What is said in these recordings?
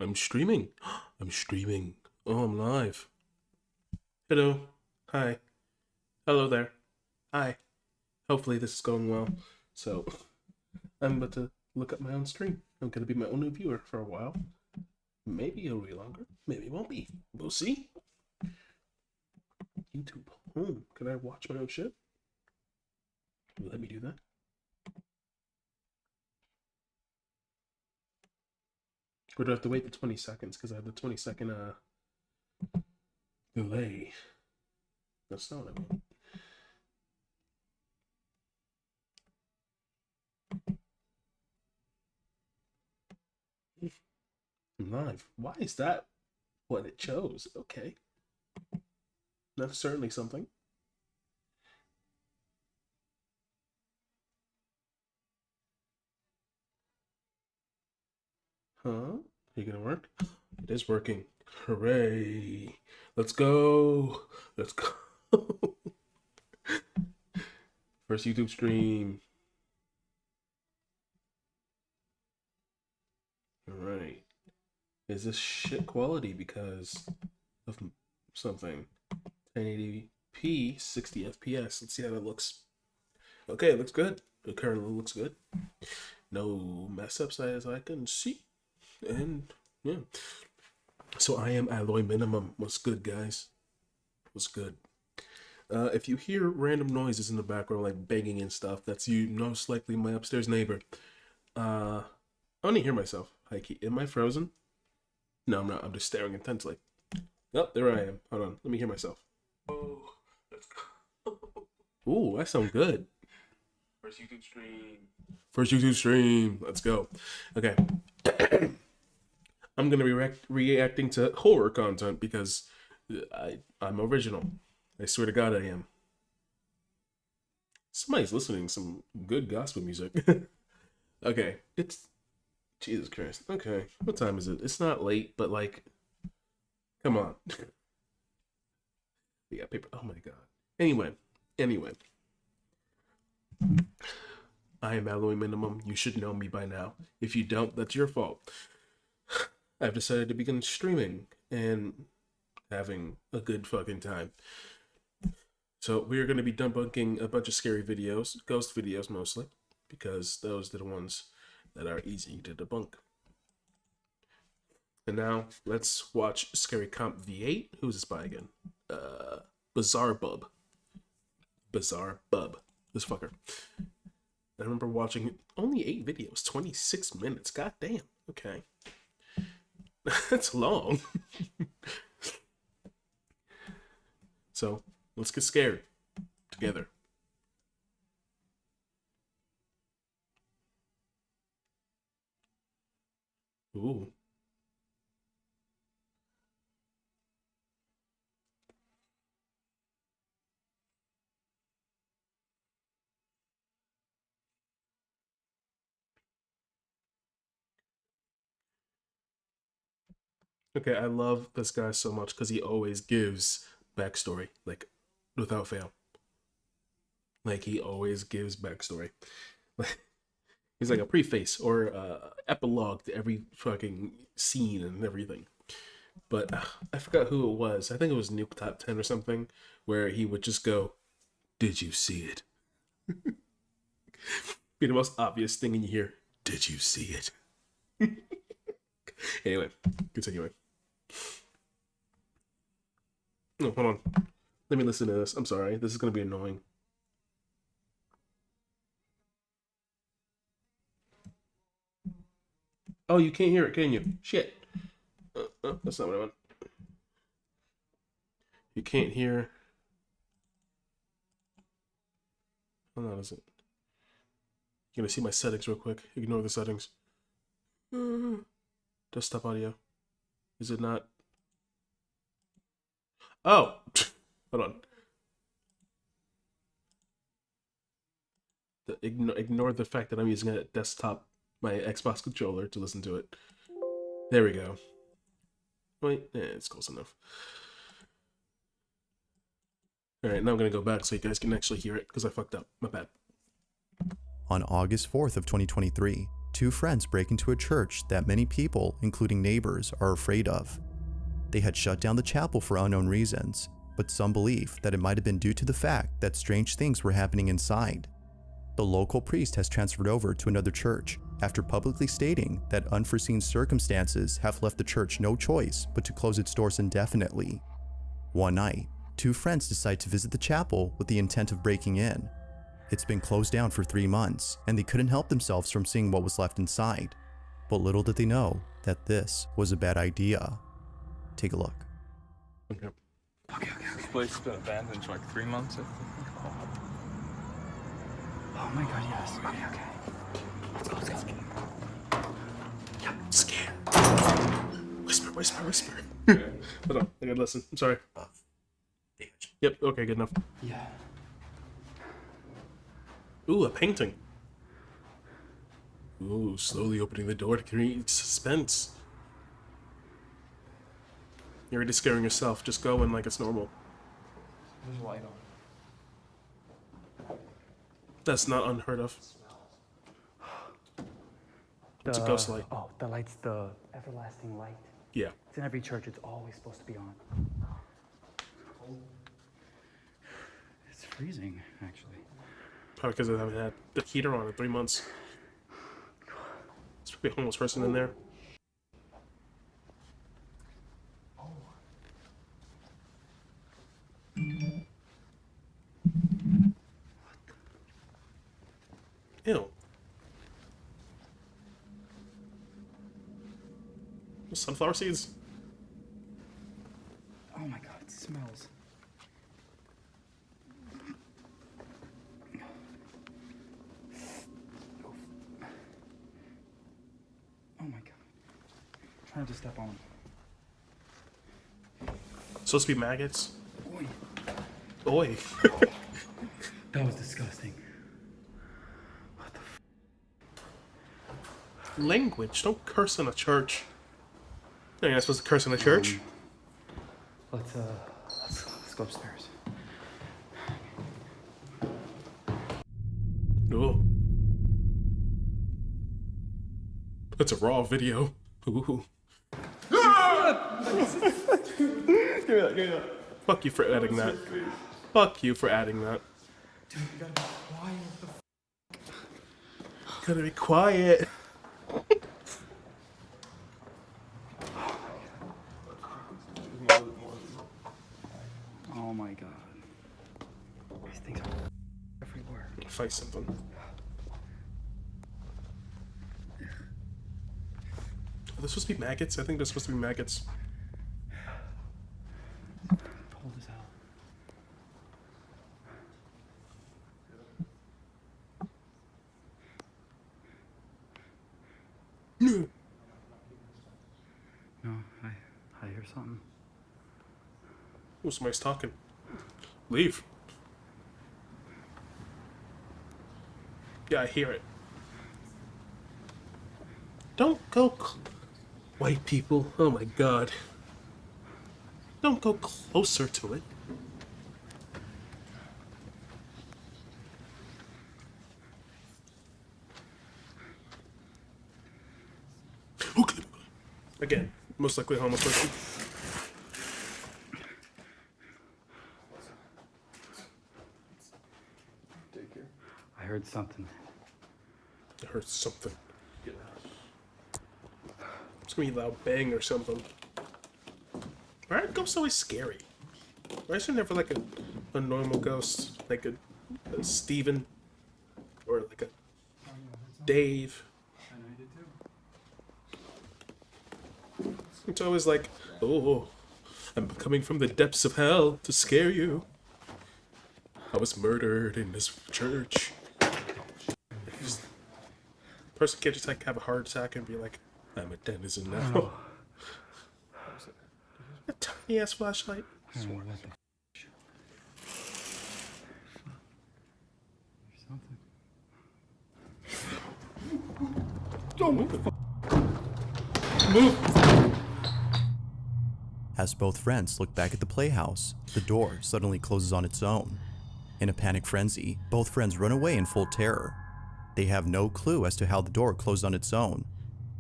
I'm streaming. I'm streaming. Oh, I'm live. Hello. Hi. Hello there. Hi. Hopefully this is going well. So, I'm about to look up my own stream. I'm going to be my own new viewer for a while. Maybe it'll be longer. Maybe it won't be. We'll see. YouTube. Can I watch my own shit? Let me do that. Or do I have to wait the 20 seconds? Because I have the 20-second delay. That's not what I want. I'm live. Why is that what it chose? Okay. That's certainly something. Huh? You gonna work? It is working. Hooray. Let's go. Let's go. First YouTube stream. Alright. Is this shit quality because of something? 1080p, 60 FPS. Let's see how that looks. Okay, it looks good. It currently looks good. No mess ups as I can see. And yeah. So I am alloy minimum. What's good, guys? What's good? If you hear random noises in the background, like banging and stuff, that's you most likely my upstairs neighbor. I only hear myself. Am I frozen? No, I'm not. I'm just staring intensely. Oh, there I am. Hold on. Let me hear myself. Oh, let's go. Ooh, that sounds good. First YouTube stream. First YouTube stream. Let's go. Okay. I'm gonna be reacting to horror content because I'm original. I swear to God, I am. Somebody's listening to some good gospel music. Okay, it's Jesus Christ. Okay, what time is it? It's not late, but like, come on. We got paper. Oh my God. Anyway, I am alloy minimum. You should know me by now. If you don't, that's your fault. I've decided to begin streaming and having a good fucking time. So we're going to be debunking a bunch of scary videos, ghost videos mostly, because those are the ones that are easy to debunk. And now let's watch Scary Comp V8. Who's this by again? Bizarre Bub. Bizarre Bub. This fucker. I remember watching only 8 videos, 26 minutes. God damn. Okay. That's long. So let's get scared together. Ooh. Okay, I love this guy so much because he always gives backstory, like without fail. Like he always gives backstory. He's like a preface or epilogue to every fucking scene and everything. But I forgot who it was. I think it was Nuke Top 10 or something, where he would just go, "Did you see it?" Be the most obvious thing, and you hear, "Did you see it?" Anyway, continuing. Oh, hold on. Let me listen to this. I'm sorry. This is going to be annoying. Oh, you can't hear it, can you? Shit. That's not what I want. You can't hear. Hold on, is it? You're going to see my settings real quick. Ignore the settings. Desktop audio. Is it not? Oh! Hold on. Ignore the fact that I'm using a desktop, my Xbox controller to listen to it. There we go. Wait, it's close enough. Alright, now I'm gonna go back so you guys can actually hear it, because I fucked up. My bad. On August 4th of 2023, two friends break into a church that many people, including neighbors, are afraid of. They had shut down the chapel for unknown reasons, but some believe that it might have been due to the fact that strange things were happening inside. The local priest has transferred over to another church after publicly stating that unforeseen circumstances have left the church no choice but to close its doors indefinitely. One night, two friends decide to visit the chapel with the intent of breaking in. It's been closed down for 3 months, and they couldn't help themselves from seeing what was left inside. But little did they know that this was a bad idea. Take a look. Okay. This place has been abandoned for like 3 months, I think. Oh my god, yes. Okay. Let's go. Yeah, I'm scared. Whisper. Hold on, I gotta listen. I'm sorry. Yep, okay, good enough. Yeah. Ooh, a painting. Ooh, slowly opening the door to create suspense. You're already scaring yourself. Just go in like it's normal. There's a light on. That's not unheard of. It's a ghost light. Oh, the light's the everlasting light. Yeah. It's in every church. It's always supposed to be on. It's freezing, actually. Probably because I haven't had the heater on in 3 months. There's probably a homeless person in there. Ew. Sunflower seeds? Oh my god, it smells. Oh my god. I'm trying to step on them. Supposed to be maggots? Oi. Oi. That was disgusting. Language. Don't curse in a church. No, you're not supposed to curse in a church. Let's go upstairs. Ooh. That's a raw video. Ooh. Give me that. Fuck you for adding that. Fuck you for adding that. Dude, you gotta be quiet. Gotta be quiet. Oh my god. These things are everywhere. Fight something. Are they supposed to be maggots? I think they're supposed to be maggots. Pull this out. No. No, I hear something. Oh, somebody's talking. Leave. Yeah, I hear it. Don't go white people. Oh my god. Don't go closer to it. Okay. Again, most likely a homeless person. I heard something. I heard something. It's gonna be a loud bang or something. Why are ghosts always scary? Why is there never like a normal ghost? Like a Steven? Or like a Dave? It's always like, oh, I'm coming from the depths of hell to scare you. I was murdered in this church. Person can't just like have a heart attack and be like, I'm a denizen now. A tiny ass flashlight. Something. Don't move. As both friends look back at the playhouse, the door suddenly closes on its own. In a panic frenzy, both friends run away in full terror. They have no clue as to how the door closed on its own.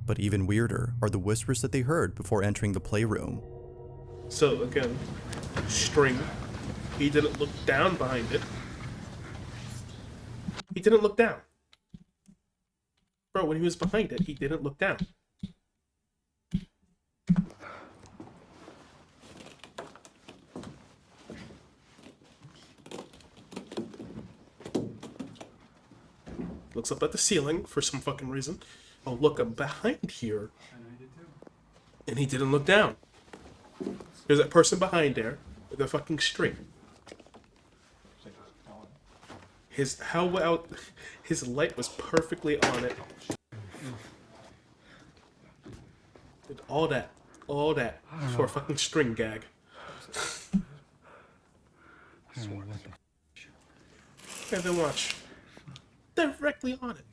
But even weirder are the whispers that they heard before entering the playroom. So again, string. He didn't look down behind it. He didn't look down. Bro, when he was behind it, he didn't look down. Looks up at the ceiling for some fucking reason. Oh, look, I'm behind here. And he didn't look down. There's that person behind there with a fucking string. His light was perfectly on it. Did all that for a fucking string gag. And then watch. Directly on it.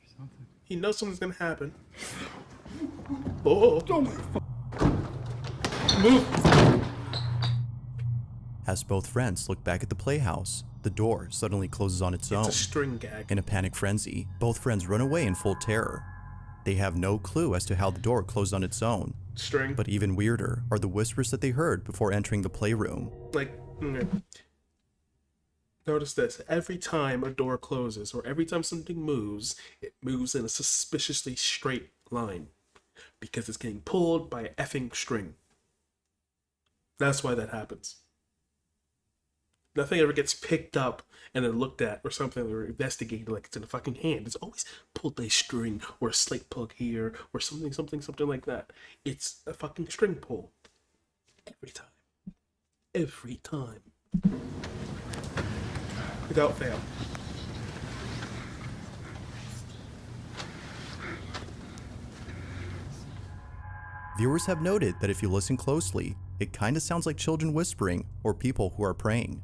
He knows something's gonna happen. Oh my move! As both friends look back at the playhouse, the door suddenly closes on its own. It's a string gag. In a panic frenzy, both friends run away in full terror. They have no clue as to how the door closed on its own. String. But even weirder are the whispers that they heard before entering the playroom. Like, notice this. Every time a door closes or every time something moves, it moves in a suspiciously straight line. Because it's getting pulled by an effing string. That's why that happens. Nothing ever gets picked up and then looked at or something or investigated like it's in a fucking hand. It's always pulled by a string or a slate plug here or something like that. It's a fucking string pull. Every time. Every time. Without fail. Viewers have noted that if you listen closely, it kinda sounds like children whispering or people who are praying.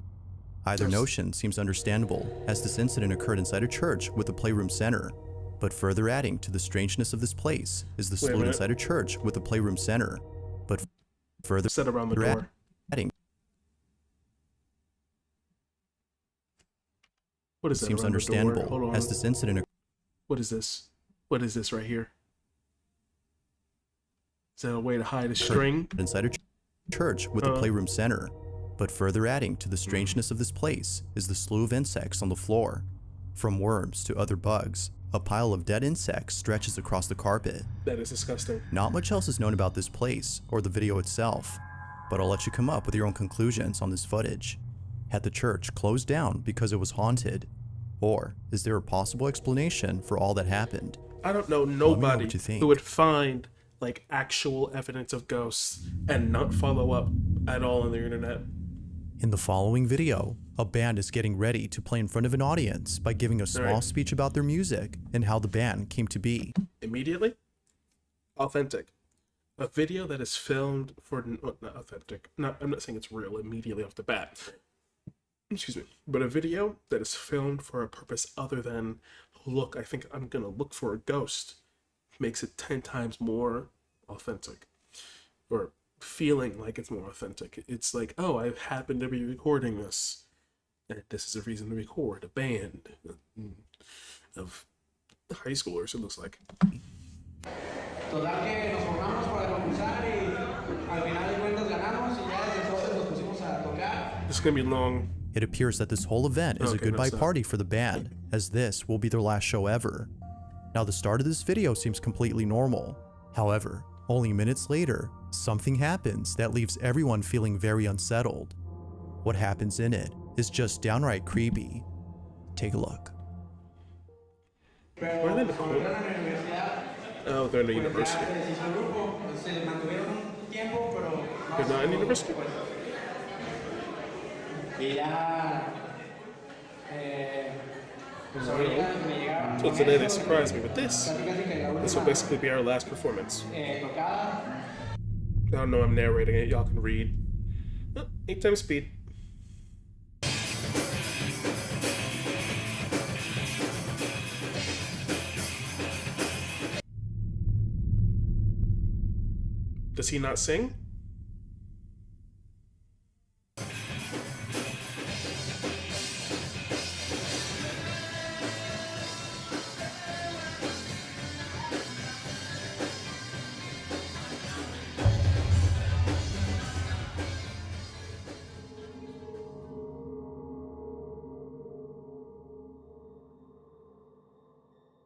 Either notion seems understandable, as this incident occurred inside a church with a playroom center. But further adding to the strangeness of this place is the salute inside a church with a playroom center. But further set around the door. adding What is that seems around the door? Hold understandable, on. as this incident What is this? What is this right here? Is that a way to hide a string? inside a church with a playroom center. But further adding to the strangeness of this place is the slew of insects on the floor. From worms to other bugs, a pile of dead insects stretches across the carpet. That is disgusting. Not much else is known about this place or the video itself, but I'll let you come up with your own conclusions on this footage. Had the church closed down because it was haunted? Or is there a possible explanation for all that happened? I don't know Let me know nobody what you think. who would find like actual evidence of ghosts and not follow up at all on the internet. In the following video, a band is getting ready to play in front of an audience by giving a small speech about their music and how the band came to be. Immediately? Authentic. A video that is filmed for... not authentic. I'm not saying it's real immediately off the bat. Excuse me. But a video that is filmed for a purpose other than, look, I think I'm going to look for a ghost, makes it 10 times more authentic. Or feeling like it's more authentic. It's like, oh, I happen to be recording this. And this is a reason to record a band of high schoolers, it looks like. Total que nos formamos para concursar y al final de cuentas ganamos y ya desde entonces nos pusimos a tocar. This is gonna be long. It appears that this whole event is a goodbye party for the band, as this will be their last show ever. Now the start of this video seems completely normal. However, only minutes later, something happens that leaves everyone feeling very unsettled. What happens in it is just downright creepy. Take a look. Where are they in the corner? Oh, they're in the university. They're not in university? So today they surprised me with this. This will basically be our last performance. I don't know, I'm narrating it, y'all can read. Oh, 8 times speed. Does he not sing?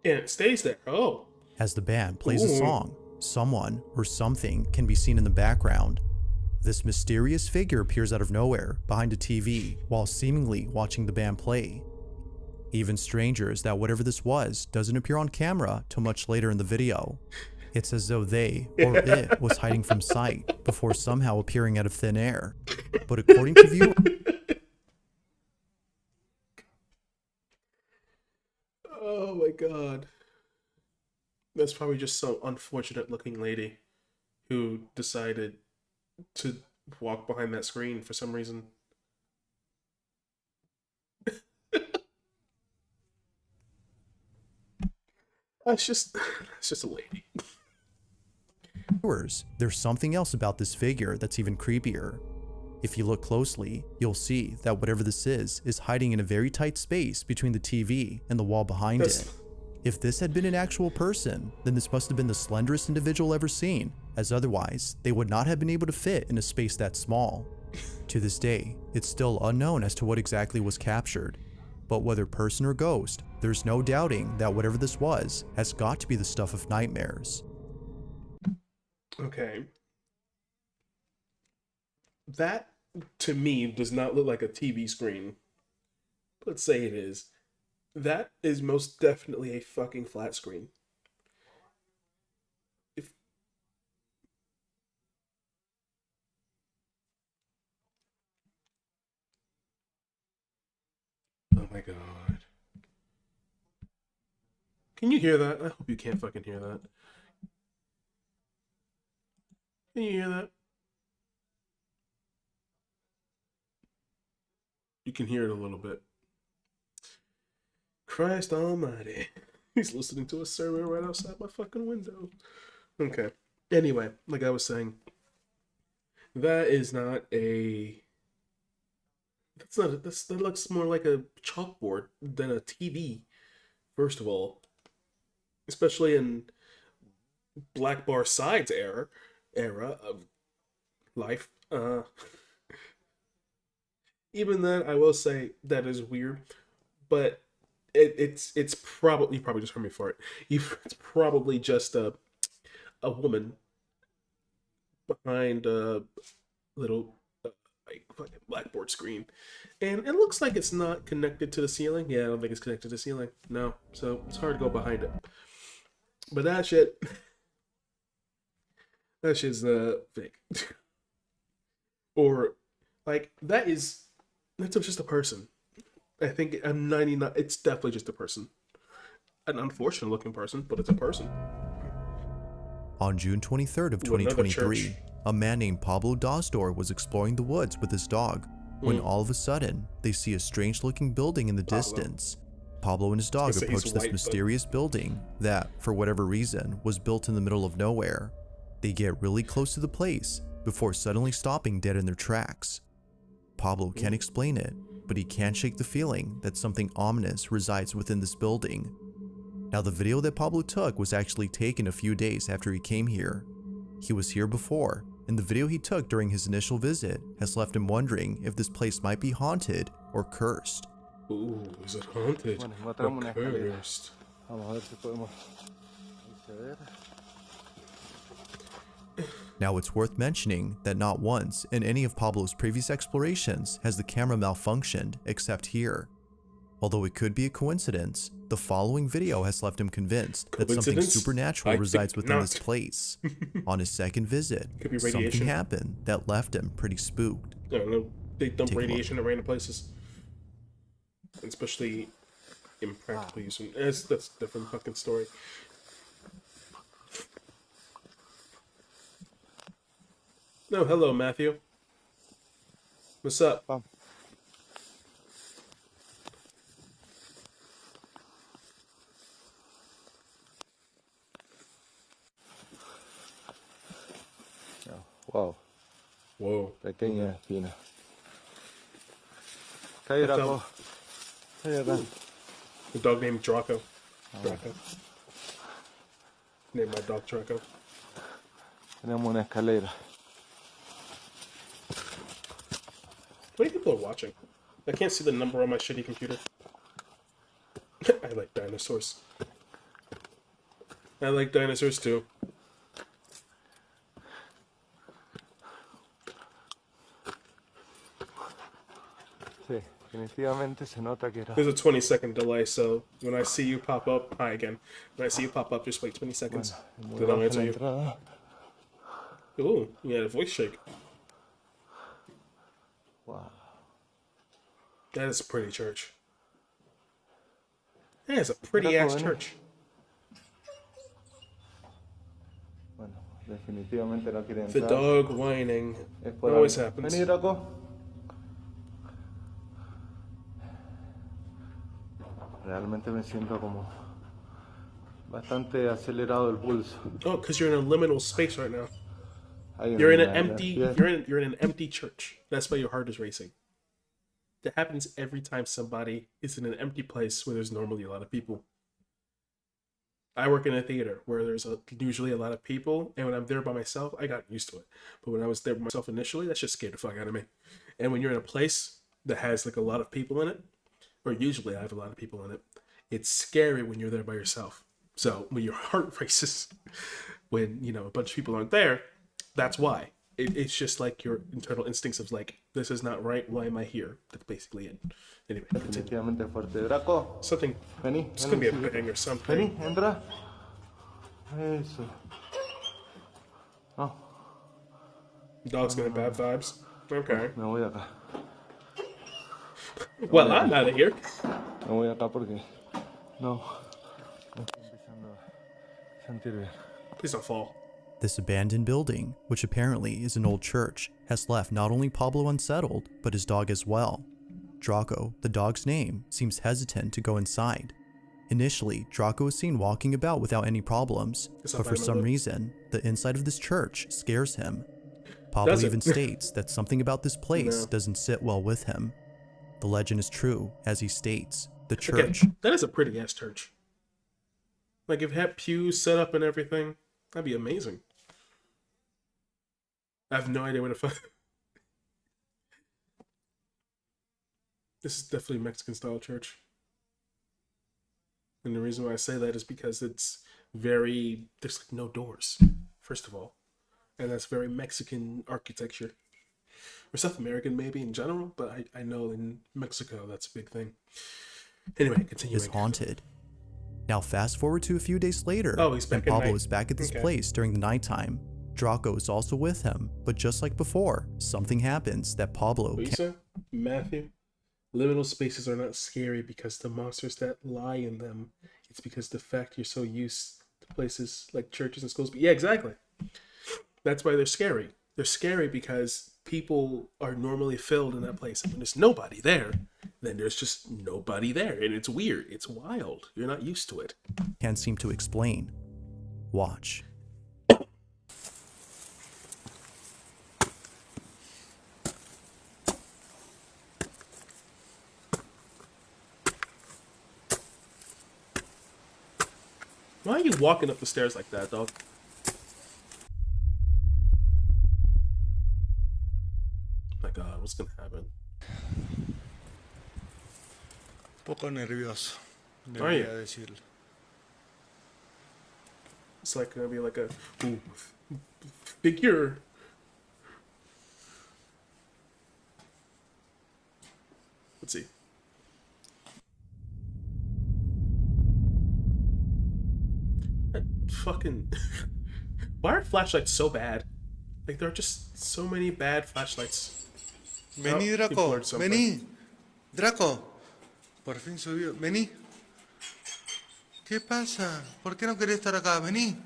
And it stays there. Oh. As the band plays a Ooh. song, someone or something can be seen in the background. This mysterious figure appears out of nowhere behind a TV while seemingly watching the band play. Even stranger is that whatever this was doesn't appear on camera till much later in the video. It's as though they or it was hiding from sight before somehow appearing out of thin air. But according to viewers, Oh my god. That's probably just some unfortunate looking lady who decided to walk behind that screen for some reason. It's just a lady. there's something else about this figure that's even creepier. If you look closely, you'll see that whatever this is hiding in a very tight space between the TV and the wall behind it. If this had been an actual person, then this must have been the slenderest individual ever seen, as otherwise, they would not have been able to fit in a space that small. To this day, it's still unknown as to what exactly was captured, but whether person or ghost, there's no doubting that whatever this was has got to be the stuff of nightmares. Okay. That, to me, does not look like a TV screen. Let's say it is. That is most definitely a fucking flat screen. If Oh my god. Can you hear that? I hope you can't fucking hear that. Can you hear that? You can hear it a little bit. Christ almighty. He's listening to a server right outside my fucking window. Okay. Anyway, like I was saying, that is not a... that looks more like a chalkboard than a TV, first of all. Especially in Black Bar Sides era of life. Even then, I will say that is weird, but it's probably, you probably just heard me fart. It's probably just a woman behind a little like fucking blackboard screen, and it looks like it's not connected to the ceiling. Yeah, I don't think it's connected to the ceiling. No, so it's hard to go behind it. But that shit's fake. Or like that's just a person. I think I'm 99. It's definitely just a person. An unfortunate looking person, but it's a person. On June 23rd of 2023, a man named Pablo Dosdor was exploring the woods with his dog when all of a sudden they see a strange looking building in the distance. Pablo and his dog approach this mysterious building that, for whatever reason, was built in the middle of nowhere. They get really close to the place before suddenly stopping dead in their tracks. Pablo can't explain it, but he can't shake the feeling that something ominous resides within this building. Now, the video that Pablo took was actually taken a few days after he came here. He was here before, and the video he took during his initial visit has left him wondering if this place might be haunted or cursed. Ooh, is it haunted or cursed? Now, it's worth mentioning that not once in any of Pablo's previous explorations has the camera malfunctioned except here. Although it could be a coincidence, the following video has left him convinced that something supernatural resides within this place. On his second visit, something happened that left him pretty spooked. I don't know. They dump radiation at random places. Especially impractical use. That's a different fucking story. No, hello, Matthew. What's up? Wow. Whoa. Pequeña espina. A dog named Draco. Draco. Named my dog Draco. Tenemos una escalera. How many people are watching? I can't see the number on my shitty computer. I like dinosaurs. I like dinosaurs too. Sí, definitivamente se nota que era. There's a 20-second delay, so when I see you pop up, hi again. When I see you pop up, just wait 20 seconds. Muy Then I'll baja answer la you. entrada. Ooh, you had a voice shake. Wow. That is a pretty church. That is a pretty ass Draco, church. Bueno, definitivamente no quiere The entrar. dog whining. Es It por always algo. happens. Vení, Draco. Realmente me siento como bastante acelerado el pulso. Oh, because you're in a liminal space right now. Ahí You're in me- an me- empty. me- You're in an empty church. That's why your heart is racing. That happens every time somebody is in an empty place where there's normally a lot of people. I work in a theater where there's usually a lot of people, and when I'm there by myself, I got used to it. But when I was there by myself initially, that just scared the fuck out of me. And when you're in a place that has like a lot of people in it, or usually I have a lot of people in it, it's scary when you're there by yourself. So when your heart races, when you know a bunch of people aren't there, that's why. It's just like your internal instincts of like, this is not right. Why am I here? That's basically it. Anyway, continue. Definitivamente fuerte. Draco, Something. vení. It's gonna be a sigue. bang or something. Vení, entra. Eso. No, Dog's gonna have bad vibes. Okay. me voy acá. Well, I'm out of here. Me voy acá porque no. Me estoy empezando a sentir bien. Please don't fall. This abandoned building, which apparently is an old church, has left not only Pablo unsettled, but his dog as well. Draco, the dog's name, seems hesitant to go inside. Initially, Draco is seen walking about without any problems, It's but not for bad, some look. reason, the inside of this church scares him. Pablo Does it? even states that something about this place No. doesn't sit well with him. The legend is true, as he states. The Again, church that is a pretty ass church. Like if it had pews set up and everything, that'd be amazing. I have no idea where to find. This is definitely a Mexican style church. And the reason why I say that is because it's very, there's like no doors, first of all. And that's very Mexican architecture. Or South American maybe in general, but I know in Mexico that's a big thing. Anyway, continuing. is haunted. Now fast forward to a few days later, Oh, he's back and at Pablo night. is back at this Okay. place during the nighttime. Draco is also with him, but just like before, something happens that Pablo What you can't say, Matthew? Liminal spaces are not scary because the monsters that lie in them. It's because the fact you're so used to places like churches and schools. But yeah, exactly. That's why they're scary. They're scary because people are normally filled in that place. And when there's nobody there, then there's just nobody there. And it's weird. It's wild. You're not used to it. seem to explain. Watch. Why are you walking up the stairs like that, dog? My God, what's gonna happen? Poco nervioso, Are you? debería decirlo. It's like gonna be like a ooh, figure. Let's see. That fucking. Why are flashlights so bad? Like there are just so many bad flashlights. Vení, Oh, Draco, people learned something. vení. Draco, por fin subió. Vení. ¿Qué pasa? ¿Por qué no querés estar acá? Vení.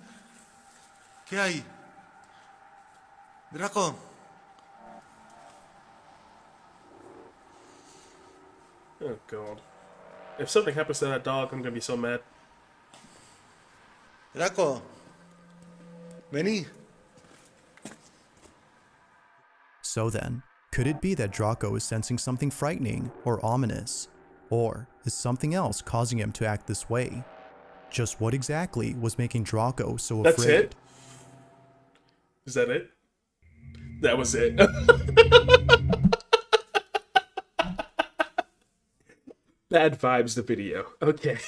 ¿Qué hay? Draco. Oh God! If something happens to that dog, I'm gonna be so mad. Draco. Vení. So then, could it be that Draco is sensing something frightening or ominous? Or is something else causing him to act this way? Just what exactly was making Draco so That's afraid? it. Is that it? That was it. Bad vibes. The video. Okay.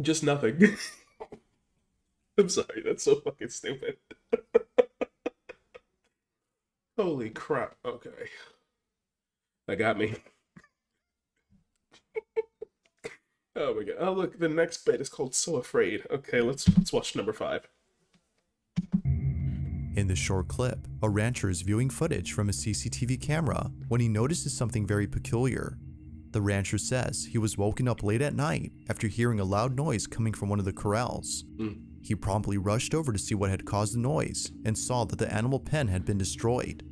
Just nothing. I'm sorry, that's so fucking stupid. Holy crap. Okay. That got me. Oh my god. Oh look, the next bit is called So Afraid. Okay, let's watch number 5. In this short clip, a rancher is viewing footage from a CCTV camera when he notices something very peculiar. The rancher says he was woken up late at night after hearing a loud noise coming from one of the corrals. He promptly rushed over to see what had caused the noise and saw that the animal pen had been destroyed.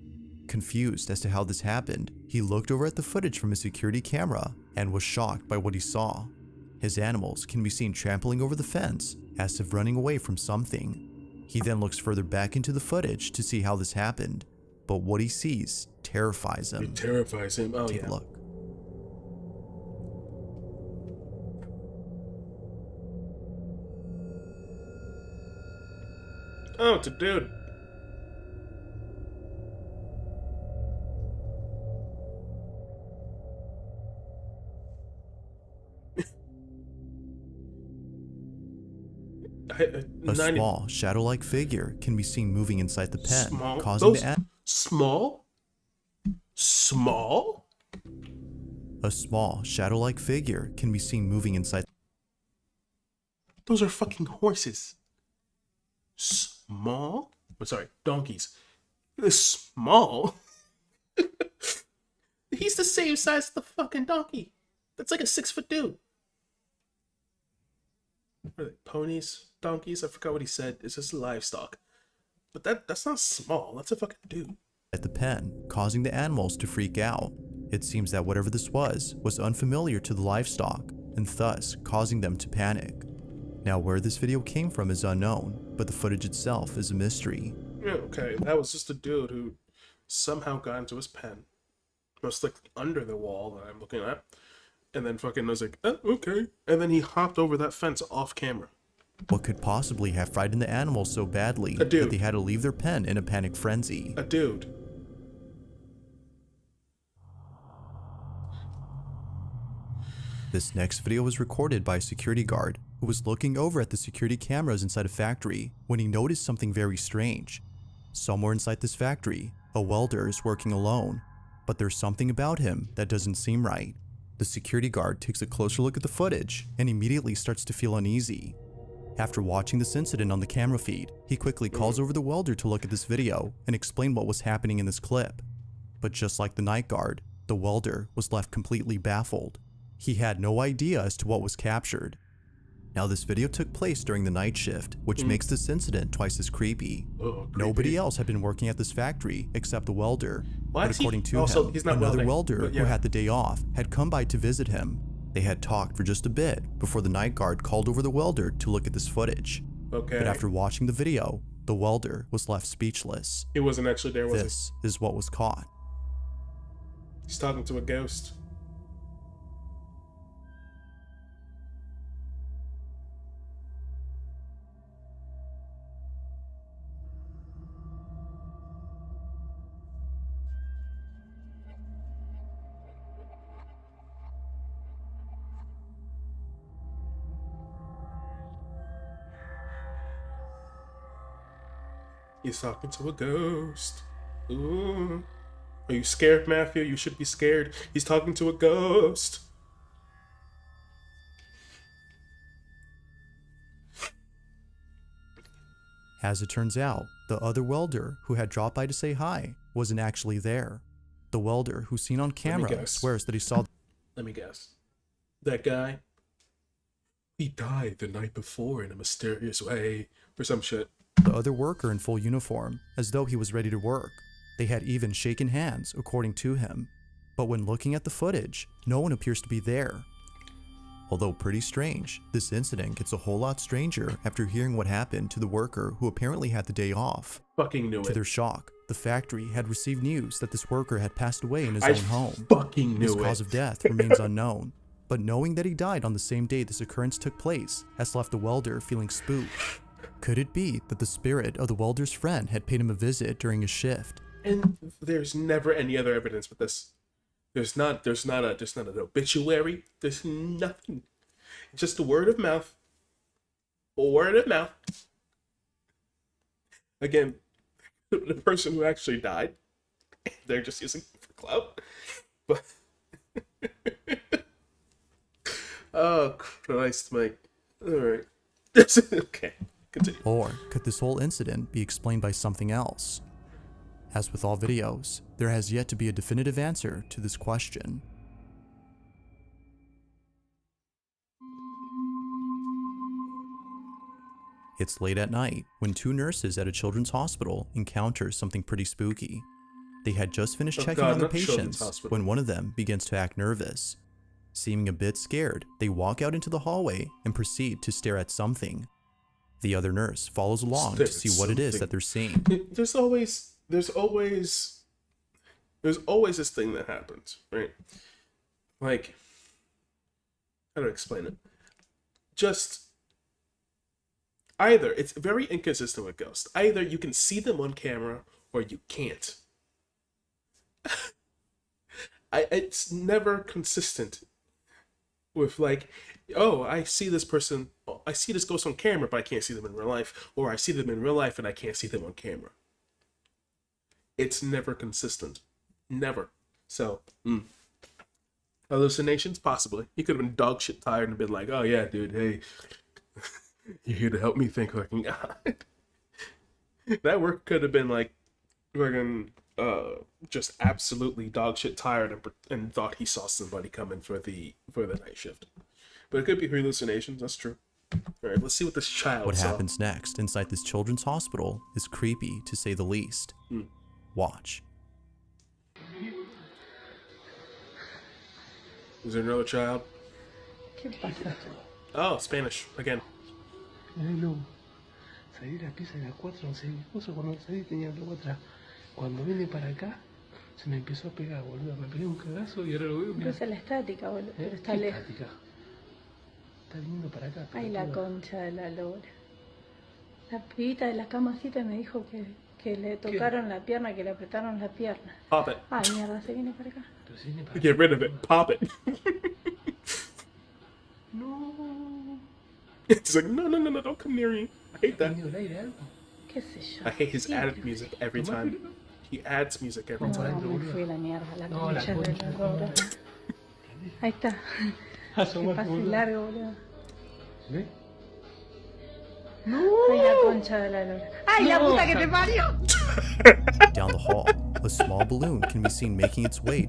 Confused as to how this happened, he looked over at the footage from his security camera and was shocked by what he saw. His animals can be seen trampling over the fence as if running away from something. He then looks further back into the footage to see how this happened, but what he sees terrifies him. It terrifies him. Oh Take yeah. a look. Oh, it's a dude. A small, shadow-like figure can be seen moving inside the pen, Small? causing Those small? Small? a small, shadow-like figure can be seen moving inside. Those are fucking horses. Small? I'm sorry, donkeys. Small? He's the same size as the fucking donkey. That's like a 6-foot dude. What are they, ponies? Donkeys? I forgot what he said. It's just livestock. But that's not small. That's a fucking dude. At the pen, causing the animals to freak out. It seems that whatever this was unfamiliar to the livestock, and thus causing them to panic. Now, where this video came from is unknown, but the footage itself is a mystery. Yeah, okay, that was just a dude who somehow got into his pen. Most likely under the wall that I'm looking at. And then fucking was like, oh, okay. And then he hopped over that fence off camera. What could possibly have frightened the animals so badly A dude. that they had to leave their pen in a panic frenzy? A dude. This next video was recorded by a security guard who was looking over at the security cameras inside a factory when he noticed something very strange. Somewhere inside this factory, a welder is working alone, but there's something about him that doesn't seem right. The security guard takes a closer look at the footage and immediately starts to feel uneasy. After watching this incident on the camera feed, he quickly calls over the welder to look at this video and explain what was happening in this clip. But just like the night guard, the welder was left completely baffled. He had no idea as to what was captured. Now, this video took place during the night shift, which makes this incident twice as creepy. Oh, creepy. Nobody else had been working at this factory except the welder. Why But is he- according to also, him, he's not another welding, welder but yeah. who had the day off had come by to visit him. They had talked for just a bit before the night guard called over the welder to look at this footage. Okay. But after watching the video, the welder was left speechless. He wasn't actually there, was This is what was caught. he? He's talking to a ghost. He's talking to a ghost. Ooh. Are you scared, Matthew? You should be scared. He's talking to a ghost. As it turns out, the other welder who had dropped by to say hi wasn't actually there. The welder who's seen on camera guess. swears that he saw. Let me guess. That guy? He died the night before in a mysterious way. Or some shit. The other worker in full uniform, as though he was ready to work. They had even shaken hands, according to him. But when looking at the footage, no one appears to be there. Although pretty strange, this incident gets a whole lot stranger after hearing what happened to the worker who apparently had the day off. Fucking knew To it. their shock, the factory had received news that this worker had passed away in his I own home. fucking His knew cause it. of death remains unknown, but knowing that he died on the same day this occurrence took place has left the welder feeling spooked. Could it be that the spirit of the welder's friend had paid him a visit during his shift? And there's never any other evidence with this. There's not an obituary. There's nothing. Just the word of mouth. word of mouth. Again, the person who actually died, they're just using it for clout. But oh Christ, Mike. All right. Okay, continue. Or could this whole incident be explained by something else? As with all videos, there has yet to be a definitive answer to this question. It's late at night when two nurses at a children's hospital encounter something pretty spooky. They had just finished checking on the not children's patients hospital. when one of them begins to act nervous. Seeming a bit scared, they walk out into the hallway and proceed to stare at something. The other nurse follows along to see what it is that they're seeing. There's always this thing that happens, right? Like, how do I explain it? Just either it's very inconsistent with ghosts. Either you can see them on camera or you can't. It's never consistent with like, oh, I see this person, I see this ghost on camera, but I can't see them in real life, or I see them in real life and I can't see them on camera. It's never consistent. Never. So, hallucinations? Possibly. He could have been dog shit tired and been like, oh yeah, dude, hey, you're here to help me think like God. That work could have been like, fucking, just absolutely dog shit tired and thought he saw somebody coming for the night shift. But it could be hallucinations, that's true. Alright, let's see what this child What saw. happens next inside this children's hospital is creepy to say the least. Watch. Is there another child? ¿Qué pasa? Oh, Spanish, again. No. Salí de la pieza de las 4, no sé, mi esposo cuando salí tenía el lobo atrás. Cuando vine para acá, se me empezó a pegar, boludo. Me pegué un cagazo y ahora lo veo. Pero esa es la estática, boludo. Pero está lejos. Estática. Está viniendo para acá. Ay, la concha de la lora. La pibita de la camacita me dijo que le tocaron la pierna, que le apretaron la pierna. Pop it. Ay, mierda, se viene para acá. Pero se viene para acá. Get rid of it. Pop it. No. It's like, no, don't come near me. I hate that. ¿Venido el aire algo? ¿Qué sé yo? I hate his Siempre. added music every time. He adds music every No, time. me fui a la mierda, la No, la concha de concha. la lora. Ahí está. Que Asomate, pase boludo. largo, boludo. ¿Ve? Ay, la concha de la lora. ¡Ay, la puta que te parió! Down the hall, a small balloon can be seen making its way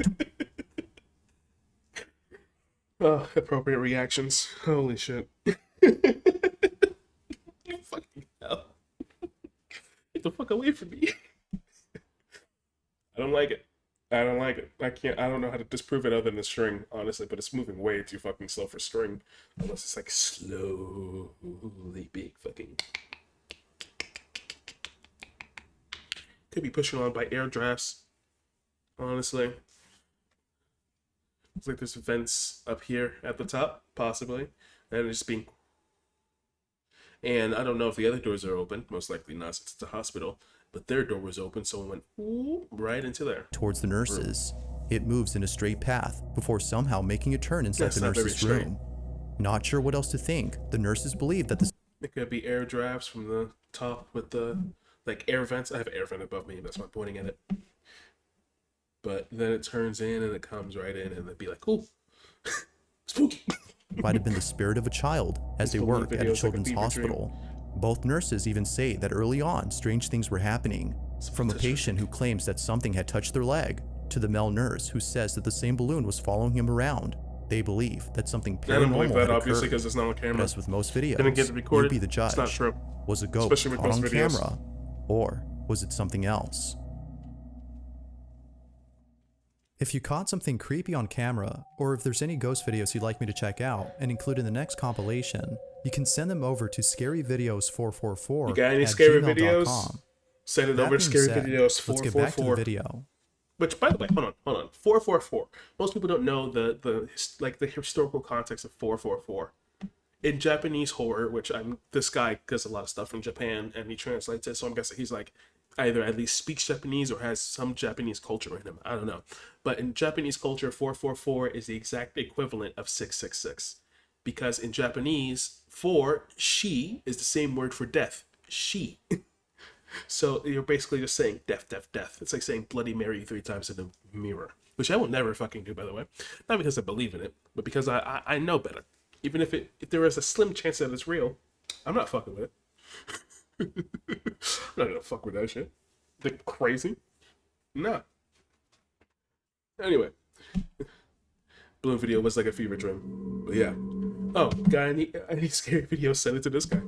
Oh, appropriate reactions. Holy shit. Fucking hell. Get the fuck away from me. I don't like it. I don't know how to disprove it other than the string, honestly, but it's moving way too fucking slow for string. Unless it's like slowly big fucking. Could be pushing on by air drafts, honestly. Looks like there's vents up here at the top, possibly. And it's being. And I don't know if the other doors are open. Most likely not, since it's a hospital. But their door was open, so it went right into there. towards the nurses. It moves in a straight path before somehow making a turn inside That's the not very nurse's straight. room. Not sure what else to think. The nurses believe that the It could be air drafts from the top with the like air vents. I have air vent above me. That's why I'm pointing at it. But then it turns in and it comes right in, and it'd be like, "Ooh, spooky." might have been the spirit of a child as they These work at a videos like a children's fever hospital. Both nurses even say that early on, strange things were happening. From a patient who claims that something had touched their leg, to the male nurse who says that the same balloon was following him around. They believe that something I don't believe paranormal that, had obviously, occurred. because it's not on But camera. as with most videos, Didn't get it recorded. you'd be the judge. It's not true. Was a ghost Especially with caught on most videos. camera, or was it something else? If you caught something creepy on camera, or if there's any ghost videos you'd like me to check out and include in the next compilation, you can send them over to scaryvideos444 You got any at scary gmail.com. videos? Send it That over to being Scary said, Videos let's get back to the 444. video. Which, by the way, hold on. 444. Most people don't know the historical context of 444. In Japanese horror, which this guy does a lot of stuff from Japan and he translates it, so I'm guessing he's like either at least speaks Japanese or has some Japanese culture in him. I don't know. But in Japanese culture, 444 is the exact equivalent of 666. because in Japanese, for she is the same word for death. She. So you're basically just saying death, death, death. It's like saying Bloody Mary 3 times in the mirror, which I will never fucking do, by the way. Not because I believe in it, but because I know better. Even if there is a slim chance that it's real, I'm not fucking with it. I'm not gonna fuck with that shit. They're crazy. No. Anyway, Bloom video was like a fever dream. But yeah. Oh, guy, any scary video, send it to this guy.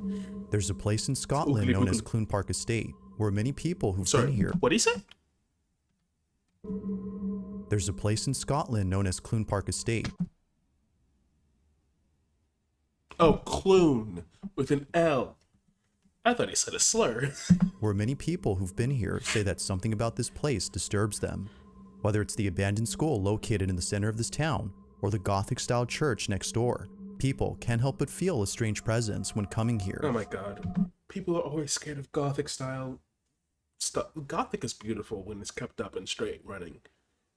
There's a place in Scotland known as Clune Park Estate where many people who've been here. What did he say? There's a place in Scotland known as Clune Park Estate. Oh, Clune with an L. I thought he said a slur. Where many people who've been here say that something about this place disturbs them. Whether it's the abandoned school located in the center of this town or the Gothic-style church next door, people can't help but feel a strange presence when coming here. Oh my god. People are always scared of Gothic-style stuff. Gothic is beautiful when it's kept up and straight running,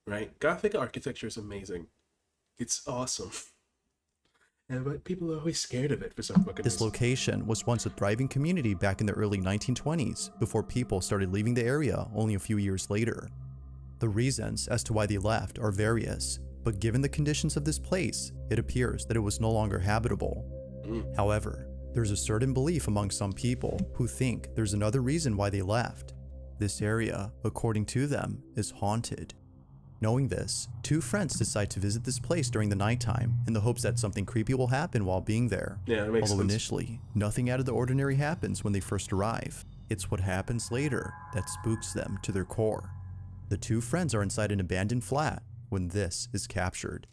right? Gothic architecture is amazing. It's awesome. But people are always scared of it for some fucking This reason. location was once a thriving community back in the early 1920s before people started leaving the area only a few years later. The reasons as to why they left are various, but given the conditions of this place, it appears that it was no longer habitable. However, there's a certain belief among some people who think there's another reason why they left. This area, according to them, is haunted. Knowing this, two friends decide to visit this place during the nighttime in the hopes that something creepy will happen while being there. Yeah, it makes Although sense. initially, nothing out of the ordinary happens when they first arrive. It's what happens later that spooks them to their core. The two friends are inside an abandoned flat when this is captured.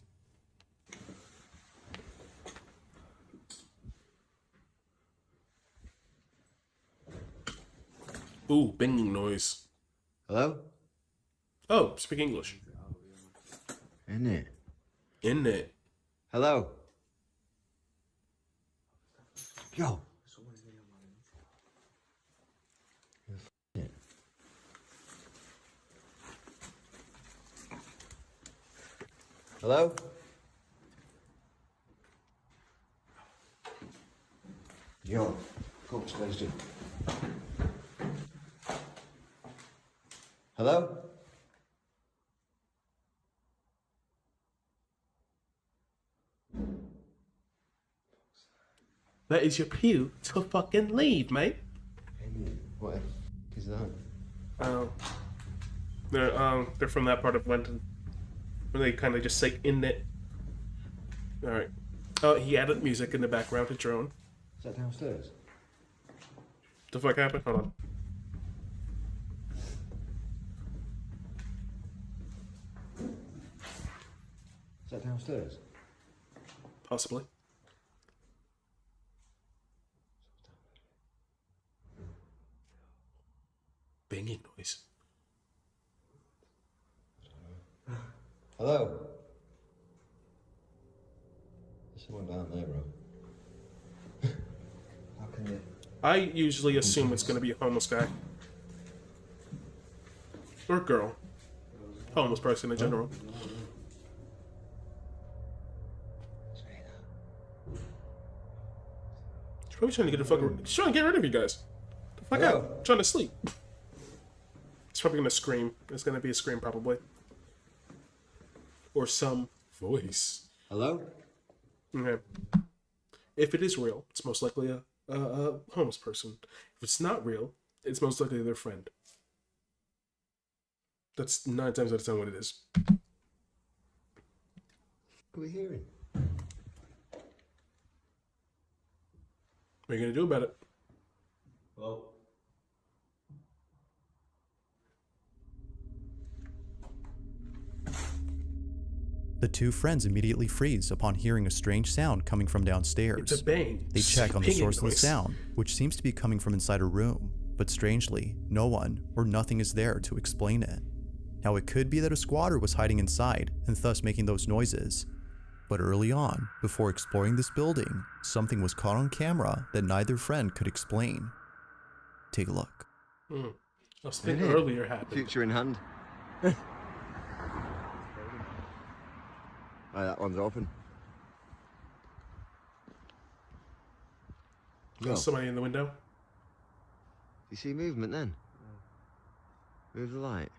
Ooh, binging noise. Hello? Oh, speak English. In it. In it. Hello? Yo. Hello? Yo. Go upstairs, dude. Hello? That is your cue to fucking leave, mate. What is that? Oh. They're from that part of London. Where they kind of just say in it. Alright. Oh, he added music in the background to drone. Is that downstairs? The fuck happened? Hold on. Is that downstairs? Possibly. Banging noise. Hello? There's someone down there, bro. How can you... I usually assume it's gonna be a homeless guy. Or girl. Homeless person in general. She's probably trying to get the fuck. She's trying to get rid of you guys. The fuck Hello? out. Trying to sleep. It's probably gonna scream. It's gonna be a scream probably. Or some voice. Hello? Okay. If it is real, it's most likely a homeless person. If it's not real, it's most likely their friend. That's 9 times out of 10 what it is. What are we hearing? What are you gonna do about it? Hello? The two friends immediately freeze upon hearing a strange sound coming from downstairs. It's a bang. They check on the Pinging source of the noise. sound, which seems to be coming from inside a room, but strangely, no one or nothing is there to explain it. Now it could be that a squatter was hiding inside and thus making those noises. But early on, before exploring this building, something was caught on camera that neither friend could explain. Take a look. I was thinking Really? earlier happened. Future in hand. Right, that one's open. Yo. Somebody in the window. You see movement then? Move the light.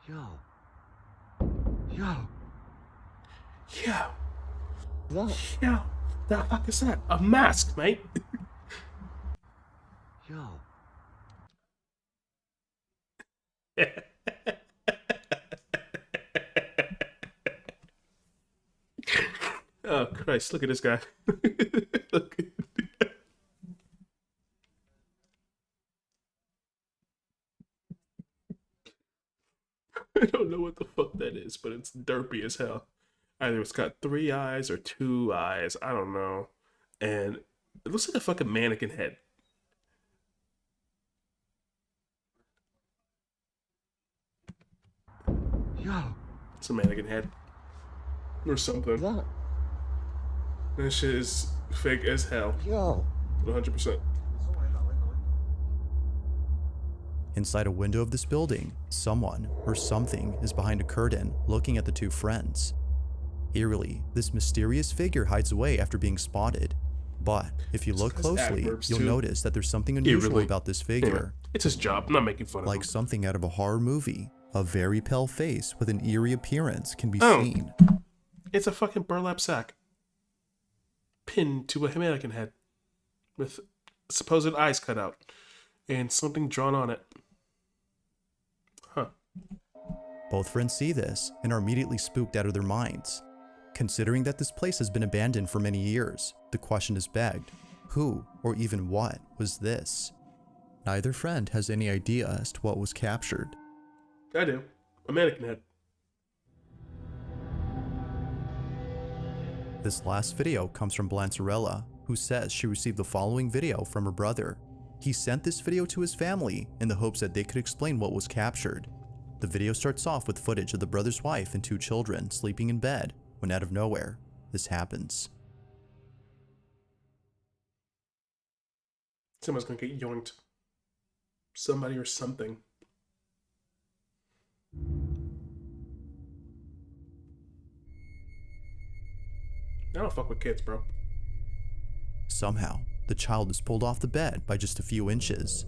Yo. Yo. Yeah. That. Yeah. The fuck is that? A mask, mate. Yo. Oh Christ! Look at this guy. Look. I don't know what the fuck that is, but it's derpy as hell. Either it's got 3 eyes or 2 eyes. I don't know. And it looks like a fucking mannequin head. Yo. It's a mannequin head. Or something. That. This shit is fake as hell. Yo. 100%. Inside a window of this building, someone or something is behind a curtain looking at the two friends. Eerily, this mysterious figure hides away after being spotted. But if you look closely, you'll notice that there's something unusual about this figure. It's his job. I'm not making fun of him. Like something out of a horror movie. A very pale face with an eerie appearance can be seen. It's a fucking burlap sack pinned to a mannequin head with supposed eyes cut out and something drawn on it. Huh. Both friends see this and are immediately spooked out of their minds. Considering that this place has been abandoned for many years, the question is begged, who or even what was this? Neither friend has any idea as to what was captured. I do. A mannequin head. This last video comes from Blancerella, who says she received the following video from her brother. He sent this video to his family in the hopes that they could explain what was captured. The video starts off with footage of the brother's wife and 2 children sleeping in bed when out of nowhere, this happens. Someone's gonna get yoinked. Somebody or something. I don't fuck with kids, bro. Somehow, the child is pulled off the bed by just a few inches.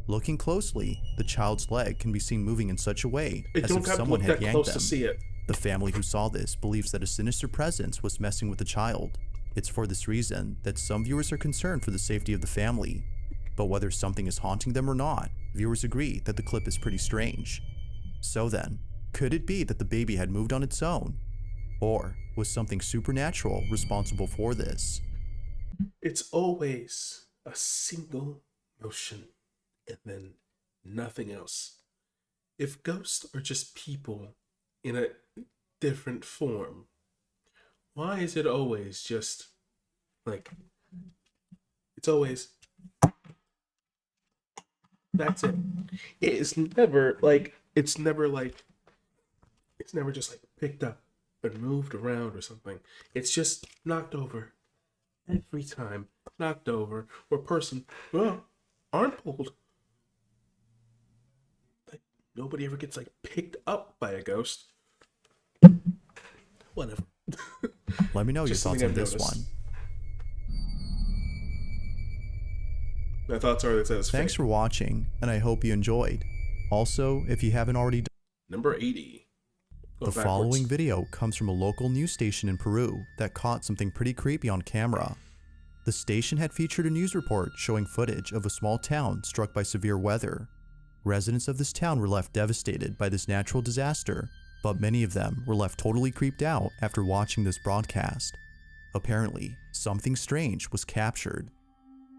Looking closely, the child's leg can be seen moving in such a way as if someone had yanked them. To see it. The family who saw this believes that a sinister presence was messing with the child. It's for this reason that some viewers are concerned for the safety of the family. But whether something is haunting them or not, viewers agree that the clip is pretty strange. So then, could it be that the baby had moved on its own? Or was something supernatural responsible for this? It's always a single motion and then nothing else. If ghosts are just people in a different form, why is it always just like, it's always, that's it. It's never just like picked up and moved around or something. It's just knocked over every time. Knocked over or person, well, arm pulled. Like nobody ever gets like picked up by a ghost. Whatever. Let me know your Just thoughts something on I've this noticed. one. My thoughts are that it says Thanks fake. for watching, and I hope you enjoyed. Also, if you haven't already done, Number 80. the following video comes from a local news station in Peru that caught something pretty creepy on camera. The station had featured a news report showing footage of a small town struck by severe weather. Residents of this town were left devastated by this natural disaster, but many of them were left totally creeped out after watching this broadcast. Apparently, something strange was captured.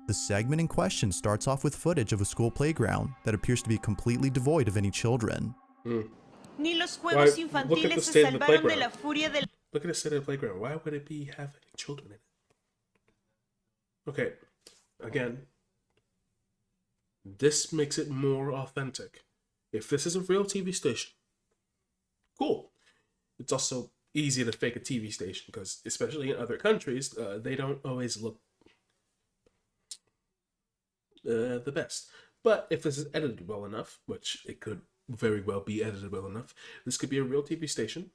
The segment in question starts off with footage of a school playground that appears to be completely devoid of any children. Ni los Why, juegos look at infantiles the se state of the salvaron de playground. la furia del... Look at the state of the playground. Why would it be have any children in it? Okay, again, this makes it more authentic. If this is a real TV station, cool. It's also easy to fake a TV station because, especially in other countries, they don't always look the best. But if this is edited well enough, which it could very well be edited well enough, this could be a real TV station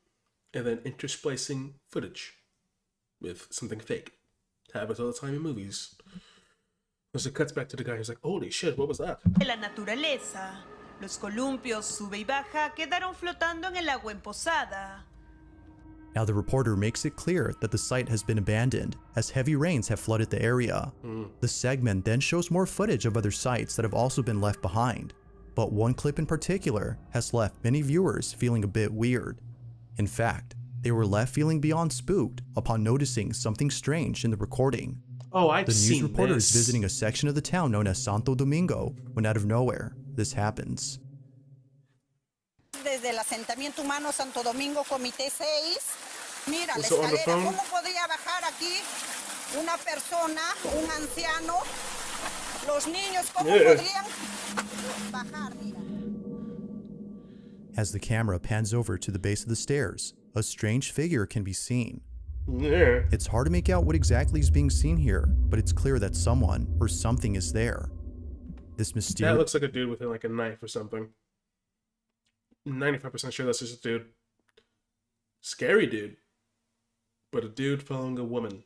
and then intersplicing footage. with something fake. Happens all the time in movies. As it cuts back to the guy who's like, holy shit, what was that? De la naturaleza. Los columpios sube y baja quedaron flotando en el agua emposada. Now the reporter makes it clear that the site has been abandoned as heavy rains have flooded the area. The segment then shows more footage of other sites that have also been left behind, but one clip in particular has left many viewers feeling a bit weird. In fact, they were left feeling beyond spooked upon noticing something strange in the recording. Oh, I've The news seen reporter this. is visiting a section of the town known as Santo Domingo when out of nowhere, this happens. Desde el asentamiento humano Santo Domingo, Comité 6. Mira, la Was it on the escalera, phone? ¿cómo podría bajar aquí una persona, un anciano? Los niños, ¿cómo podrían bajar? Mira. As the camera pans over to the base of the stairs, a strange figure can be seen. Yeah. It's hard to make out what exactly is being seen here, but it's clear that someone or something is there. This That mysterious looks like a dude with like a knife or something. 95% sure that's just a dude. Scary dude. But a dude following a woman.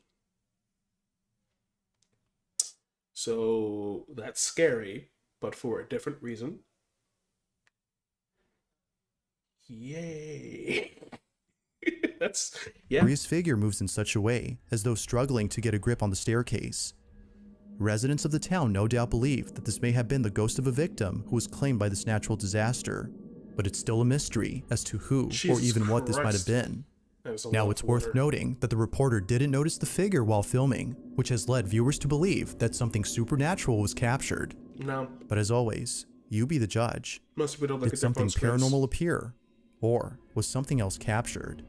So that's scary, but for a different reason. Yay. That's, yeah. figure moves in such a way as though struggling to get a grip on the staircase. Residents of the town no doubt believe that this may have been the ghost of a victim who was claimed by this natural disaster, but it's still a mystery as to who or Jesus even what this might Christ. have been. That was a lot Now of it's worth water. noting that the reporter didn't notice the figure while filming, which has led viewers to believe that something supernatural was captured. No. But as always, you be the judge. Most people don't look Did at their something phone screens. paranormal appear? Or was something else captured?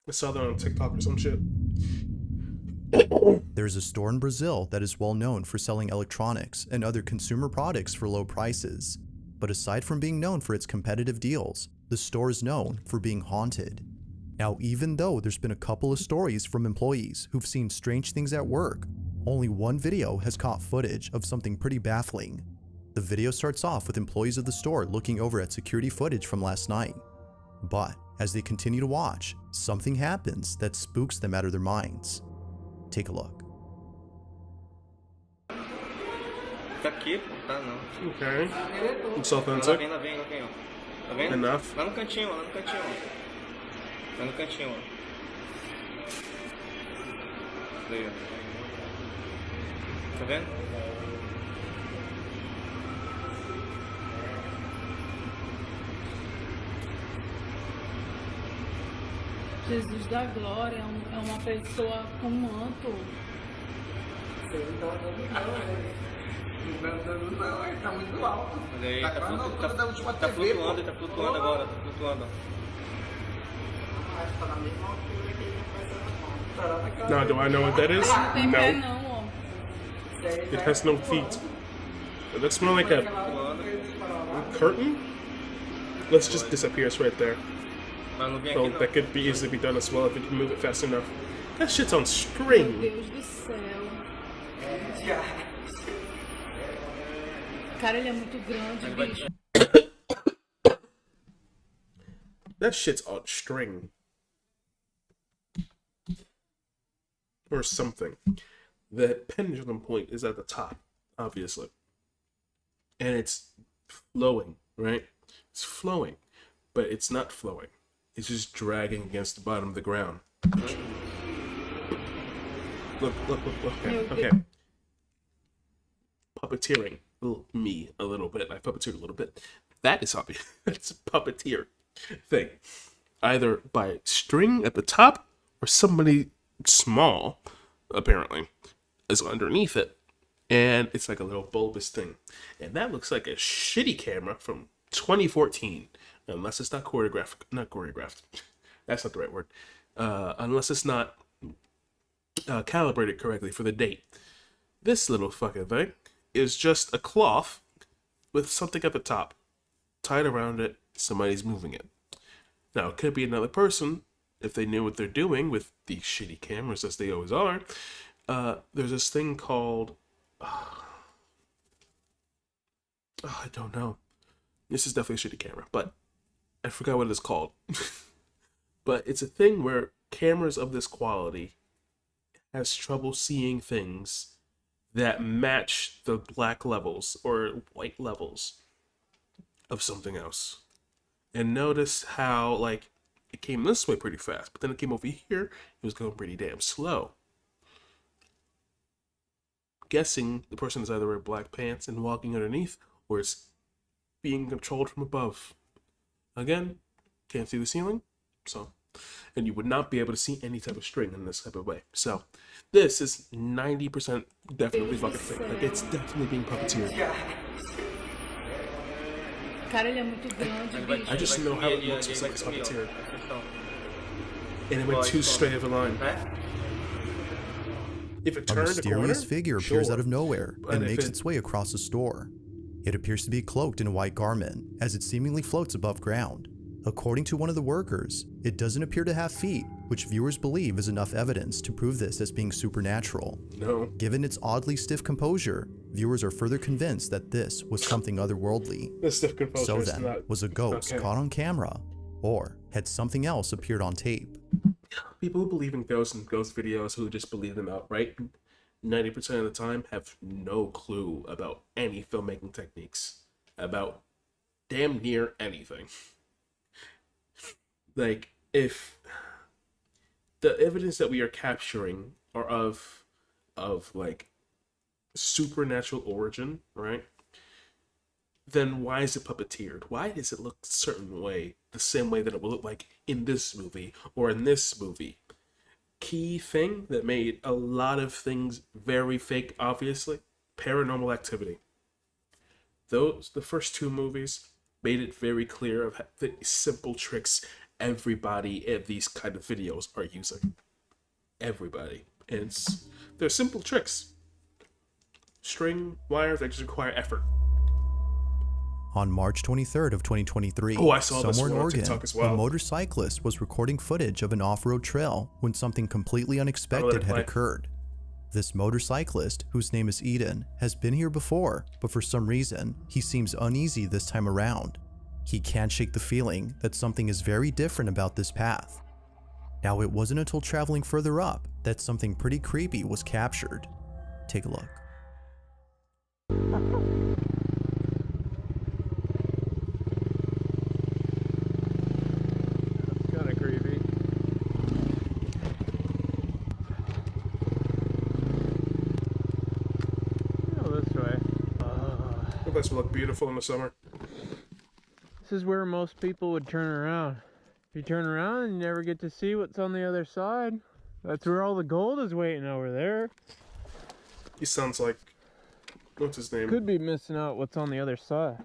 I saw that on TikTok or some shit. There's a store in Brazil that is well known for selling electronics and other consumer products for low prices. But aside from being known for its competitive deals, the store is known for being haunted. Now, even though there's been a couple of stories from employees who've seen strange things at work, only one video has caught footage of something pretty baffling. The video starts off with employees of the store looking over at security footage from last night. But as they continue to watch, something happens that spooks them out of their minds. Take a look. Tá aqui, pô, tá não. Okay. It's authentic. Lá vem, ó. Tá vendo? Enough. Lá no cantinho, ó. Tá no cantinho, ó. Aí, ó. Tá vendo? Jesus da glória, é uma pessoa com manto. Não, ele tá muito alto. Olha aí, Tá quase na altura da última tá TV, flutuando, pô. tá flutuando agora, tá flutuando. Acho que tá na mesma altura que ele tá fazendo a mão. Now, do I know what that is? Não tem pé No. não, ó. It has no feet. It looks more like a curtain. Let's just disappear right there. Mas não vem So aqui, não. that could be easily be done as well if you can move it fast enough. That shit's on string. Meu Deus do céu. Cara, ele é muito grande, bicho. That shit's on string. Or something. The pendulum point is at the top, obviously. And it's flowing, right? It's flowing. But it's not flowing. It's just dragging against the bottom of the ground. Look. Okay. Puppeteering. Me a little bit. I puppeteered a little bit. That is obvious. That's a puppeteer thing. Either by string at the top or somebody small, apparently, is underneath it. And it's like a little bulbous thing. And that looks like a shitty camera from 2014. Unless it's not choreographed. Not choreographed. That's not the right word. Unless it's not calibrated correctly for the date. This little fucking thing is just a cloth with something at the top. Tied around it. Somebody's moving it. Now, it could be another person if they knew what they're doing with these shitty cameras, as they always are. There's this thing called... I don't know. This is definitely a shitty camera, but I forgot what it's called. But it's a thing where cameras of this quality has trouble seeing things that match the black levels or white levels of something else. And notice how, like, it came this way pretty fast, but then it came over here, it was going pretty damn slow. Guessing the person is either wearing black pants and walking underneath, or it's being controlled from above. Again, can't see the ceiling, so, and you would not be able to see any type of string in this type of way. So, this is 90% definitely fucking fake. Like, it's definitely being puppeteered. I just know how it looks. It's like it's puppeteered. And it went too straight of a line. If it A turned mysterious a corner, figure appears sure. out of nowhere But and if makes it- its way across the store. It appears to be cloaked in a white garment, as it seemingly floats above ground. According to one of the workers, it doesn't appear to have feet, which viewers believe is enough evidence to prove this as being supernatural. No. Given its oddly stiff composure, viewers are further convinced that this was something otherworldly. The stiff composure So is then, not was a ghost okay. caught on camera, or had something else appeared on tape? People who believe in ghosts and ghost videos who just believe them outright, 90% of the time have no clue about any filmmaking techniques, about damn near anything. Like, if the evidence that we are capturing are of like supernatural origin, right? Then why is it puppeteered? Why does it look a certain way, the same way that it will look like in this movie or in this movie? Key thing that made a lot of things very fake, obviously, Paranormal Activity. The first two movies made it very clear of the simple tricks everybody in these kind of videos are using. Everybody. And they're simple tricks. String, wires, that just require effort. On March 23rd of 2023, Oh, I saw this somewhere in one on Oregon, TikTok as well. a motorcyclist was recording footage of an off-road trail when something completely unexpected had occurred. This motorcyclist, whose name is Eden, has been here before, but for some reason, he seems uneasy this time around. He can't shake the feeling that something is very different about this path. Now, it wasn't until traveling further up that something pretty creepy was captured. Take a look. Kind of creepy. Go this way. The place will look beautiful in the summer. This is where most people would turn around. If you turn around, you never get to see what's on the other side. That's where all the gold is waiting over there. He sounds like, what's his name? Could be missing out what's on the other side.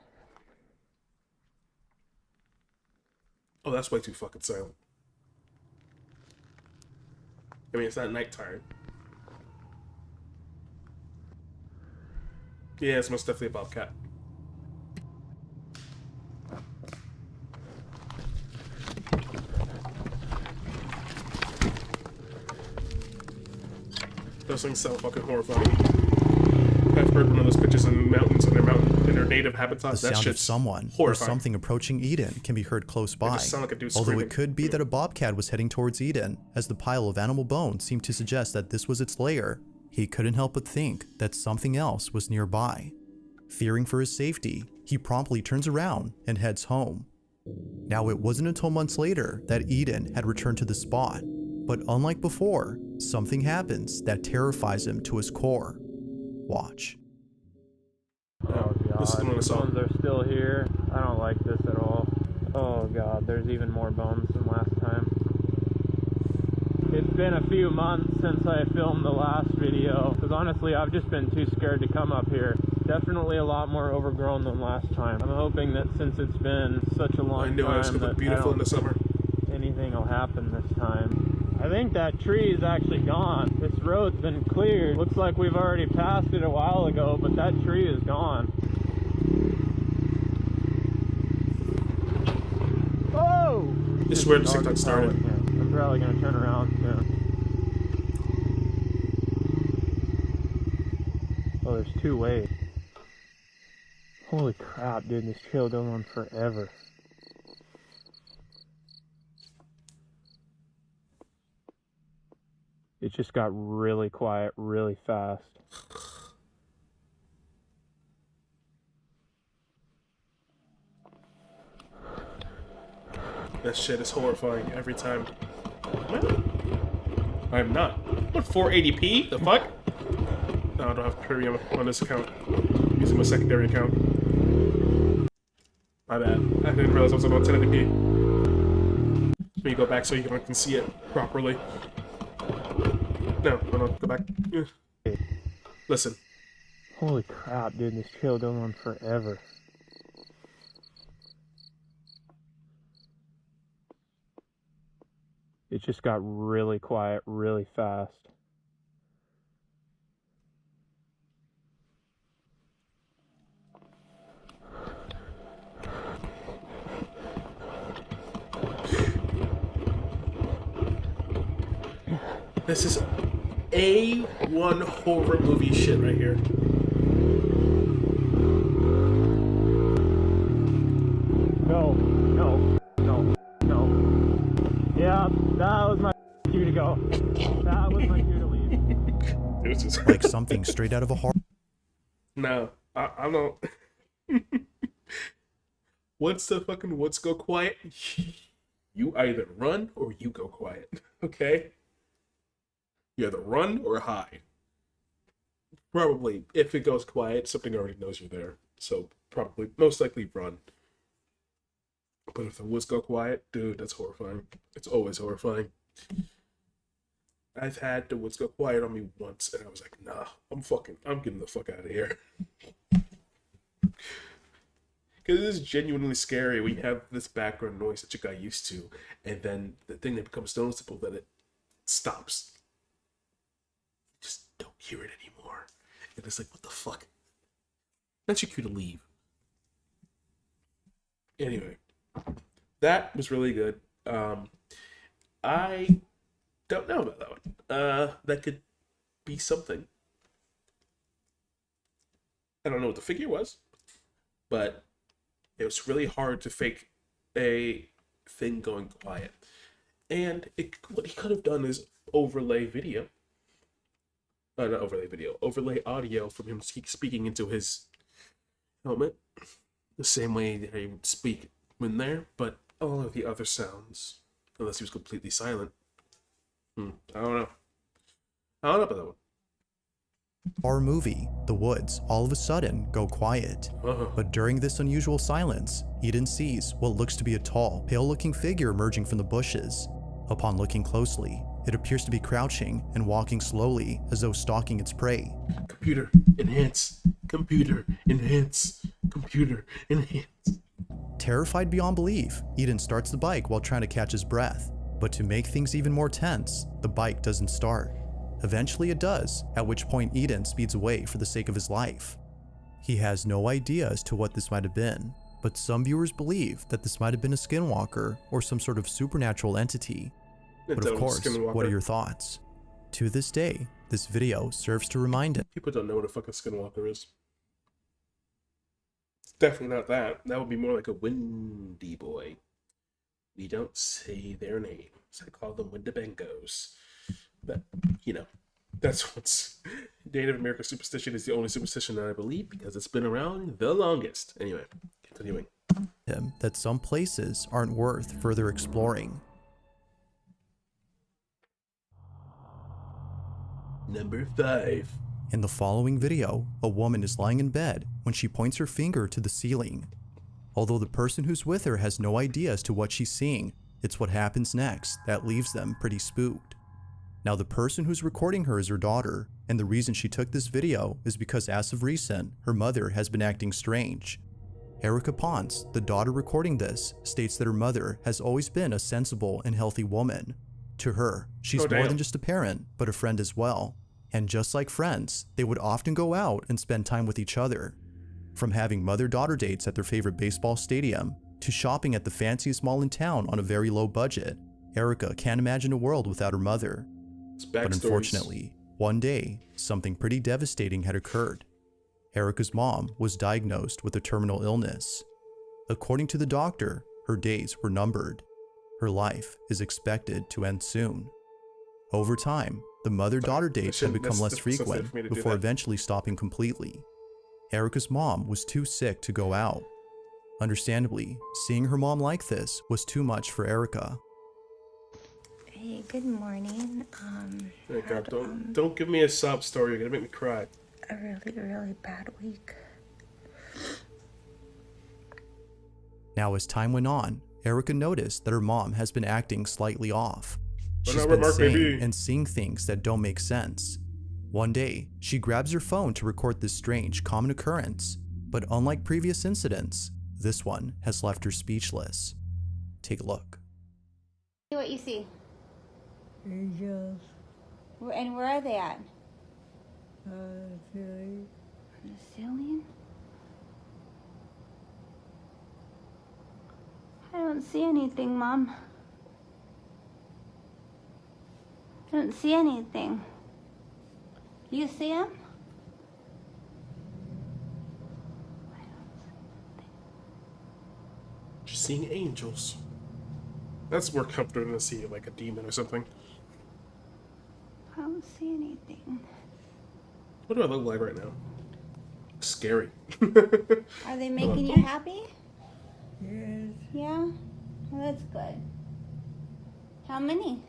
Oh, that's way too fucking silent. I mean, it's not nighttime. Yeah, it's most definitely a bobcat. Those things sound fucking horrifying. I've heard one of those bitches in the mountains in their native The habitats. That sound of shit's someone or horrifying. something approaching Eden can be heard close by, just sound like a dude although screaming. it could be that a bobcat was heading towards Eden, as the pile of animal bones seemed to suggest that this was its lair. He couldn't help but think that something else was nearby. Fearing for his safety, he promptly turns around and heads home. Now, it wasn't until months later that Eden had returned to the spot, but unlike before, something happens that terrifies him to his core. Watch. Oh god, This is the one I these saw. bones are still here. I don't like this at all. Oh god, there's even more bones than last time. It's been a few months since I filmed the last video, because honestly I've just been too scared to come up here. Definitely a lot more overgrown than last time. I'm hoping that since it's been such a long I knew it was time gonna look that beautiful in the summer. anything will happen this time. I think that tree is actually gone. This road's been cleared. Looks like we've already passed it a while ago, but that tree is gone. Oh! This is where the TikTok started. I'm probably gonna turn around soon. Oh, there's two ways. Holy crap, dude, this trail goes on forever. It just got really quiet really fast. That shit is horrifying every time. What? I'm not. What, 480p? The fuck? No, I don't have premium on this account. I'm using my secondary account. My bad. I didn't realize I was about 1080p. Let me go back so you can see it properly. No, go back. Listen. Holy crap, dude, this trail going on forever. It just got really quiet really fast. This is A1 horror movie shit right here. No. Yeah, that was my cue to go. That was my cue to leave. Like something straight out of a horror. No, I don't. Once the fucking woods go quiet, you either run or you go quiet. Okay? You either run or hide. Probably, if it goes quiet, something already knows you're there. So probably, most likely run. But if the woods go quiet, dude, that's horrifying. It's always horrifying. I've had the woods go quiet on me once, and I was like, nah, I'm getting the fuck out of here. Because it is genuinely scary when you have this background noise that you got used to, and then the thing that becomes noticeable that it stops. You just don't hear it anymore. And it's like, what the fuck? That's your cue to leave. Anyway, that was really good. I don't know about that one. That could be something. I don't know what the figure was, but it was really hard to fake a thing going quiet. And what he could have done is overlay audio from him speaking into his helmet. The same way that he would speak when there, but all of the other sounds, unless he was completely silent. I don't know. I don't know about that one. Horror movie, the woods all of a sudden go quiet. But during this unusual silence, Eden sees what looks to be a tall, pale-looking figure emerging from the bushes. Upon looking closely, it appears to be crouching and walking slowly as though stalking its prey. Computer, enhance. Computer, enhance. Computer, enhance. Terrified beyond belief, Eden starts the bike while trying to catch his breath. But to make things even more tense, the bike doesn't start. Eventually it does, at which point Eden speeds away for the sake of his life. He has no idea as to what this might have been, but some viewers believe that this might have been a skinwalker or some sort of supernatural entity. But of course, what are your thoughts? To this day, this video serves to remind him. People don't know what a fucking skinwalker is. It's definitely not that. That would be more like a windy boy. We don't say their names. I call them Windabengos. But, that's what's... Native American superstition is the only superstition that I believe because it's been around the longest. Anyway, continuing. That some places aren't worth further exploring. Number 5. In the following video, a woman is lying in bed when she points her finger to the ceiling. Although the person who's with her has no idea as to what she's seeing, it's what happens next that leaves them pretty spooked. Now the person who's recording her is her daughter, and the reason she took this video is because as of recent, her mother has been acting strange. Erica Ponce, the daughter recording this, states that her mother has always been a sensible and healthy woman. To her, she's more than just a parent, but a friend as well. And just like friends, they would often go out and spend time with each other. From having mother-daughter dates at their favorite baseball stadium, to shopping at the fanciest mall in town on a very low budget, Erica can't imagine a world without her mother. But unfortunately, one day, something pretty devastating had occurred. Erica's mom was diagnosed with a terminal illness. According to the doctor, her days were numbered. Her life is expected to end soon. Over time, The mother-daughter dates had become less that's sensitive frequent for me to do before that. eventually stopping completely. Erica's mom was too sick to go out. Understandably, seeing her mom like this was too much for Erica. Hey, good morning. Oh God, don't give me a sob story. You're gonna make me cry. A really bad week. Now, as time went on, Erica noticed that her mom has been acting slightly off. She's Another been mark, saying baby. and seeing things that don't make sense. One day, she grabs her phone to record this strange, common occurrence, but unlike previous incidents, this one has left her speechless. Take a look. What you see? Angels. And where are they at? Ceiling. On the ceiling? I don't see anything, Mom. I don't see anything. You see them? She's seeing angels. That's more comforting than seeing like a demon or something. I don't see anything. What do I look like right now? Scary. Are they making you happy? Yes. Yeah? Well, that's good. How many?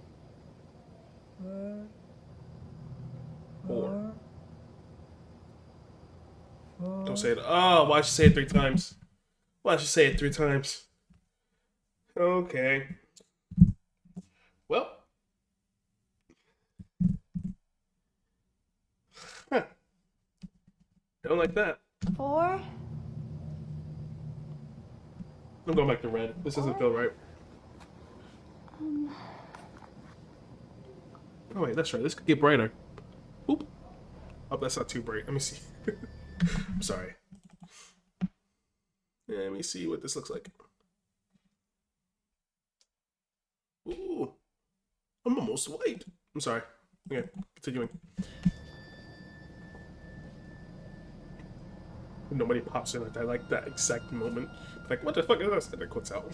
Four. Don't say it. Oh, why'd you say it 3 times? Why'd you say it 3 times? Okay. Well. Huh. Don't like that. 4? I'm going back to red. This doesn't feel right. Oh wait, that's right. This could get brighter. Oop. Oh, that's not too bright. Let me see. I'm sorry. Yeah, let me see what this looks like. Ooh. I'm almost white. I'm sorry. Okay, continuing. Nobody pops in at like that exact moment. Like, what the fuck is this? And it quits out.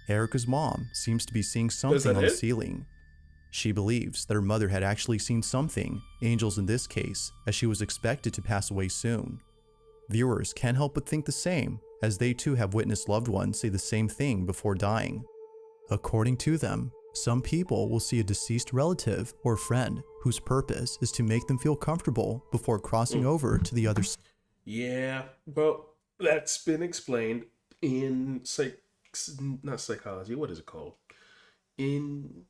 Erica's mom seems to be seeing something on the it? ceiling. She believes that her mother had actually seen something, angels in this case, as she was expected to pass away soon. Viewers can't help but think the same, as they too have witnessed loved ones say the same thing before dying. According to them, some people will see a deceased relative or friend whose purpose is to make them feel comfortable before crossing over to the other side. Yeah, but that's been explained in not psychology. What is it called? In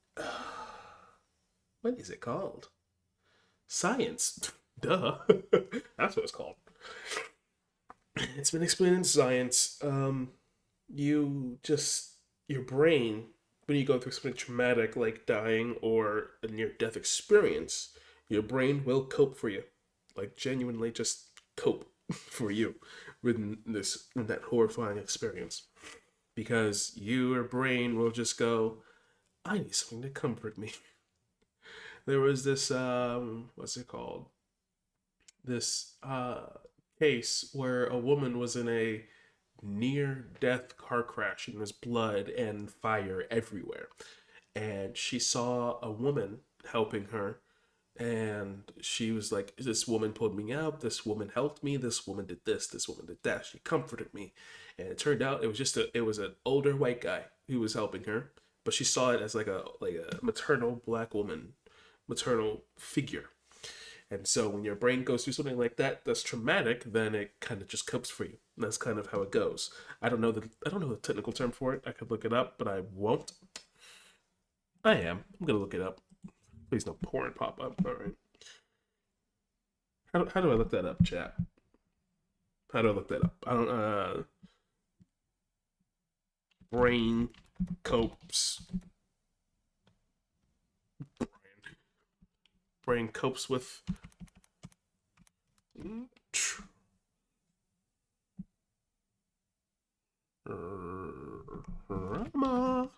what is it called? Science. Duh. That's what it's called. It's been explained in science. Your brain, when you go through something traumatic like dying or a near-death experience, your brain will cope for you. Like genuinely just cope for you with that horrifying experience. Because your brain will just go, I need something to comfort me. There was this, what's it called? This case where a woman was in a near-death car crash and there was blood and fire everywhere. And she saw a woman helping her. And she was like, this woman pulled me out, this woman helped me, this woman did this, this woman did that, she comforted me. And it turned out it was an older white guy who was helping her, but she saw it as like a maternal black woman, maternal figure. And so when your brain goes through something like that that's traumatic, then it kind of just copes for you. And that's kind of how it goes. I don't know the technical term for it. I could look it up, but I won't. I'm gonna look it up. Please no porn pop up. All right. How do I look that up, chat? How do I look that up? I don't. Brain copes. Brain copes with. Drama.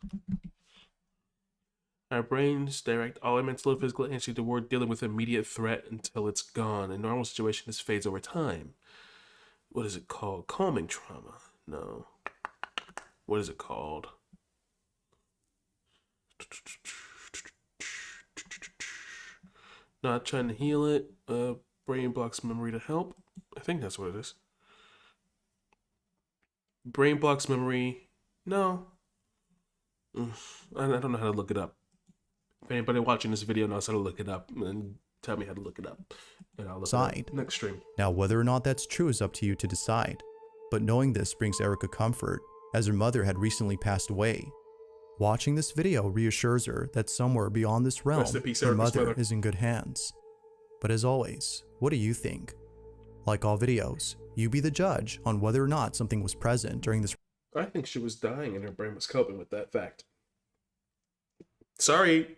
Our brains direct all our mental and physical energy toward dealing with immediate threat until it's gone. In normal situation, this fades over time. What is it called? Calming trauma? No. what is it called? Not trying to heal it. Brain blocks memory to help. I think that's what it is. Brain blocks memory. No. I don't know how to look it up. If anybody watching this video knows how to look it up, then tell me how to look it up. And I'll look it up next stream. Now, whether or not that's true is up to you to decide. But knowing this brings Erica comfort, as her mother had recently passed away. Watching this video reassures her that somewhere beyond this realm, her mother is in good hands. But as always, what do you think? Like all videos, you be the judge on whether or not something was present during this. I think she was dying and her brain was coping with that fact. Sorry,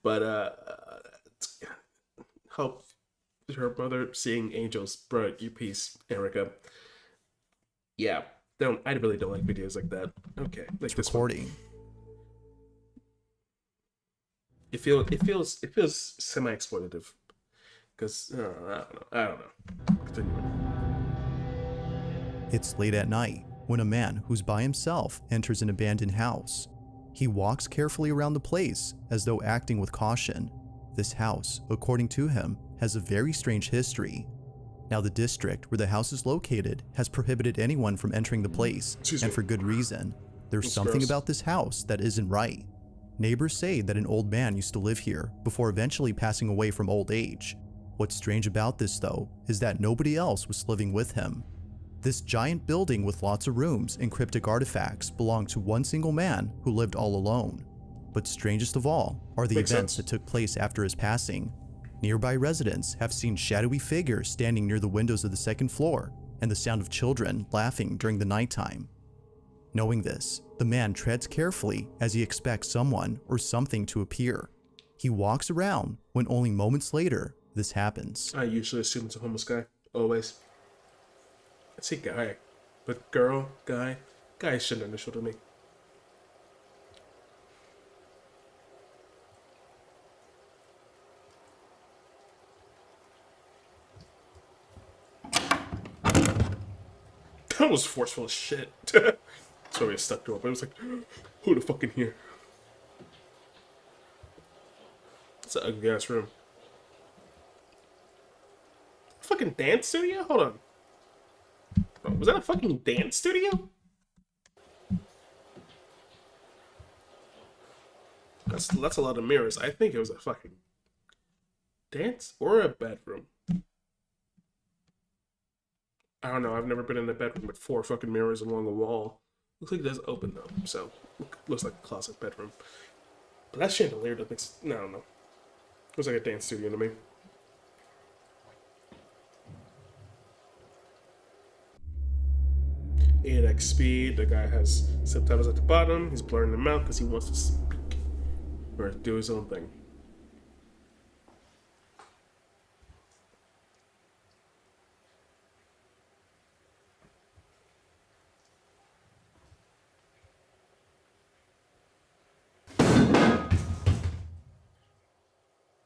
but help her mother seeing angels. Bro, you piece, Erica. Yeah, I really don't like videos like that. Okay, like this recording. It feels semi-exploitative. Because I don't know. Continue. It's late at night when a man who's by himself enters an abandoned house. He walks carefully around the place as though acting with caution. This house, according to him, has a very strange history. Now, the district where the house is located has prohibited anyone from entering the place, and for good reason. There's something about this house that isn't right. Neighbors say that an old man used to live here before eventually passing away from old age. What's strange about this, though, is that nobody else was living with him. This giant building with lots of rooms and cryptic artifacts belonged to one single man who lived all alone. But strangest of all are the events that took place after his passing. Nearby residents have seen shadowy figures standing near the windows of the second floor and the sound of children laughing during the nighttime. Knowing this, the man treads carefully as he expects someone or something to appear. He walks around when only moments later, this happens. I usually assume it's a homeless guy. Always. I say guy. But girl, guy. Guy shouldn't initial to me. That was forceful as shit. That's why we stuck to it. But it was like, who the fuck in here? It's an ugly ass room. Fucking dance studio? Hold on. Oh, was that a fucking dance studio? That's a lot of mirrors. I think it was a fucking dance or a bedroom. I don't know. I've never been in a bedroom with 4 fucking mirrors along the wall. Looks like it does open though, so looks like a closet bedroom. But that chandelier doesn't. No, I don't know. Looks like a dance studio to me. 8x speed. The guy has subtitles at the bottom. He's blurring them out because he wants to speak or do his own thing.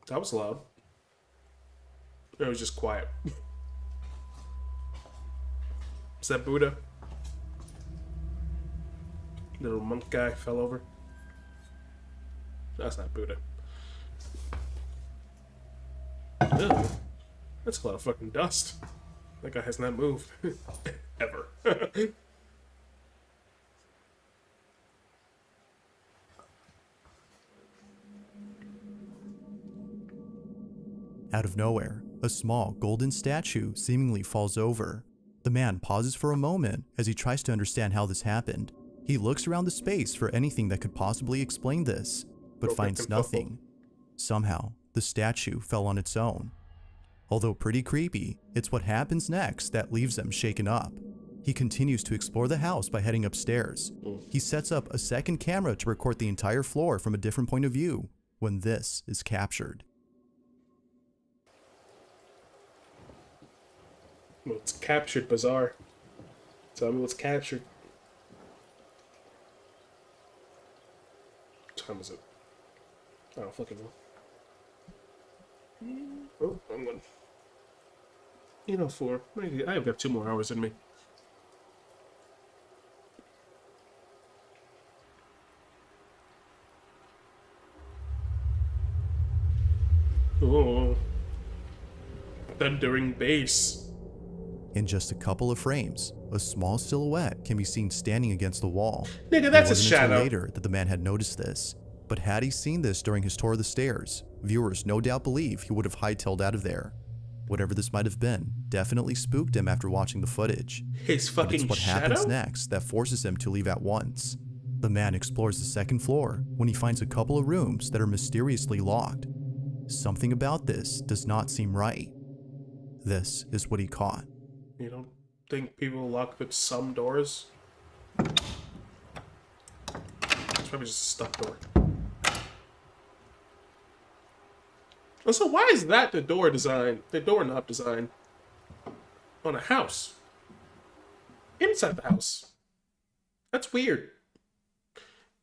That was loud. It was just quiet. Is that Buddha? The little monk guy fell over. That's not Buddha. Ew. That's a lot of fucking dust. That guy has not moved. Ever. Out of nowhere, a small golden statue seemingly falls over. The man pauses for a moment as he tries to understand how this happened. He looks around the space for anything that could possibly explain this, but finds nothing. Somehow, the statue fell on its own. Although pretty creepy, it's what happens next that leaves him shaken up. He continues to explore the house by heading upstairs. He sets up a second camera to record the entire floor from a different point of view when this is captured. Well, it's captured, bizarre. Tell me what's captured. What time is it? I don't fucking know. Oh, I'm going. 8:04. I've got 2 more hours in me. Oh. Thundering bass. In just a couple of frames, a small silhouette can be seen standing against the wall. Nigga, that's a It wasn't shadow. until later that the man had noticed this. But had he seen this during his tour of the stairs, viewers no doubt believe he would have hightailed out of there. Whatever this might have been definitely spooked him after watching the footage. His But it's fucking what shadow? happens next that forces him to leave at once. The man explores the second floor when he finds a couple of rooms that are mysteriously locked. Something about this does not seem right. This is what he caught. You don't think people lock some doors? It's probably just a stuck door. Also, why is that the doorknob design on a house? Inside the house. That's weird.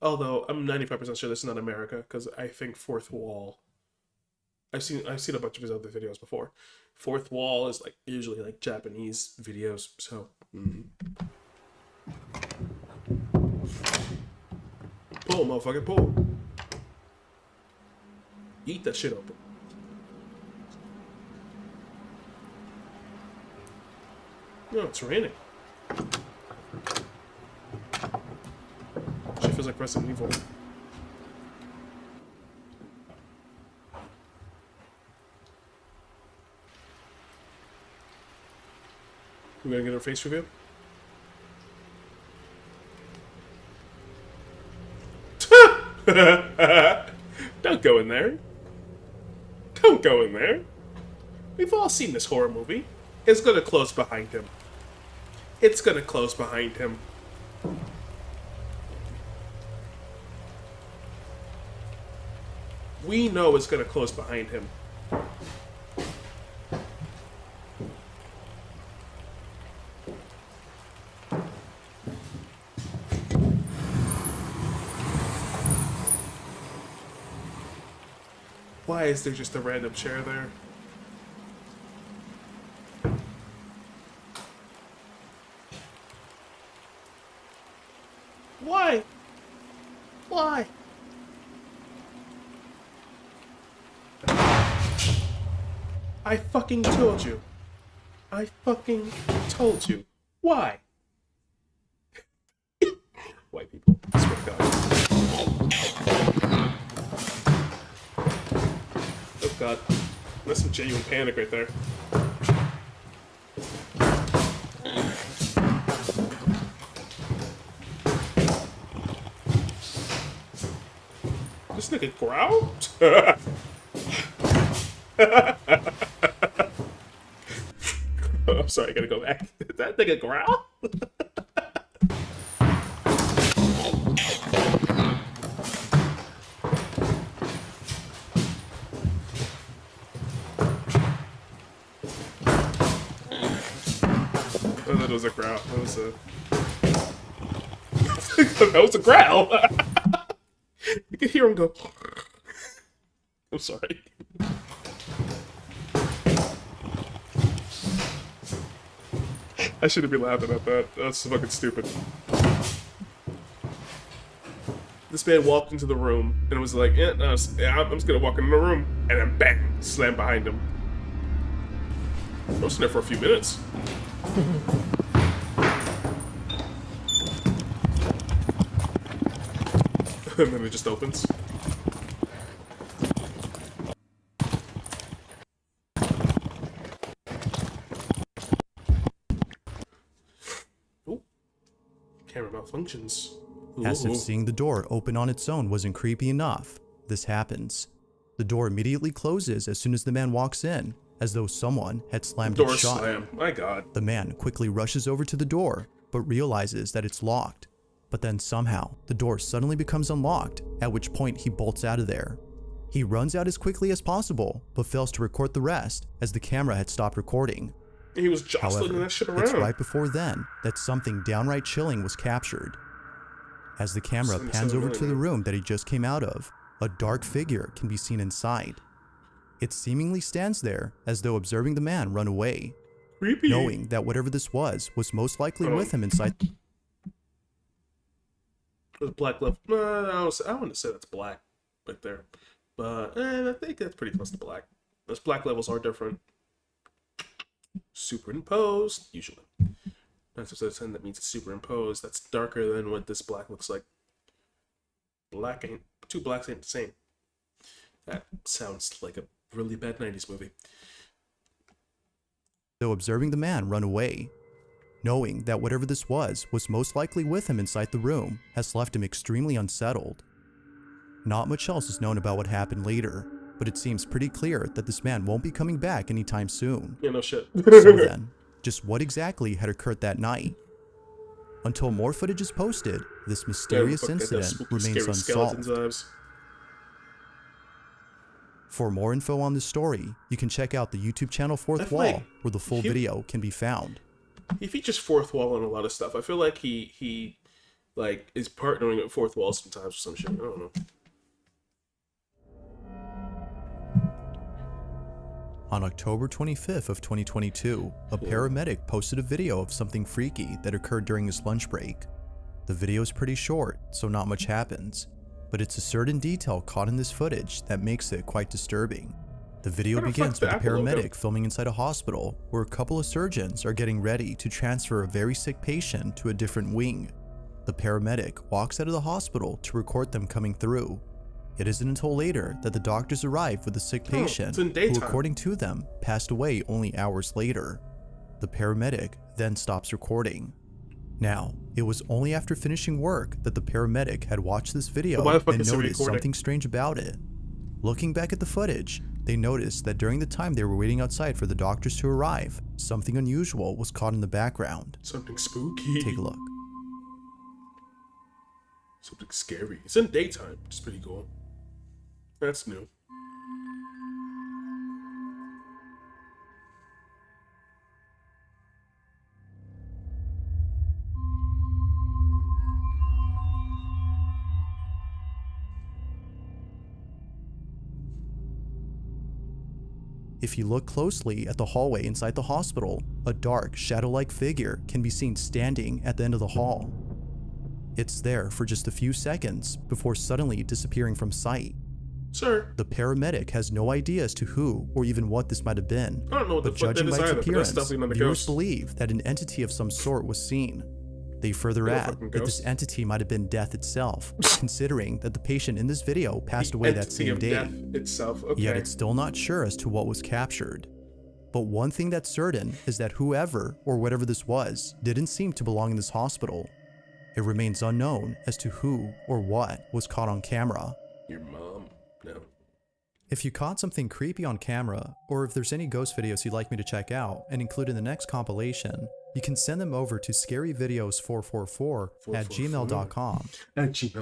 Although I'm 95% sure this is not America, because I think fourth wall. I've seen a bunch of his other videos before. Fourth wall is like usually like Japanese videos, so. Pull, motherfucker, pull. Eat that shit open. No, it's raining. Shit feels like Resident Evil. We're gonna get our face review? Don't go in there. Don't go in there. We've all seen this horror movie. It's gonna close behind him. It's gonna close behind him. We know it's gonna close behind him. Why is there just a random chair there? Why? Why? I fucking told you. I fucking told you. Why? White people. I swear to God. Oh God. That's some genuine panic right there. This nigga growled? I'm sorry, I gotta go back. Did that nigga growl? Oh, that was a growl. That was a... that was a growl! You can hear him go... I'm sorry. I shouldn't be laughing at that. That's fucking stupid. This man walked into the room and was like, yeah, no, I'm just gonna walk into the room. And then bang! Slammed behind him. I was in there for a few minutes. And then it just opens. Camera malfunctions. As if seeing the door open on its own wasn't creepy enough, this happens. The door immediately closes as soon as the man walks in, as though someone had slammed it shut. Door slam. My God. The man quickly rushes over to the door, but realizes that it's locked. But then somehow, the door suddenly becomes unlocked, at which point he bolts out of there. He runs out as quickly as possible, but fails to record the rest, as the camera had stopped recording. He was jostling However, that shit around. it's right before then that something downright chilling was captured. As the camera pans over to the room that he just came out of, a dark figure can be seen inside. It seemingly stands there as though observing the man run away, creepy. Knowing that whatever this was most likely with him inside. There's black left. I wouldn't say that's black right there, but I think that's pretty close to black. Those black levels are different. Superimposed, usually. That's what saying, that means it's superimposed. That's darker than what this black looks like. Black ain't, two blacks ain't the same. That sounds like a really bad 90s movie. Though observing the man run away, knowing that whatever this was most likely with him inside the room, has left him extremely unsettled. Not much else is known about what happened later, but it seems pretty clear that this man won't be coming back anytime soon. Yeah, no shit. So then, just what exactly had occurred that night? Until more footage is posted, this mysterious incident remains unsolved. For more info on this story, you can check out the YouTube channel Fourth Wall, where the full video can be found. He features Fourth Wall on a lot of stuff. I feel like he like is partnering with Fourth Wall sometimes or some shit. I don't know. On October 25th of 2022, a paramedic posted a video of something freaky that occurred during his lunch break. The video is pretty short, so not much happens, but it's a certain detail caught in this footage that makes it quite disturbing. The video begins with a paramedic filming inside a hospital where a couple of surgeons are getting ready to transfer a very sick patient to a different wing. The paramedic walks out of the hospital to record them coming through. It isn't until later that the doctors arrive with the sick patient, who according to them, passed away only hours later. The paramedic then stops recording. Now, it was only after finishing work that the paramedic had watched this video and noticed something strange about it. Looking back at the footage, they noticed that during the time they were waiting outside for the doctors to arrive, something unusual was caught in the background. Something spooky. Take a look. Something scary. It's in daytime, which is pretty cool. That's new. If you look closely at the hallway inside the hospital, a dark, shadow-like figure can be seen standing at the end of the hall. It's there for just a few seconds before suddenly disappearing from sight. Sir. The paramedic has no idea as to who or even what this might have been, I don't know what but the fuck that judging is by its either, but that's appearance, definitely not a viewers ghost. believe that an entity of some sort was seen. They further add that this entity might have been death itself, considering that the patient in this video passed away that same day. Death itself. Okay. Yet it's still not sure as to what was captured. But one thing that's certain is that whoever or whatever this was didn't seem to belong in this hospital. It remains unknown as to who or what was caught on camera. Your mom? No. If you caught something creepy on camera, or if there's any ghost videos you'd like me to check out and include in the next compilation, you can send them over to scaryvideos444@gmail.com.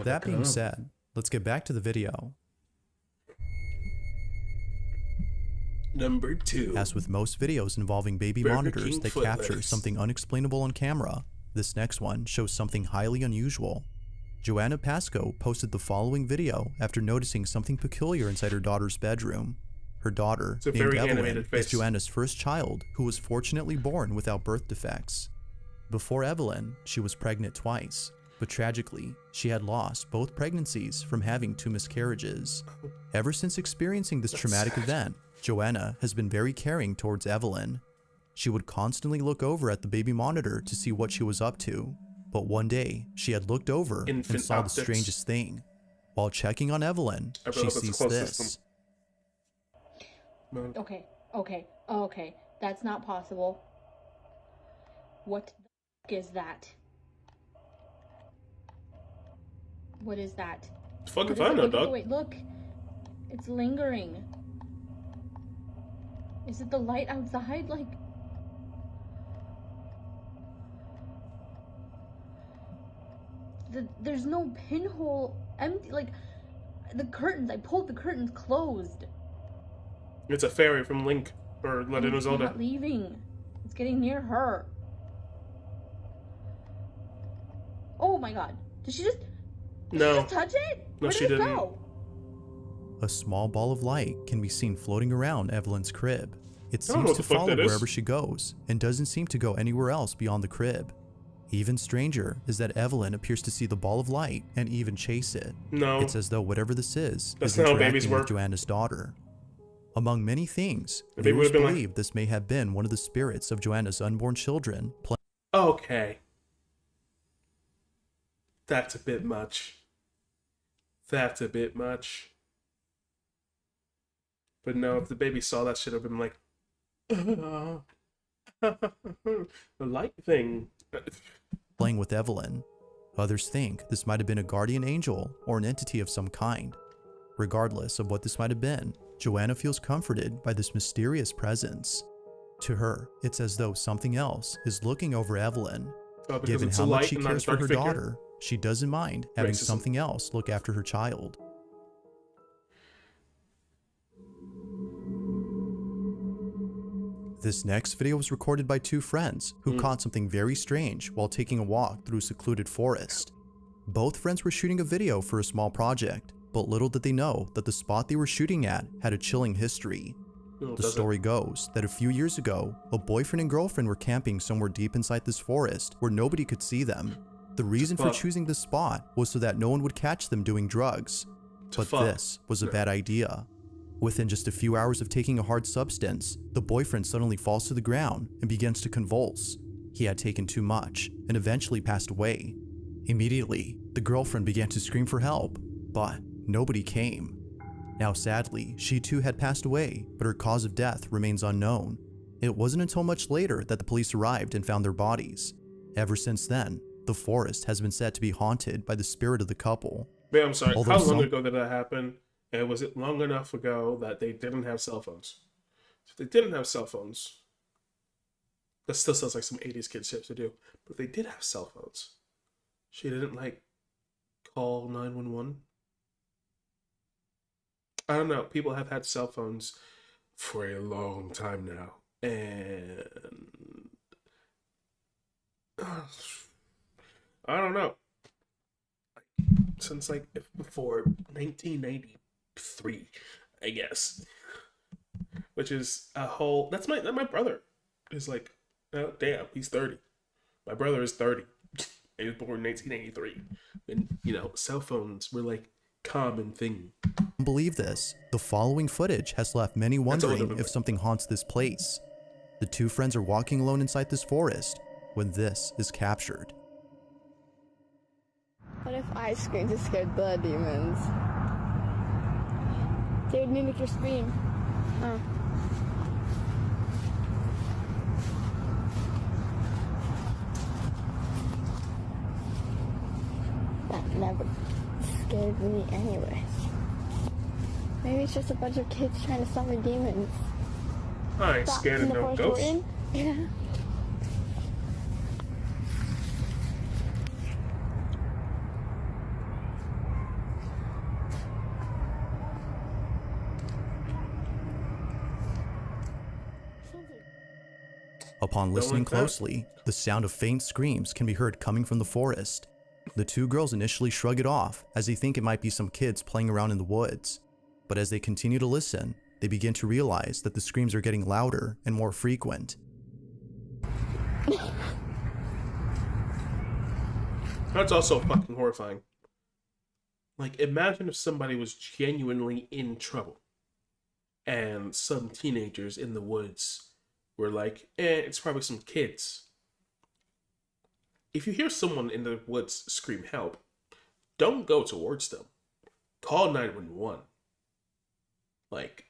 That being said, let's get back to the video. Number 2. As with most videos involving baby monitors that capture something unexplainable on camera, this next one shows something highly unusual. Joanna Pascoe posted the following video after noticing something peculiar inside her daughter's bedroom. Her daughter, named Evelyn, is Joanna's first child, who was fortunately born without birth defects. Before Evelyn, she was pregnant twice, but tragically, she had lost both pregnancies from having 2 miscarriages. Ever since experiencing this traumatic event, Joanna has been very caring towards Evelyn. She would constantly look over at the baby monitor to see what she was up to. But one day, she had looked over and saw the strangest thing. While checking on Evelyn, she sees this. Okay, that's not possible. What the is that? What is that? Fucking fine now, dog. Wait, look. It's lingering. Is it the light outside? Like... There's no pinhole empty, like, the curtains, I pulled the curtains closed. It's a fairy from Link, or Legend of Zelda. It's not leaving. It's getting near her. Oh my god. Did she just touch it? No, Where did it go? A small ball of light can be seen floating around Evelyn's crib. It seems to follow wherever she goes, and doesn't seem to go anywhere else beyond the crib. Even stranger is that Evelyn appears to see the ball of light and even chase it. No. It's as though whatever this is That's not how babies interacting work. with Joanna's daughter. Among many things, The baby viewers would've been like- believe this may have been one of the spirits of Joanna's unborn children playing. Okay. That's a bit much. That's a bit much. But no, if the baby saw that shit, I've been like, the light thing. Playing with Evelyn. Others think this might have been a guardian angel or an entity of some kind. Regardless of what this might have been, Joanna feels comforted by this mysterious presence. To her, it's as though something else is looking over Evelyn. Oh, because Given it's how a much light she and not a cares for dark her figure? daughter, she doesn't mind having Racism. something else look after her child. This next video was recorded by two friends who caught something very strange while taking a walk through a secluded forest. Both friends were shooting a video for a small project, but little did they know that the spot they were shooting at had a chilling history. The story goes that a few years ago, a boyfriend and girlfriend were camping somewhere deep inside this forest where nobody could see them. The reason for choosing this spot was so that no one would catch them doing drugs. But this was a bad idea. Within just a few hours of taking a hard substance, the boyfriend suddenly falls to the ground and begins to convulse. He had taken too much and eventually passed away. Immediately, the girlfriend began to scream for help, but nobody came. Now sadly, she too had passed away, but her cause of death remains unknown. It wasn't until much later that the police arrived and found their bodies. Ever since then, the forest has been said to be haunted by the spirit of the couple. Wait, I'm sorry. Although How long some- ago did that happen? And was it long enough ago that they didn't have cell phones? If they didn't have cell phones, that still sounds like some 80s kid shit to do. But they did have cell phones. She didn't, like, call 911? I don't know. People have had cell phones for a long time now. And I don't know. Since, like, before 1993, I guess. Which is a whole... That's my brother. Is like, oh, damn, he's 30. My brother is 30. He was born in 1983. And, you know, cell phones were, like, common thing. Believe this, the following footage has left many wondering if something haunts this place. The two friends are walking alone inside this forest when this is captured. What if I screamed to scare the demons? They would mimic your scream. Oh. That never scared me anyway. Maybe it's just a bunch of kids trying to summon demons. I ain't scared of no ghosts. Yeah. Upon listening closely, the sound of faint screams can be heard coming from the forest. The two girls initially shrug it off as they think it might be some kids playing around in the woods. But as they continue to listen, they begin to realize that the screams are getting louder and more frequent. That's also fucking horrifying. Like, imagine if somebody was genuinely in trouble and some teenagers in the woods were like, it's probably some kids. If you hear someone in the woods scream help, don't go towards them. Call 911. Like,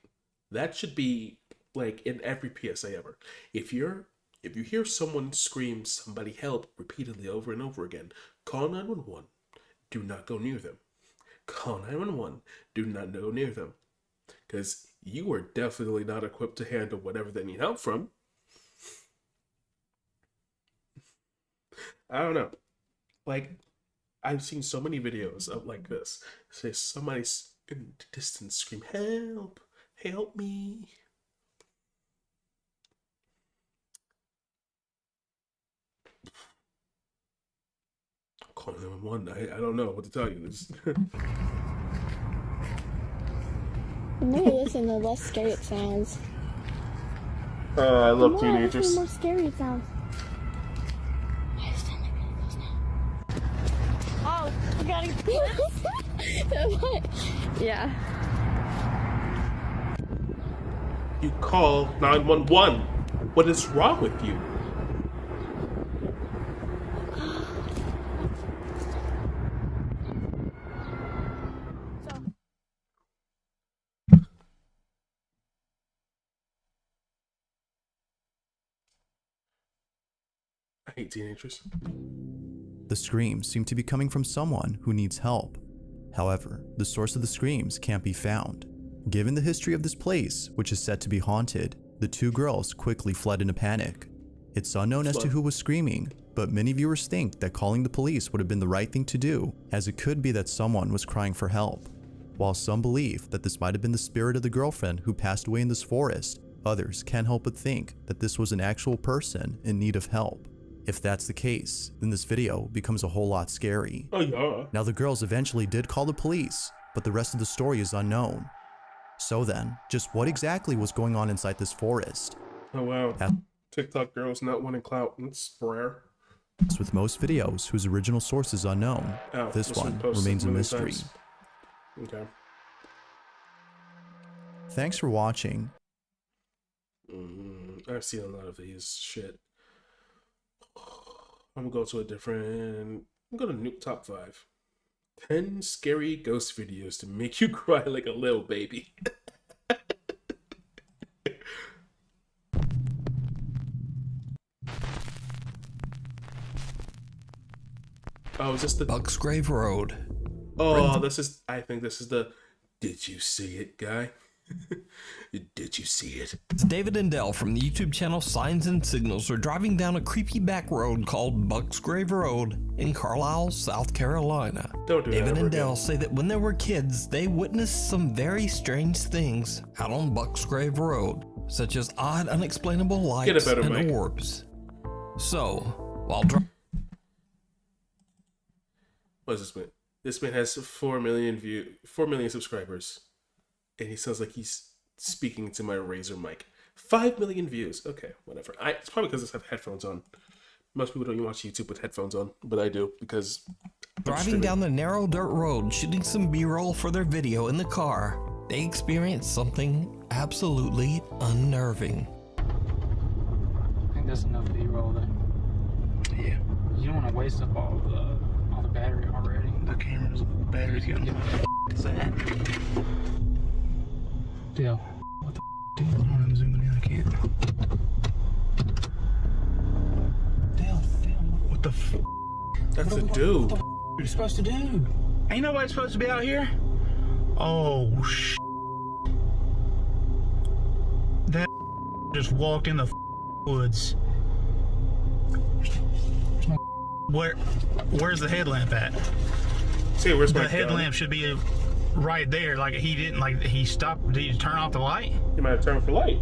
that should be, like, in every PSA ever. If you hear someone scream somebody help repeatedly over and over again, call 911. Do not go near them. Call 911. Do not go near them. Because you are definitely not equipped to handle whatever they need help from. I don't know. Like, I've seen so many videos of like this. Say somebody's in the distance scream, help, help me. Call 911. I don't know what to tell you. This. The more you listen, the less scary it sounds. I love teenagers. The more scary it sounds. Oh, you gotta get. Yeah. you call 911? What is wrong with you? I hate teenagers. The screams seem to be coming from someone who needs help. However, the source of the screams can't be found. Given the history of this place, which is said to be haunted, the two girls quickly fled in a panic. It's unknown as to who was screaming, but many viewers think that calling the police would have been the right thing to do, as it could be that someone was crying for help. While some believe that this might have been the spirit of the girlfriend who passed away in this forest, others can't help but think that this was an actual person in need of help. If that's the case, then this video becomes a whole lot scary. Oh yeah. Now the girls eventually did call the police, but the rest of the story is unknown. So then, just what exactly was going on inside this forest? Oh wow. TikTok girls not wanting clout. It's rare. As with most videos whose original source is unknown, this one remains a mystery. Okay. Thanks for watching. I've seen a lot of these shit. I'm gonna go to a different. I'm gonna nuke top 5. 10 scary ghost videos to make you cry like a little baby. Oh, is this the Bucksgrave Road? Oh, this is. I think this is the. Did you see it, guy? Did you see it? It's David and Dell from the YouTube channel Signs and Signals are driving down a creepy back road called Bucksgrave Road in Carlisle, South Carolina. David and Dell say that when they were kids, they witnessed some very strange things out on Bucksgrave Road, such as odd, unexplainable lights and orbs. So, while what is this man? This man has 4 million subscribers. And he sounds like he's speaking to my Razer mic. 5 million views. Okay, whatever. It's probably because I have headphones on. Most people don't even watch YouTube with headphones on, but I do because driving down the narrow dirt road, shooting some B-roll for their video in the car, they experienced something absolutely unnerving. I think that's enough B-roll then. Yeah. You don't want to waste up all the battery already. The camera's battery's getting is that? Dale, what the dude? I'm zooming in, I can't. Dale, what the That's a dude. What are you supposed to do? Ain't nobody supposed to be out here? Oh, that just walked in the woods. Where's the headlamp at? See, where's the headlamp should be right there. Like he didn't. Like he stopped. Did you turn off the light? You might have turned off the light.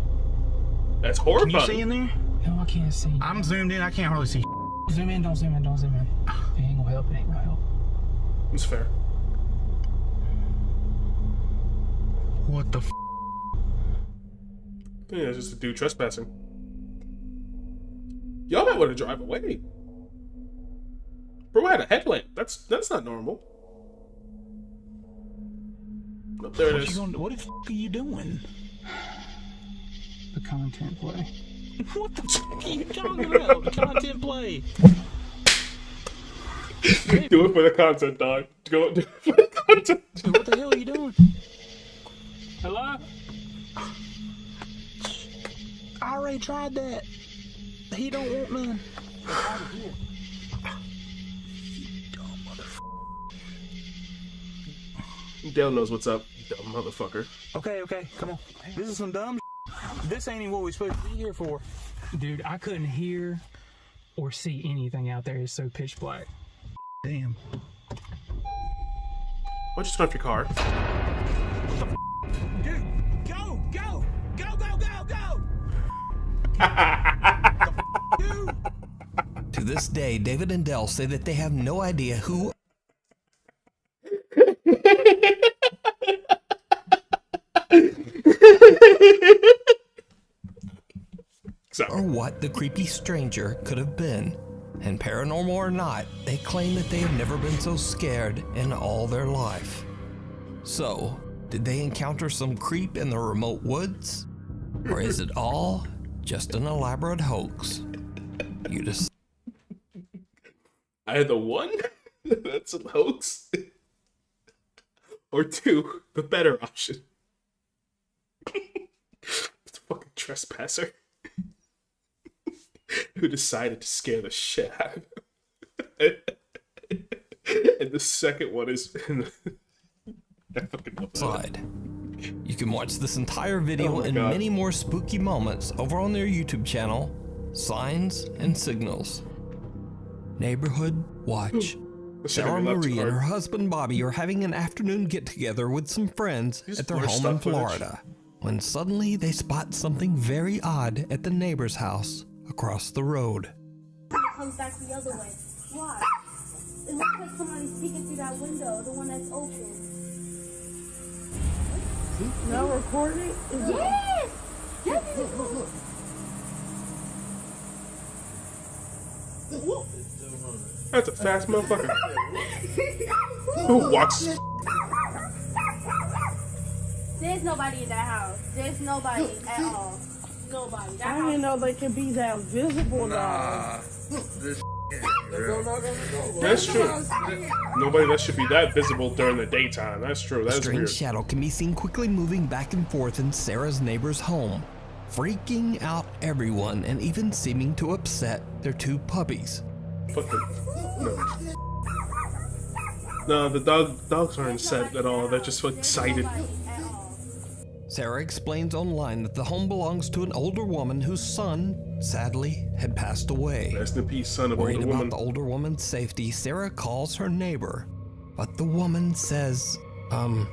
That's horrifying. Can you see in there? No, I can't see. I'm zoomed in. I can't hardly see. Zoom in. Don't zoom in. Don't zoom in. It ain't gonna help. It ain't gonna help. It's fair. What the? Yeah, it's just a dude trespassing. Y'all might want to drive away. Bro had a headlamp. That's not normal. Oh, there it is. What the f are you doing? The content play. What the f are you talking about? The content play. Do it for the content, dog. Go do it for the content. What the hell are you doing? Hello? I already tried that. He don't want none. Dale knows what's up, dumb motherfucker. Okay, come on. This is some dumb This ain't even what we're supposed to be here for. Dude, I couldn't hear or see anything out there. It's so pitch black. Damn. Why don't you turn off your car? Dude, go! To this day, David and Dell say that they have no idea who or what the creepy stranger could have been. And paranormal or not, they claim that they have never been so scared in all their life. So, did they encounter some creep in the remote woods? Or is it all just an elaborate hoax? You decide. Either one, that's a hoax, or two, the better option. It's a fucking trespasser who decided to scare the shit out of him. And the second one is I fucking love that. You can watch this entire video and many more spooky moments over on their YouTube channel, Signs and Signals. Neighborhood Watch. Sarah Marie and her husband Bobby are having an afternoon get-together with some friends at their home in Florida, when suddenly they spot something very odd at the neighbor's house across the road. It comes back the other way. Why? It looks like somebody's peeking through that window, the one that's open. Now recording? Yes! That's a fast motherfucker. Who walks? There's nobody in that house. There's nobody at all. Nobody. I didn't know they could be that visible now. That's true. Nobody that should be that visible during the daytime. That's true. That's A strange weird. shadow can be seen quickly moving back and forth in Sarah's neighbor's home, freaking out everyone and even seeming to upset their two puppies. No, the dogs aren't sad at all. They're just excited. Sarah explains online that the home belongs to an older woman whose son, sadly, had passed away. Rest in peace, son of Worried older about woman. the older woman's safety, Sarah calls her neighbor, but the woman says, I'm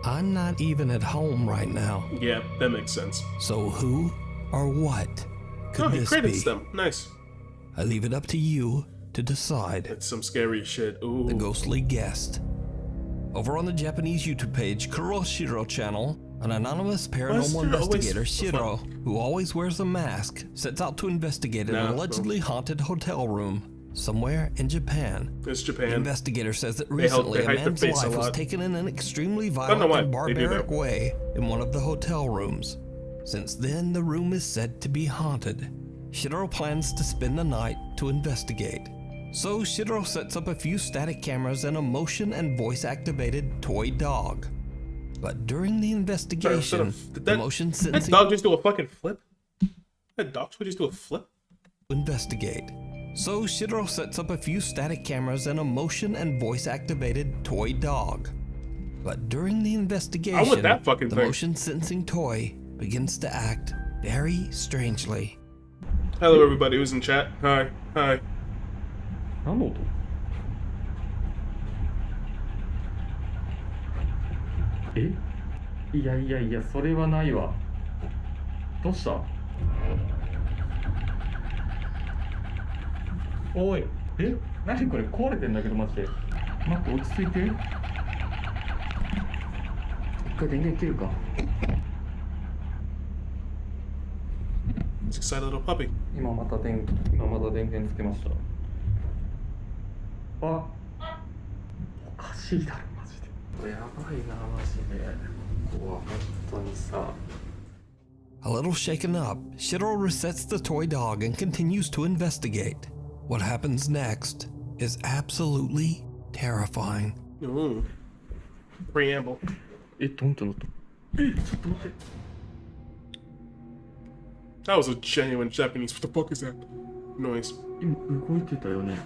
not even at home right now. Yeah, that makes sense. So who or what could He this credits be? them. Nice. I leave it up to you to decide. It's some scary shit. Ooh. The ghostly guest. Over on the Japanese YouTube page, Kuroshiro channel, an anonymous paranormal investigator, Shiro, who always wears a mask, sets out to investigate an allegedly haunted hotel room somewhere in Japan. It's Japan. The investigator says that They recently a hide their man's face a life was lot. taken in an extremely I don't know violent why and they do barbaric that. way in one of the hotel rooms. Since then, the room is said to be haunted. Shiro plans to spend the night to investigate. So Shiro sets up a few static cameras and a motion and voice activated toy dog. But during the investigation, the motion That sensing dog just do a fucking flip? That dog would just do a flip? investigate. So Shiro sets up a few static cameras and a motion and voice activated toy dog. But during the investigation, I want that fucking the thing. motion sensing toy begins to act very strangely. Hello everybody who's in chat. Hi. Hi. Eh? いやいやいや、それはないわ。どうした？おい、え？何これ壊れてんだけどマジで。待って、落ち着いて。一回電源切るか。It's excited little puppy. 今また電源つけました。あ、おかしいだろマジで。これやばいなマジで。うわ、本当にさ。A little shaken up, Shiro resets the toy dog and continues to investigate. What happens next is absolutely terrifying. Ooh. Preamble. え、どんとなった。え、ちょっと待って。That was a genuine Japanese. What the fuck is that noise? 今動いてたよね。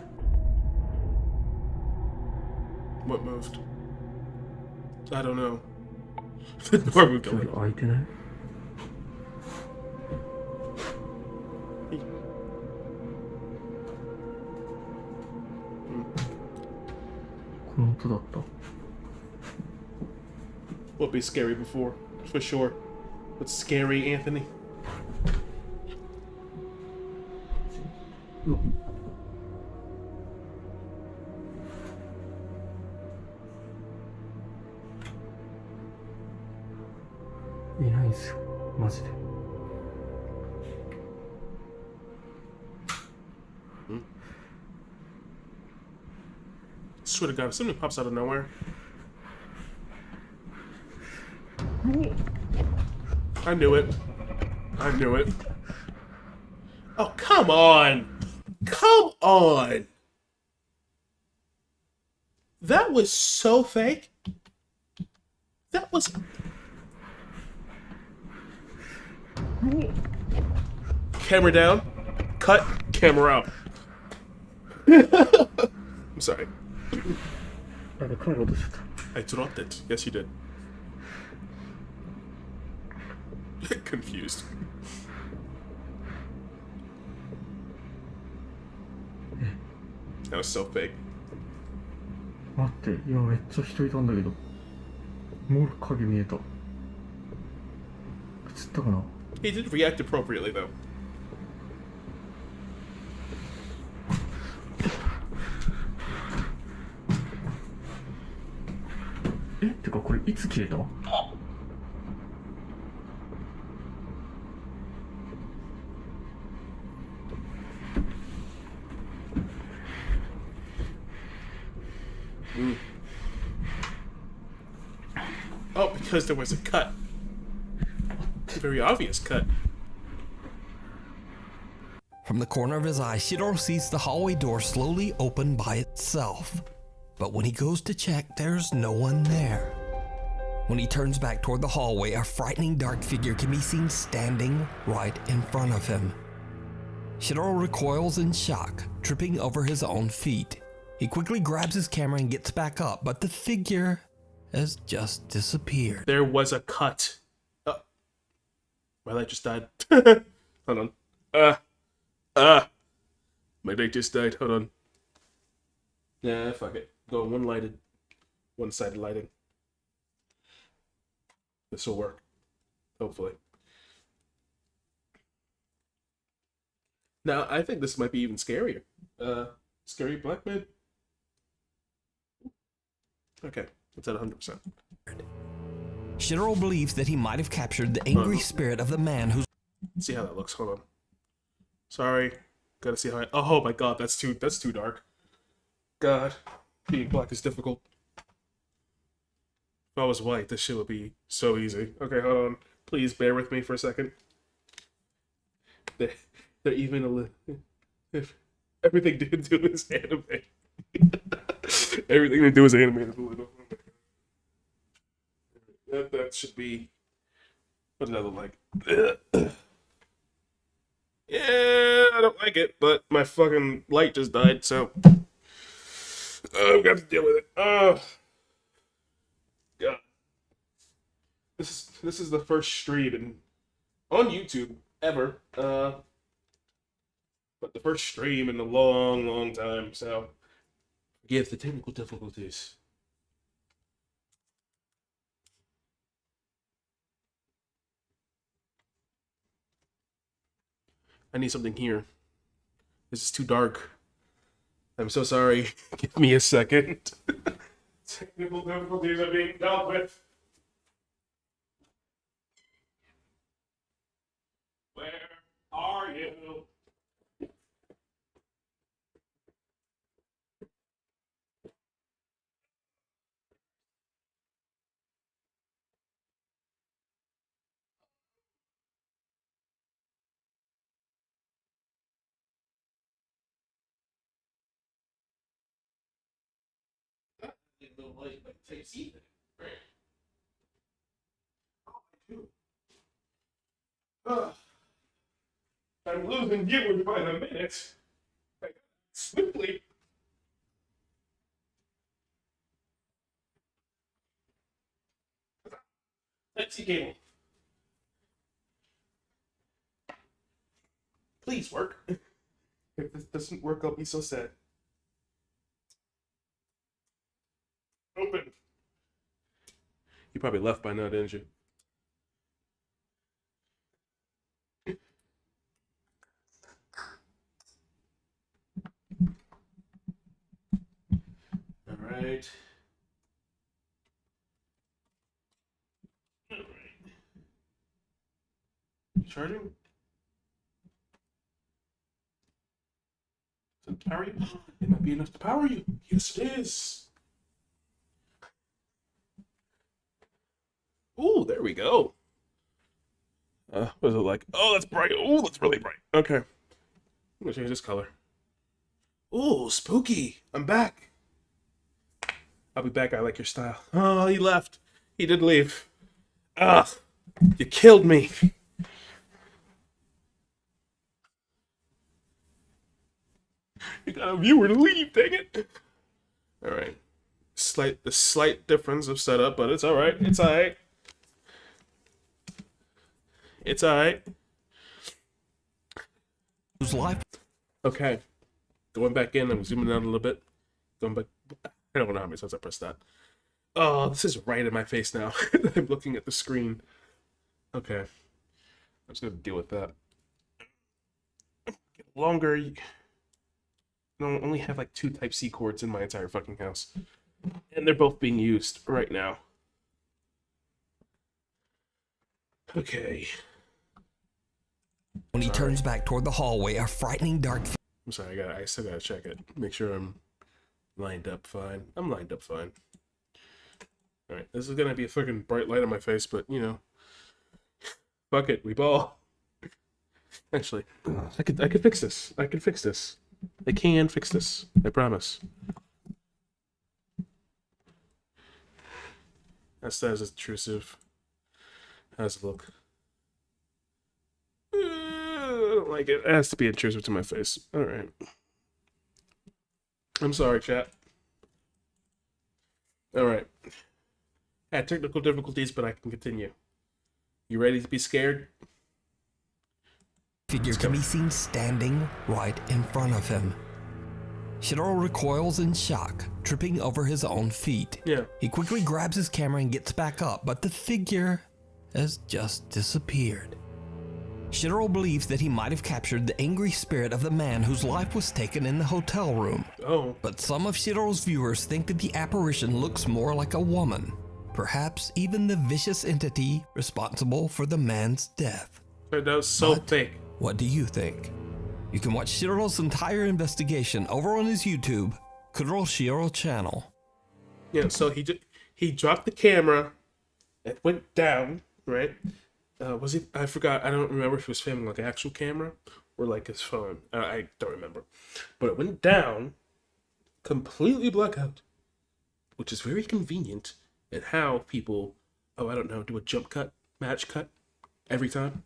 What moved? I don't know. The door moved a little. 開いてない？この音だった。 Would be scary before, for sure. But scary, Anthony. うわ。いないんすよ、マジで。Swear to God, if something pops out of nowhere. I knew it. I knew it. Oh, come on. Come on. That was so fake. That was... Camera down. Cut. Camera out. I'm sorry. I dropped it. Yes, you did. Confused. That was so fake. 待って、今めっちゃ人いたんだけど。もう影見えた。映ったかな？ He did react appropriately, though. え、てかこれいつ消えた？ Oh, because there was a cut. A very obvious cut. From the corner of his eye, Shidoro sees the hallway door slowly open by itself. But when he goes to check, there's no one there. When he turns back toward the hallway, a frightening dark figure can be seen standing right in front of him. Shidoro recoils in shock, tripping over his own feet. He quickly grabs his camera and gets back up, but the figure has just disappeared. There was a cut. My light just died. Hold on. My light just died. Hold on. Yeah, fuck it. Go one-sided lighting. This will work. Hopefully. Now, I think this might be even scarier. Scary black man? Okay, it's at 100%. Shidoro believes that he might have captured the angry spirit of the man who's... Let's see how that looks. Hold on. Sorry. Gotta see how oh my god, that's too dark. God. Being black is difficult. If I was white, this shit would be so easy. Okay, hold on. Please bear with me for a second. They're even a little... Everything they do is animated. Everything they do is animated a little. That should be... What does that look like? Yeah, I don't like it, but my fucking light just died, so... I've got to deal with it. Oh. God. This is the first stream on YouTube ever. But the first stream in a long, long time, so... Forgive the technical difficulties. I need something here. This is too dark. I'm so sorry. Give me a second. Technical difficulties are being dealt with. Where are you? The light like takes even, right? Oh, I do. I'm losing viewers by the minute. Swiftly. Let's see cable. Please work. If this doesn't work, I'll be so sad. Open. You probably left by now, didn't you? All right. All right. Charging? Does it power you? It might be enough to power you. Yes, it is. Ooh, there we go. What is it like? Oh, that's bright. Oh, that's really bright. Okay. I'm gonna change this color. Oh, spooky. I'm back. I'll be back. I like your style. Oh, he left. He did leave. Ugh. You killed me. You got a viewer to leave, dang it. Alright. The slight difference of setup, but it's alright. It's alright. It's alright. Okay. Going back in, I'm zooming out a little bit. Going back. I don't know how many times I pressed that. Oh, this is right in my face now. I'm looking at the screen. Okay. I'm just gonna deal with that. Longer. I only have like 2 Type-C cords in my entire fucking house. And they're both being used right now. Okay. When he turns back toward the hallway, a frightening dark... I'm sorry, I still gotta check it. Make sure I'm lined up fine. I'm lined up fine. Alright, this is gonna be a fucking bright light on my face, but, you know. Fuck it, we ball. Actually, I could fix this. I can fix this. I can fix this. I promise. That's not as intrusive. How's it look? I don't like it. It has to be intrusive to my face. Alright. I'm sorry, chat. Alright. Had technical difficulties, but I can continue. You ready to be scared? Figure can be seen standing right in front of him. Shitaro recoils in shock, tripping over his own feet. Yeah. He quickly grabs his camera and gets back up, but the figure has just disappeared. Shitaro believes that he might have captured the angry spirit of the man whose life was taken in the hotel room. Oh. But some of Shitaro's viewers think that the apparition looks more like a woman, perhaps even the vicious entity responsible for the man's death. That was so fake. What do you think? You can watch Shitaro's entire investigation over on his YouTube, Kuro Shiro channel. Yeah, so he dropped the camera, it went down, right? Was he? I forgot. I don't remember if he was filming like an actual camera or like his phone. I don't remember. But it went down, completely blackout, which is very convenient in how people, I don't know, do a jump cut, match cut every time.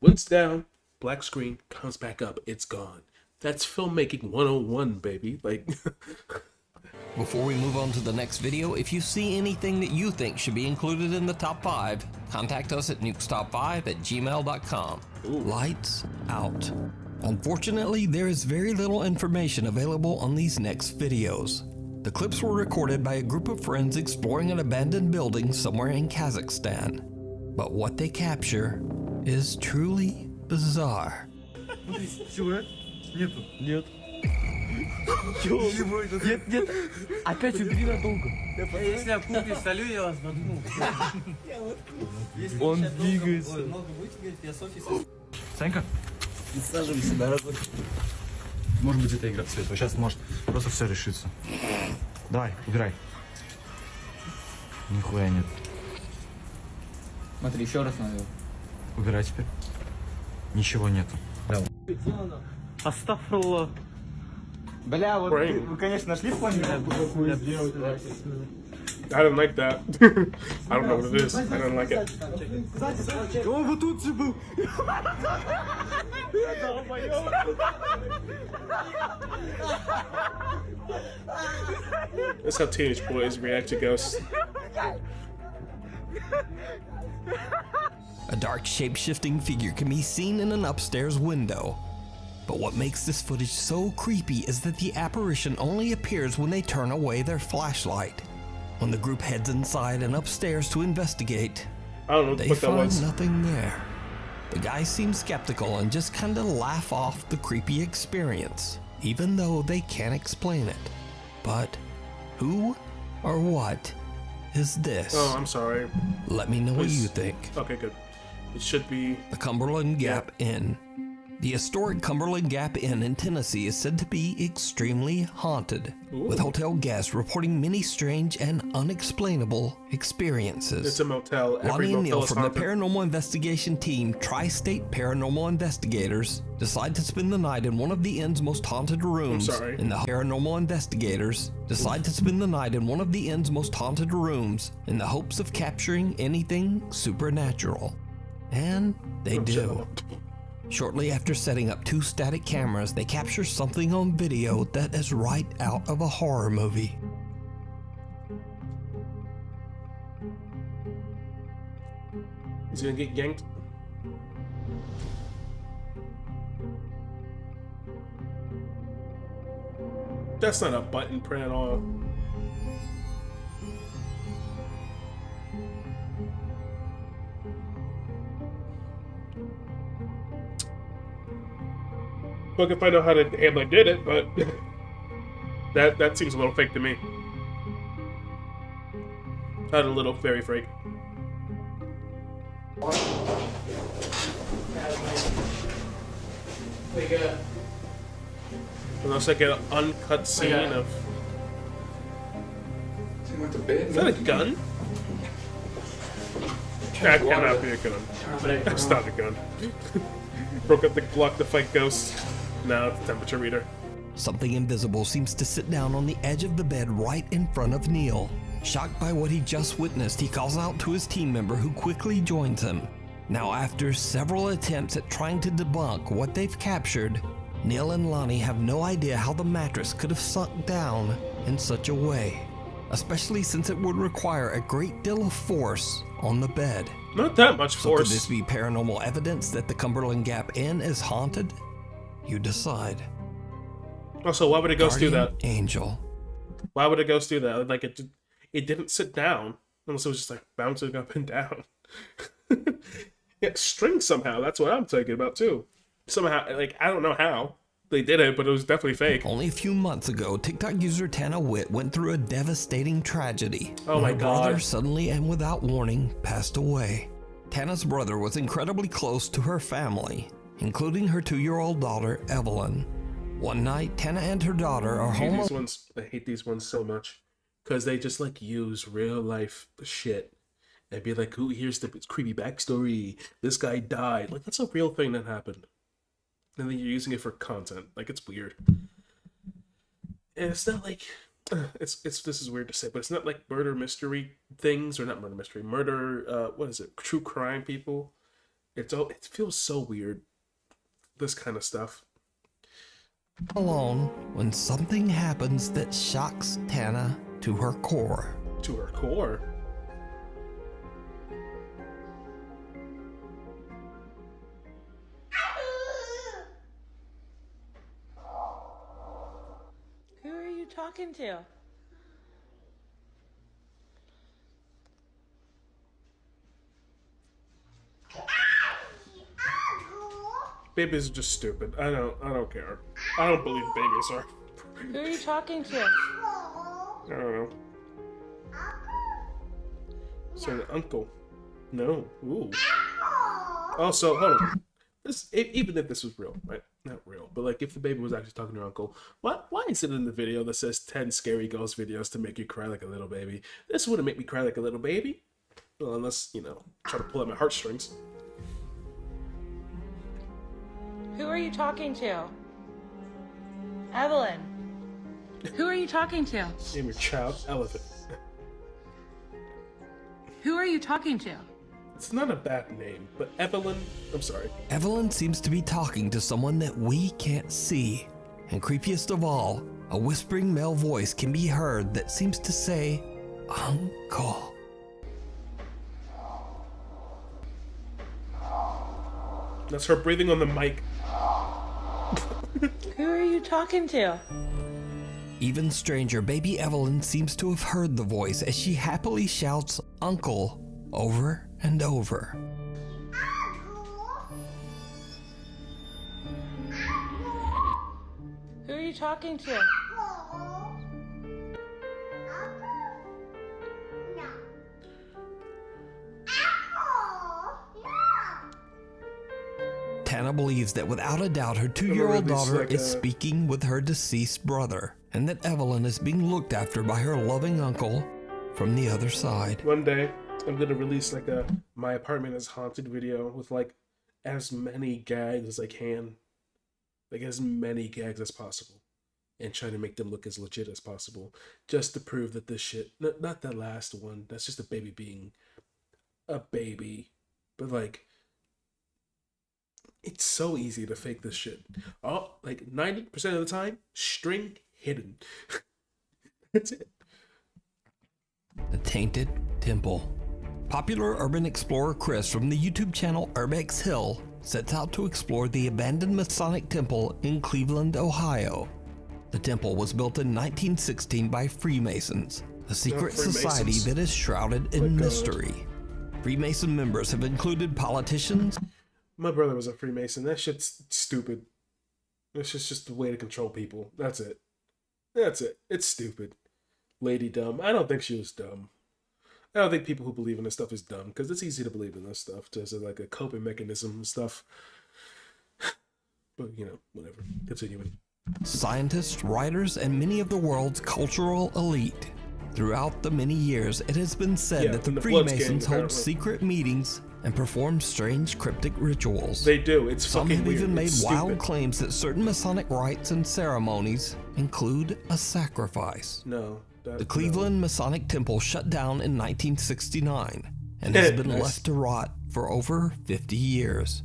Went down, black screen, comes back up, it's gone. That's filmmaking 101, baby. Like. Before we move on to the next video, if you see anything that you think should be included in the top 5, contact us at nukestop5@gmail.com. Lights out. Unfortunately, there is very little information available on these next videos. The clips were recorded by a group of friends exploring an abandoned building somewhere in Kazakhstan. But what they capture is truly bizarre. Нет. Опять убери надолго. Если я кухню солю, я вас надумал. Он двигается. Санька? Присаживайся, дорогой. Может быть, это игра цвета. Сейчас может просто все решится. Давай, убирай. Нихуя нет. Смотри, еще раз надо. Убирай теперь. Ничего нету. Астафрулlah. Бля, вот вы, конечно, нашли в плане? I didn't like that. I don't know what it is. I didn't like it. Он вот тут же был. That's how teenage boys react to ghosts. A dark shape-shifting figure can be seen in an upstairs window. But what makes this footage so creepy is that the apparition only appears when they turn away their flashlight. When the group heads inside and upstairs to investigate, they find nothing there. The guys seem skeptical and just kinda laugh off the creepy experience, even though they can't explain it. But who or what is this? Oh, I'm sorry. Let me know what you think. Okay, good. It should be the Cumberland Gap Inn. The historic Cumberland Gap Inn in Tennessee is said to be extremely haunted, with hotel guests reporting many strange and unexplainable experiences. It's a motel. Every Lonnie and motel Neil is from the haunted. paranormal investigation team, Tri-State Paranormal Investigators, decide to spend the night in one of the inn's most haunted rooms. In the paranormal investigators decide to spend the night in one of the inn's most haunted rooms in the hopes of capturing anything supernatural. And they do. Shortly after setting up 2 static cameras, they capture something on video that is right out of a horror movie. He's gonna get yanked. That's not a button print at all. Well, I can find out how the Hamlet did it, but that seems a little fake to me. Not a little, very fake. It looks like an uncut scene of. Is that a gun? That cannot be a gun. That's not a gun. Broke up the block to fight ghosts. No, it's a temperature reader. Something invisible seems to sit down on the edge of the bed right in front of Neil. Shocked by what he just witnessed, he calls out to his team member, who quickly joins him. Now, after several attempts at trying to debunk what they've captured, Neil and Lonnie have no idea how the mattress could have sunk down in such a way, especially since it would require a great deal of force on the bed. Not that much force. So could this be paranormal evidence that the Cumberland Gap Inn is haunted? You decide. Also, why would a ghost do that? Angel. Why would a ghost do that? Like, it didn't sit down, unless it was just like bouncing up and down. Yeah, string somehow. That's what I'm thinking about too. Somehow, like, I don't know how they did it, but it was definitely fake. Only a few months ago, TikTok user Tana Witt went through a devastating tragedy. Oh my Her brother God. suddenly and without warning passed away. Tana's brother was incredibly close to her family, including her 2-year-old daughter, Evelyn. One night, Tana and her daughter are home. I hate these ones so much because they just like use real life shit and be like, "Ooh, here's the creepy backstory. This guy died." Like, that's a real thing that happened, and then you're using it for content. Like, it's weird. And it's not like it's this is weird to say, but it's not like murder mystery things, or not murder mystery, murder. What is it? True crime people. It feels so weird. This kind of stuff. Alone when something happens that shocks Tana to her core. To her core? Who are you talking to? Babies are just stupid. I don't care. I don't believe babies are. Who are you talking to? I don't know. So an uncle. No. Ooh. Also, hold on. Even if this was real, right? Not real, but like if the baby was actually talking to her uncle, why is it in the video that says 10 scary ghost videos to make you cry like a little baby? This wouldn't make me cry like a little baby. Well, unless, try to pull at my heartstrings. Who are you talking to? Evelyn. Who are you talking to? Name your child Elephant. Who are you talking to? It's not a bad name, but Evelyn, I'm sorry. Evelyn seems to be talking to someone that we can't see. And creepiest of all, a whispering male voice can be heard that seems to say, "Uncle." That's her breathing on the mic. Who are you talking to? Even stranger, baby Evelyn seems to have heard the voice as she happily shouts "Uncle" over and over. Who are you talking to? Hannah believes that without a doubt her 2-year-old daughter is speaking with her deceased brother, and that Evelyn is being looked after by her loving uncle from the other side. One day, I'm gonna release like a my apartment is haunted video with like as many gags as I can, like as many gags as possible, and try to make them look as legit as possible, just to prove that this shit, not that last one, that's just a baby being a baby, but like, it's so easy to fake this shit. Oh, like 90% of the time, string hidden. That's it. The Tainted Temple. Popular urban explorer Chris from the YouTube channel Urbex Hill sets out to explore the abandoned Masonic temple in Cleveland, Ohio. The temple was built in 1916 by Freemasons, a secret society that is shrouded in mystery. Freemason members have included politicians. My brother was a Freemason. That shit's stupid. It's just a way to control people. That's it. That's it. It's stupid. Lady dumb. I don't think she was dumb. I don't think people who believe in this stuff is dumb, because it's easy to believe in this stuff just as like a coping mechanism and stuff. But, you know, whatever. Continuing. Scientists, writers, and many of the world's cultural elite. Throughout the many years, it has been said that the Freemasons hold secret meetings and perform strange cryptic rituals. They do. It's Some fucking have weird. even made It's wild stupid. claims that certain Masonic rites and ceremonies include a sacrifice. No. The Cleveland Masonic Temple shut down in 1969 and has been Nice. left to rot for over 50 years.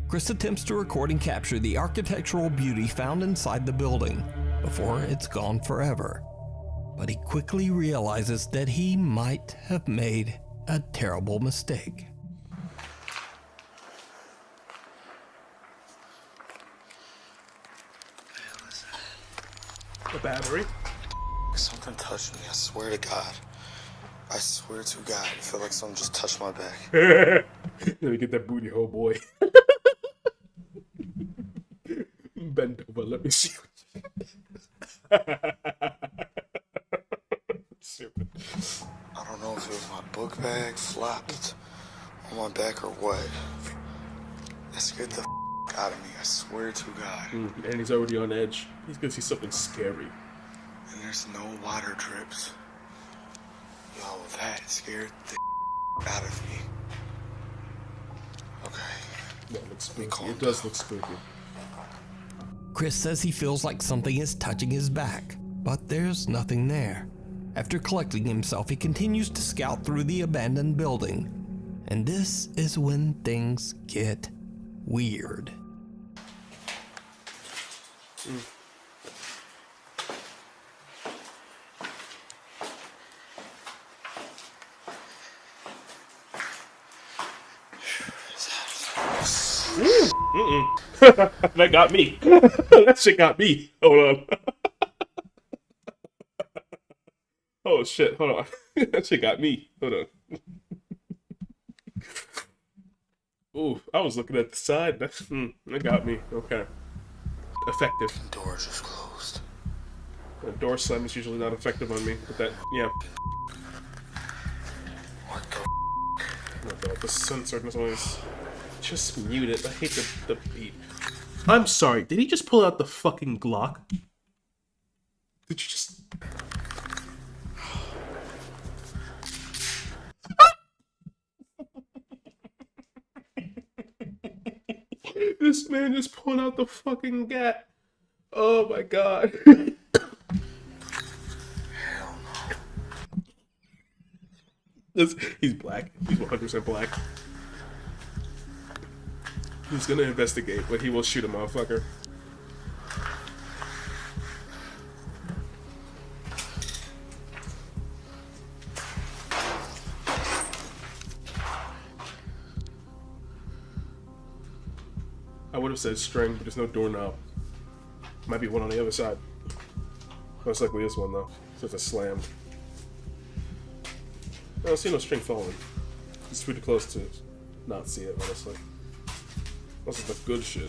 Chris attempts to record and capture the architectural beauty found inside the building before it's gone forever. But he quickly realizes that he might have made a terrible mistake. A battery? Something touched me, I swear to God. I swear to God, I feel like someone just touched my back. Let me get that booty hole, boy. Bend over, let me see. Stupid. I don't know if it was my book bag flopped on my back or what. That scared the out of me, I swear to God. And he's already on edge. He's gonna see something scary. And there's no water drips. Yo, that scared the out of me. Okay. That looks spooky. It does look spooky. Chris says he feels like something is touching his back, but there's nothing there. After collecting himself, he continues to scout through the abandoned building. And this is when things get weird. That got me. That shit got me. Hold on. Oh shit, hold on. That shit got me. Hold on. Ooh, I was looking at the side. That got me. Okay. Effective. The door just closed. A door slam is usually not effective on me, but that, yeah. What the Oh god, the censored noise. Just mute it. I hate the beat. I'm sorry, did he just pull out the fucking Glock? Did you just... This man just pulled out the fucking gat. Oh my god. He's black. He's 100% black. He's gonna investigate, but he will shoot a motherfucker. I would have said string, but there's no doorknob. Might be one on the other side. Most likely this one though, so it's a slam. I don't see no string falling. It's pretty close to not see it, honestly. This is the good shit.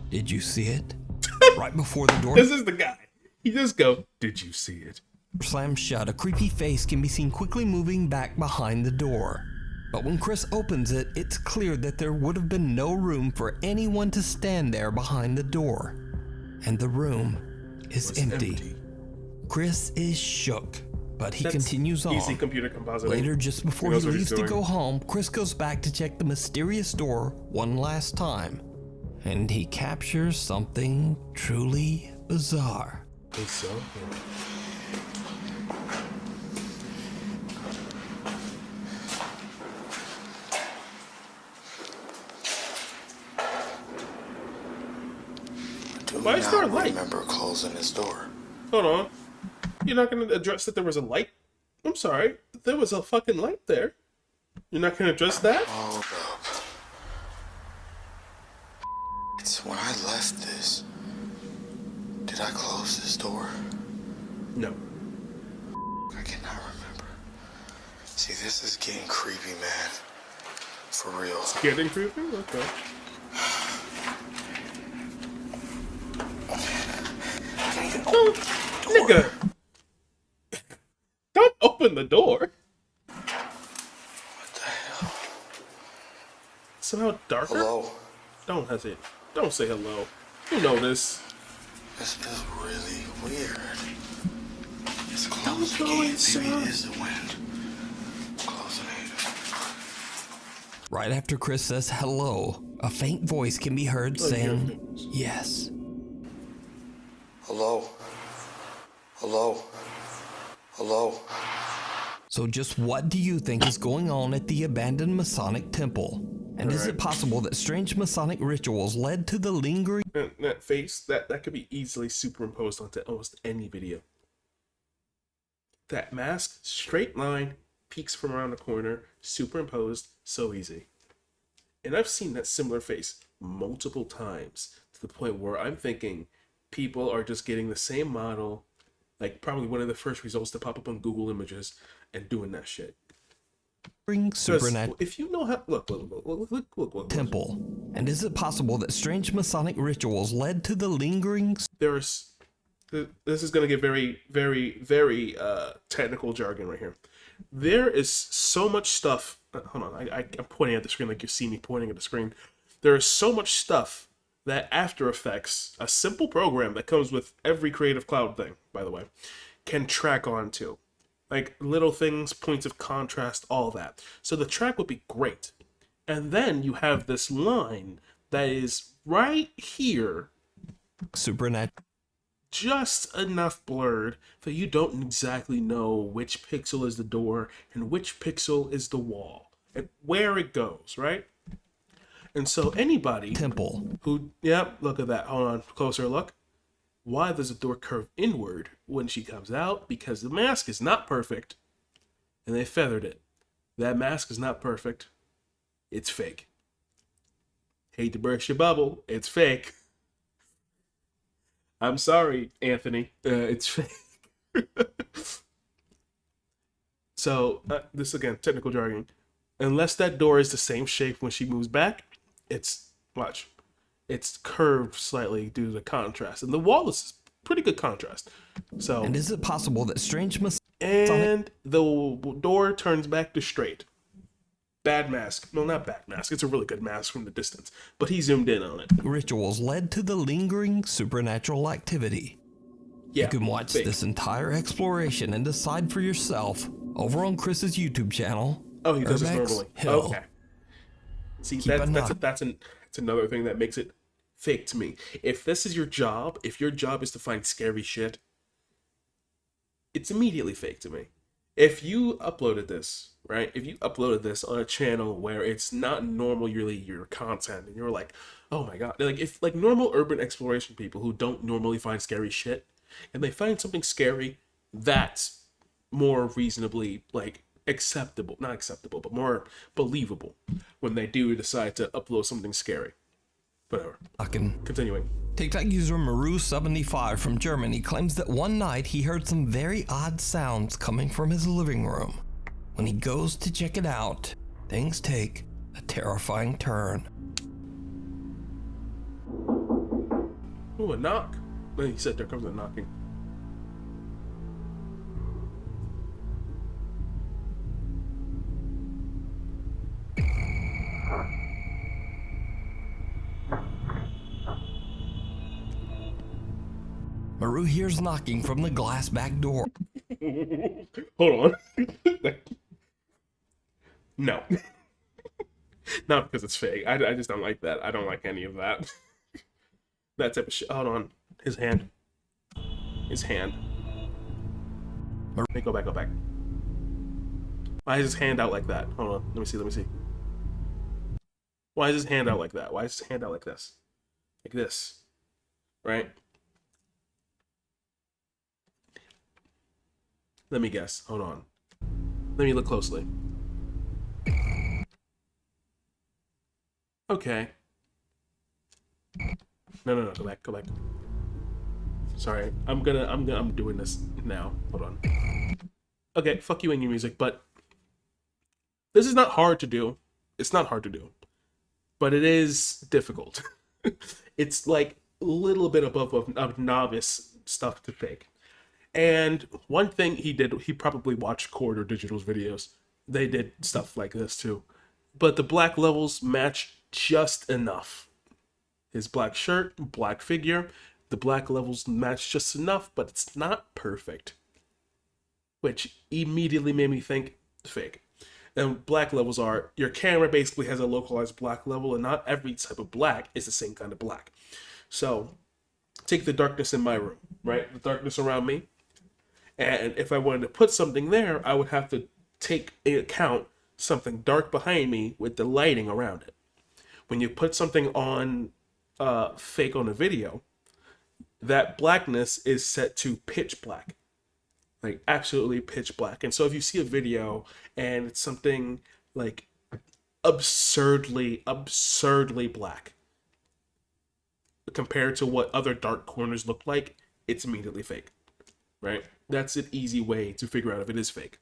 Did you see it? Right before the door This is the guy. He just go, "Did you see it?" slams shut, a creepy face can be seen quickly moving back behind the door. But when Chris opens it, it's clear that there would have been no room for anyone to stand there behind the door. And the room is empty. Chris is shook, but he continues on. Easy computer compositing. Later, just before He he knows what leaves he's to doing. go home, Chris goes back to check the mysterious door one last time. And he captures something truly bizarre. So, Why is there a light? Remember closing his door. hold on. You're not going to address that there was a light? I'm sorry. There was a fucking light there. You're not going to address that? Hold up. It's when I left this. Did I close this door? No. I cannot remember. See, this is getting creepy, man. For real. It's getting creepy? Okay. Oh, nigga. Don't open the door. What the hell? Somehow darker? Hello? Don't hesitate. Don't say hello. You know this. This is really weird. It's Don't closed go again. inside. Maybe it is the wind. Closing it. Right after Chris says hello, a faint voice can be heard saying yes. Hello? Hello? Hello? So just what do you think is going on at the abandoned Masonic temple? And is it possible that strange Masonic rituals led to the lingering... That face, that could be easily superimposed onto almost any video. That mask, straight line, peeks from around the corner, superimposed, so easy. And I've seen that similar face multiple times, to the point where I'm thinking people are just getting the same model, like probably one of the first results to pop up on Google Images, and doing that shit. Supernatural if you know how... Look. temple. And is it possible that strange Masonic rituals led to the lingering... This is going to get very, very, very technical jargon right here. There is so much stuff. Hold on, I'm pointing at the screen like you see me pointing at the screen. There is so much stuff that After Effects, a simple program that comes with every Creative Cloud thing, by the way, can track onto. Like little things, points of contrast, all that. So the track would be great. And then you have this line that is right here. Supernatural. Just enough blurred that you don't exactly know which pixel is the door and which pixel is the wall and where it goes, right? And so anybody who, yep, look at that. Hold on, closer look. Why does the door curve inward when she comes out? Because the mask is not perfect and they feathered it. That mask is not perfect. It's fake. Hate to burst your bubble. It's fake. I'm sorry, Anthony. It's fake. So, this again, technical jargon. Unless that door is the same shape when she moves back, it's curved slightly due to the contrast. And the wall is pretty good contrast. So, and is it possible that strange and the door turns back to straight. Bad mask. No, not bad mask. It's a really good mask from the distance. But he zoomed in on it. Rituals led to the lingering supernatural activity. Yeah, you can watch this entire exploration and decide for yourself over on Chris's YouTube channel. Oh, he does this normally. Hill. Okay. See, that's another thing that makes it fake to me. If this is your job, if your job is to find scary shit, it's immediately fake to me. If you uploaded this, right? If you uploaded this on a channel where it's not normally your content, and you're like, oh my god, like normal urban exploration people who don't normally find scary shit, and they find something scary that's more reasonably acceptable, not acceptable, but more believable when they do decide to upload something scary. Whatever. Continuing. TikTok user Maru75 from Germany claims that one night he heard some very odd sounds coming from his living room. When he goes to check it out, things take a terrifying turn. Ooh, a knock. He said there comes the knocking. Maru hears knocking from the glass back door. Hold on. No. Not because it's fake. I just don't like that. I don't like any of that. That type of shit. Hold on. His hand. His hand. Hey, go back, go back. Why is his hand out like that? Hold on. Let me see, let me see. Why is his hand out like that? Why is his hand out like this? Like this. Right? Let me guess. Hold on. Let me look closely. Okay. No. Go back. Go back. Sorry. I'm doing this now. Hold on. Okay. Fuck you and your music, but this is not hard to do. It's not hard to do, but it is difficult. It's like a little bit above of novice stuff to fake. And one thing he did, he probably watched Corridor Digital's videos. They did stuff like this too. But the black levels match just enough. His black shirt, black figure, the black levels match just enough, but it's not perfect. Which immediately made me think fake. And black levels are, your camera basically has a localized black level, and not every type of black is the same kind of black. So, take the darkness in my room, right? The darkness around me. And if I wanted to put something there, I would have to take into account something dark behind me with the lighting around it. When you put something on fake on a video, that blackness is set to pitch black. Like absolutely pitch black. And so if you see a video and it's something like absurdly black compared to what other dark corners look like, it's immediately fake, right? That's an easy way to figure out if it is fake.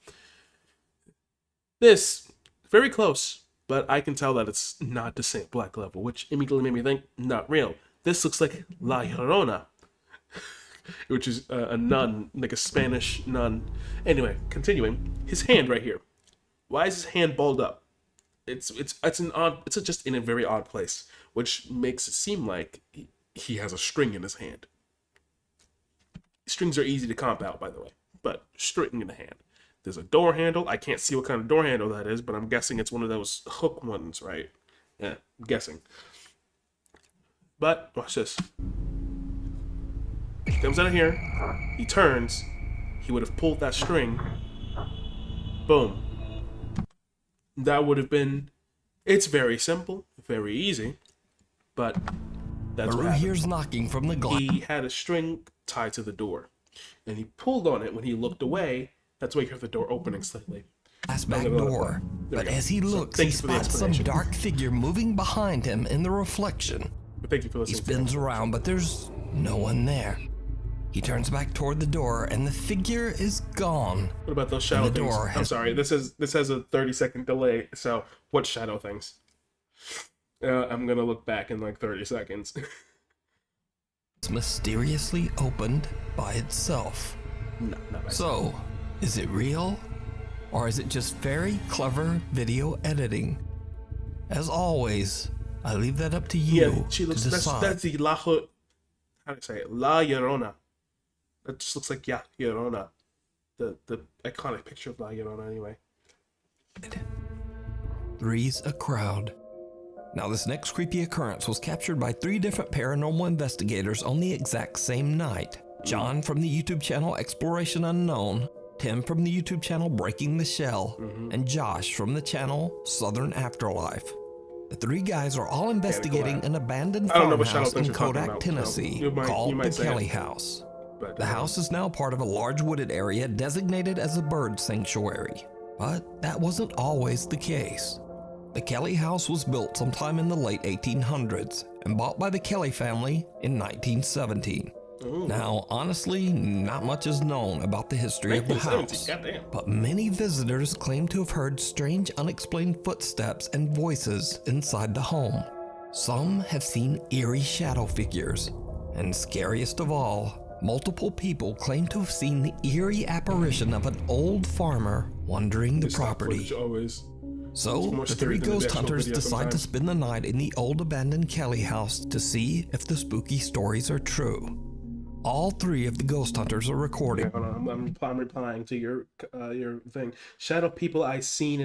This, very close, but I can tell that it's not the same black level, which immediately made me think, not real. This looks like La Llorona, which is a nun, like a Spanish nun. Anyway, continuing, his hand right here. Why is his hand balled up? It's just in a very odd place, which makes it seem like he has a string in his hand. Strings are easy to comp out, by the way, but string in the hand. There's a door handle. I can't see what kind of door handle that is, but I'm guessing it's one of those hook ones, right? Yeah, I'm guessing. But watch this. He comes out of here. He turns. He would have pulled that string. Boom. That would have been. It's very simple, very easy, but that's what happened. Here's knocking from the glass. He had a string tied to the door, and he pulled on it when he looked away. That's why you hear the door opening slightly. Glass back door. But as he looks, he spots some dark figure moving behind him in the reflection. Thank you for listening. He spins around, but there's no one there. He turns back toward the door, and the figure is gone. What about those shadow things? I'm sorry, this has a 30-second delay. So what shadow things? I'm gonna look back in like 30 seconds. It's mysteriously opened by itself. No, not by So, is it real? Or is it just very clever video editing? As always, I leave that up to you. Yeah, she looks. to decide. That's the La. How do I say it? La Llorona. That just looks like Llorona, the iconic picture of La Llorona. Anyway. Three's a crowd. Now, this next creepy occurrence was captured by 3 different paranormal investigators on the exact same night. John from the YouTube channel Exploration Unknown, Tim from the YouTube channel Breaking the Shell, and Josh from the channel Southern Afterlife. The 3 guys are all investigating an abandoned farmhouse in Kodak, Tennessee, called the Kelly House. The house is now part of a large wooded area designated as a bird sanctuary. But that wasn't always the case. The Kelly House was built sometime in the late 1800s and bought by the Kelly family in 1917. Now, honestly, not much is known about the history of the house, but many visitors claim to have heard strange, unexplained footsteps and voices inside the home. Some have seen eerie shadow figures, And scariest of all, multiple people claim to have seen the eerie apparition of an old farmer wandering the property. So, the three ghost hunters decide to spend the night in the old abandoned Kelly house to see if the spooky stories are true. All three of the ghost hunters are recording. Okay, hold on. I'm replying to your thing. Shadow people I seen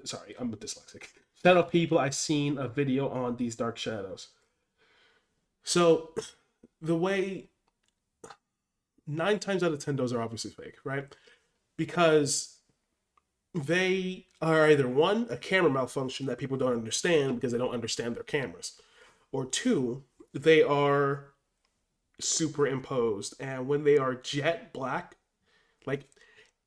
sorry, I'm dyslexic. Shadow people I seen a video on these dark shadows. So, the way 9 times out of 10 those are obviously fake, right? Because they are either one, a camera malfunction that people don't understand because they don't understand their cameras, or two, they are superimposed. And when they are jet black, like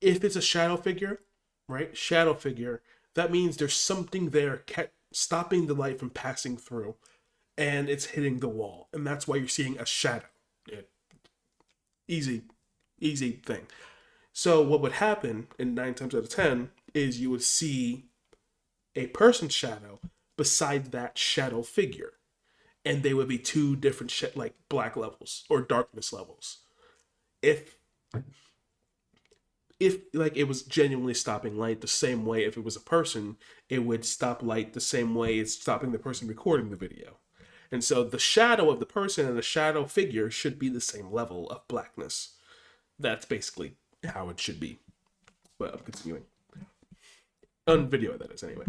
if it's a shadow figure, right? Shadow figure, that means there's something there stopping the light from passing through, and it's hitting the wall, and that's why you're seeing a shadow. Easy thing. So what would happen in 9 times out of 10 is you would see a person's shadow beside that shadow figure, and they would be 2 different like black levels or darkness levels. If like it was genuinely stopping light the same way, if it was a person, it would stop light the same way it's stopping the person recording the video. And so the shadow of the person and the shadow figure should be the same level of blackness. That's basically how it should be. But I'm continuing. On video, that is, anyway.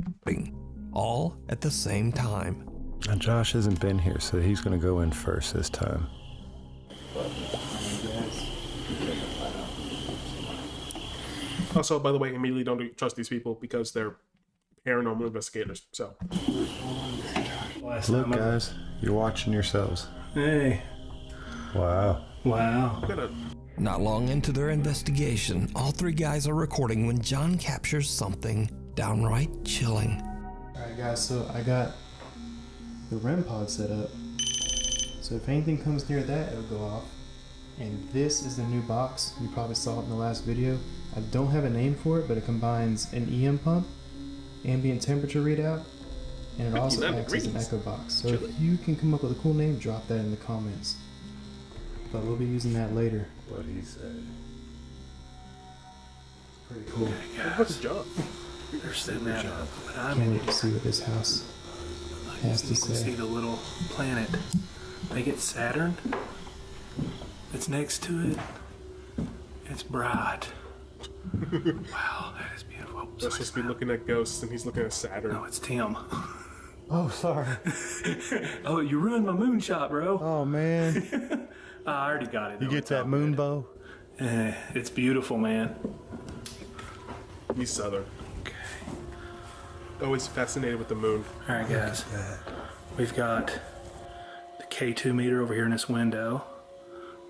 All at the same time. And Josh hasn't been here, so he's going to go in first this time. Also, by the way, immediately don't trust these people because they're paranormal investigators. So, look, guys, you're watching yourselves. Hey. Wow. Not long into their investigation, all 3 guys are recording when John captures something downright chilling. Alright guys, so I got the REM pod set up. So if anything comes near that, it'll go off. And this is the new box. You probably saw it in the last video. I don't have a name for it, but it combines an EM pump, ambient temperature readout, and it also acts as an echo box. So if you can come up with a cool name, drop that in the comments. But we'll be using that later. What he said. Pretty cool. What's the job? They're setting that up. Can't wait to see what this house has to You can see say. the little planet. They get Saturn. It's next to it. It's bright. Wow, that is beautiful. They're supposed to be looking at ghosts, and he's looking at Saturn. No, it's Tim. Oh, sorry. Oh, you ruined my moon shot, bro. Oh, man. I already got it. You get that moon bow? It's beautiful, man. He's Southern. Okay. Always fascinated with the moon. All right, guys. We've got the K2 meter over here in this window.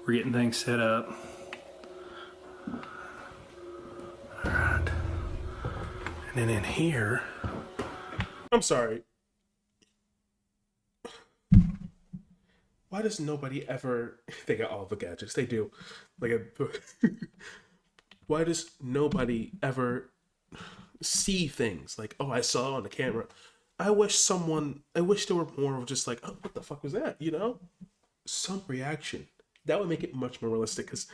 We're getting things set up. All right. And then in here... I'm sorry. Why does nobody ever... They got all the gadgets. They do. Why does nobody ever see things like, oh, I saw it on the camera? I wish there were more of just like, oh, what the fuck was that? You know? Some reaction. That would make it much more realistic, because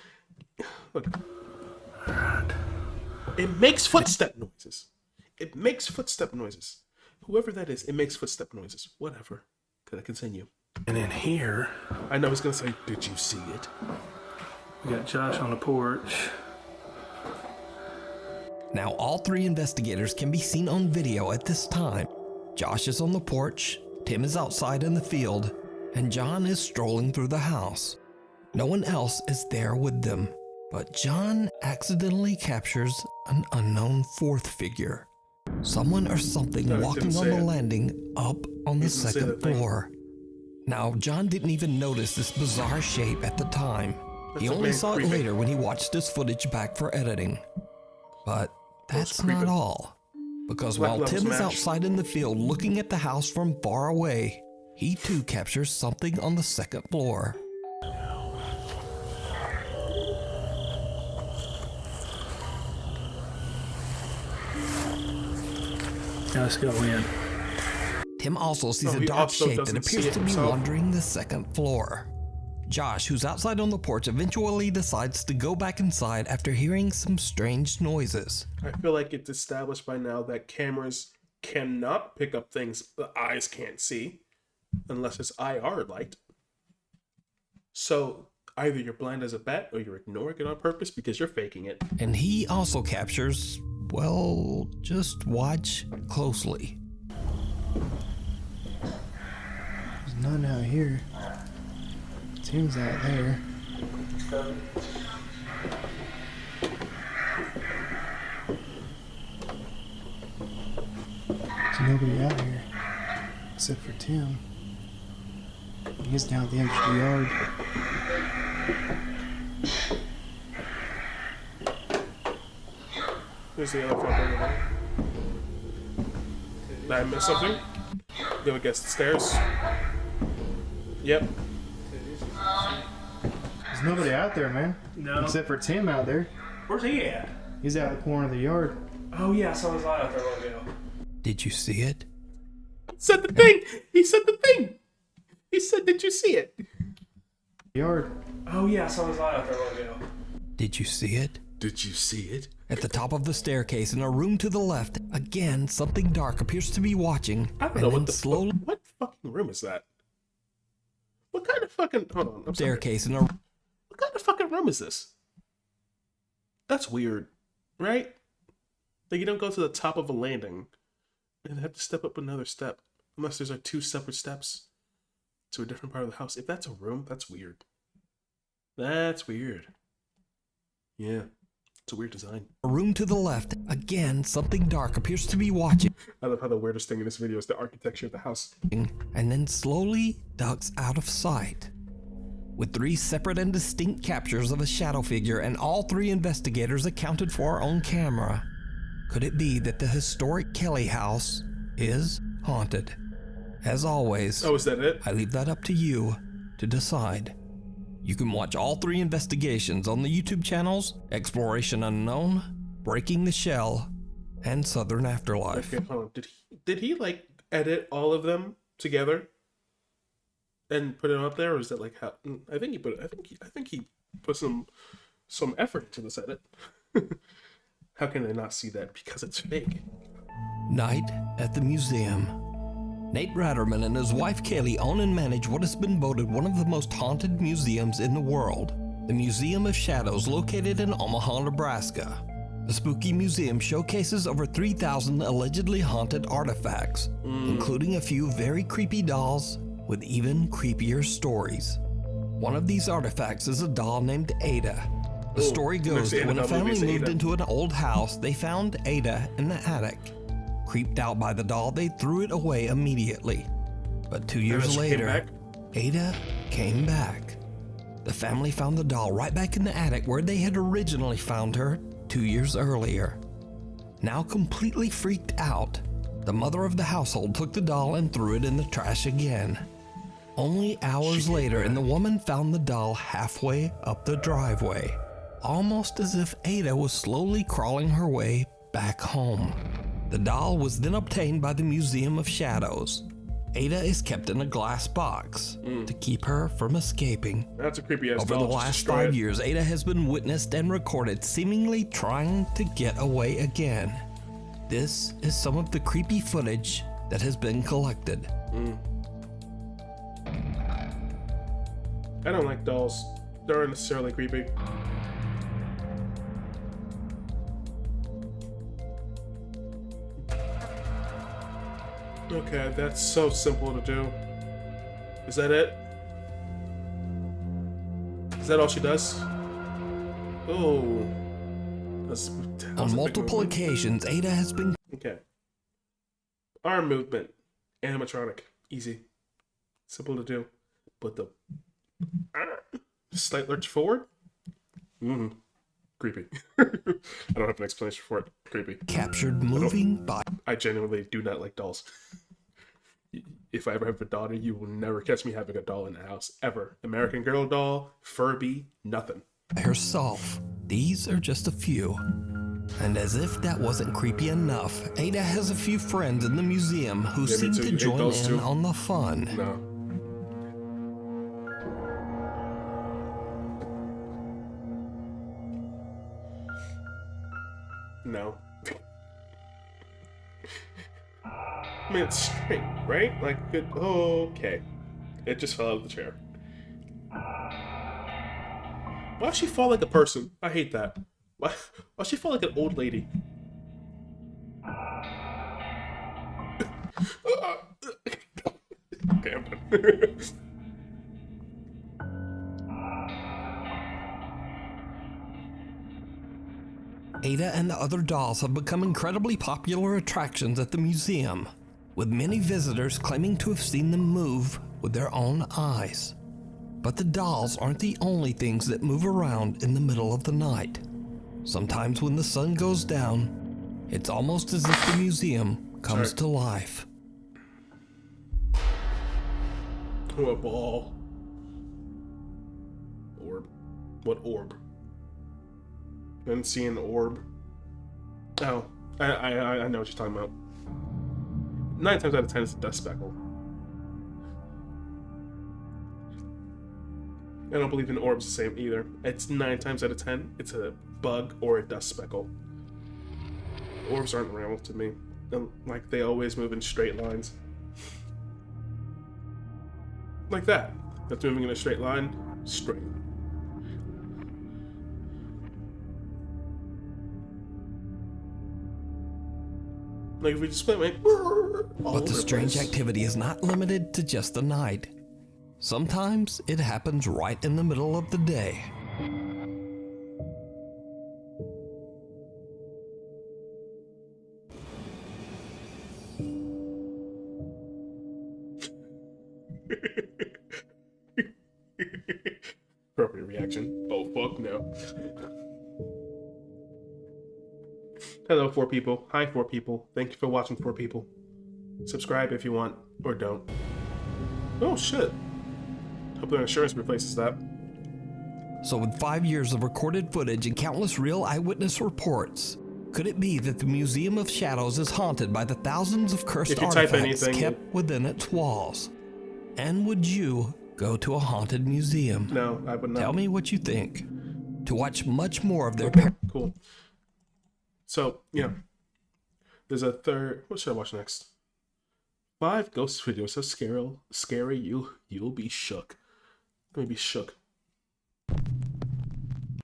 look, it makes footstep noises. It makes footstep noises. Whoever that is, it makes footstep noises. Whatever. Could I continue? And in here, I know I was gonna say, did you see it? We got Josh on the porch. Now all 3 investigators can be seen on video at this time. Josh is on the porch, Tim is outside in the field, and John is strolling through the house. No one else is there with them, but John accidentally captures an unknown 4th figure. Someone or something walking on the landing up on the 2nd floor. Now, John didn't even notice this bizarre shape at the time. He only saw it later when he watched his footage back for editing. But that's not all. Because while Tim is outside in the field looking at the house from far away, he too captures something on the 2nd floor. Now let's go in. Tim also sees a dark shape that appears to be wandering the 2nd floor. Josh, who's outside on the porch, eventually decides to go back inside after hearing some strange noises. I feel like it's established by now that cameras cannot pick up things the eyes can't see unless it's IR light. So either you're blind as a bat or you're ignoring it on purpose because you're faking it. And he also captures, well, just watch closely. There's none out here. Tim's out there. There's nobody out here except for Tim. He's down at the end of the yard. There's the other fucker. Did I miss something? Go against the stairs. Yep. There's nobody out there, man. No. Except for Tim out there. Where's he at? He's out the corner of the yard. Oh yeah, I saw his light out there a while ago. Did you see it? Said the thing! He said the thing! He said, did you see it? Yard. Oh yeah, I saw his light out there a while ago. Did you see it? Did you see it? At the top of the staircase in a room to the left, again, something dark appears to be watching. I don't know what the slowly. What fucking room is that? What kind of fucking hold on? Staircase in a. What kind of fucking room is this? That's weird, right? Like you don't go to the top of a landing and have to step up another step unless there's like two separate steps to a different part of the house. If that's a room, that's weird. That's weird. Yeah. It's a weird design. A room to the left, again, something dark appears to be watching. I love how the weirdest thing in this video is the architecture of the house. And then slowly ducks out of sight. With 3 separate and distinct captures of a shadow figure and all 3 investigators accounted for on camera, could it be that the historic Kelly house is haunted? As always, oh, is that it? I leave that up to you to decide. You can watch all 3 investigations on the YouTube channels Exploration Unknown, Breaking the Shell, and Southern Afterlife. Okay, hold on. Did he like edit all of them together and put it up there, or is that like how? I think he put some effort into this edit. How can they not see that? Because it's fake. Night at the museum. Nate Ratterman and his wife Kaylee own and manage what has been voted one of the most haunted museums in the world, the Museum of Shadows located in Omaha, Nebraska. The spooky museum showcases over 3,000 allegedly haunted artifacts, including a few very creepy dolls with even creepier stories. One of these artifacts is a doll named Ada. The story goes that when a family moved into an old house, they found Ada in the attic. Creeped out by the doll, they threw it away immediately. But 2 years later, Ada came back. The family found the doll right back in the attic where they had originally found her 2 years earlier. Now completely freaked out, the mother of the household took the doll and threw it in the trash again. Only hours later, and the woman found the doll halfway up the driveway, almost as if Ada was slowly crawling her way back home. The doll was then obtained by the Museum of Shadows. Ada is kept in a glass box to keep her from escaping. That's a creepy ass doll. Over the last 5 years, Ada has been witnessed and recorded seemingly trying to get away again. This is some of the creepy footage that has been collected. I don't like dolls. They're unnecessarily creepy. Okay, that's so simple to do. Is that it? Is that all she does? Oh. On multiple occasions, Ada has been... Okay. Arm movement. Animatronic. Easy. Simple to do. But the... slight lurch forward? Creepy. I don't have an explanation for it. Creepy. Captured moving by... I genuinely do not like dolls. If I ever have a daughter, you will never catch me having a doll in the house. Ever. American Girl doll, Furby, nothing. Herself. These are just a few. And as if that wasn't creepy enough, Ada has a few friends in the museum who seem to join in on the fun. No. No. I mean, it's straight, right? Like, it, okay. It just fell out of the chair. Why does she fall like a person? I hate that. Why does she fall like an old lady? Okay, I'm done. Ada and the other dolls have become incredibly popular attractions at the museum, with many visitors claiming to have seen them move with their own eyes. But the dolls aren't the only things that move around in the middle of the night. Sometimes when the sun goes down, it's almost as if the museum comes to life. Oh, a ball. Orb. What orb? I didn't see an orb. Oh, I know what you're talking about. 9 times out of 10 it's a dust speckle. I don't believe an orb's the same either. It's 9 times out of 10 it's a bug or a dust speckle. Orbs aren't real to me. Like, they always move in straight lines. Like that. That's moving in a straight line. Straight. Like, if we just went But the strange activity is not limited to just the night. Sometimes it happens right in the middle of the day. Appropriate reaction. Oh, fuck no. Hello, 4 people. Hi, 4 people. Thank you for watching, 4 people. Subscribe if you want, or don't. Oh, shit. Hope their insurance replaces that. So with 5 years of recorded footage and countless real eyewitness reports, could it be that the Museum of Shadows is haunted by the thousands of cursed artifacts kept within its walls? And would you go to a haunted museum? No, I would not. Tell me what you think. To watch much more of their cool. So, yeah. There's a third... What should I watch next? 5 ghost videos so scary you'll be shook. Gonna be shook.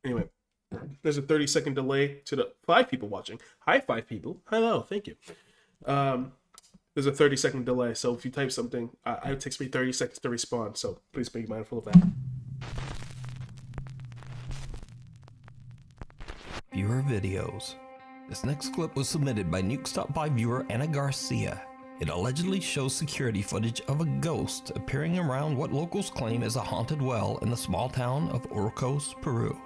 Anyway, there's a 30-second delay to the 5 people watching. Hi, 5 people. Hello, thank you. There's a 30-second delay, so if you type something, it takes me 30 seconds to respond, so please be mindful of that. Viewer videos. This next clip was submitted by Nukestop5 viewer Anna Garcia. It allegedly shows security footage of a ghost appearing around what locals claim is a haunted well in the small town of Urcos, Peru.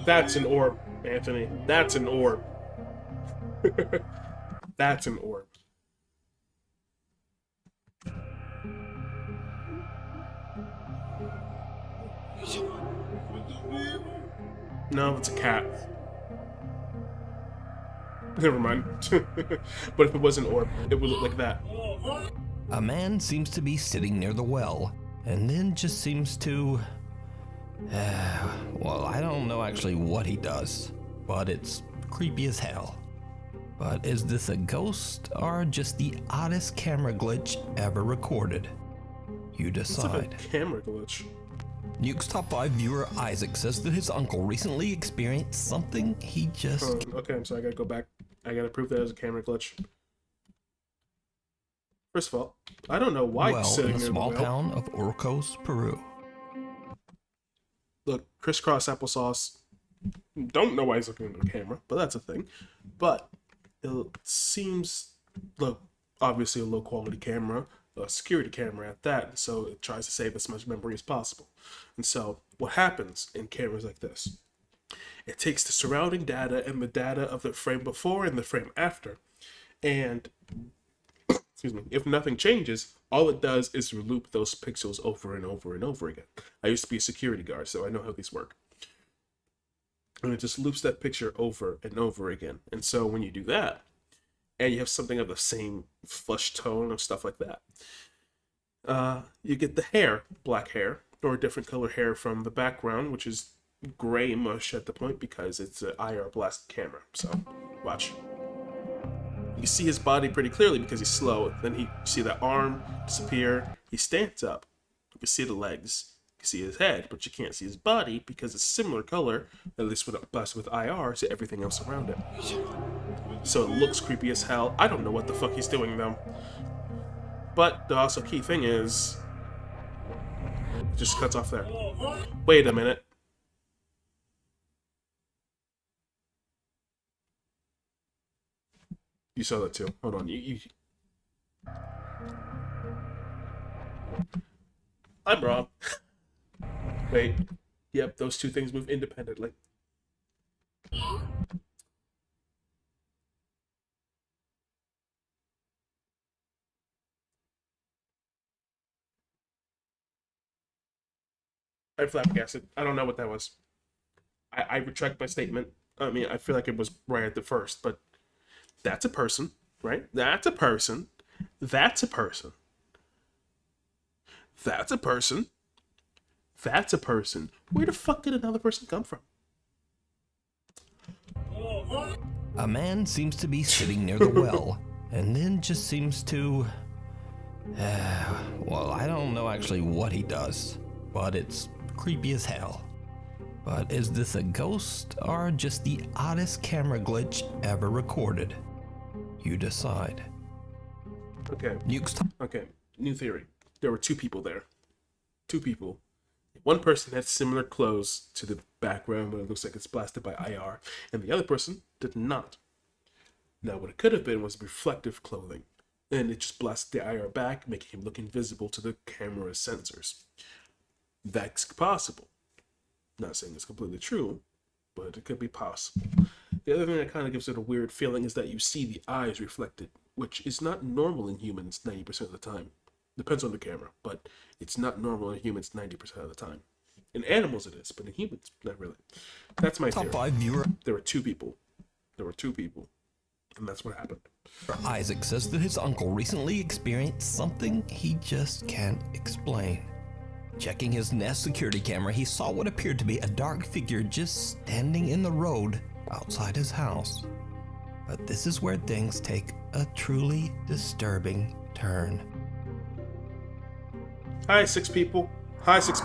That's an orb, Anthony. That's an orb. That's an orb. No, it's a cat. Never mind. But if it was an orb, it would look like that. A man seems to be sitting near the well, and then just seems to... well, I don't know actually what he does, but it's creepy as hell. But is this a ghost or just the oddest camera glitch ever recorded? You decide. It's like a camera glitch. Nukestop5 viewer Isaac says that his uncle recently experienced something he just... okay, I'm sorry, I gotta go back. I gotta prove that it was a camera glitch. First of all, I don't know why he's sitting in the near small the well. town of Urcos, Peru. Look, crisscross applesauce. Don't know why he's looking at the camera, but that's a thing. But it seems, look, obviously a low quality camera, a security camera at that, so it tries to save as much memory as possible. And so what happens in cameras like this? It takes the surrounding data and the data of the frame before and the frame after. And, excuse me, if nothing changes, all it does is loop those pixels over and over and over again. I used to be a security guard, so I know how these work. And it just loops that picture over and over again. And so when you do that, and you have something of the same flush tone or stuff like that, You get the hair, black hair, or a different color hair from the background, which is gray mush at the point because it's an IR blast camera. So, watch. You see his body pretty clearly because he's slow. Then you see that arm disappear. He stands up. You can see the legs. You can see his head, but you can't see his body because it's similar color, at least with blasted with IR, to everything else around it. So it looks creepy as hell. I don't know what the fuck he's doing though. But the also key thing is, it just cuts off there. Wait a minute. You saw that too. Hold on. I'm wrong. Wait. Yep, those two things move independently. I'm flabbergasted. I don't know what that was. I retract my statement. I mean, I feel like it was right at the first, but that's a person, right? That's a person. That's a person. That's a person. That's a person. Where the fuck did another person come from? A man seems to be sitting near the well, and then just seems to... well, I don't know actually what he does, but it's creepy as hell. But is this a ghost or just the oddest camera glitch ever recorded? You decide. Okay. Okay. New theory. There were two people there. Two people. One person had similar clothes to the background, but it looks like it's blasted by IR, and the other person did not. Now, what it could have been was reflective clothing, and it just blasted the IR back, making him look invisible to the camera's sensors. That's possible. Not saying it's completely true, but it could be possible. The other thing that kind of gives it a weird feeling is that you see the eyes reflected, which is not normal in humans 90% of the time. Depends on the camera, but it's not normal in humans 90% of the time. In animals it is, but in humans, not really. That's my theory. Top 5 viewer. There were two people. And that's what happened. Isaac says that his uncle recently experienced something he just can't explain. Checking his Nest security camera, he saw what appeared to be a dark figure just standing in the road outside his house. But this is where things take a truly disturbing turn. Hi, 6 people. Hi, 6...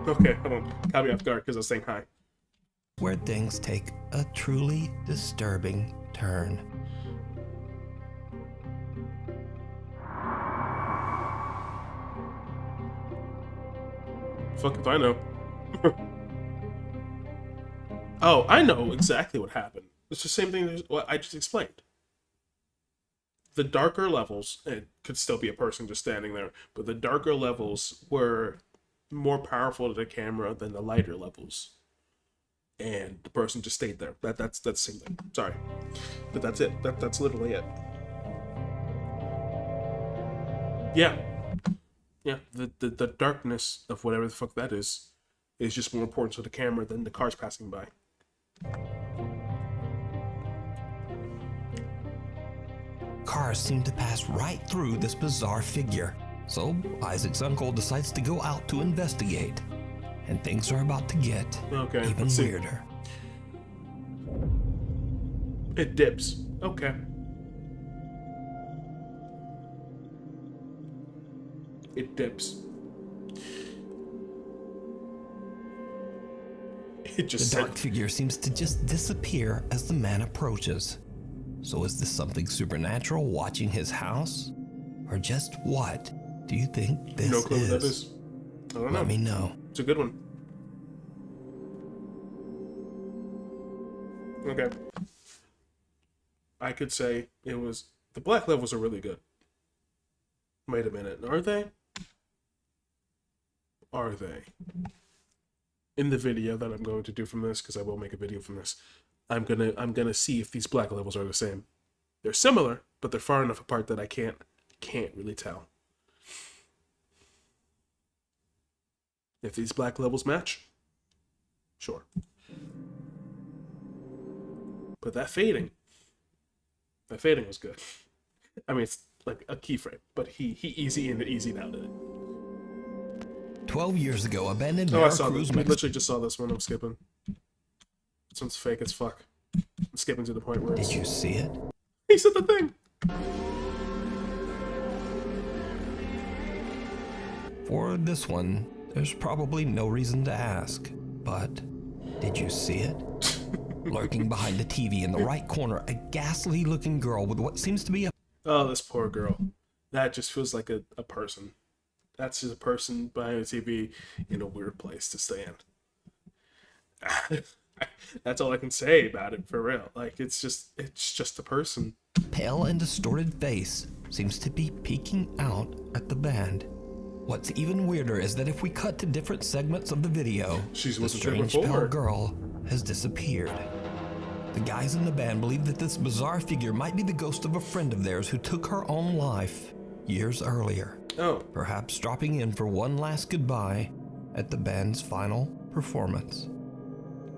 Okay, hold on. Caught me off guard because I was saying hi. Where things take a truly disturbing turn. Fuck if I know. Oh, I know exactly what happened. It's the same thing as what I just explained. The darker levels, it could still be a person just standing there, but the darker levels were more powerful to the camera than the lighter levels. And the person just stayed there. That's the same thing. Sorry. But that's it. That's literally it. Yeah. Yeah, the darkness of whatever the fuck that is just more important to the camera than the cars passing by. Cars seem to pass right through this bizarre figure. So Isaac's uncle decides to go out to investigate. And things are about to get even weirder. It dips. Okay. It dips. It just the dark figure seems to just disappear as the man approaches. So is this something supernatural watching his house? Or just what do you think this is? No clue what that is. I don't know. Let me know. It's a good one. Okay. I could say it was... The black levels are really good. Wait a minute. Are they? Are they? In the video that I'm going to do from this, because I will make a video from this, I'm gonna see if these black levels are the same. They're similar, but they're far enough apart that I can't really tell. If these black levels match, sure. But that fading was good. I mean, like a keyframe, but he easy in and easy out of it. 12 years ago, abandoned Oh, I saw Veracruz, this. I literally just saw this one. I'm skipping. This one's fake as fuck. I'm skipping to the point where. Did you see it? He said the thing. For this one, there's probably no reason to ask, but did you see it? Lurking behind the TV in the right corner, a ghastly looking girl with what seems to be a... Oh, this poor girl. That just feels like a person. That's just a person behind the TV in a weird place to stand. That's all I can say about it, for real. Like, it's just a person. Pale and distorted face seems to be peeking out at the band. What's even weirder is that if we cut to different segments of the video, the strange pale girl has disappeared. The guys in the band believe that this bizarre figure might be the ghost of a friend of theirs who took her own life years earlier. Oh. Perhaps dropping in for one last goodbye at the band's final performance.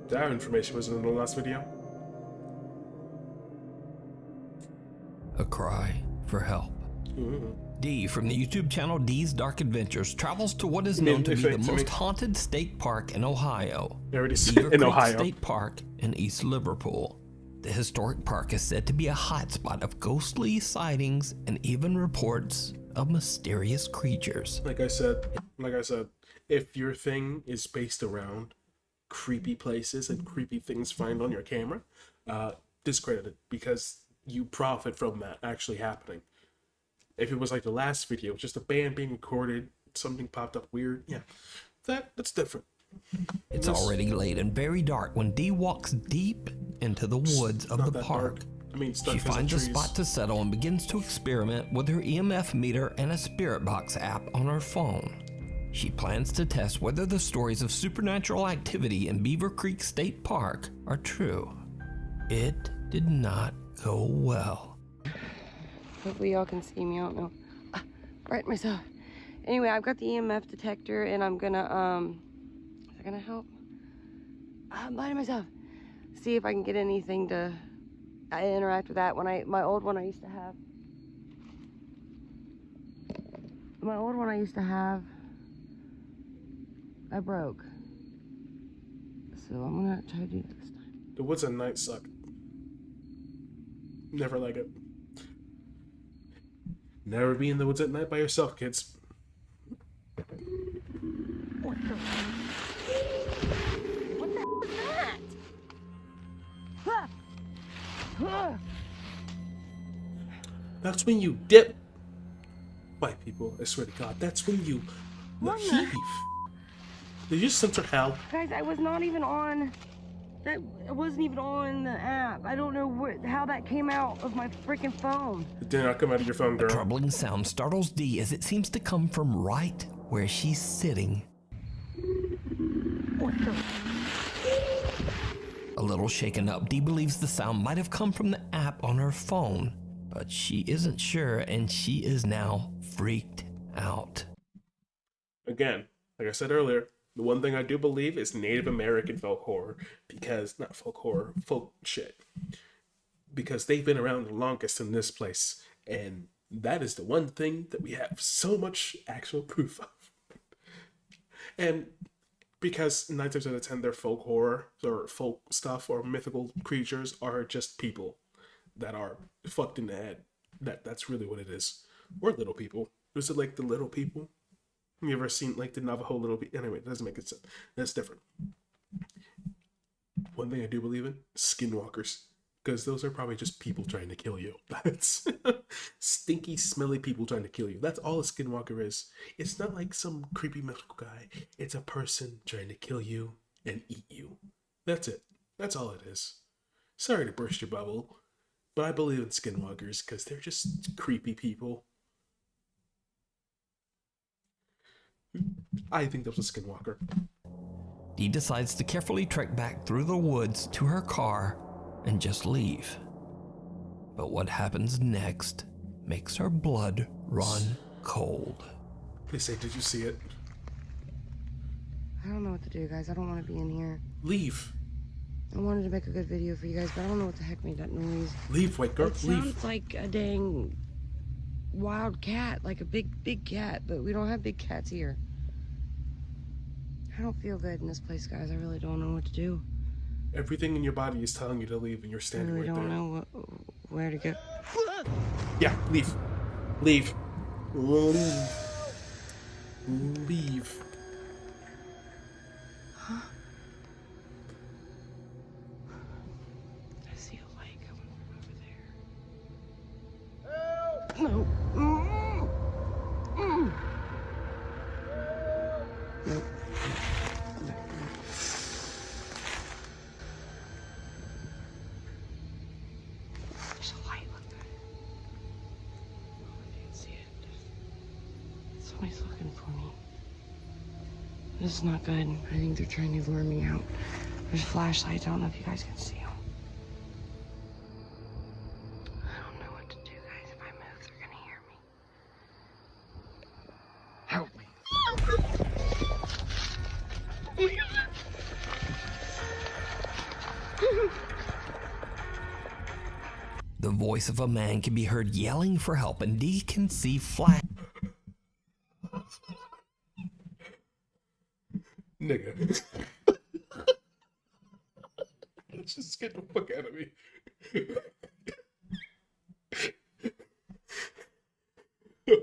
That information wasn't in the last video. A cry for help. D from the YouTube channel D's Dark Adventures travels to what is known to be the most haunted state park in Ohio. In Ohio. State Park in East Liverpool. The historic park is said to be a hotspot of ghostly sightings and even reports of mysterious creatures. Like I said, if your thing is based around creepy places and creepy things find on your camera, discredit it, because you profit from that actually happening. If it was like the last video, just a band being recorded, something popped up weird, yeah, that's different. It's already late and very dark when Dee walks deep into the woods of the park. She finds a spot to settle and begins to experiment with her EMF meter and a spirit box app on her phone. She plans to test whether the stories of supernatural activity in Beaver Creek State Park are true. It did not go well. Hopefully y'all can see me. I don't know. Right myself. Anyway, I've got the EMF detector and I'm gonna, is that gonna help? I'm blinding myself. See if I can get anything to interact with that. My old one I used to have, I broke. So I'm gonna try to do that this time. The woods at night suck. Never like it. Never be in the woods at night by yourself, kids. What the hell is that? That's when you dip. White people, I swear to God, that's when you heave. Did you just censor hell? Guys, I was not even on. That wasn't even on the app. I don't know how that came out of my freaking phone. It did not come out of your phone, girl. A troubling sound startles Dee as it seems to come from right where she's sitting. What the? A little shaken up, Dee believes the sound might have come from the app on her phone, but she isn't sure and she is now freaked out. Again, like I said earlier, the one thing I do believe is Native American folk horror, not folk horror, folk shit. Because they've been around the longest in this place, and that is the one thing that we have so much actual proof of. And because 9 times out of 10 their folk horror or folk stuff or mythical creatures are just people that are fucked in the head. That's really what it is. Or little people. Is it like the little people? You ever seen like the Navajo little people? Anyway, it doesn't make sense. That's different. One thing I do believe in, skinwalkers. Because those are probably just people trying to kill you. That's stinky, smelly people trying to kill you. That's all a skinwalker is. It's not like some creepy mythical guy. It's a person trying to kill you and eat you. That's it. That's all it is. Sorry to burst your bubble, but I believe in skinwalkers because they're just creepy people. I think that was a skinwalker. Dee decides to carefully trek back through the woods to her car and just leave. But what happens next makes her blood run cold. Please say, did you see it? I don't know what to do, guys. I don't want to be in here. Leave. I wanted to make a good video for you guys, but I don't know what the heck made that noise. Leave, white girl. It Leave. sounds like a dang wild cat, like a big cat, but we don't have big cats here. I don't feel good in this place, guys. I really don't know what to do. Everything in your body is telling you to leave, and you're standing I really right don't there. know where to go. Yeah, leave. Leave. Leave. Leave. Huh? I see a light coming from over there. No. Nope. There's a light, look there. Oh, I can't see it. Somebody's looking for me. This is not good. I think they're trying to lure me out. There's flashlights. I don't know if you guys can see them. I don't know what to do, guys. If I move, they're gonna hear me. Help me. The voice of a man can be heard yelling for help, and Dee can see flash. Nigga. Just get the fuck out of me.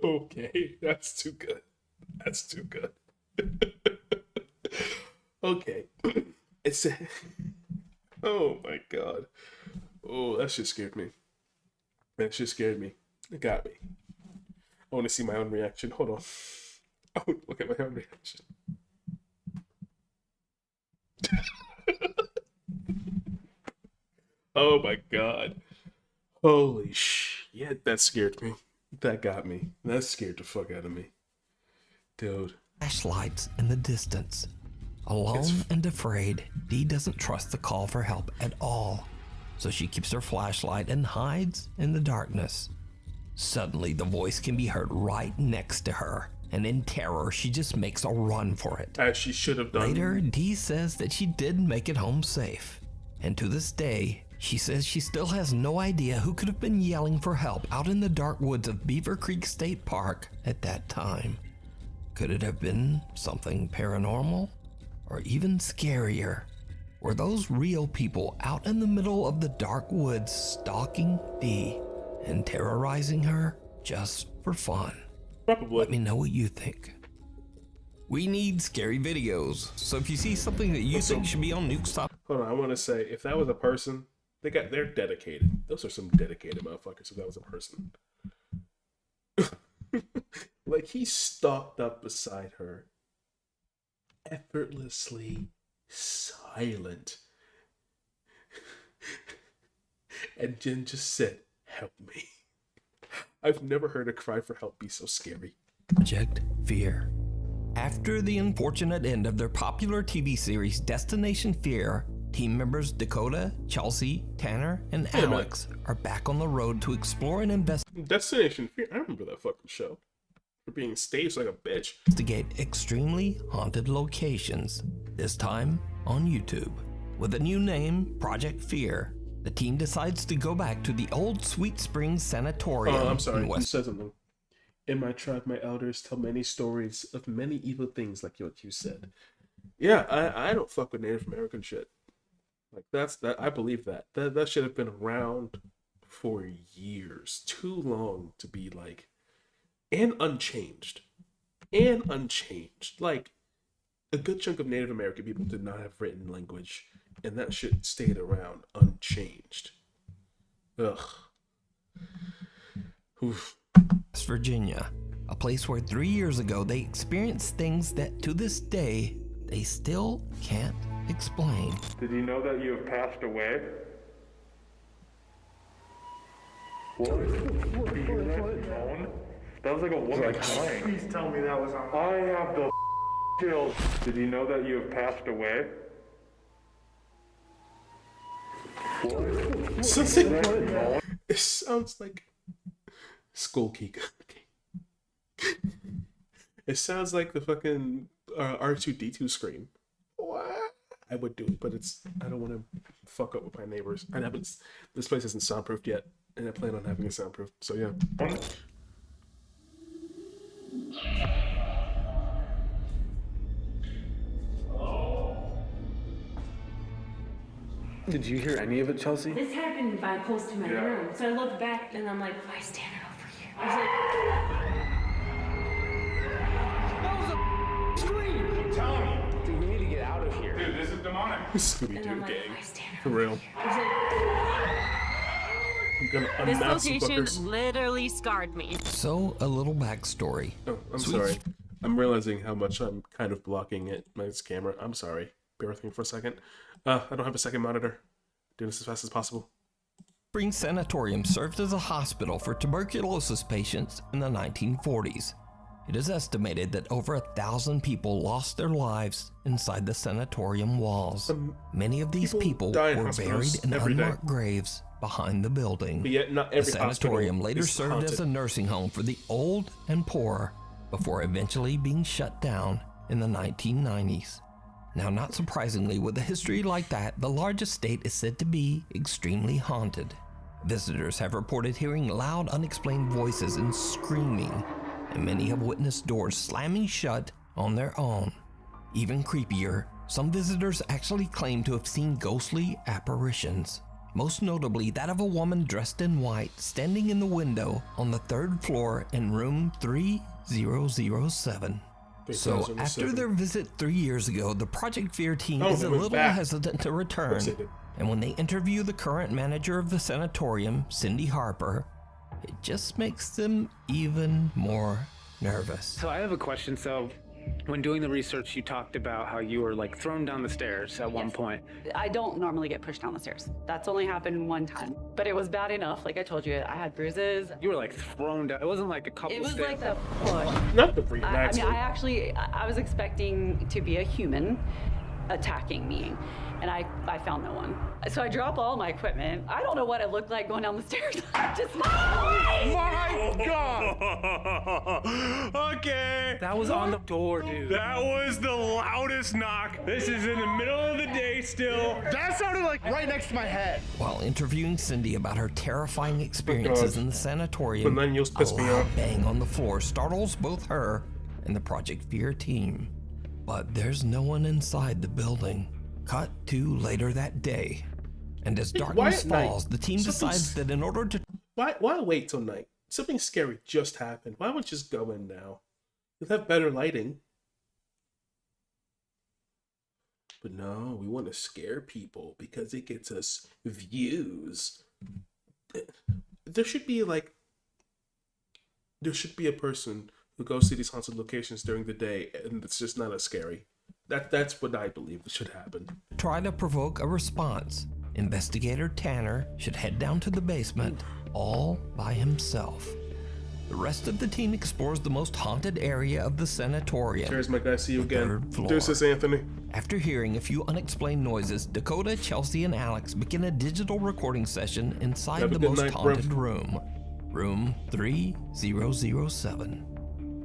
Okay, that's too good. That's too good. Okay. It's oh my god. Oh, that shit scared me. That shit scared me. It got me. I want to see my own reaction. Hold on. I want to look at my own reaction. Oh my god. Holy shit, that scared me. That got me. That scared the fuck out of me. Dude. Flashlights in the distance. Alone and afraid, Dee doesn't trust the call for help at all. So she keeps her flashlight and hides in the darkness. Suddenly, the voice can be heard right next to her, and in terror, she just makes a run for it. As she should have done. Later, Dee says that she did make it home safe. And to this day, she says she still has no idea who could have been yelling for help out in the dark woods of Beaver Creek State Park at that time. Could it have been something paranormal? Or even scarier? Were those real people out in the middle of the dark woods stalking Dee and terrorizing her just for fun? Probably. Let me know what you think. We need scary videos, so if you see something that you think should be on Nuke Stop. Hold on, I want to say, if that was a person, they're dedicated. Those are some dedicated motherfuckers if that was a person. Like, he stalked up beside her, effortlessly silent, and Jen just said, "Help me." I've never heard a cry for help be so scary. Project Fear. After the unfortunate end of their popular TV series Destination Fear, team members Dakota, Chelsea, Tanner, and Alex are back on the road to explore and investigate. Destination Fear? I remember that fucking show. For being staged like a bitch. Investigate extremely haunted locations, this time on YouTube. With a new name, Project Fear, the team decides to go back to the old Sweet Springs Sanatorium. Oh, I'm sorry. In You West. said something. In my tribe, my elders tell many stories of many evil things, like what you said. Yeah, I don't fuck with Native American shit. Like, that. I believe that. That should have been around for years. Too long to be like, and unchanged. Like, a good chunk of Native American people did not have written language, and that shit stayed around unchanged. Ugh. Oof. West Virginia, a place where 3 years ago they experienced things that to this day they still can't explain. Did you know that you have passed away? What? Do you hear that moan? That was like a woman crying. Please tell me that was on. I have the chills. Did you know that you have passed away? What? It sounds like Skull Geek. It sounds like the fucking R2D2 scream. What? I would do it, but I don't want to fuck up with my neighbors. This place isn't soundproofed yet, and I plan on having it soundproof. So yeah. Did you hear any of it, Chelsea? This happened by close to my room. So I looked back and I'm like, why is Tanner over here? I was like, That was a scream! I'm telling you. Dude, we need to get out of here. Dude, this is demonic. Scooby-Doo gang. For real. I'm gonna this unmask location fuckers. literally scarred me. So, a little backstory. Oh, I'm sorry. I'm realizing how much I'm kind of blocking it, my camera. I'm sorry. Bear with me for a second. I don't have a second monitor. Do this as fast as possible. Springs Sanatorium served as a hospital for tuberculosis patients in the 1940s. It is estimated that over 1,000 people lost their lives inside the sanatorium walls. Many of these people were buried in unmarked graves behind the building. But yet not every the sanatorium hospital later is served haunted. as a nursing home for the old and poor before eventually being shut down in the 1990s. Now, not surprisingly, with a history like that, the large estate is said to be extremely haunted. Visitors have reported hearing loud, unexplained voices and screaming, and many have witnessed doors slamming shut on their own. Even creepier, some visitors actually claim to have seen ghostly apparitions, most notably that of a woman dressed in white standing in the window on the 3rd floor in room 3007. So, after their visit 3 years ago, the Project Fear team is a little hesitant to return. And when they interview the current manager of the sanatorium, Cindy Harper, it just makes them even more nervous. So I have a question. So when doing the research, you talked about how you were like thrown down the stairs at one point. I don't normally get pushed down the stairs. That's only happened one time, but it was bad enough. Like I told you, I had bruises. You were like thrown down. It wasn't like a couple It was stairs. like the push. Not the free I mean, I was expecting to be a human attacking me, and I found no one. So I drop all my equipment. I don't know what it looked like going down the stairs. Just My God! Okay. That was on the door, dude. That was the loudest knock. This is in the middle of the day still. That sounded like right next to my head. While interviewing Cindy about her terrifying experiences in the sanatorium, Millennials piss a me loud off. bang on the floor startles both her and the Project Fear team. But there's no one inside the building. Cut to later that day. And as darkness falls, the team decides that in order to... Why wait till night? Something scary just happened. Why would you just go in now? You'll have better lighting. But no, we want to scare people because it gets us views. There should be a person who goes to these haunted locations during the day, and it's just not as scary. That's what I believe should happen. try to provoke a response, Investigator Tanner should head down to the basement all by himself. The rest of the team explores the most haunted area of the sanatorium. Cheers, my guy. See you again. 3rd floor. Deuces, Anthony. After hearing a few unexplained noises, Dakota, Chelsea, and Alex begin a digital recording session inside Have a the good most night, haunted bro. room, room 3007.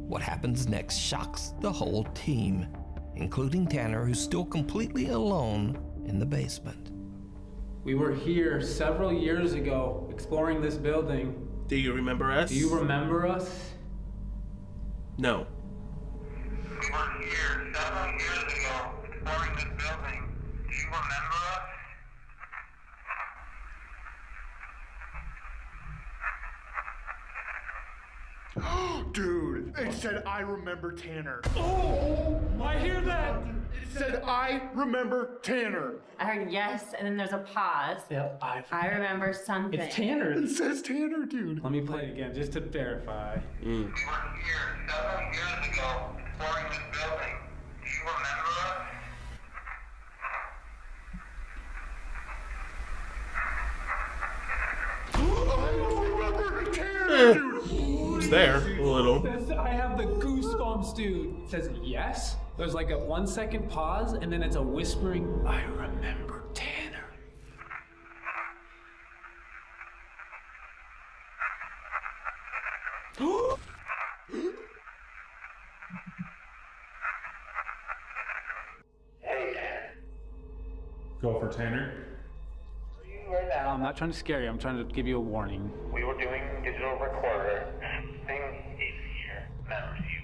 What happens next shocks the whole team, including Tanner, who's still completely alone in the basement. We were here several years ago exploring this building. Do you remember us? Do you remember us? No. We were here several years ago exploring this building. Do you remember us? Dude, it said I remember Tanner. Oh, I hear that. It said I remember Tanner. I heard yes, and then there's a pause. Yep, I remember something. It's Tanner. It says Tanner, dude. Let me play it again just to verify. We were here several years ago exploring this building. Do you remember us? I remember Tanner, dude. It's there, a little. I have the goosebumps, dude. It says yes. There's like a 1 second pause, and then it's a whispering, I remember Tanner. Go for Tanner. I'm not trying to scare you. I'm trying to give you a warning. We were doing digital recorder. Thing is here. Remembers you.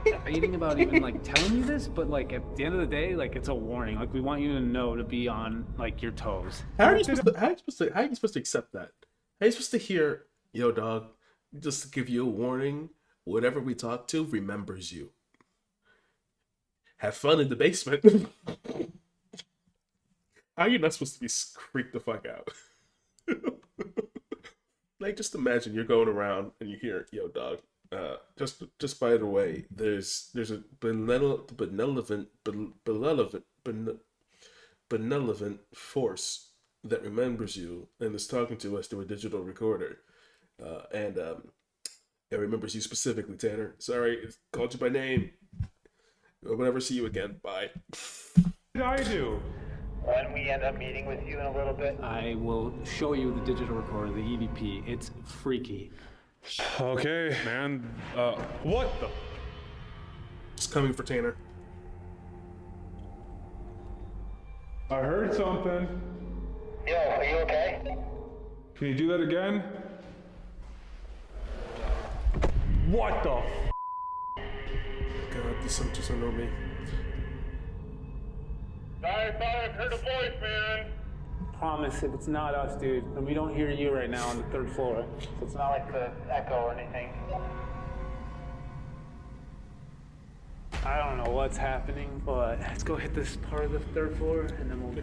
debating about even like telling you this, but like at the end of the day, like it's a warning. Like we want you to know to be on like your toes. How are you supposed to accept that? How are you supposed to hear, yo dog, just to give you a warning, whatever we talk to remembers you. Have fun in the basement. How are you not supposed to be creeped the fuck out? Like, just imagine you're going around and you hear, yo dog, just by the way, there's a benevolent force that remembers you and is talking to us through a digital recorder, and it remembers you specifically, Tanner. Sorry, called you by name. We'll never see you again. Bye. What did I do? When we end up meeting with you in a little bit. I will show you the digital recorder, the EVP. It's freaky. Okay, man. What the? It's coming for Tanner. I heard something. Yo, are you okay? Can you do that again? What the? God, this something just know me. I thought I heard a voice, man. Promise, if it's not us, dude, and we don't hear you right now on the 3rd floor. So it's not like the echo or anything. I don't know what's happening, but let's go hit this part of the 3rd floor, and then we'll go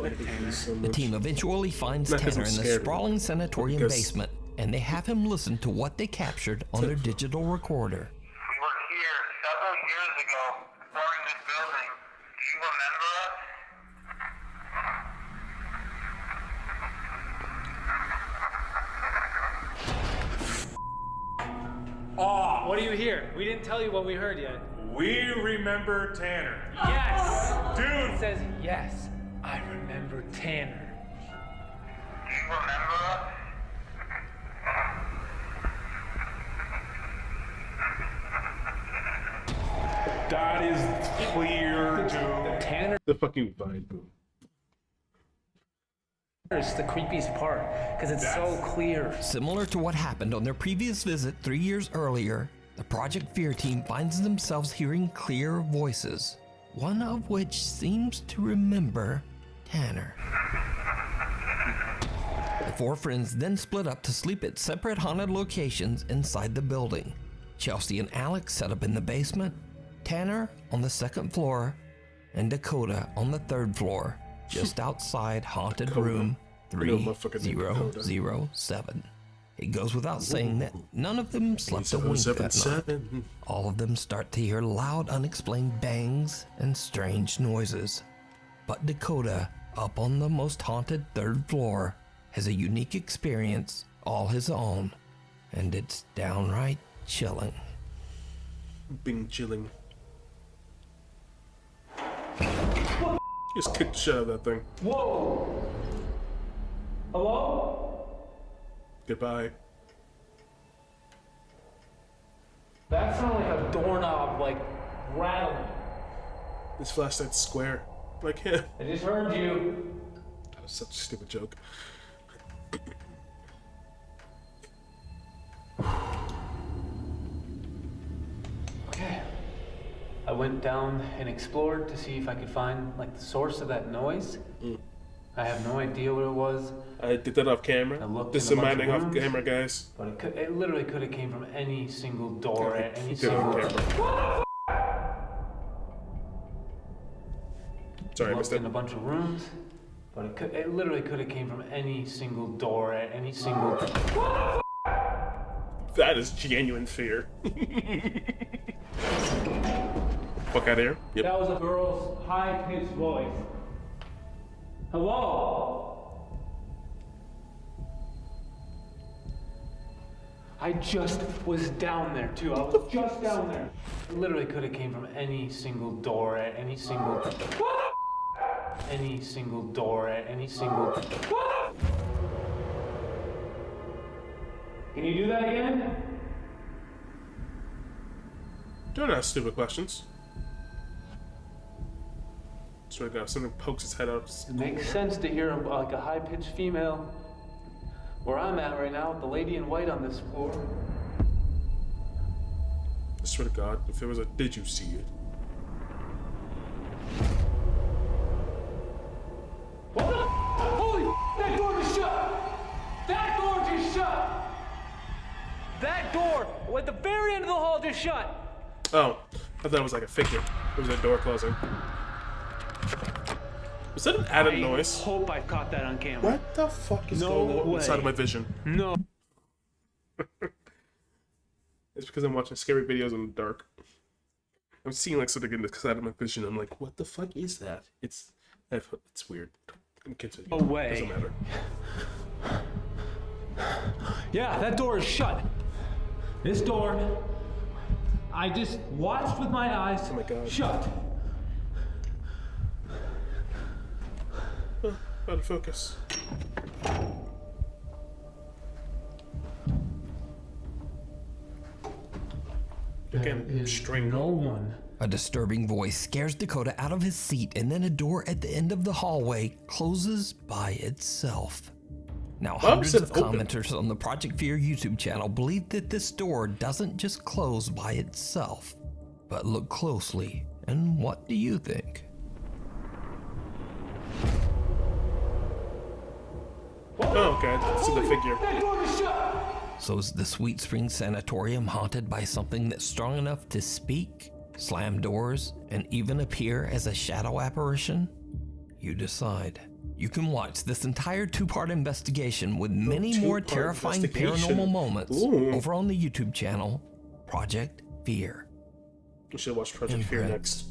to Tanner. The team eventually finds Tanner in the sprawling sanatorium basement, and they have him listen to what they captured on their digital recorder. We were here several years ago, exploring this building. Do you remember us? Oh, what do you hear? We didn't tell you what we heard yet. We remember Tanner. Yes! Dude! It says, yes, I remember Tanner. Do you remember us? That is clear, dude. Tanner The fucking vine boom. is the creepiest part, because it's so clear. Similar to what happened on their previous visit 3 years earlier, the Project Fear team finds themselves hearing clear voices, one of which seems to remember Tanner. The four friends then split up to sleep at separate haunted locations inside the building. Chelsea and Alex set up in the basement, Tanner on the 2nd floor, and Dakota on the 3rd floor, just outside haunted room 3007. It goes without saying that none of them slept a wink that night. All of them start to hear loud, unexplained bangs and strange noises. But Dakota, up on the most haunted 3rd floor, has a unique experience all his own, and it's downright chilling. Bing chilling. Just kick the shit out of that thing. Whoa! Hello? Goodbye. That sounded like a doorknob, like, rattling. This flashlight's square. Like him. I just heard you. That was such a stupid joke. Okay. I went down and explored to see if I could find, like, the source of that noise. I have no idea what it was. I did that off camera. This is mining off camera, guys. But it literally could have came from any single door at any single camera. Sorry, I missed it. it. In a bunch of rooms, but it literally could have came from any single door at any single. That is genuine fear. Fuck out of here. Yep. That was a girl's high-pitched voice. Hello? I just was down there too. I was just down there. It literally could have came from any single door at any single. Any single door at any single. Can you do that again? Don't ask stupid questions. Swear to God, something pokes its head out. It makes sense to hear like a high-pitched female. Where I'm at right now, the lady in white on this floor. swear to God, if there was a, did you see it? Holy, that door just shut! That door just shut! That door at the very end of the hall just shut! Oh, I thought it was like a figure. It was a door closing. Was that an added noise? I hope I caught that on camera. What the fuck is going on inside of my vision? No. It's because I'm watching scary videos in the dark. I'm seeing like something in the side of my vision. I'm like, what the fuck is that? It's weird. Continue. Away. Doesn't matter. Yeah, that door is shut. This door, I just watched with my eyes. Oh my God. Shut. Out of focus. Again, string. No one. A disturbing voice scares Dakota out of his seat, and then a door at the end of the hallway closes by itself. Now, hundreds of commenters on the Project Fear YouTube channel believe that this door doesn't just close by itself. But look closely, and what do you think? Oh, okay. I see the figure. That door is shut. So is the Sweet Spring Sanatorium haunted by something that's strong enough to speak, slam doors, and even appear as a shadow apparition? You decide. You can watch this entire two-part investigation with many more terrifying paranormal moments over on the YouTube channel, Project Fear. We should watch Project Fear next.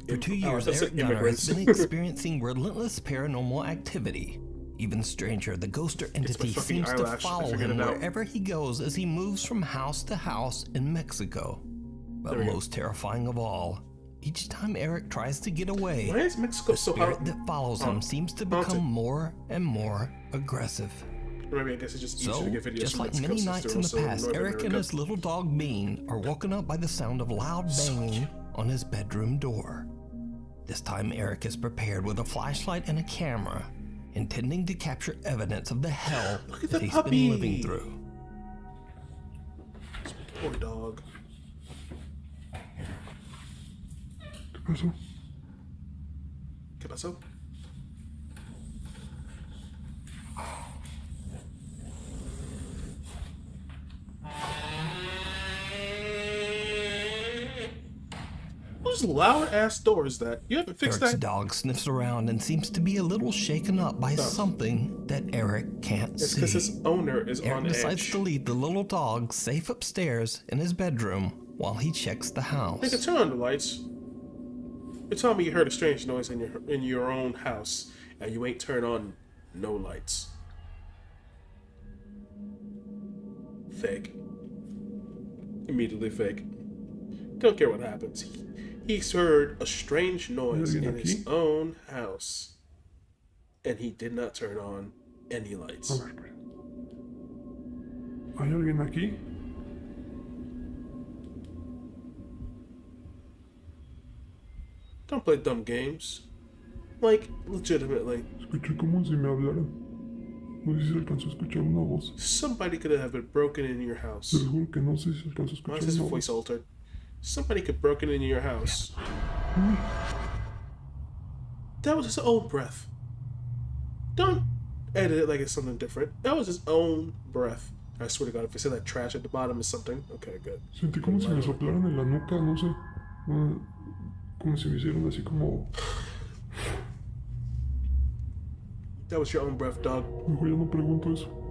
For 2 years, Eric Gunner has been experiencing relentless paranormal activity. Even stranger, the ghost or entity seems to follow him wherever he goes as he moves from house to house in Mexico. But most terrifying of all, each time Eric tries to get away, why is Mexico the so spirit that follows him seems to become more and more aggressive. Or maybe I guess it's just easier So, to get videos just from like Mexico many since nights they're in the also past, North Eric America. and his little dog Bean are woken up by the sound of loud banging on his bedroom door. This time Eric is prepared with a flashlight and a camera, intending to capture evidence of the hell that he's been living through. Poor dog. ¿Qué pasó? Whose loud ass door is that? You haven't fixed Eric's that? dog sniffs around and seems to be a little shaken up by something that Eric can't It's see. because his owner is Eric on decides edge. to leave the little dog safe upstairs in his bedroom while he checks the house. Nigga, turn on the lights. You're telling me you heard a strange noise in your own house, and you ain't turned on no lights. Fake. Immediately fake. Don't care what happens. He's heard a strange noise in his own house, and he did not turn on any lights. ¿Hay alguien aquí? Don't play dumb games. Like, legitimately. Escuché como si me hablaran. No sé si se alcanzó a escuchar una voz. Somebody could have been broken into your house. Te juro que no sé si se alcanzó a Why escuchar is his una voice voz. altered? Somebody could broken into your house. That was his own breath. Don't edit it like it's something different. That was his own breath. I swear to God, if he said that trash at the bottom is something, okay, good. Sentí como si me soplaran en la nuca, no sé. Como si me hicieran así como... That was your own breath, dog. Mejor ya no pregunto eso.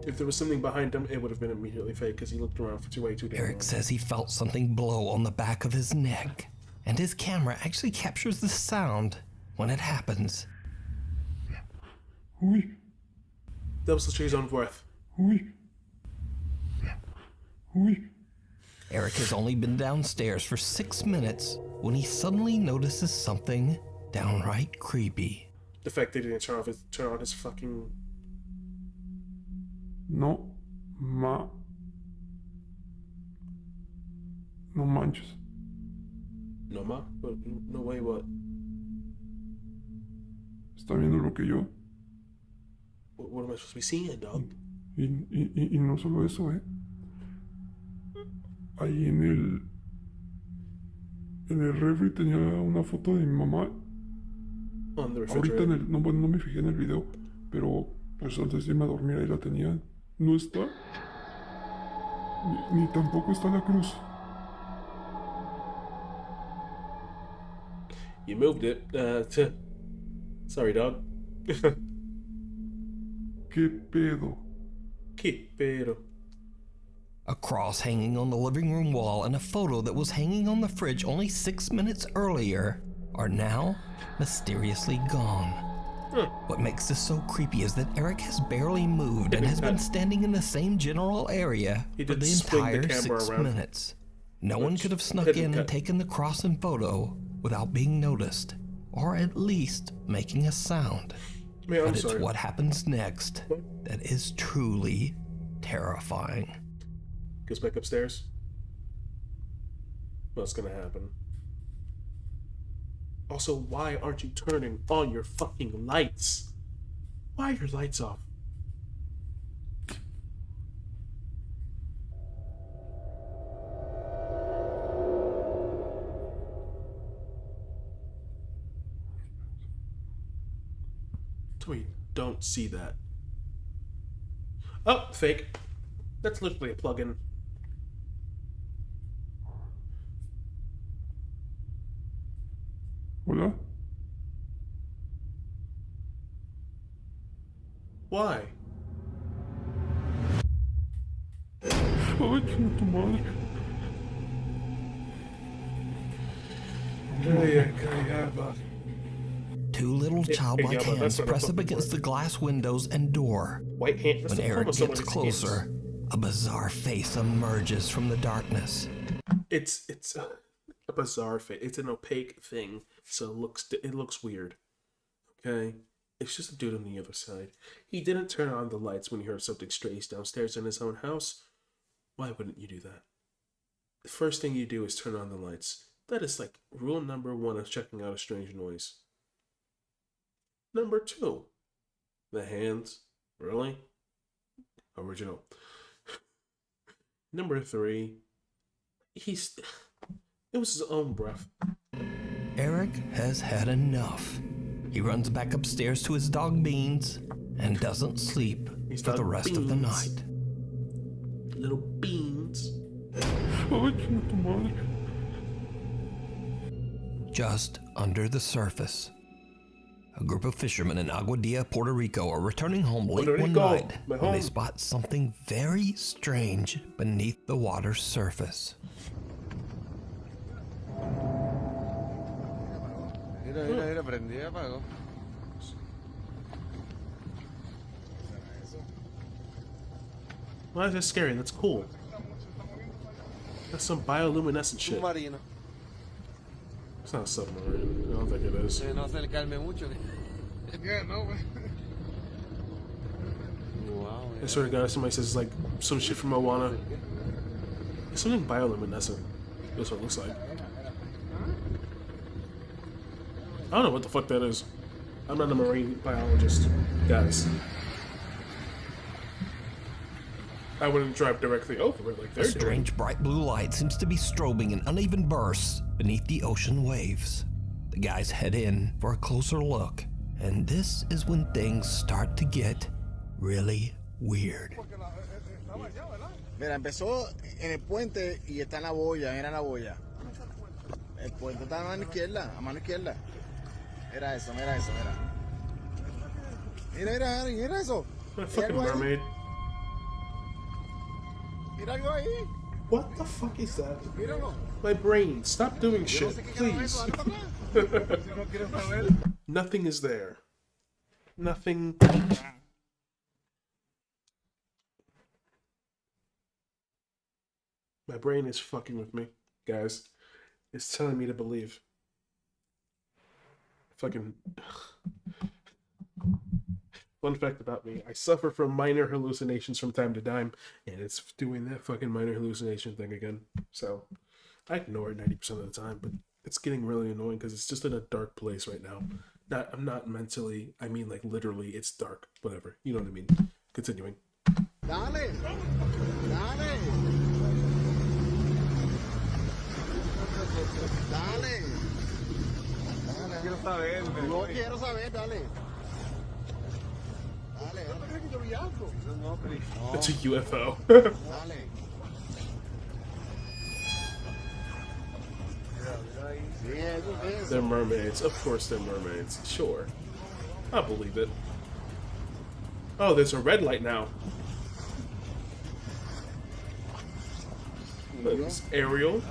If there was something behind him, it would have been immediately fake because he looked around for way too damn long. Eric says he felt something blow on the back of his neck, and his camera actually captures the sound when it happens. Uy. That was his own breath. Uy. Uy. Eric has only been downstairs for 6 minutes when he suddenly notices something downright creepy. The fact that he didn't turn on his fucking... No manches. No ma? No way, what? Está viendo lo que yo. What am I supposed to be seeing, dog? Y no solo eso, ahí en el refri tenía una foto de mi mamá. Ahorita no, bueno, no me fijé en el video, pero pues antes de irme a dormir ahí la tenía. No está. Ni tampoco está la cruz. You moved it. Sorry, dog. ¿Qué pedo? ¿Qué pedo? A cross hanging on the living room wall and a photo that was hanging on the fridge only 6 minutes earlier are now mysteriously gone. What makes this so creepy is that Eric has barely moved and has been standing in the same general area for the entire 6 minutes. No one could have snuck in and taken the cross and photo without being noticed, or at least making a sound. But it's what happens next that is truly terrifying. Goes back upstairs. What's gonna happen? Also, why aren't you turning on your fucking lights? Why are your lights off? Tell me you don't see that. Oh, fake. That's literally a plug-in. Hola? Why? Ay, chinga tu madre. Two little childlike hands press up against the glass windows and door. White hand. When Eric gets closer, a bizarre face emerges from the darkness. It's a bizarre face. It's an opaque thing, so it looks weird. Okay, it's just a dude on the other side. He didn't turn on the lights when he heard something strange downstairs in his own house. Why wouldn't you do that? The first thing you do is turn on the lights. That is like rule number 1 of checking out a strange noise. Number 2, the hands. Really? Original. Number 3, it was his own breath. Eric has had enough. He runs back upstairs to his dog Beans and doesn't sleep for the rest of the night. Little Beans. Just under the surface, a group of fishermen in Aguadilla, Puerto Rico are returning home late one night when they spot something very strange beneath the water's surface. Mira, prendí y apagó. Why is that scary? That's cool. That's some bioluminescent shit. Submarino. It's not a submarine. I don't think it is. No acercarme mucho. Yeah, no, way. Wow. I swear to God, somebody says it's like some shit from Moana. It's something bioluminescent. That's what it looks like. I don't know what the fuck that is. I'm not a marine biologist, guys. I wouldn't drive directly over it like they're doing. A strange bright blue light seems to be strobing in uneven bursts beneath the ocean waves. The guys head in for a closer look, and this is when things start to get really weird. Mira, empezó en el puente y está en la boya, era la boya. El puente está a mano izquierda, Era eso, mira. Mira eso. A fucking mermaid. Mira algo ahí. What the fuck is that? Míralo. My brain, stop doing shit, please. Nothing is there. Nothing. My brain is fucking with me, guys. It's telling me to believe. Fucking. Fun fact about me, I suffer from minor hallucinations from time to time, and it's doing that fucking minor hallucination thing again. So, I ignore it 90% of the time, but it's getting really annoying because it's just in a dark place right now. I'm not mentally, I mean like literally, it's dark. Whatever, you know what I mean. Continuing. Dale. Dale. Quiero saber. No quiero saber, dale. Dale. It's a UFO. Dale. They're mermaids. Of course they're mermaids. Sure. I believe it. Oh, there's a red light now. It's Ariel.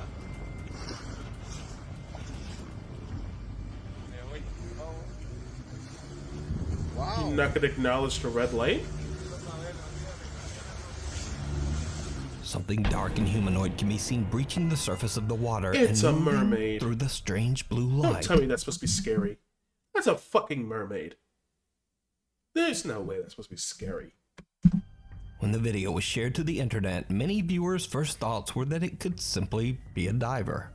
Wow. You're not gonna acknowledge the red light? Something dark and humanoid can be seen breaching the surface of the water. It's and a moving mermaid. through the strange blue light. Don't tell me that's supposed to be scary. That's a fucking mermaid. There's no way that's supposed to be scary. When the video was shared to the internet, many viewers' first thoughts were that it could simply be a diver.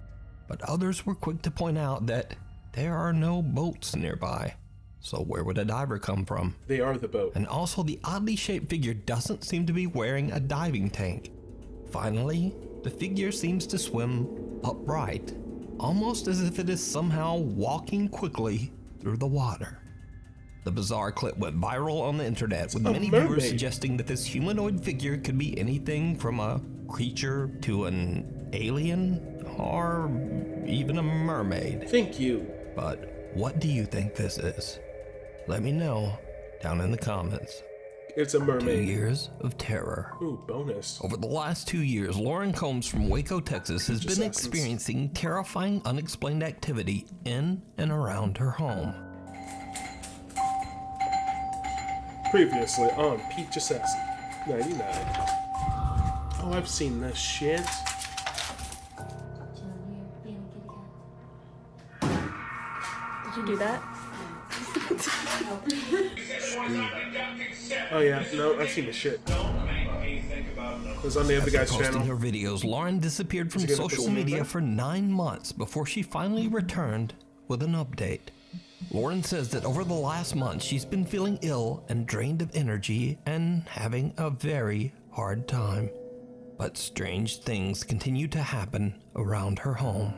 But others were quick to point out that there are no boats nearby. So where would a diver come from? They are the boat. And also the oddly shaped figure doesn't seem to be wearing a diving tank. Finally, the figure seems to swim upright, almost as if it is somehow walking quickly through the water. The bizarre clip went viral on the internet, with many viewers suggesting that this humanoid figure could be anything from a creature to an alien or even a mermaid. Thank you. But what do you think this is? Let me know down in the comments. It's a mermaid. 2 years of terror. Ooh, bonus. Over the last 2 years, Lauren Combs from Waco, Texas has been experiencing terrifying, unexplained activity in and around her home. Previously on Peach Assassin 99. Oh, I've seen this shit. Did you do that? Oh yeah, no, I've seen this shit. It was on the other guy's After channel. posting her videos, Lauren disappeared from Is he gonna social put some media in? for 9 months before she finally returned with an update. Lauren says that over the last month, she's been feeling ill and drained of energy and having a very hard time. But strange things continue to happen around her home.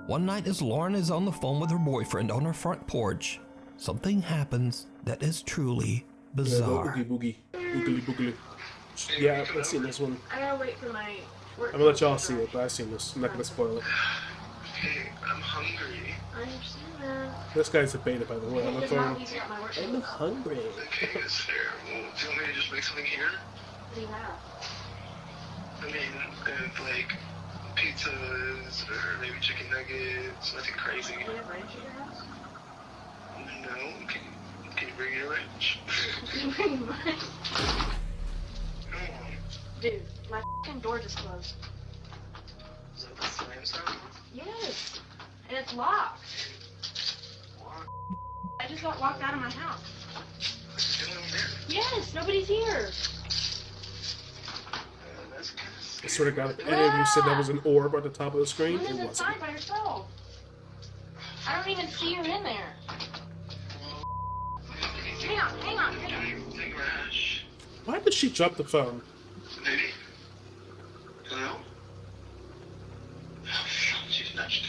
One night as Lauren is on the phone with her boyfriend on her front porch, something happens that is truly bizarre. Yeah, boogie, boogly, boogly. Yeah, I've seen this one. I gotta wait for my work. I'm gonna let y'all see it, but I've seen this. I'm not gonna spoil it. Hey, I'm hungry. I understand that. This guy's a beta, by the way, on the It's not phone. easy at my work. I'm hungry. Okay, that's fair. Well, do you want me to just make something here? What do you have? I mean, like pizzas or maybe chicken nuggets, nothing crazy. Do you have ranch at your house? No, can you bring your ranch? Pretty much. Dude, my fucking door just closed. Is that the slam sound? Yes. And it's locked. I just got locked out of my house. Yes, nobody's here. I swear to God, if any of you said that was an orb at the top of the screen, You it live wasn't. inside by yourself. I don't even see you in there. Hang on, hang on, hang on. Why did she drop the phone? Lady? Hello? Oh, she's nudged.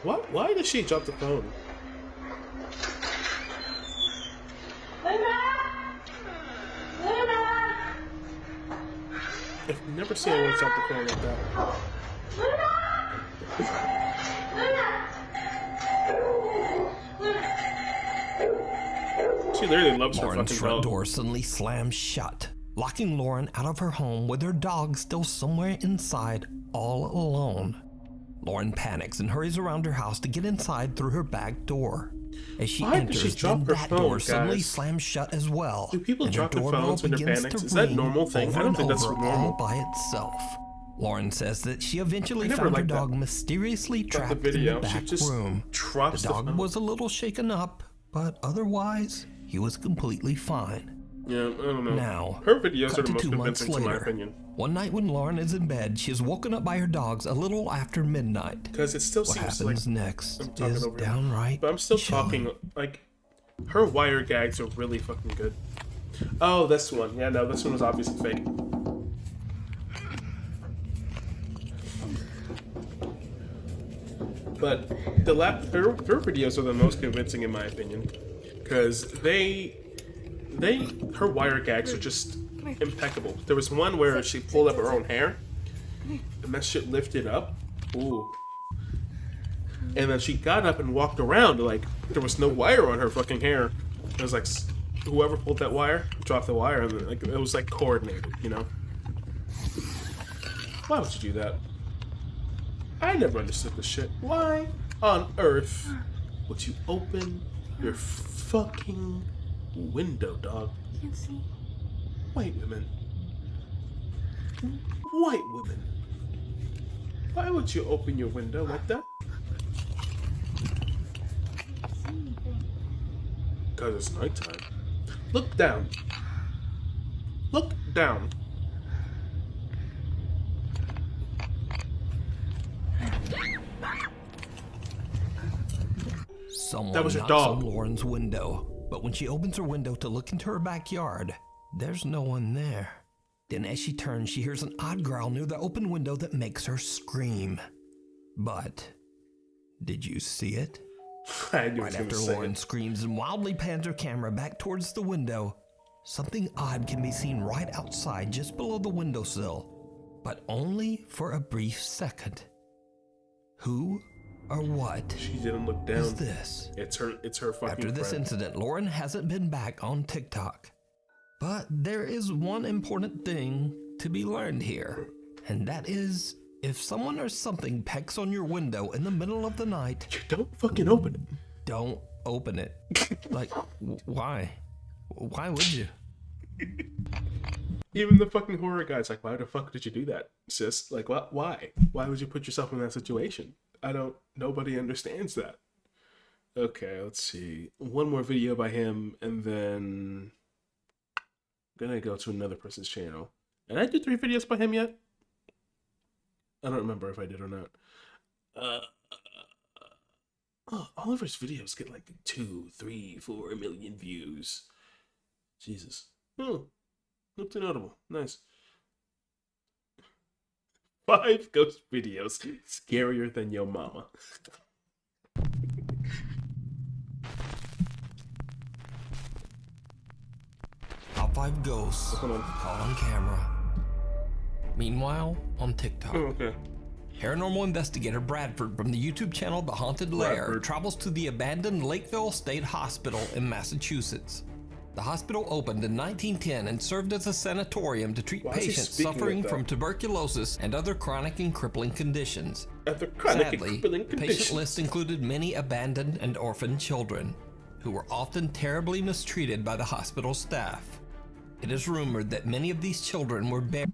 What? Why did she drop the phone? I've never seen anyone drop the phone like that. She literally loves her Lauren's fucking front dog. door suddenly slams shut, locking Lauren out of her home with her dog still somewhere inside, all alone. Lauren panics and hurries around her house to get inside through her back door. As she Why did she enters, drop then her that phone, door suddenly guys? slams shut as well. Do people and her drop their doorbell phones when they're begins panicked? to Is that a ring normal thing? over I don't and think that's over normal. all by itself. Lauren says that she eventually I never found her liked dog that. mysteriously About trapped the video. in the She back just room. drops The the dog phone. was a little shaken up, but otherwise, he was completely fine. Yeah, I don't know. Now, her videos cut are the to most 2 months convincing, to my later. opinion. One night when Lauren is in bed, she is woken up by her dogs a little after midnight. Because it still What seems happens like next I'm talking is over you. downright But I'm still chilling. talking like her wire gags are really fucking good. Oh, this one. Yeah, no, this one was obviously fake. But her videos are the most convincing in my opinion, because her wire gags are just impeccable. There was one where she pulled up her own hair, and that shit lifted up. Ooh. And then she got up and walked around like there was no wire on her fucking hair. It was like whoever pulled that wire dropped the wire, and then, like it was like coordinated, you know. Why would you do that? I never understood this shit. Why on earth would you open your fucking window, dog? Can't see. White women. White women. Why would you open your window like that? Because it's nighttime. Look down. Look down. Someone That was your knocks dog. on Lauren's window, but when she opens her window to look into her backyard, there's no one there. Then as she turns, she hears an odd growl near the open window that makes her scream. But did you see it? Right after Lauren screams and wildly pans her camera back towards the window, something odd can be seen right outside just below the windowsill, but only for a brief second. Who or what She didn't look down. is this? It's her fucking After this friend. incident, Lauren hasn't been back on TikTok. But there is one important thing to be learned here, and that is if someone or something pecks on your window in the middle of the night, don't fucking open it. Don't open it. Like, why? Why would you? Even the fucking horror guy's like, why the fuck did you do that, sis? Like, what? Why? Why would you put yourself in that situation? Nobody understands that. Okay, let's see. One more video by him, and then I'm gonna go to another person's channel. And I did 3 videos by him yet? I don't remember if I did or not. All of his videos get like 2, 3, 4 million views. Jesus. Oh, not too notable. Nice. 5 ghost videos. Scarier than your mama. Top 5 ghosts caught on camera. Meanwhile, on TikTok. Oh, okay. Paranormal investigator Bradford from the YouTube channel The Haunted Lair travels to the abandoned Lakeville State Hospital in Massachusetts. The hospital opened in 1910 and served as a sanatorium to treat patients suffering from tuberculosis and other chronic and crippling conditions. Sadly, the patient list included many abandoned and orphaned children, who were often terribly mistreated by the hospital staff. It is rumored that many of these children were buried.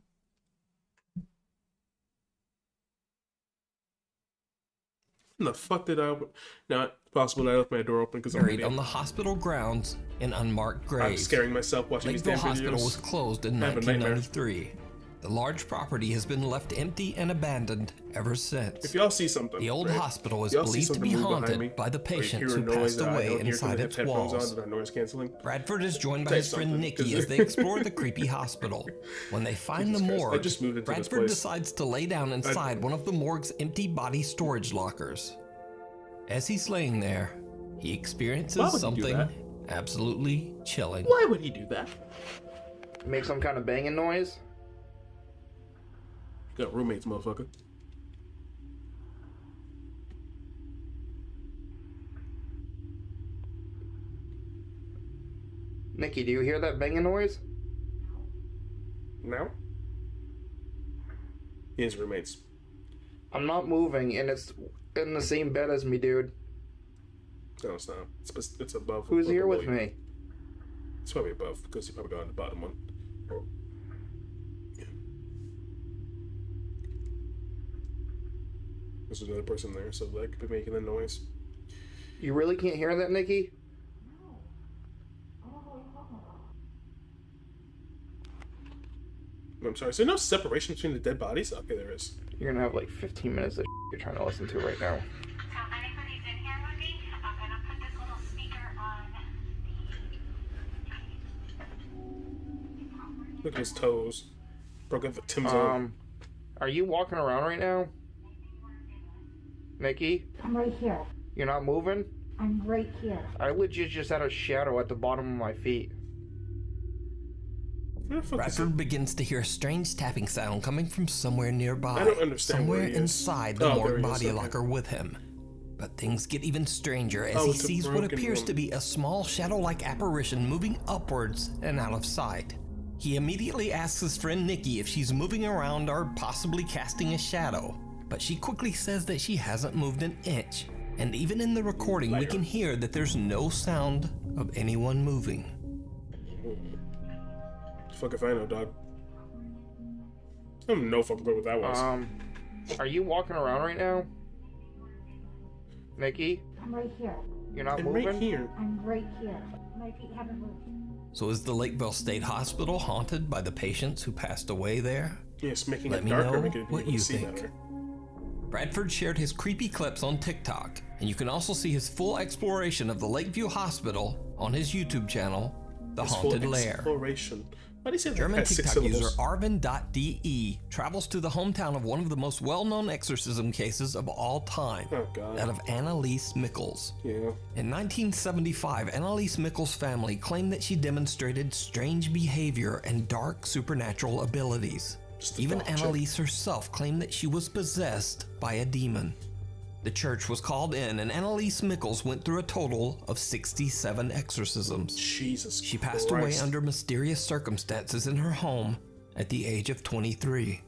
The fuck did I open? Now, it's possible that I left my door open because I'm buried on the hospital grounds in unmarked graves. I'm scaring myself watching Lakeville these damn Hospital videos. was closed in 1993. The large property has been left empty and abandoned ever since. If y'all see something, the old hospital is y'all see believed to be something move behind me, haunted by the or you patients hear a who noise passed that I away don't hear 'cause I inside have its headphones walls. on that are noise canceling. Bradford is joined by Say his friend something, Nikki 'cause- as they explore the creepy hospital. When they find Jesus the Christ, I morgue, just moved into this Bradford place. decides to lay down inside one of the morgue's empty body storage lockers. As he's laying there, he Why experiences would he do something that? absolutely chilling. Why would he do that? Make some kind of banging noise? You got roommates, motherfucker. Nikki, do you hear that banging noise? No? He has roommates. I'm not moving, and it's in the same bed as me, dude. No, it's not. It's above. Who's here with below you. me? It's probably above because you probably got on the bottom one. Yeah. There's another person there, so that could be making the noise. You really can't hear that, Nikki? I'm sorry. Is there no separation between the dead bodies? Okay, there is. You're gonna have like 15 minutes of you're trying to listen to right now. Look at his toes. Broke up the Tim's arm. Are you walking around right now? Nikki? I'm right here. You're not moving? I'm right here. I legit just had a shadow at the bottom of my feet. Bradford begins to hear a strange tapping sound coming from somewhere nearby. I don't understand somewhere where he is. inside the Oh, morgue there he is, body okay. locker with him. But things get even stranger as Oh, he it's a sees what broken appears room. to be a small shadow-like apparition moving upwards and out of sight. He immediately asks his friend Nikki if she's moving around or possibly casting a shadow, but she quickly says that she hasn't moved an inch. And even in the recording, we can hear that there's no sound of anyone moving. Fuck if I know, dog. I don't know if I'm good what that was. Are you walking around right now? Nikki? I'm right here. You're not I'm moving? right here. I'm right here. My feet haven't moved. So is the Lakeville State Hospital haunted by the patients who passed away there? Yes, making Let it me darker, know making it what able you to see think. better. Bradford shared his creepy clips on TikTok, and you can also see his full exploration of the Lakeview Hospital on his YouTube channel, The His Haunted full Lair. exploration. Why do you say that German has 6 TikTok user syllables? Arvin.de travels to the hometown of one of the most well-known exorcism cases of all time, Oh, God. that of Annalise Mickles. Yeah. In 1975, Annalise Mickles' family claimed that she demonstrated strange behavior and dark supernatural abilities. Even dog chick. Annalise herself claimed that she was possessed by a demon. The church was called in, and Annalise Mickles went through a total of 67 exorcisms. Jesus She passed away under mysterious circumstances in her home at the age of 23.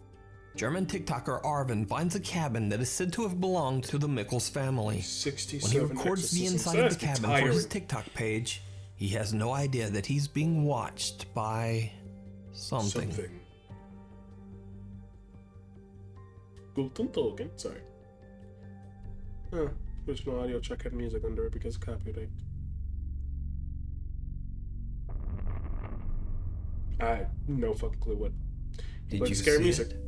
German TikToker Arvin finds a cabin that is said to have belonged to the Mickles family. 67 When he records the exorcisms. inside of the That's cabin for his tiring. TikTok page, he has no idea that he's being watched by something. Guten Tag. Sorry. Original audio track had music under it because of copyright. I have no fucking clue what. Did But you scary see music. it?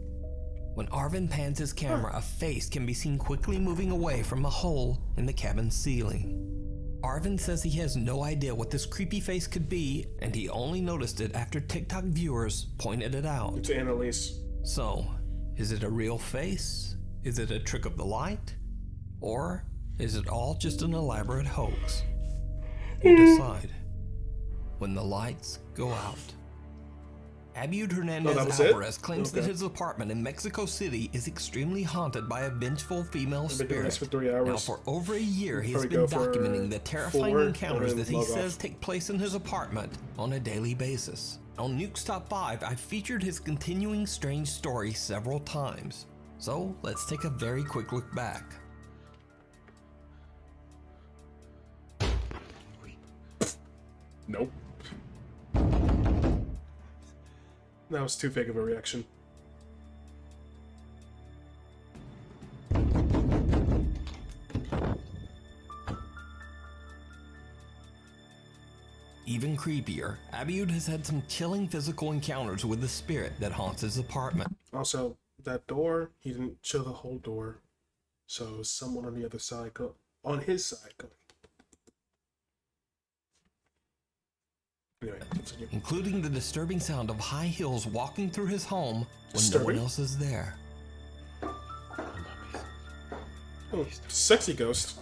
When Arvin pans his camera, a face can be seen quickly moving away from a hole in the cabin ceiling. Arvin says he has no idea what this creepy face could be, and he only noticed it after TikTok viewers pointed it out. It's Annalise. So, is it a real face? Is it a trick of the light? Or is it all just an elaborate hoax? You decide when the lights go out. Abiud Hernandez that was it? Alvarez claims that Okay. his apartment in Mexico City is extremely haunted by a vengeful female I've been doing this spirit. for 3 hours. Now, for over a year, he has Probably been go for documenting the terrifying 4 encounters and that he log says off. take place in his apartment on a daily basis. On Nuke's Top 5, I've featured his continuing strange story several times. So, let's take a very quick look back. Nope. That was too big of a reaction. Even creepier, Abiud has had some chilling physical encounters with the spirit that haunts his apartment. Also, that door, he didn't show the whole door. So someone on the other side, on his side. Anyway, continue. Including the disturbing sound of high heels walking through his home when no Disturbing? one else is there. Oh, sexy ghost.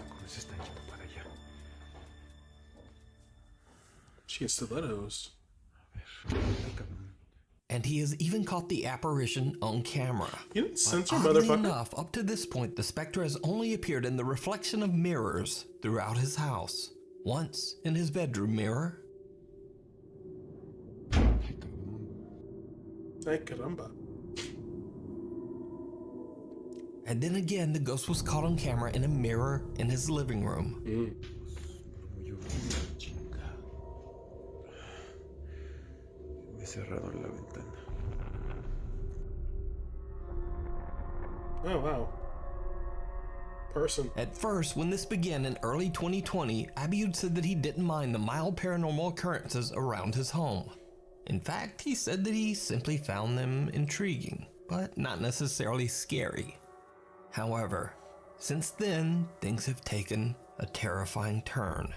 She has stilettos. And he has even caught the apparition on camera. You didn't censor, But oddly motherfucker. enough, up to this point, the specter has only appeared in the reflection of mirrors throughout his house. Once in his bedroom mirror, Ay, caramba. and then again the ghost was caught on camera in a mirror in his living room. Me he cerrado la ventana. Oh, wow. Person. At first, when this began in early 2020, Abiud said that he didn't mind the mild paranormal occurrences around his home. In fact, he said that he simply found them intriguing, but not necessarily scary. However, since then, things have taken a terrifying turn.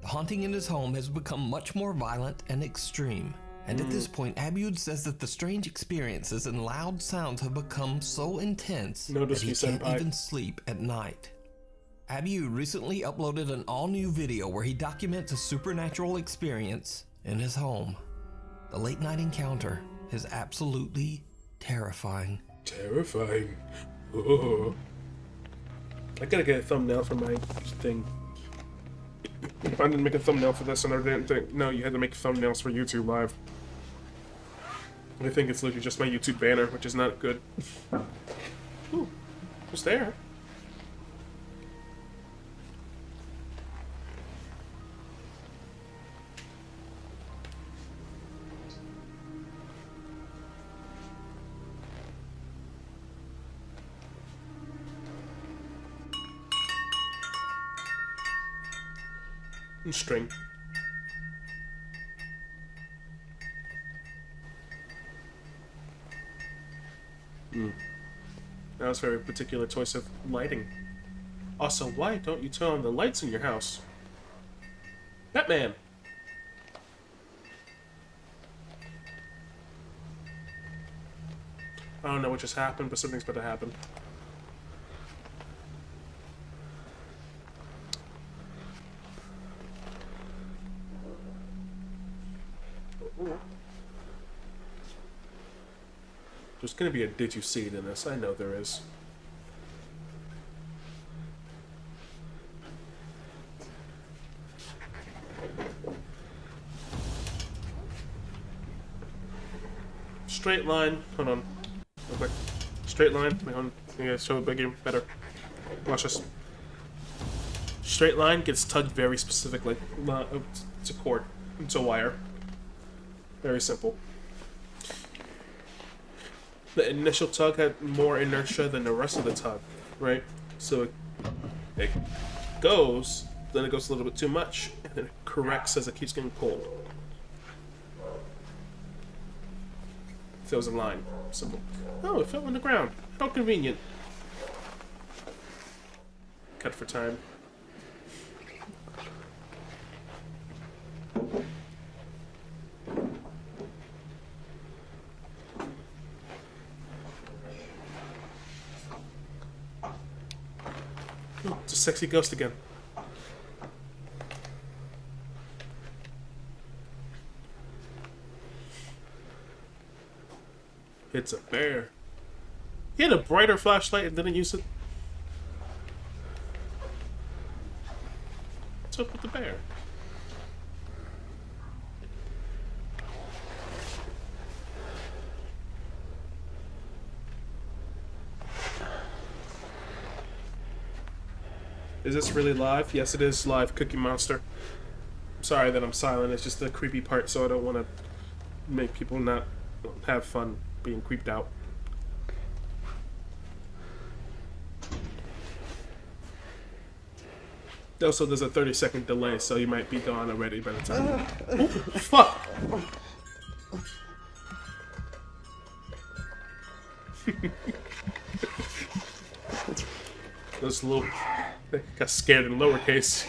The haunting in his home has become much more violent and extreme. And at this point, Abiud says that the strange experiences and loud sounds have become so intense that he can't even sleep at night. Abiud recently uploaded an all-new video where he documents a supernatural experience in his home. The late-night encounter is absolutely terrifying. Terrifying. Oh. I gotta get a thumbnail for my thing. I didn't make a thumbnail for this, and I didn't think. No, you had to make thumbnails for YouTube Live. I think it's literally just my YouTube banner, which is not good. Ooh, who's there? String. That was a very particular choice of lighting. Also, why don't you turn on the lights in your house? Batman! I don't know what just happened, but something's about to happen. There's gonna be a did you see it in this, I know there is. Straight line, hold on, real quick. Straight line, wait, hold on, you guys show it bigger, better. Watch this. Straight line gets tugged very specifically. It's a cord, it's a wire. Very simple. The initial tug had more inertia than the rest of the tug, right? So it goes, then it goes a little bit too much, and then it corrects as it keeps getting pulled. If it was a line, simple. Oh, it fell on the ground. How convenient. Cut for time. Oh, it's a sexy ghost again. It's a bear. He had a brighter flashlight and didn't use it. What's up with the bear? Is this really live? Yes, it is live, Cookie Monster. Sorry that I'm silent, it's just the creepy part, so I don't want to make people not have fun being creeped out. Also, there's a 30-second delay, so you might be gone already by the time. Oh, fuck! Those little... I got scared in lowercase.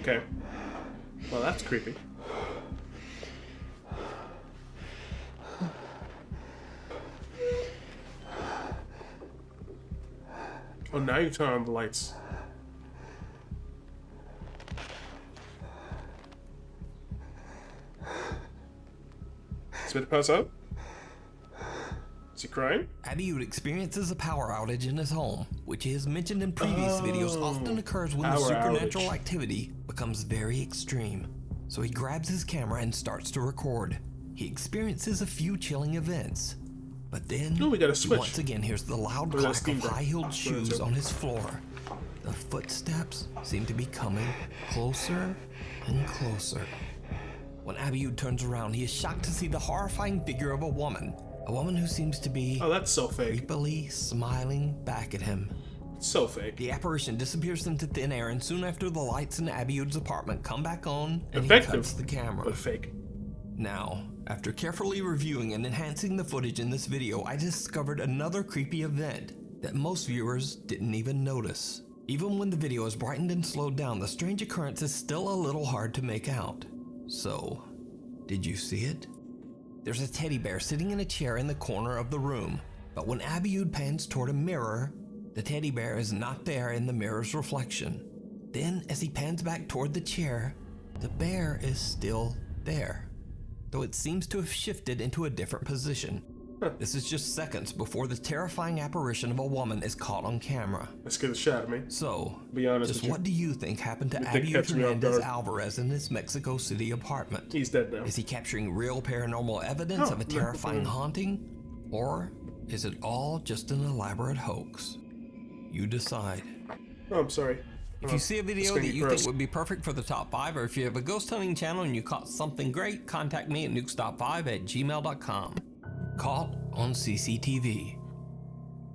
Okay. Well, that's creepy. Oh, now you turn on the lights. Spit the pass out? Is he crying? Abiud experiences a power outage in his home, which he has mentioned in previous videos often occurs when the supernatural activity becomes very extreme. So he grabs his camera and starts to record. He experiences a few chilling events, but then we got a switch. Once again hears the loud clack of high-heeled shoes on his floor. The footsteps seem to be coming closer and closer. When Abiud turns around, he is shocked to see the horrifying figure of a woman A woman who seems to be that's so fake. creepily smiling back at him. So fake. The apparition disappears into thin air, and soon after, the lights in Abiud's apartment come back on, and Effective, he cuts the camera. but fake. Now, after carefully reviewing and enhancing the footage in this video, I discovered another creepy event that most viewers didn't even notice. Even when the video is brightened and slowed down, the strange occurrence is still a little hard to make out. So, did you see it? There's a teddy bear sitting in a chair in the corner of the room, but when Abiud pans toward a mirror, the teddy bear is not there in the mirror's reflection. Then, as he pans back toward the chair, the bear is still there, though it seems to have shifted into a different position. This is just seconds before the terrifying apparition of a woman is caught on camera. Let's get a shot at me. So, be honest just with what do you think happened to You think Abiud catch me off Hernandez guard? Alvarez in his Mexico City apartment? He's dead now. Is he capturing real paranormal evidence No, of a no. terrifying haunting? Or is it all just an elaborate hoax? You decide. Oh, I'm sorry. If you see a video that you think would be perfect for the top 5, or if you have a ghost hunting channel and you caught something great, contact me at nukestop5@gmail.com. Caught on CCTV.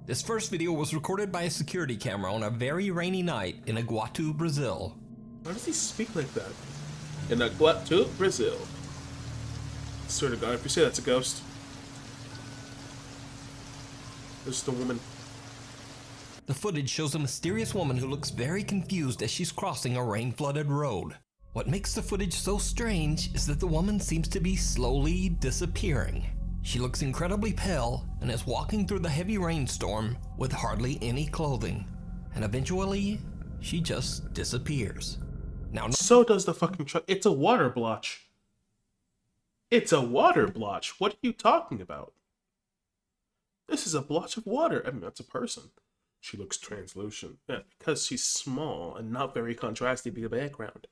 This first video was recorded by a security camera on a very rainy night in Iguatu, Brazil. Why does he speak like that? In Iguatu, Brazil. Swear to God, if you say that's a ghost. This is the woman. The footage shows a mysterious woman who looks very confused as she's crossing a rain-flooded road. What makes the footage so strange is that the woman seems to be slowly disappearing. She looks incredibly pale and is walking through the heavy rainstorm with hardly any clothing. And eventually, she just disappears. Now, So does the fucking truck. It's a water blotch. It's a water blotch. What are you talking about? This is a blotch of water. I mean, that's a person. She looks translucent. Yeah, because she's small and not very contrasty with the background.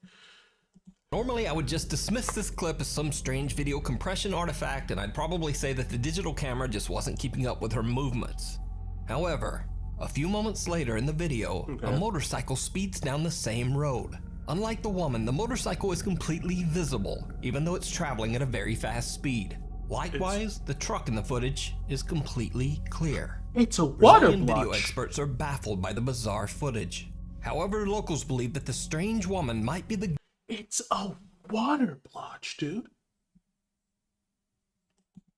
Normally, I would just dismiss this clip as some strange video compression artifact, and I'd probably say that the digital camera just wasn't keeping up with her movements. However, a few moments later in the video, a motorcycle speeds down the same road. Unlike the woman, the motorcycle is completely visible, even though it's traveling at a very fast speed. Likewise, the truck in the footage is completely clear. It's a water Brazilian video blotch. experts are baffled by the bizarre footage. However, locals believe that the strange woman might be the It's a water blotch, dude.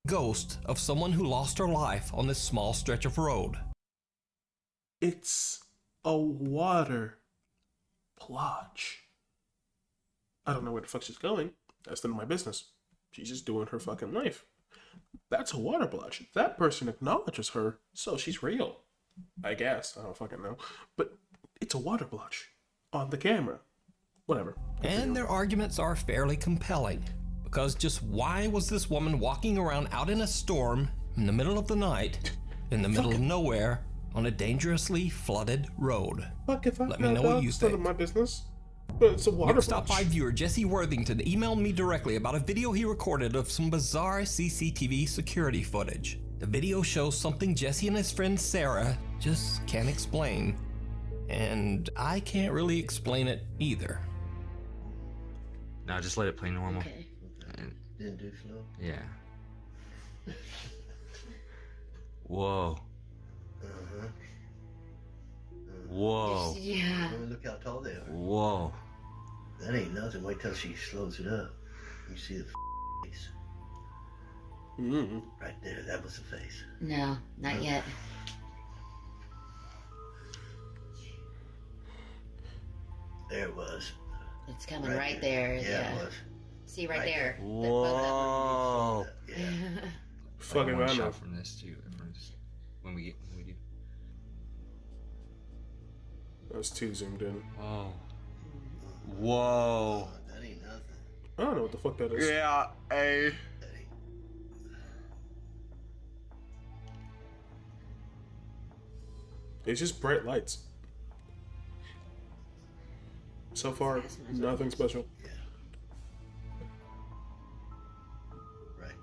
ghost of someone who lost her life on this small stretch of road. It's a water blotch. I don't know where the fuck she's going. That's none of my business. She's just doing her fucking life. That's a water blotch. That person acknowledges her, so she's real. I guess. I don't fucking know. But it's a water blotch on the camera. Whatever. And their arguments are fairly compelling, because just why was this woman walking around out in a storm in the middle of the night, in the middle of nowhere, on a dangerously flooded road? Fuck if I Let me know what you It's none think. of my business. But it's a water Next Top blotch. 5 viewer Jesse Worthington emailed me directly about a video he recorded of some bizarre CCTV security footage. The video shows something Jesse and his friend Sarah just can't explain, and I can't really explain it either. No, just let it play normal. Okay. Didn't do slow? Yeah. Whoa. Uh-huh. Whoa. Yeah. Look how tall they are. Whoa. That ain't nothing. Wait till she slows it up. You see the face. Right there. That was the face. No, not yet. There it was. It's coming right there. Yeah, it was. See right there. Whoa. Fucking I want a I know. shot from this too. When we do. That was too zoomed in. Whoa. Whoa. That ain't nothing. I don't know what the fuck that is. Yeah, hey. It's just bright lights. So far, nothing special. Right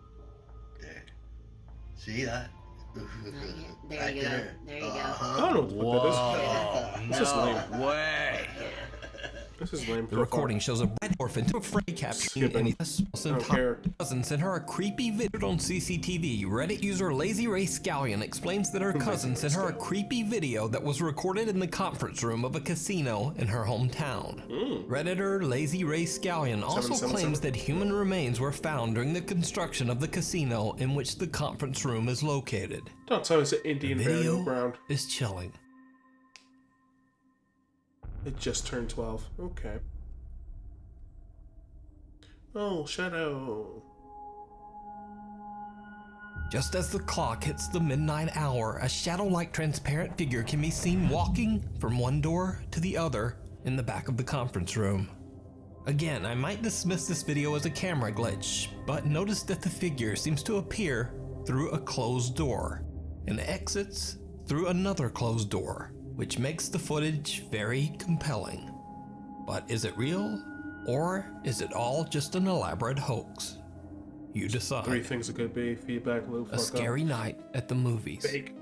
there. See that? There Right you go. there. There you go. I don't know what the fuck that is. It's just lame. way. This is lame. The recording shows a bright orphan to a fray capturing any cousin sent her a creepy video on CCTV. Reddit user Lazy Ray Scallion explains that her cousin sent her a creepy video that was recorded in the conference room of a casino in her hometown. Redditor Lazy Ray Scallion also claims that human remains were found during the construction of the casino in which the conference room is located. Don't tell me it's an Indian burial ground. Is chilling. It just turned 12. Okay. Oh, shadow. Just as the clock hits the midnight hour, a shadow-like transparent figure can be seen walking from one door to the other in the back of the conference room. Again, I might dismiss this video as a camera glitch, but notice that the figure seems to appear through a closed door and exits through another closed door, which makes the footage very compelling. But is it real, or is it all just an elaborate hoax? You decide. 3 things it could be: feedback loop, a scary night at the movies. Fake.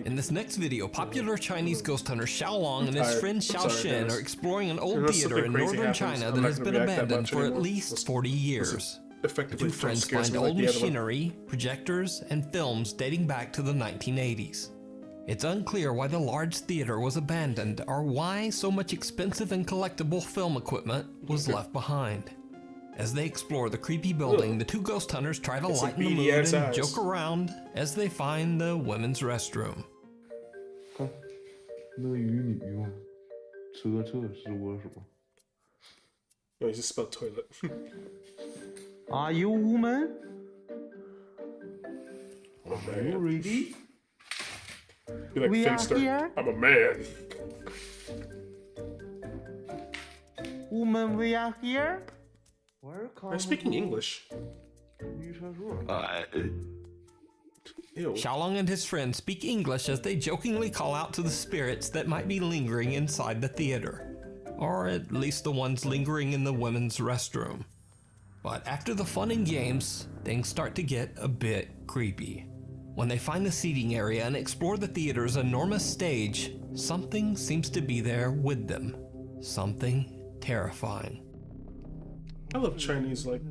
In this next video, popular Chinese ghost hunter Xiao Long and his friend Xiao Shen are exploring an old theater in northern China that has been abandoned for at least 40 years. The 2 friends find old machinery, projectors, and films dating back to the 1980s. It's unclear why the large theater was abandoned or why so much expensive and collectible film equipment was left behind. As they explore the creepy building, the 2 ghost hunters try to lighten the mood and joke around as they find the women's restroom. 那个鱼你不用，厕是我手。 No, he just spelled toilet. Are you a woman? Are you ready? Be like Finster. I'm a man. Woman, we are here. I'm speaking English. Xiaolong and his friends speak English as they jokingly call out to the spirits that might be lingering inside the theater, or at least the ones lingering in the women's restroom. But after the fun and games, things start to get a bit creepy. When they find the seating area and explore the theater's enormous stage, something seems to be there with them. Something terrifying. I love Chinese, like,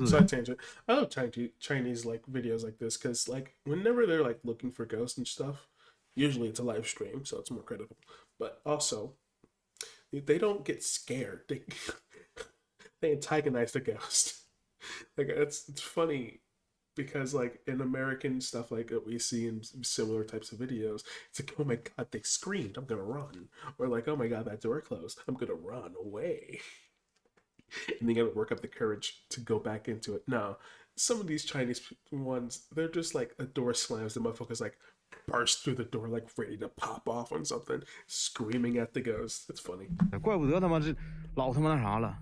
side tangent. I love Chinese like videos like this because, like, whenever they're like looking for ghosts and stuff, usually it's a live stream, so it's more credible. But also, they don't get scared. They antagonize the ghost. Like, it's funny because, like, in American stuff like that we see in similar types of videos, it's like, oh my god, they screamed, I'm gonna run. Or like, oh my god, that door closed, I'm gonna run away. And they gotta work up the courage to go back into it. No, some of these Chinese ones, they're just like a door slams, the motherfuckers like burst through the door like ready to pop off on something, screaming at the ghost. It's funny. 怪不得他妈这老他妈那啥了。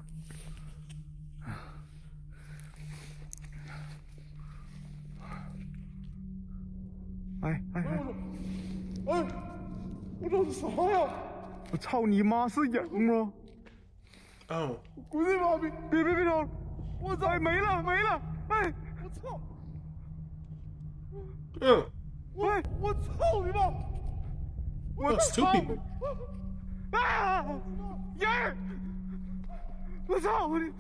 哎，我这是啥呀？我操你妈是人啊！ 哦，滚你妈逼！别吵！我操，没了！哎，我操！我操你妈！我操！啊！耶！我操你！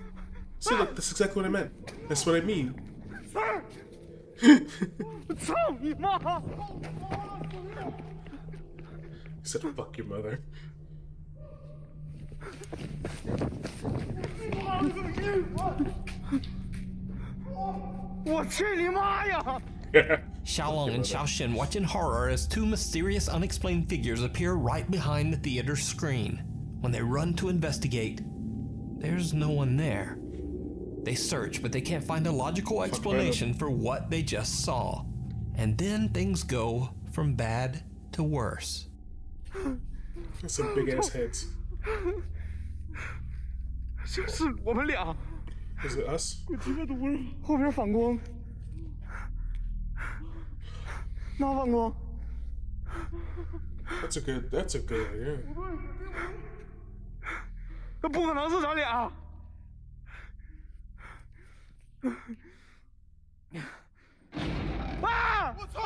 See, look, that's exactly what I meant. That's what I mean. 我操你妈！ He said, "Fuck your mother." Xiaolong and Xiao Shen watch in horror as 2 mysterious unexplained figures appear right behind the theater's screen. When they run to investigate, there's no one there. They search, but they can't find a logical explanation for what they just saw. And then things go from bad to worse. That's some big ass heads. 这是我们俩。 Is it us? 我鸡巴毒了，后边反光，那反光。That's a good idea. 那不可能是咱俩。啊！我操！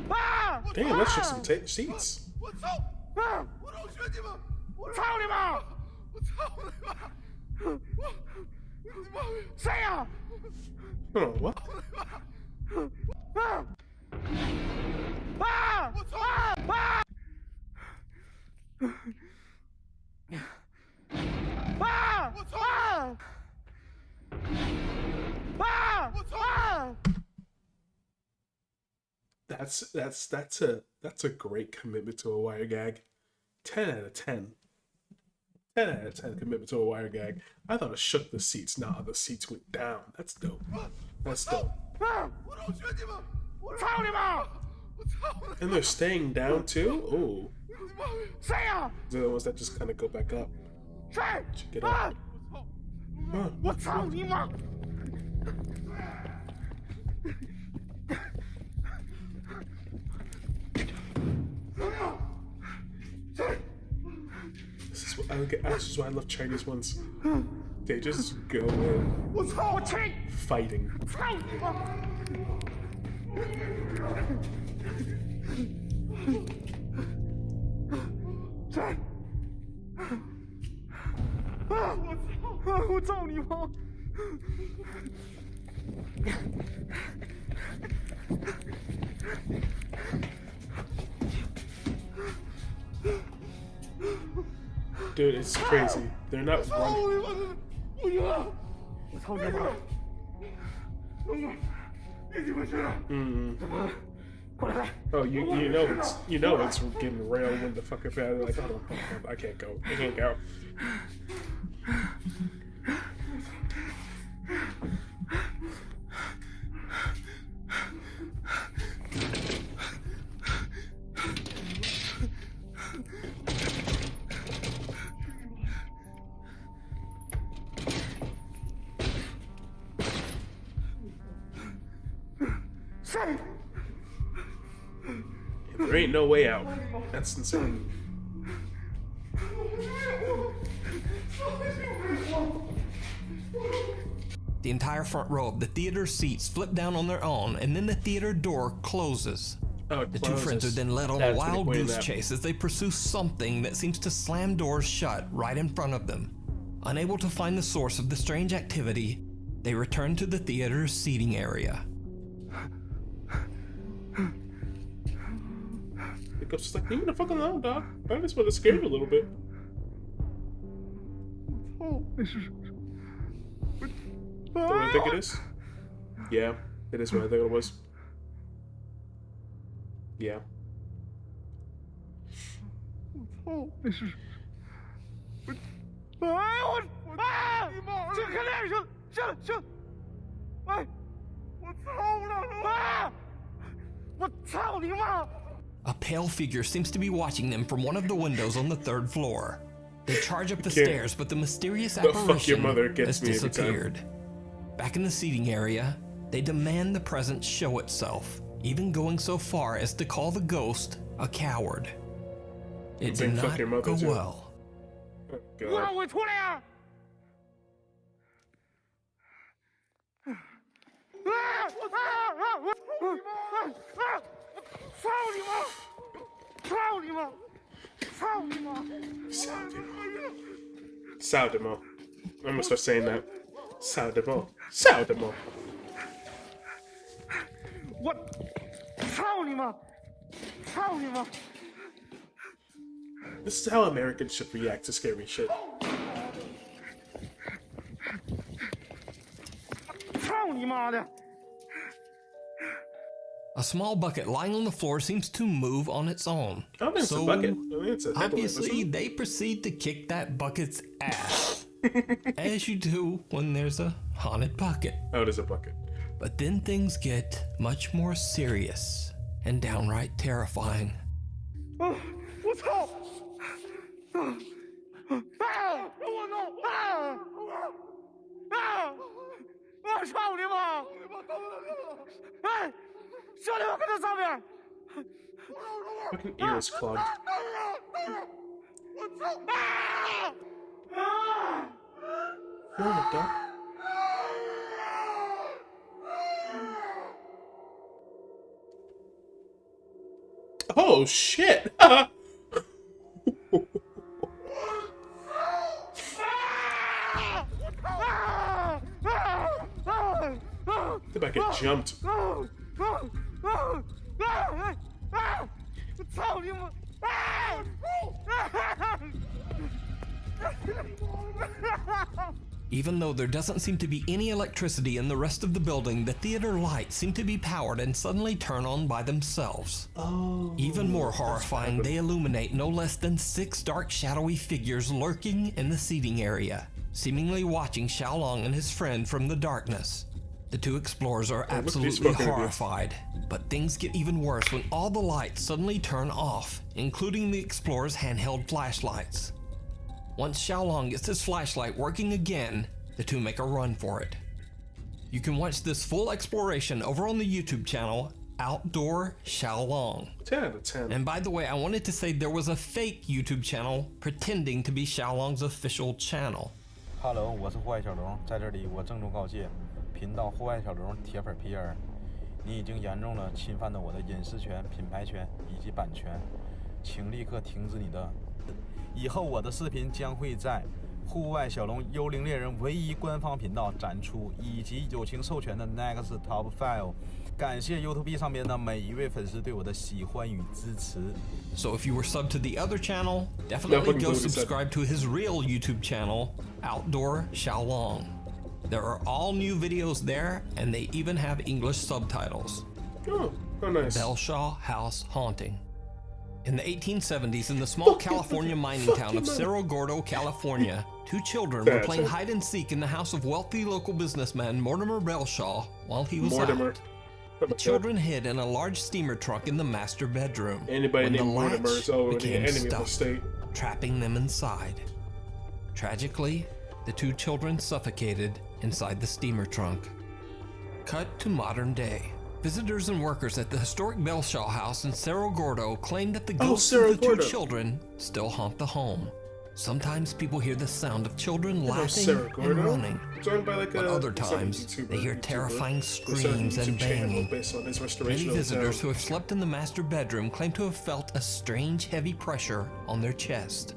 啊！ Damn, that's just some seats. 我操！啊！我同学，我操你妈！我操你妈！谁呀？Oh, what? 我操！我操！我操！ That's a great commitment to a wire gag. 10 out of 10. 10 out of 10 commitment to a wire gag. I thought it shook the seats. Nah, the seats went down. That's dope. That's dope. And they're staying down too? Oh. They're the ones that just kind of go back up. Check it out. This is why I love Chinese ones. They just go in fighting. Dude, it's crazy. They're not running. Oh, you know it's getting real when the fucking bad. Like, hold on, I can't go. I can't go. There ain't no way out. That's insane. The entire front row of the theater seats flip down on their own, and then the theater door closes. Oh, the two friends are then led on a wild goose chase as they pursue something that seems to slam doors shut right in front of them. Unable to find the source of the strange activity, they return to the theater's seating area. The ghost is like, leave me the fuck alone, dog. I just want to scare you a little bit. What do I think it is? Yeah, it is what I think it was. Yeah. A pale figure seems to be watching them from one of the windows on the third floor. They charge up the stairs, but the mysterious apparition has disappeared. Back in the seating area, they demand the presence show itself, even going so far as to call the ghost a coward. It did not go well. Oh, Saudemo. I'm gonna start saying that. Saudemo. Saudemo. What? This is how Americans should react to scary shit. A small bucket lying on the floor seems to move on its own. I don't think it's a bucket. I think it's a obviously, they proceed to kick that bucket's ass. As you do when there's a haunted bucket. Oh, it is a bucket. But then things get much more serious and downright terrifying. What's up? Fucking ear is clogged. No, what the? Oh shit! They might get jumped. Even though there doesn't seem to be any electricity in the rest of the building, the theater lights seem to be powered and suddenly turn on by themselves. Even more horrifying, they illuminate no less than 6 dark shadowy figures lurking in the seating area, seemingly watching Xiaolong and his friend from the darkness. The 2 explorers are absolutely horrified, but things get even worse when all the lights suddenly turn off, including the explorers' handheld flashlights. Once Xiaolong gets his flashlight working again, the 2 make a run for it. You can watch this full exploration over on the YouTube channel, Outdoor Xiaolong. 10 out of 10. And by the way, I wanted to say there was a fake YouTube channel pretending to be Xiaolong's official channel. Hello， 我是户外小龙，在这里我郑重告诫，频道户外小龙铁粉皮儿，你已经严重了侵犯了我的隐私权、品牌权以及版权，请立刻停止你的。以后我的视频将会在户外小龙幽灵猎人唯一官方频道展出，以及友情授权的 Next Top File。感谢 YouTube 上面的每一位粉丝对我的喜欢与支持。So if you were subbed to the other channel, definitely go subscribe to his real YouTube channel, Outdoor Xiaolong. There are all new videos there, and they even have English subtitles. Oh, nice. Belshaw House Haunting. In the 1870s, in the small California mining town of Cerro Gordo, California, 2 children were playing hide and seek in the house of wealthy local businessman Mortimer Belshaw while he was out. The children hid in a large steamer trunk in the master bedroom. Anybody named Mortimer is became enemy stuck, of the state, trapping them inside. Tragically, the 2 children suffocated inside the steamer trunk. Cut to modern day. Visitors and workers at the historic Belshaw house in Cerro Gordo claim that the ghosts of the 2 children still haunt the home. Sometimes people hear the sound of children laughing and running, but other times they hear terrifying screams and banging. Many visitors who have slept in the master bedroom claim to have felt a strange heavy pressure on their chest.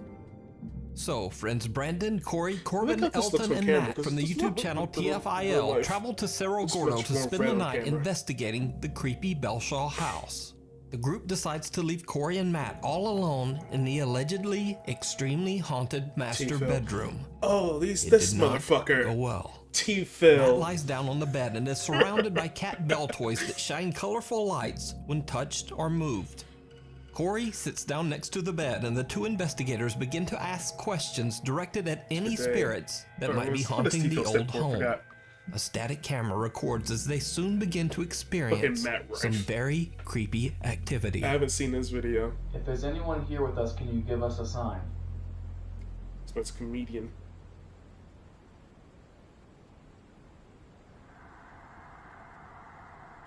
So, friends Brandon, Corey, Corbin, Elton, and Matt from the YouTube channel TFIL traveled to Cerro Gordo to spend the night investigating the creepy Belshaw house. The group decides to leave Corey and Matt all alone in the allegedly extremely haunted master bedroom. Oh, this motherfucker. Go well. T-Phil. Matt lies down on the bed and is surrounded by cat bell toys that shine colorful lights when touched or moved. Corey sits down next to the bed, and the 2 investigators begin to ask questions directed at any spirits that might be haunting the old home. A static camera records as they soon begin to experience some very creepy activity. I haven't seen this video. If there's anyone here with us, can you give us a sign? It's a comedian.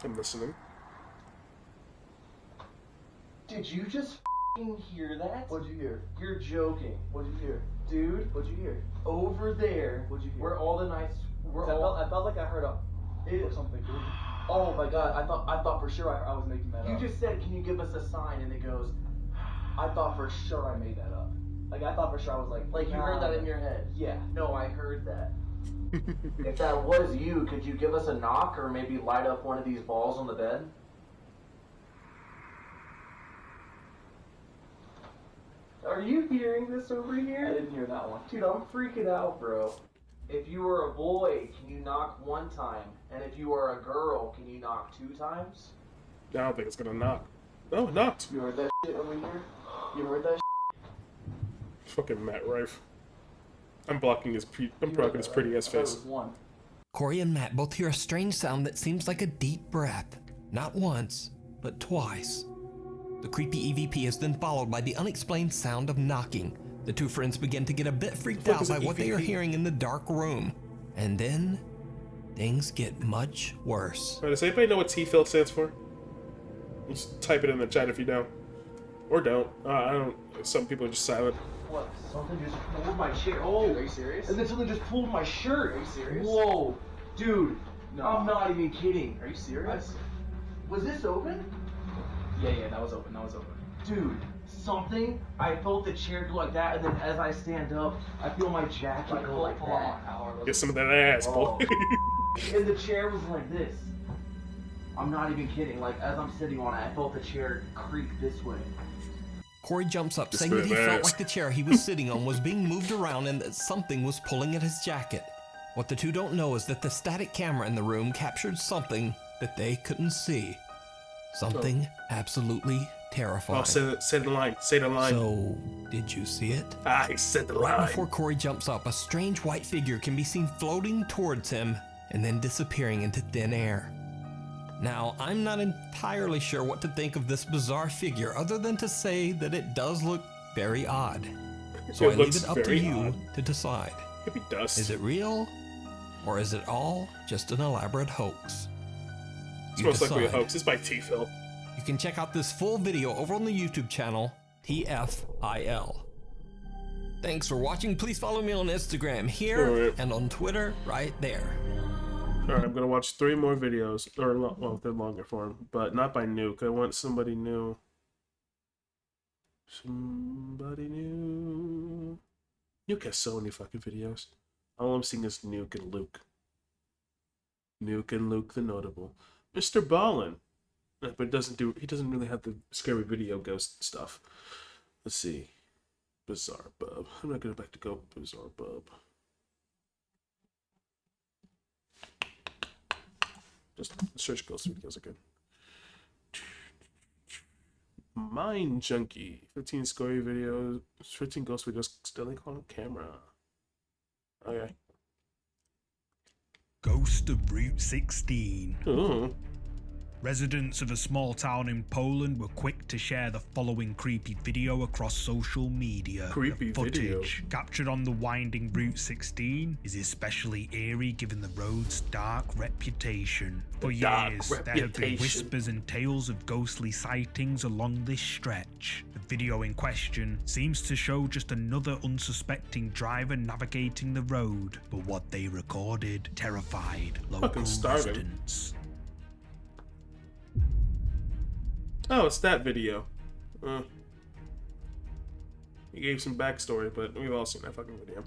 I'm listening. Did you just hear that? What'd you hear? You're joking. What'd you hear? Dude, what'd you hear? Over there, what'd you hear? Where all the nights I felt like I heard or something. Oh my god, I thought for sure I was making that up. You just said, can you give us a sign? And it goes, I thought for sure I made that up. Like I thought for sure I was like you heard that in your head? Yeah. No, I heard that. If that was you, could you give us a knock or maybe light up one of these balls on the bed? Are you hearing this over here? I didn't hear that one. Dude, I'm freaking out, bro. If you were a boy, can you knock 1 time? And if you are a girl, can you knock 2 times? I don't think it's gonna knock. Oh, it knocked. You heard that shit over here? You heard that shit? Fucking Matt Rife. I'm blocking his pretty ass face. Corey and Matt both hear a strange sound that seems like a deep breath. Not once, but twice. The creepy EVP is then followed by the unexplained sound of knocking. The 2 friends begin to get a bit freaked out by what they are hearing in the dark room. And then, things get much worse. Does anybody know what T-Phil stands for? Just type it in the chat if you know. Or don't. I don't. Some people are just silent. What? Something just pulled my chair. Oh, dude, are you serious? And then something just pulled my shirt. Are you serious? Whoa, dude. No. I'm not even kidding. Are you serious? Was this open? Yeah, that was open. Dude, something. I felt the chair go like that, and then as I stand up, I feel my jacket go like that. Get some of that ass, boy. And the chair was like this. I'm not even kidding. Like, as I'm sitting on it, I felt the chair creak this way. Corey jumps up, saying that he felt like the chair he was sitting on was being moved around and that something was pulling at his jacket. What the two don't know is that the static camera in the room captured something that they couldn't see. Something absolutely terrifying. Oh, say the line. Say the line. So, did you see it? I said the line. Right before Corey jumps up, a strange white figure can be seen floating towards him and then disappearing into thin air. Now, I'm not entirely sure what to think of this bizarre figure other than to say that it does look very odd. So I leave it up to you to decide. Could be dust. Is it real? Or is it all just an elaborate hoax? It's most likely a hoax. It's by T-Phil. You can check out this full video over on the YouTube channel, TFIL. Thanks for watching. Please follow me on Instagram here and on Twitter right there. Alright, I'm gonna watch 3 more videos, or well, they're longer form, but not by Nuke. I want somebody new. Somebody new. Nuke has so many fucking videos. All I'm seeing is Nuke and Luke. Nuke and Luke the Notable. Mr. Ballin. But he doesn't really have the scary video ghost stuff. Let's see. Bizarre Bub. I'm not gonna back to go Bizarre Bub. Just search ghost videos again. Mind Junkie. 15 scary videos. 15 ghost videos stealing on camera. Okay. Ghost of Route 16. Ooh. Residents of a small town in Poland were quick to share the following creepy video across social media. Creepy the footage video. captured on the winding Route 16 is especially eerie given the road's dark reputation. For years, there have been whispers and tales of ghostly sightings along this stretch. The video in question seems to show just another unsuspecting driver navigating the road, but what they recorded terrified local residents. Oh, it's that video. He gave some backstory, but we've all seen that fucking video.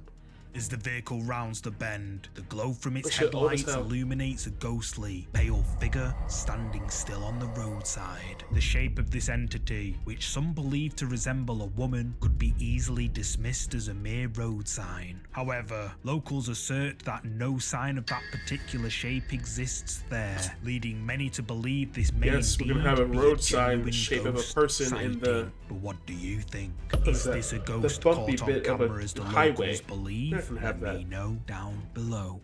As the vehicle rounds the bend, the glow from its headlights illuminates a ghostly, pale figure standing still on the roadside. The shape of this entity, which some believe to resemble a woman, could be easily dismissed as a mere road sign. However, locals assert that no sign of that particular shape exists there, leading many to believe this may we're gonna have a road sign in the shape of a person in the. But what do you think? Is this a ghost caught on camera as the locals believe? Let me know down below.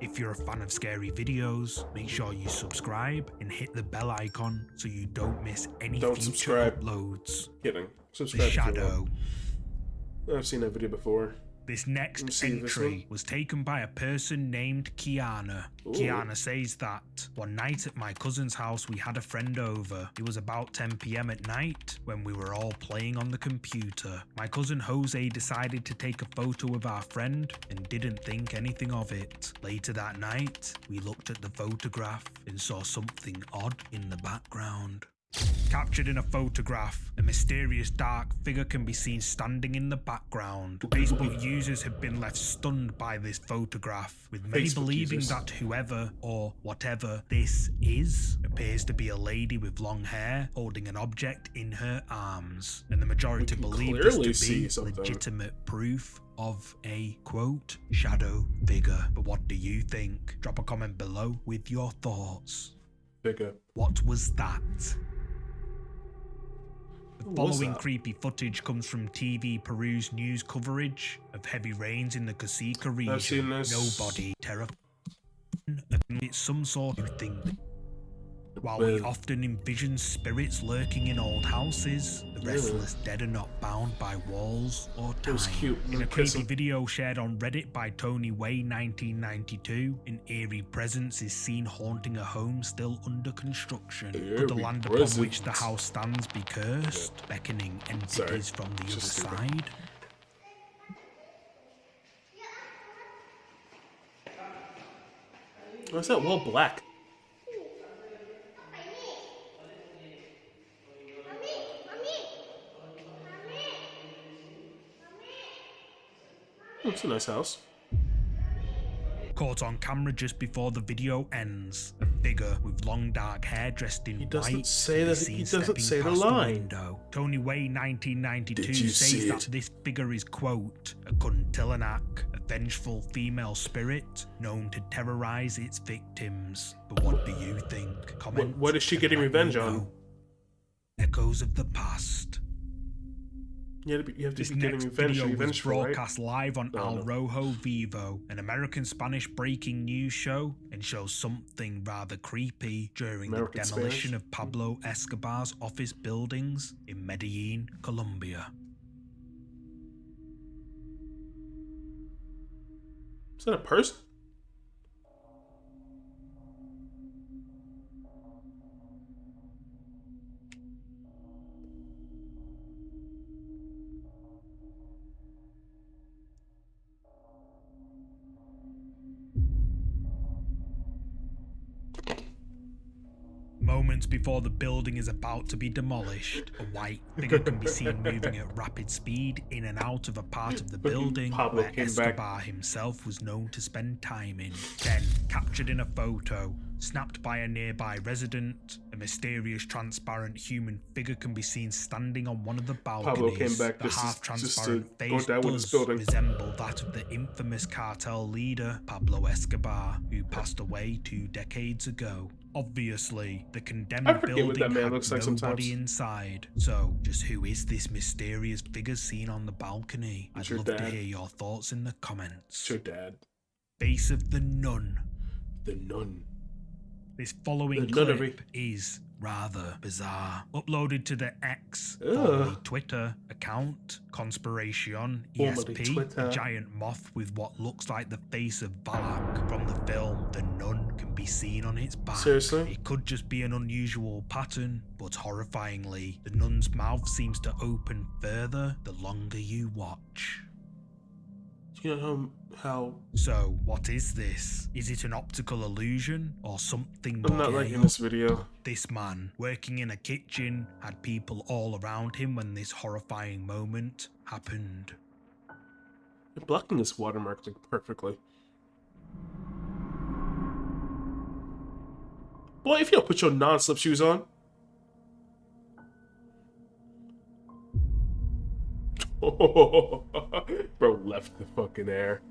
If you're a fan of scary videos, make sure you subscribe and hit the bell icon so you don't miss any future uploads. Kidding. Subscribe. The Shadow. I've seen that video before. This next entry was taken by a person named Kiana. Ooh. Kiana says that one night at my cousin's house we had a friend over. It was about 10 PM at night when we were all playing on the computer. My cousin Jose decided to take a photo of our friend and didn't think anything of it. Later that night, we looked at the photograph and saw something odd in the background. Captured in a photograph, a mysterious dark figure can be seen standing in the background. Facebook users have been left stunned by this photograph, with many believing that whoever or whatever this is appears to be a lady with long hair holding an object in her arms, and the majority believe this to be legitimate proof of a quote shadow figure. But what do you think? Drop a comment below with your thoughts. Figure. What was that? The following creepy footage comes from TV Peru's news coverage of heavy rains in the Casica region. I've seen this. Nobody terrified. It's some sort of thing. While we often envision spirits lurking in old houses, the restless dead are not bound by walls or time. It was cute. In a creepy video shared on Reddit by Tony Way 1992, an eerie presence is seen haunting a home still under construction. Could the land upon which the house stands be cursed, beckoning entities from the other side? What's that wall black? It's a nice house. Caught on camera just before the video ends, a figure with long dark hair dressed in white say that. He doesn't say the past line. window. Tony Way, 1992, Did you says see that it? this figure is, quote, a kuntilanak, a vengeful female spirit known to terrorize its victims. But what do you think? Comment. What is she getting revenge on? Echoes of the past. You have to This be getting next revenge. video was Vengeful, right? broadcast live on Al Rojo Vivo, an American-Spanish breaking news show, and shows something rather creepy during the demolition of Pablo Escobar's office buildings in Medellin, Colombia. Is that a person? Moments before the building is about to be demolished, a white figure can be seen moving at rapid speed in and out of a part of the building where Escobar himself was known to spend time in. Then, captured in a photo, snapped by a nearby resident, a mysterious transparent human figure can be seen standing on one of the balconies. Pablo came back the just half-transparent to go face down with does this building. resemble that of the infamous cartel leader, Pablo Escobar, who passed away 2 decades ago. Obviously, the condemned building had nobody inside. So, just who is this mysterious figure seen on the balcony? I'd love to hear your thoughts in the comments. It's your dad. Face of the Nun. The Nun. This following clip is rather bizarre. Uploaded to the X, formerly Twitter, account, Conspiration ESP, a giant moth with what looks like the face of Balak from the film The Nun can be seen on its back. Seriously? It could just be an unusual pattern, but horrifyingly, the nun's mouth seems to open further the longer you watch. You know how... So, what is this? Is it an optical illusion or something more? I'm not liking this video. This man, working in a kitchen, had people all around him when this horrifying moment happened. You're blocking this watermark like perfectly. Boy, if you don't put your non-slip shoes on. Bro left the fucking air.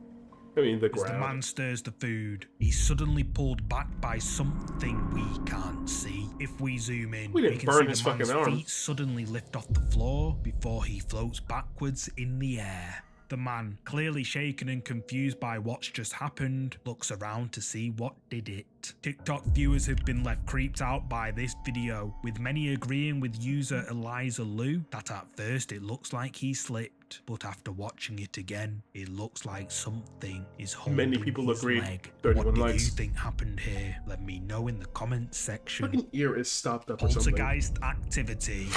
I mean, the ground. As the man stirs the food, he's suddenly pulled back by something we can't see. If we zoom in, We didn't can burn see his the man's fucking arm. feet suddenly lift off the floor before he floats backwards in the air. The man, clearly shaken and confused by what's just happened, looks around to see what did it. TikTok viewers have been left creeped out by this video, with many agreeing with user Eliza Lou that at first it looks like he slipped, but after watching it again, it looks like something is holding Many people his agreed. leg. 31 What do likes. you think happened here? Let me know in the comments section. Fucking ear is stopped up or something. Poltergeist activity.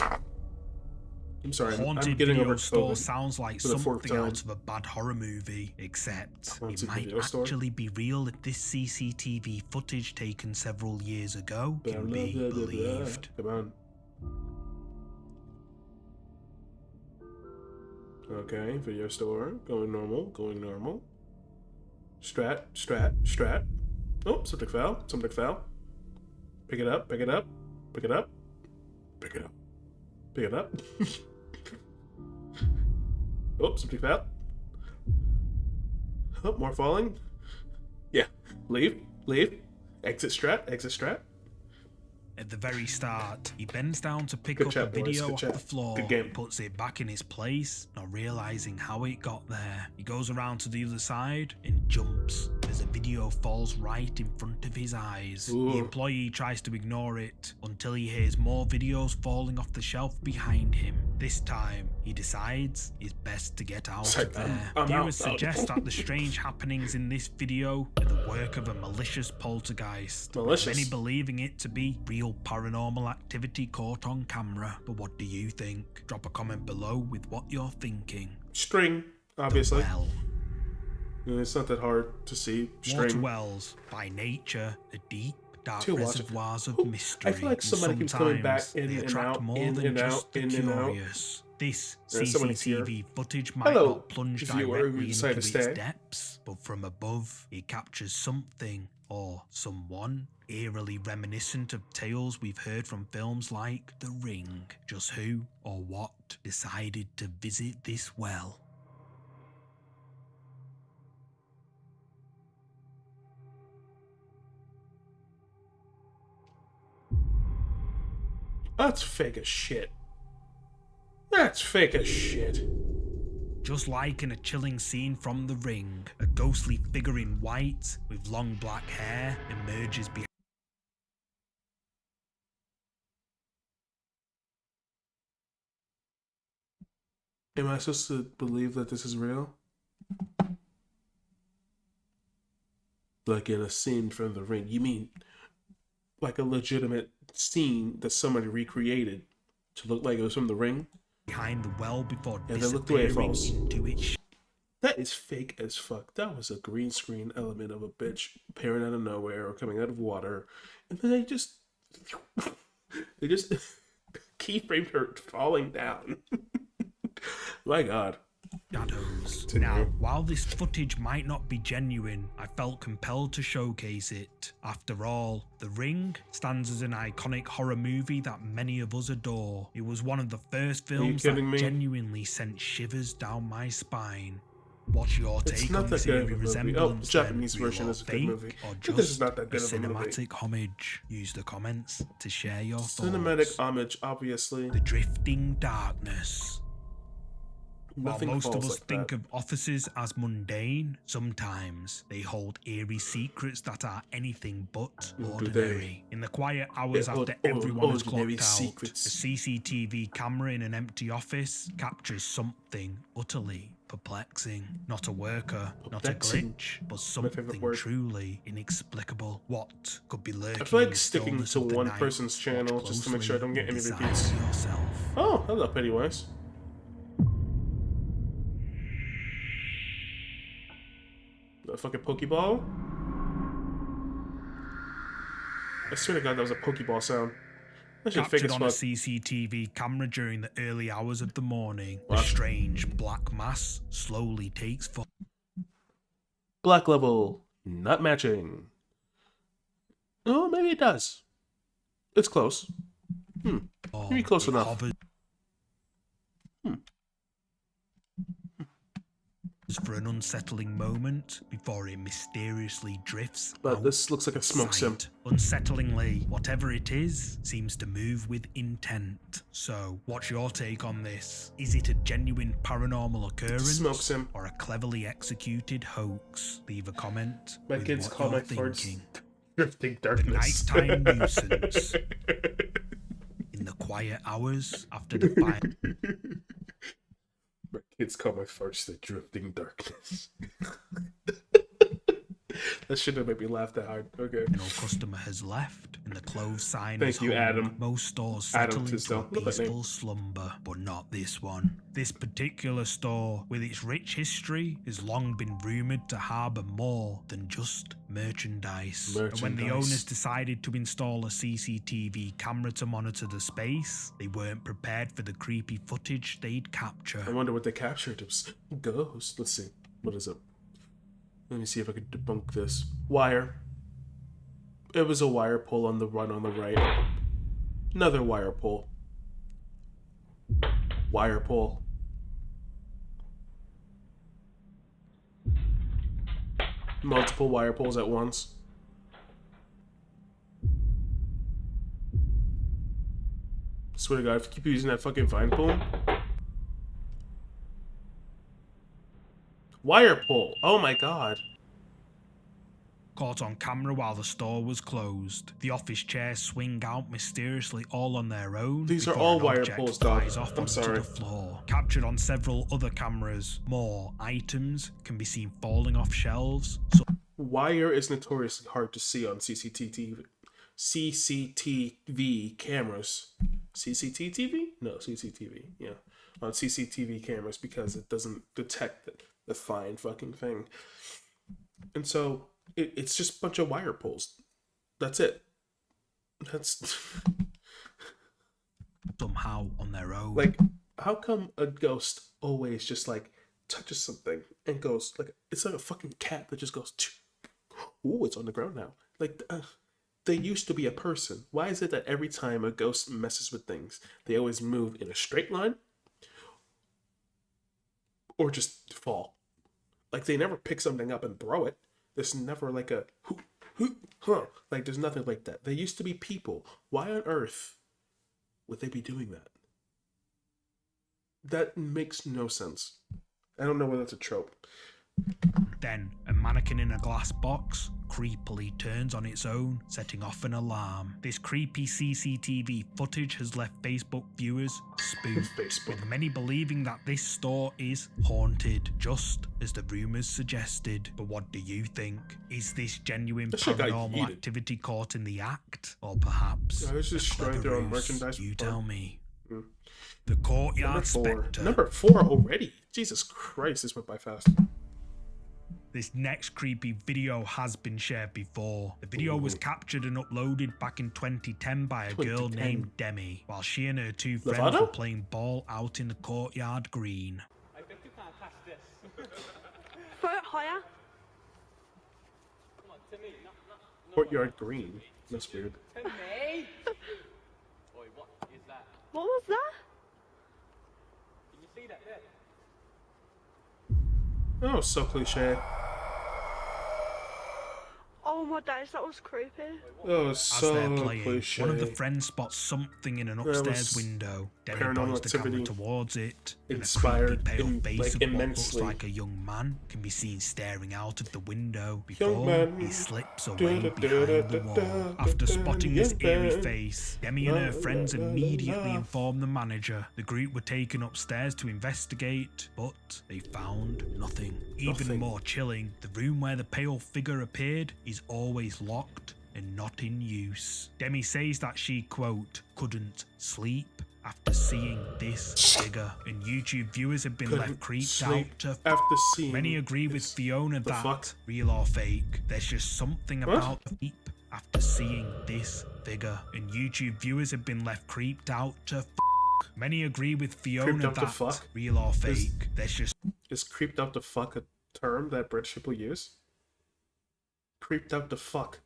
I'm sorry, I'm Haunted getting video over store COVID sounds like for the fourth something time. out of a bad horror movie, except it Haunted might video store? actually be real if this CCTV footage taken several years ago can be believed. Come on. Okay, video store. Going normal, going normal. Strat. Oh, something fell. Something fell. Pick it up, pick it up, pick it up, pick it up, pick it up. Oh, something fell. Oh, more falling. Yeah, leave. Exit strat. At the very start, he bends down to pick Good up chat, the video boys. Good off chat. the floor, Good game. puts it back in its place, not realizing how it got there. He goes around to the other side and jumps as the video falls right in front of his eyes. Ooh. The employee tries to ignore it until he hears more videos falling off the shelf behind him. This time, he decides it's best to get out of there. I'm Viewers out. suggest that the strange happenings in this video are the work of a malicious poltergeist. Malicious. Many believing it to be real paranormal activity caught on camera. But what do you think? Drop a comment below with what you're thinking. String, obviously. Well. It's not that hard to see. Water String. wells, by nature, are deep, dark Too reservoirs of mystery. I feel like somebody keeps coming back Sometimes in they and attract out, more in than and just out, the in and out. curious. This Somebody's here. CCTV footage might Hello, not plunge viewer who directly into decided to its stay. depths, but from above, it captures something or someone eerily reminiscent of tales we've heard from films like The Ring. Just who or what decided to visit this well? That's fake as shit. That's fake as shit. Just like in a chilling scene from The Ring, a ghostly figure in white with long black hair emerges behind. Am I supposed to believe that this is real? Like in a scene from The Ring? You mean like a legitimate scene that somebody recreated to look like it was from The Ring? Behind the well before and then look the way it disappearing falls. into its That is fake as fuck. That was a green screen element of a bitch appearing out of nowhere or coming out of water, and then they just keyframed her falling down. My God. shadows. Now, while this footage might not be genuine, I felt compelled to showcase it. After all, The Ring stands as an iconic horror movie that many of us adore. It was one of the first films that genuinely sent shivers down my spine. What's your take on this eerie resemblance? The Japanese version is a good movie. Or This just is not that good a of a movie. cinematic homage? Use the comments to share your thoughts. Cinematic homage, obviously. The drifting darkness. Nothing While most of falls us like think that. of offices as mundane, sometimes they hold eerie secrets that are anything but ordinary. In the quiet hours They after hold everyone has ordinary clocked out, secrets. a CCTV camera in an empty office captures something utterly perplexing. Not a worker, not a Perplexing. glitch, but My favorite something word. truly inexplicable. What could be lurking I feel in like the sticking stillness to of the one night? person's channel Watch just to make sure I don't get any closely and repeats. decide for yourself. Oh, hello, Pennywise. The fucking Pokeball? I swear to God, that was a Pokeball sound. That shit fake Captured as on a fuck. CCTV camera during the early hours of the morning, a What? strange black mass slowly takes form. Black level, not matching. Oh, maybe it does. It's close. Maybe close It enough. hovers for an unsettling moment before it mysteriously drifts But this looks like a smoke sim. outside. Unsettlingly, whatever it is seems to move with intent. So, what's your take on this? Is it a genuine paranormal occurrence Smoke sim. or a cleverly executed hoax? Leave a comment. My with kids what call you're my farts thinking. drifting The darkness. nighttime nuisance. In the quiet hours after the fire. My kids call my farts the drifting darkness. That shouldn't have made me laugh that hard. Okay. No customer has left, and the closed sign Thank is you, hung. Adam. Most stores Adam settle into a Tisdale. Love that name. peaceful slumber, but not this one. This particular store, with its rich history, has long been rumoured to harbour more than just merchandise. And when the Merchandise. owners decided to install a CCTV camera to monitor the space, they weren't prepared for the creepy footage they'd capture. I wonder what they captured. It was ghost. Let's see. What is it? Let me see if I can debunk this. Wire. It was a wire pull on the run on the right. Another wire pull. Wire pull. Multiple wire pulls at once. Swear to God, if you keep using that fucking vine pull. Wire pull. Oh my God. Caught on camera while the store was closed. The office chairs swing out mysteriously all on their own. These are before all an wire object pulls, dog. flies off I'm onto sorry. the floor. Captured on several other cameras. More items can be seen falling off shelves. Wire is notoriously hard to see on CCTV cameras. CCTV? No, CCTV. Yeah, on CCTV cameras because it doesn't detect the fine fucking thing. And so it's just a bunch of wire pulls. That's it. That's somehow on their own. like how come a ghost always just like touches something and goes like it's like a fucking cat that just goes, ooh, it's on the ground now. Like they used to be a person. Why is it that every time a ghost messes with things, they always move in a straight line or just fall? Like they never pick something up and throw it. There's never like a huh. Like there's nothing like that. They used to be people. Why on earth would they be doing that? That makes no sense. I don't know whether that's a trope. Then, a mannequin in a glass box creepily turns on its own, setting off an alarm. This creepy CCTV footage has left Facebook viewers spooked, with many believing that this store is haunted, just as the rumours suggested. But what do you think? Is this genuine paranormal activity caught in the act? Or perhaps I was just trying their own merchandise. You tell me. The Courtyard Spectre. Number 4 already? Jesus Christ, this went by fast. This next creepy video has been shared before. The video was captured and uploaded back in 2010 by a girl named Demi, while she and her two friends were playing ball out in the courtyard green. I think you can't catch this. Throw it higher. Come on, to me. Courtyard green. That's weird. To me. Oi, what is that? What was that? Can you see that there? Oh, so cliche. Oh my days, that was creepy. Oh, As so they're playing, cliche. one of the friends spots something in an upstairs window. Demi points the camera towards it, and a creepy pale face of what looks like a young man can be seen staring out of the window before he slips away behind the wall. After spotting this eerie face, Demi and her friends immediately inform the manager. The group were taken upstairs to investigate, but they found nothing. Even more chilling, the room where the pale figure appeared is always locked and not in use. Demi says that she, quote, couldn't sleep after seeing this figure, and YouTube viewers have been left creeped out after seeing. Many agree with Fiona that, real or fake, there's just something about the creep after seeing this figure, and YouTube viewers have been left creeped out to Many agree with Fiona that, real or fake, there's just... Is creeped out to fuck a term that British people use? Creeped out to fuck.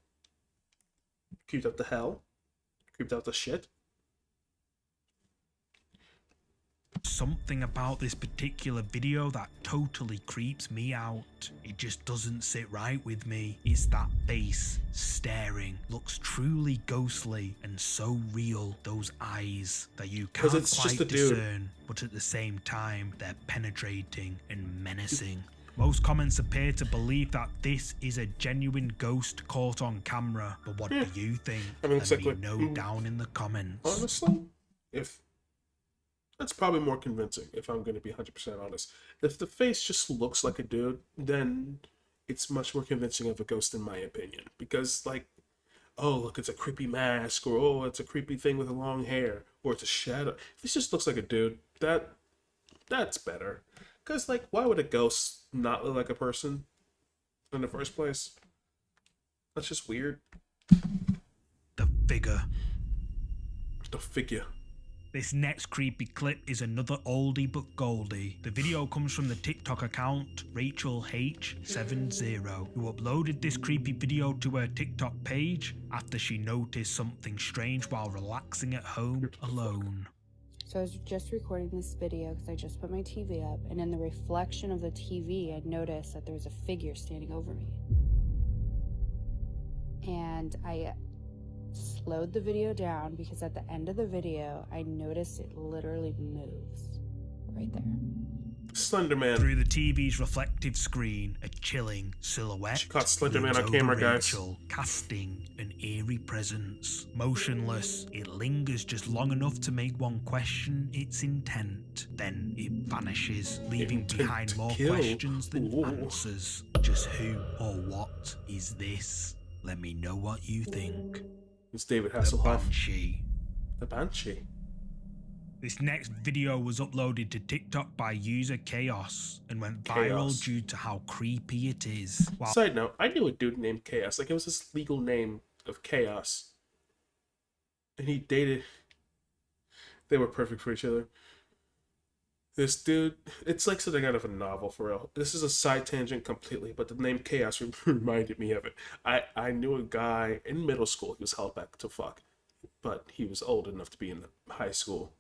Creeped out to hell. Creeped out to shit. Something about this particular video that totally creeps me out. It just doesn't sit right with me. It's that face staring, looks truly ghostly and so real. Those eyes that you can't quite discern, but at the same time they're penetrating and menacing. Most comments appear to believe that this is a genuine ghost caught on camera, but what do you think? Let me know down in the comments. Honestly, that's probably more convincing, if I'm going to be 100% honest. If the face just looks like a dude, then it's much more convincing of a ghost in my opinion. Because, like, oh, look, it's a creepy mask, or oh, it's a creepy thing with long hair, or it's a shadow. If this just looks like a dude, that's better. Because, like, why would a ghost not look like a person in the first place? That's just weird. The figure. The figure. This next creepy clip is another oldie but goldie. The video comes from the TikTok account Rachel H70, who uploaded this creepy video to her TikTok page after she noticed something strange while relaxing at home alone. So I was just recording this video because I just put my TV up, and in the reflection of the TV I noticed that there was a figure standing over me. And I slowed the video down because at the end of the video I noticed it literally moves right there. Slenderman. Through the TV's reflective screen, a chilling silhouette. She caught Slenderman on camera, guys. Casting an eerie presence. Motionless, it lingers just long enough to make one question its intent. Then it vanishes, leaving behind more questions than answers. Just who or what is this? Let me know what you think. It's David Hasselhoff. The Banshee. The Banshee. This next video was uploaded to TikTok by user Chaos and went viral due to how creepy it is. Side note, I knew a dude named Chaos. Like, it was his legal name of Chaos. And he dated... They were perfect for each other. This dude, it's like something out of a novel for real. This is a side tangent completely, but the name Chaos reminded me of it. I knew a guy in middle school. He was held back to fuck, but he was old enough to be in high school.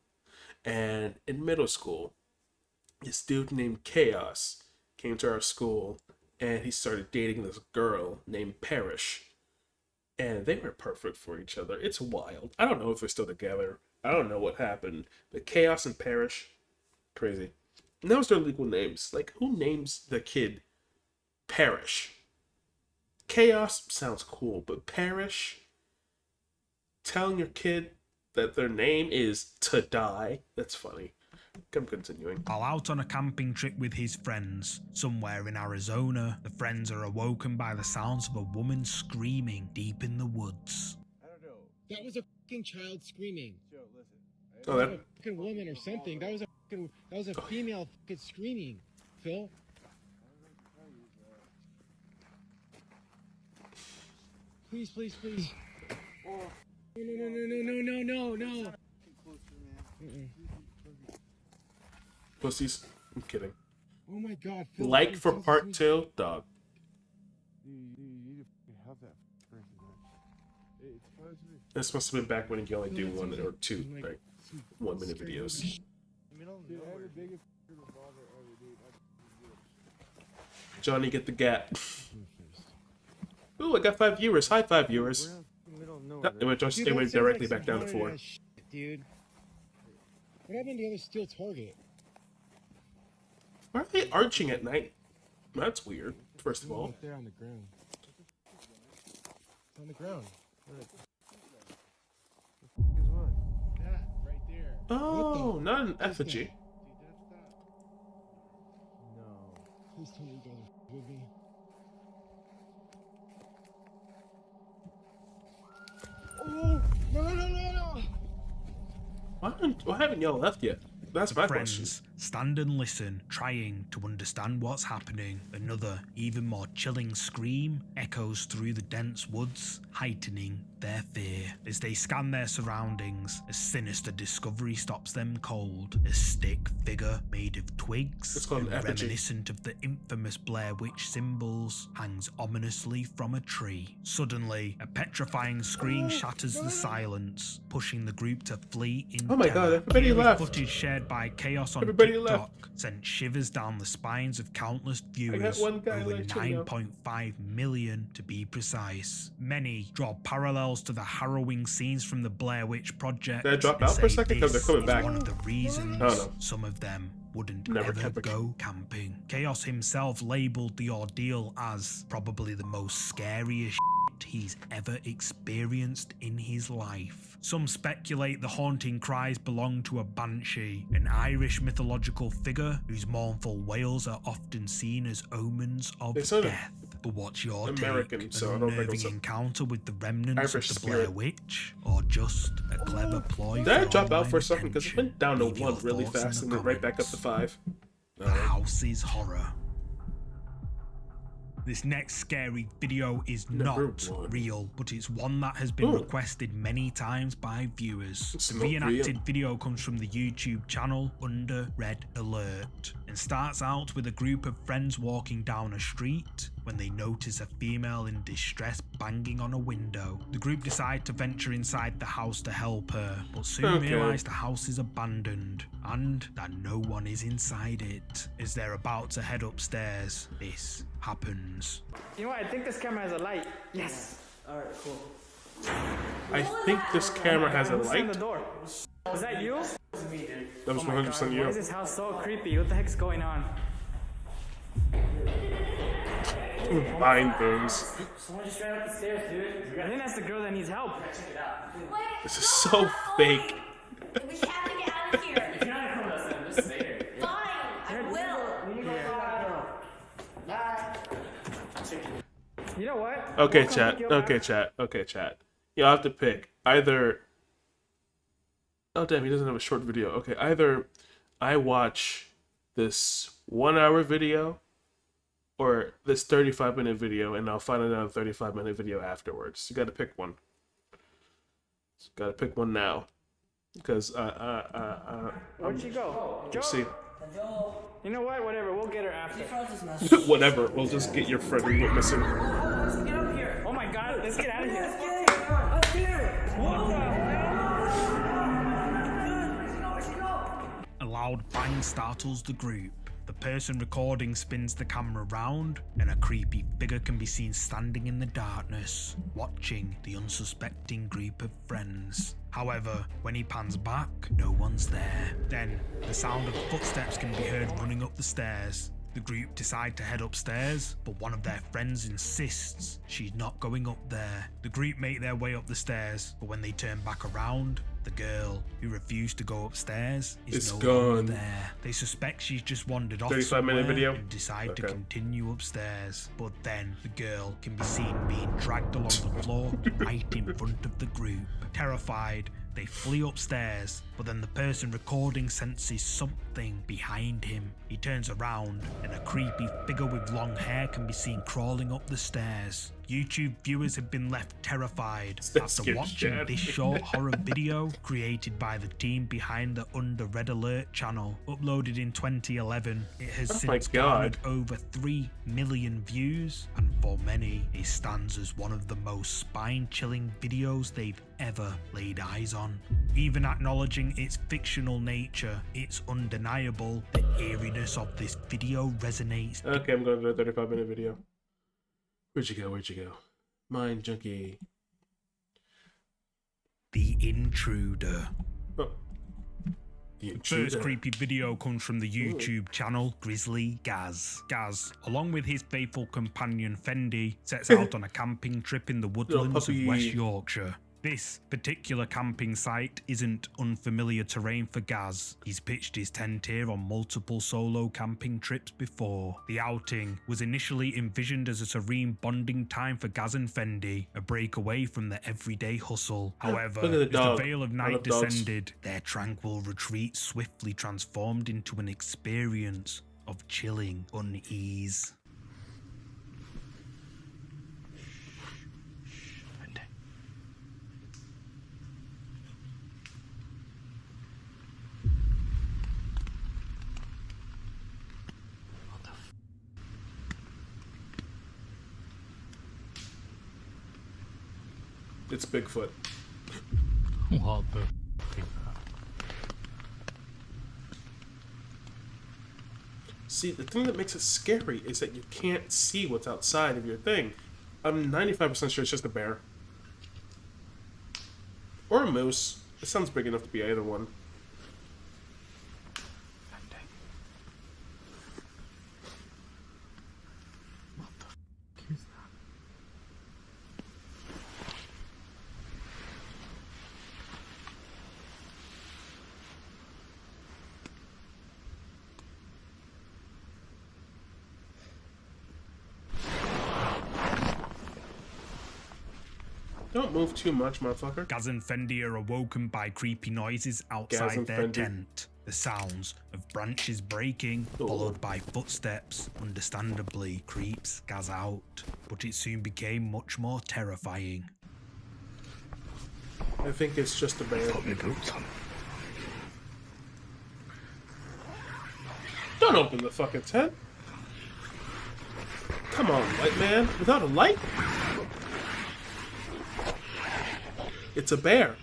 And in middle school, this dude named Chaos came to our school, and he started dating this girl named Parrish. And they were perfect for each other. It's wild. I don't know if they're still together. I don't know what happened. But Chaos and Parrish, crazy. And those are legal names. Like, who names the kid Parrish? Chaos sounds cool, but Parrish? Telling your kid that their name is to die? That's funny. I'm continuing. While out on a camping trip with his friends, somewhere in Arizona, the friends are awoken by the sounds of a woman screaming deep in the woods. That was a fucking child screaming. Oh, that... a fucking woman or something. That was a female fucking screaming, Phil. Please, please, please. No. Pussies. I'm kidding. Oh my god, Phil. Like for part 2, dog. This must have been back when you only do 1 or 2, like 1 minute videos. Johnny, get the gap. Ooh, I got 5 viewers. Hi, 5 viewers. No, it went directly back down to 4. Dude. What happened to the other steel target? Why are they arching at night? That's weird, first of all. Up there on the ground. It's on the ground. Yeah, right there. Oh, not an effigy. No. Please tell me you guys are with me. Oh, no. Why haven't y'all left yet? That's my Friends question. stand and listen, trying to understand what's happening. Another, even more chilling scream echoes through the dense woods, heightening their fear. As they scan their surroundings, a sinister discovery stops them cold. A stick figure made of twigs, reminiscent of the infamous Blair Witch symbols, hangs ominously from a tree. Suddenly, a petrifying scream shatters the silence, pushing the group to flee in Oh my terror. god, everybody left. Footage shared by Chaos on Everybody TikTok left. sent shivers down the spines of countless I viewers, got one guy over like you know. 9.5 million to be precise. Many draw parallels to the harrowing scenes from the Blair Witch Project. Did I drop and out for a say second? 'Cause they're this coming is back. one of the reasons Oh, no. some of them wouldn't Never ever camping. go camping. Chaos himself labeled the ordeal as probably the most scariest he's ever experienced in his life. Some speculate the haunting cries belong to a banshee, an Irish mythological figure whose mournful wails are often seen as omens of They sort of death. But what's your American, take? so I An don't think unnerving it's a encounter with the remnants Irish of the Blair spirit. Witch, or just a clever ploy? Did I for drop out online for a second? Because it went down to Leave your 1 really thoughts in fast the and then right back up to 5. The house's horror. This next scary video is not real, but it's one that has been requested many times by viewers. It's The not reenacted real. video comes from the YouTube channel Under Red Alert and starts out with a group of friends walking down a street when they notice a female in distress banging on a window. The group decide to venture inside the house to help her, but soon realize the house is abandoned and that no one is inside it. As they're about to head upstairs, this happens. You know what? I think this camera has a light. Yes. All right, cool. I think this camera has a Who's in light. the door? Was that you? That was Oh my 100% God, you. why is this house so creepy? What the heck's going on? Buying things. Someone just ran up the stairs, dude. I think that's the girl that needs help. Check it out. This is so fake. We have to get out of here. If you're not coming with us, then just stay here. Fine, I will. Bye. You know what? Okay, We'll come chat. pick you up Okay, chat. Okay, chat. You'll have to pick either. Oh damn, he doesn't have a short video. Okay, either I watch this 1-hour video or this 35-minute video, and I'll find another 35-minute video afterwards. You got to pick one. Got to pick one now, because Where'd she go? We'll see. You know what? Whatever. We'll get her after. Whatever. We'll just get your friend who went missing. Get up here. Oh my God. Let's get out of here. Let's get her. What the hell? A loud bang startles the group. The person recording spins the camera round, and a creepy figure can be seen standing in the darkness, watching the unsuspecting group of friends. However, when he pans back, no one's there. Then, the sound of footsteps can be heard running up the stairs. The group decide to head upstairs, but one of their friends insists she's not going up there. The group make their way up the stairs, but when they turn back around, the girl who refused to go upstairs is no longer there. They suspect she's just wandered off 35-minute video and decide to continue upstairs. But then the girl can be seen being dragged along the floor right in front of the group. Terrified, they flee upstairs, but then the person recording senses something behind him. He turns around, and a creepy figure with long hair can be seen crawling up the stairs. YouTube viewers have been left terrified after watching this short horror video created by the team behind the Under Red Alert channel. Uploaded in 2011, it has since garnered over 3 million views, and for many, it stands as one of the most spine-chilling videos they've ever laid eyes on. Even acknowledging its fictional nature, it's undeniable the eeriness of this video resonates. Okay, I'm going to do a 35-minute video. Where'd you go? Where'd you go? Mind junkie. The Intruder. Oh. The first creepy video comes from the YouTube channel Grizzly Gaz. Gaz, along with his faithful companion Fendi, sets out on a camping trip in the woodlands of West Yorkshire. This particular camping site isn't unfamiliar terrain for Gaz. He's pitched his tent here on multiple solo camping trips before. The outing was initially envisioned as a serene bonding time for Gaz and Fendi, a break away from the everyday hustle. However, as the veil of night descended, their tranquil retreat swiftly transformed into an experience of chilling unease. It's Bigfoot. What the See, the thing that makes it scary is that you can't see what's outside of your thing. I'm 95% sure it's just a bear. Or a moose. It sounds big enough to be either one. Don't move too much, motherfucker. Gaz and Fendi are awoken by creepy noises outside their tent. The sounds of branches breaking, followed by footsteps, understandably creeps Gaz out. But it soon became much more terrifying. I think it's just a bear. Don't open the fucking tent. Come on, light man. Without a light? It's a bear.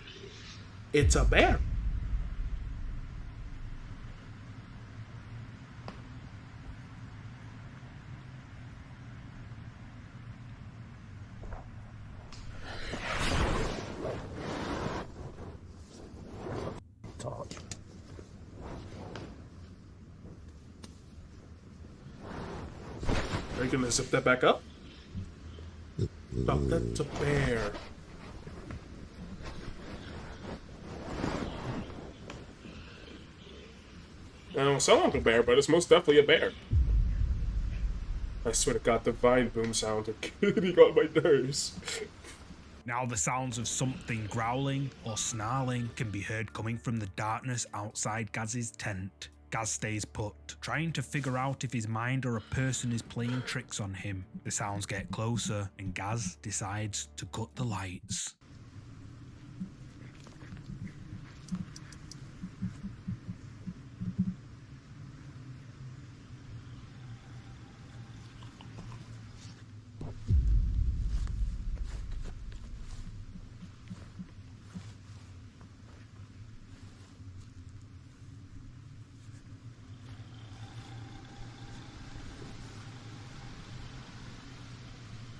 It's a bear. Are you gonna zip that back up? Oh, that's a bear. I don't sound like a bear, but it's most definitely a bear. I swear to God, the vine boom sound are getting on my nerves. Now the sounds of something growling or snarling can be heard coming from the darkness outside Gaz's tent. Gaz stays put, trying to figure out if his mind or a person is playing tricks on him. The sounds get closer, and Gaz decides to cut the lights.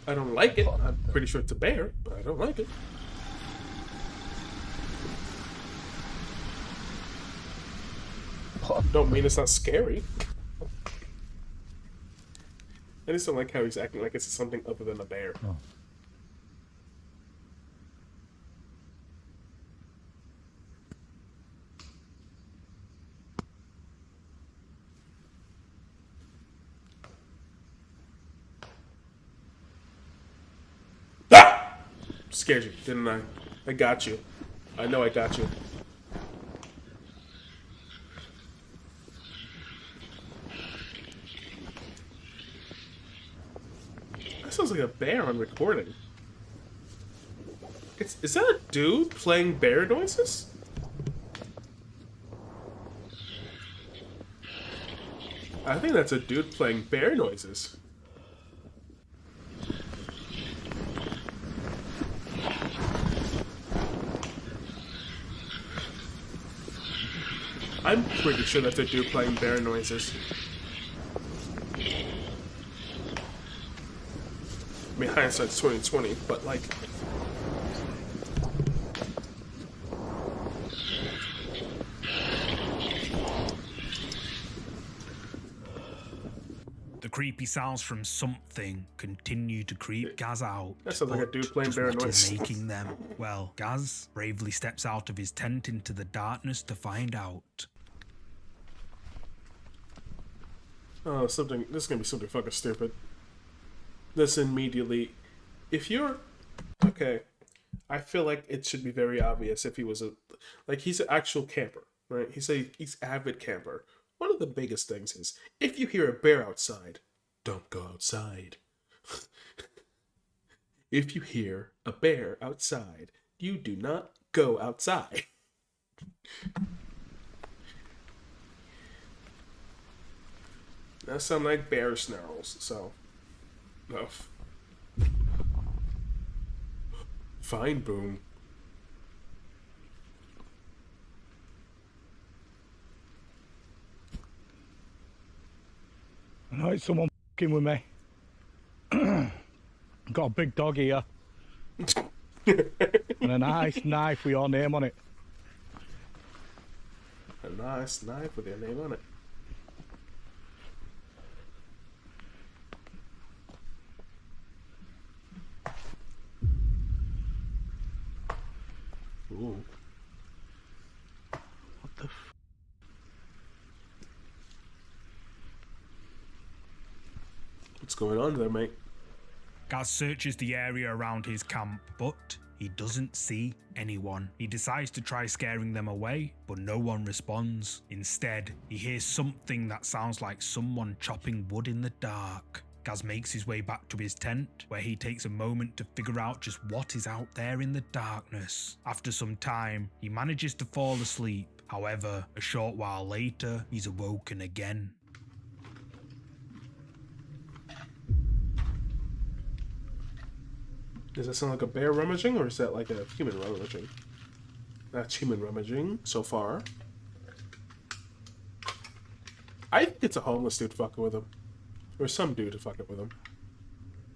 I don't like it. I'm pretty sure it's a bear, but I don't like it. Don't mean it's not scary. I just don't like how he's acting like it's something other than a bear. Oh. Ah! Scared you, didn't I? I got you. I know I got you. That sounds like a bear on recording. Is that a dude playing bear noises? I think that's a dude playing bear noises. I'm pretty sure that's a dude playing bear noises. I mean, hindsight's 2020, but like... The creepy sounds from something continue to creep Gaz out. That sounds like a dude playing bear what noise. is making them? Well, Gaz bravely steps out of his tent into the darkness to find out. Oh, something. This is gonna be something fucking stupid. This immediately. If you're. Okay. I feel like it should be very obvious if he was a. Like, he's an actual camper, right? He's avid camper. One of the biggest things is if you hear a bear outside, don't go outside. If you hear a bear outside, you do not go outside. That sound like bear snarls, so. No. Fine, Boom. I know it's someone f***ing with me. Got a big dog here. And a nice knife with your name on it. A nice knife with your name on it. Ooh. What the f***? What's going on there, mate? Gaz searches the area around his camp, but he doesn't see anyone. He decides to try scaring them away, but no one responds. Instead, he hears something that sounds like someone chopping wood in the dark. Gaz makes his way back to his tent, where he takes a moment to figure out just what is out there in the darkness. After some time, he manages to fall asleep. However, a short while later, he's awoken again. Does that sound like a bear rummaging, or is that like a human rummaging? That's human rummaging so far. I think it's a homeless dude fucking with him. Or some dude fucking with him.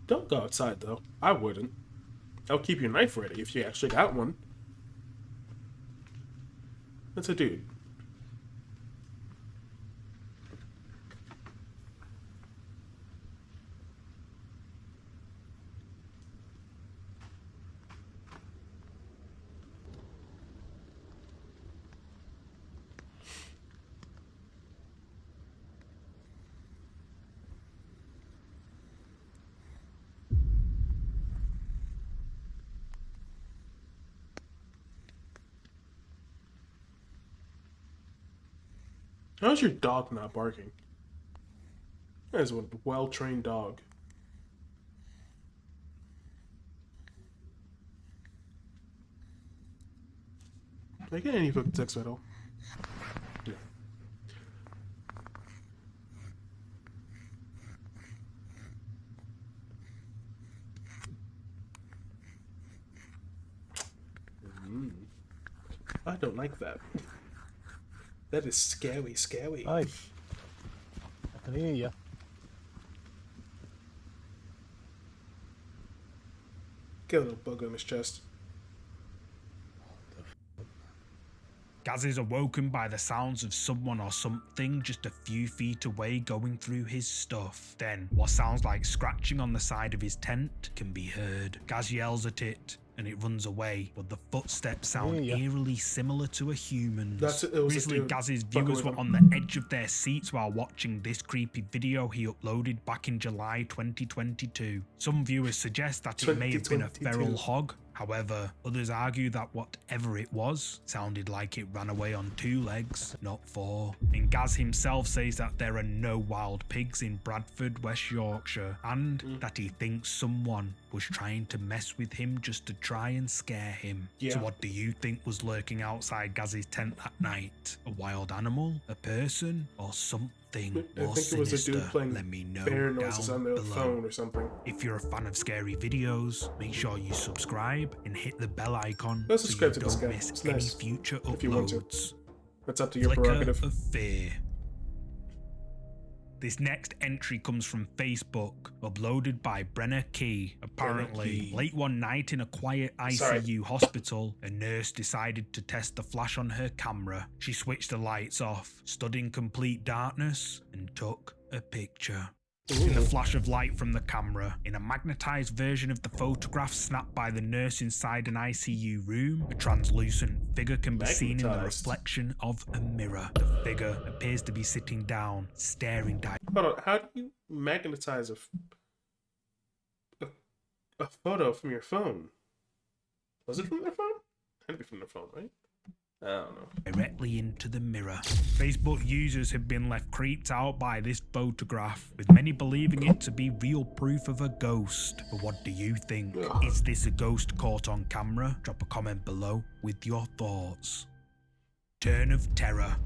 Don't go outside, though. I wouldn't. I'll keep your knife ready if you actually got one. That's a dude. How's your dog not barking? That is a well-trained dog. Did I get any fucking sex medal? Yeah. I don't like that. That is scary, scary. Hi. I can hear you. Get a little bug on his chest. Gaz is awoken by the sounds of someone or something just a few feet away going through his stuff. Then, what sounds like scratching on the side of his tent can be heard. Gaz yells at it, and it runs away, but the footsteps sound eerily similar to a human's. Recently, Gaz's viewers were on the edge of their seats while watching this creepy video he uploaded back in July 2022. Some viewers suggest that it may have been a feral hog. However, others argue that whatever it was sounded like it ran away on 2 legs, not 4. And Gaz himself says that there are no wild pigs in Bradford, West Yorkshire, and that he thinks someone was trying to mess with him just to try and scare him. So what do you think was lurking outside Gaz's tent that night? A wild animal? A person? Or something? I think More it was a dude sinister? playing Let me know bear noises down on the below. phone or something. If you're a fan of scary videos, make sure you subscribe and hit the bell icon Go so you subscribe to this don't guy. miss It's any nice. future If you want to. uploads. That's up to your Flicker prerogative. of fear. This next entry comes from Facebook, uploaded by Brenner Key. Apparently, late one night in a quiet ICU hospital, a nurse decided to test the flash on her camera. She switched the lights off, stood in complete darkness, and took a picture. In the flash of light from the camera, in a magnetized version of the photograph snapped by the nurse inside an ICU room, a translucent figure can be seen in the reflection of a mirror. The figure appears to be sitting down, staring Hold on, how do you magnetize a photo from your phone? Was it from their phone? Had to be from their phone, right? I don't know. directly into the mirror. Facebook users have been left creeped out by this photograph, with many believing it to be real proof of a ghost. But what do you think? Is this a ghost caught on camera? Drop a comment below with your thoughts. Turn of terror.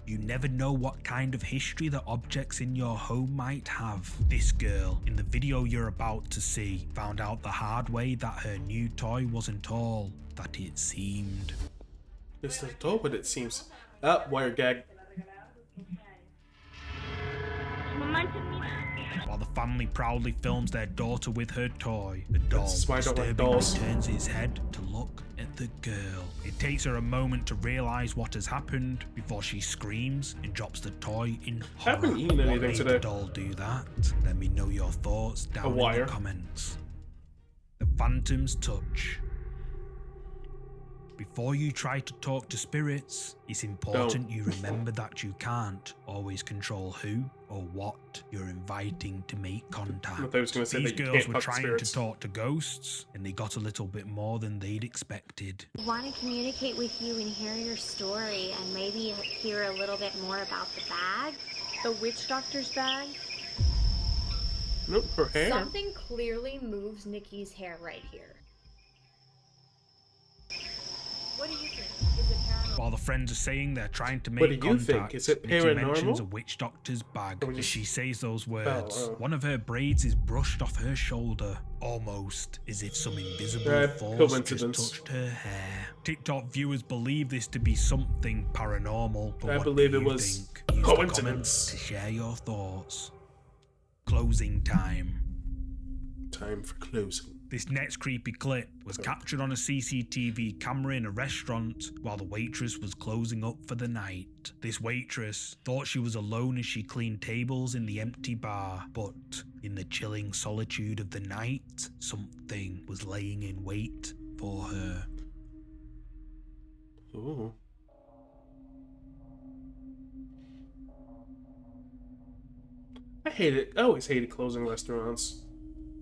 You never know what kind of history the objects in your home might have. This girl, in the video you're about to see, found out the hard way that her new toy wasn't all that it seemed. It's not all what it seems. Ah, wire gag. While the family proudly films their daughter with her toy, the doll That's why I don't like disturbingly dolls. turns his head to look at the girl. It takes her a moment to realise what has happened before she screams and drops the toy in horror. haven't eaten What anything made today. the doll do that? Let me know your thoughts down in wire. the comments. The Phantom's Touch. Before you try to talk to spirits, it's important you remember that you can't always control who or what you're inviting to make contact. I thought I was gonna say These that you girls can't were fuck trying spirits. to talk to ghosts, and they got a little bit more than they'd expected. Want to communicate with you and hear your story and maybe hear a little bit more about the bag? The witch doctor's bag? Nope, her hair. Something clearly moves Nikki's hair right here. What do you think? Is it paranormal? While the friends are saying they're trying to What make do you contact, think? Is it Nikki mentions paranormal? a witch doctor's bag. Or As just- she says those words, oh. one of her braids is brushed off her shoulder, almost as if some invisible Right, force coincidence. just touched her hair. TikTok viewers believe this to be something paranormal, but I what believe do it you was think? Use the coincidence. comments to share your thoughts. Closing time. Time for closing. This next creepy clip was captured on a CCTV camera in a restaurant while the waitress was closing up for the night. This waitress thought she was alone as she cleaned tables in the empty bar, but in the chilling solitude of the night, something was laying in wait for her. Ooh. I hate it. I always hated closing restaurants.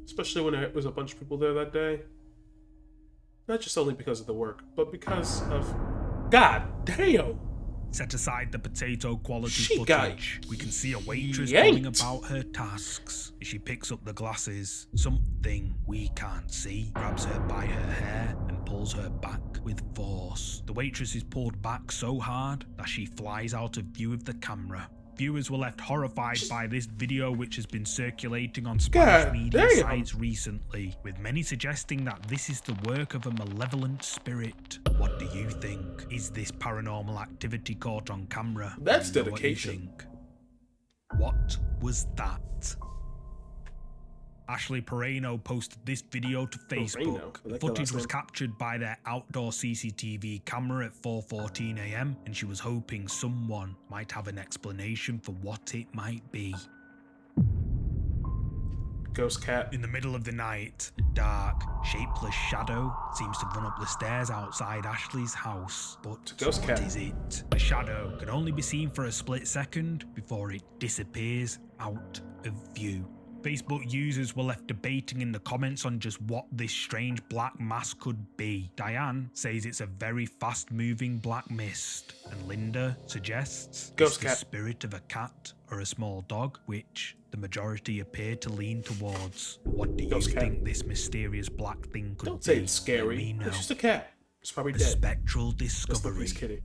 Especially when there was a bunch of people there that day. Not just only because of the work, but because of... God damn! Set aside the potato quality She got footage. We can see a waitress yanked. going about her tasks. As she picks up the glasses, something we can't see grabs her by her hair and pulls her back with force. The waitress is pulled back so hard that she flies out of view of the camera. Viewers were left horrified by this video, which has been circulating on Spanish God media damn. sites recently, with many suggesting that this is the work of a malevolent spirit. What do you think? Is this paranormal activity caught on camera? That's Let me know what you dedication. think. What was that? Ashley Pereno posted this video to Facebook. The footage was captured by their outdoor CCTV camera at 4:14 AM, and she was hoping someone might have an explanation for what it might be. Ghost cat. In the middle of the night, a dark, shapeless shadow seems to run up the stairs outside Ashley's house. But ghost what cat. is it? The shadow can only be seen for a split second before it disappears out of view. Facebook users were left debating in the comments on just what this strange black mass could be. Diane says it's a very fast-moving black mist, and Linda suggests it's the spirit of a cat or a small dog, which the majority appear to lean towards. What do you think this mysterious black thing could be? Don't say it's scary. It's just a cat. It's probably dead. Spectral discovery. He's kidding.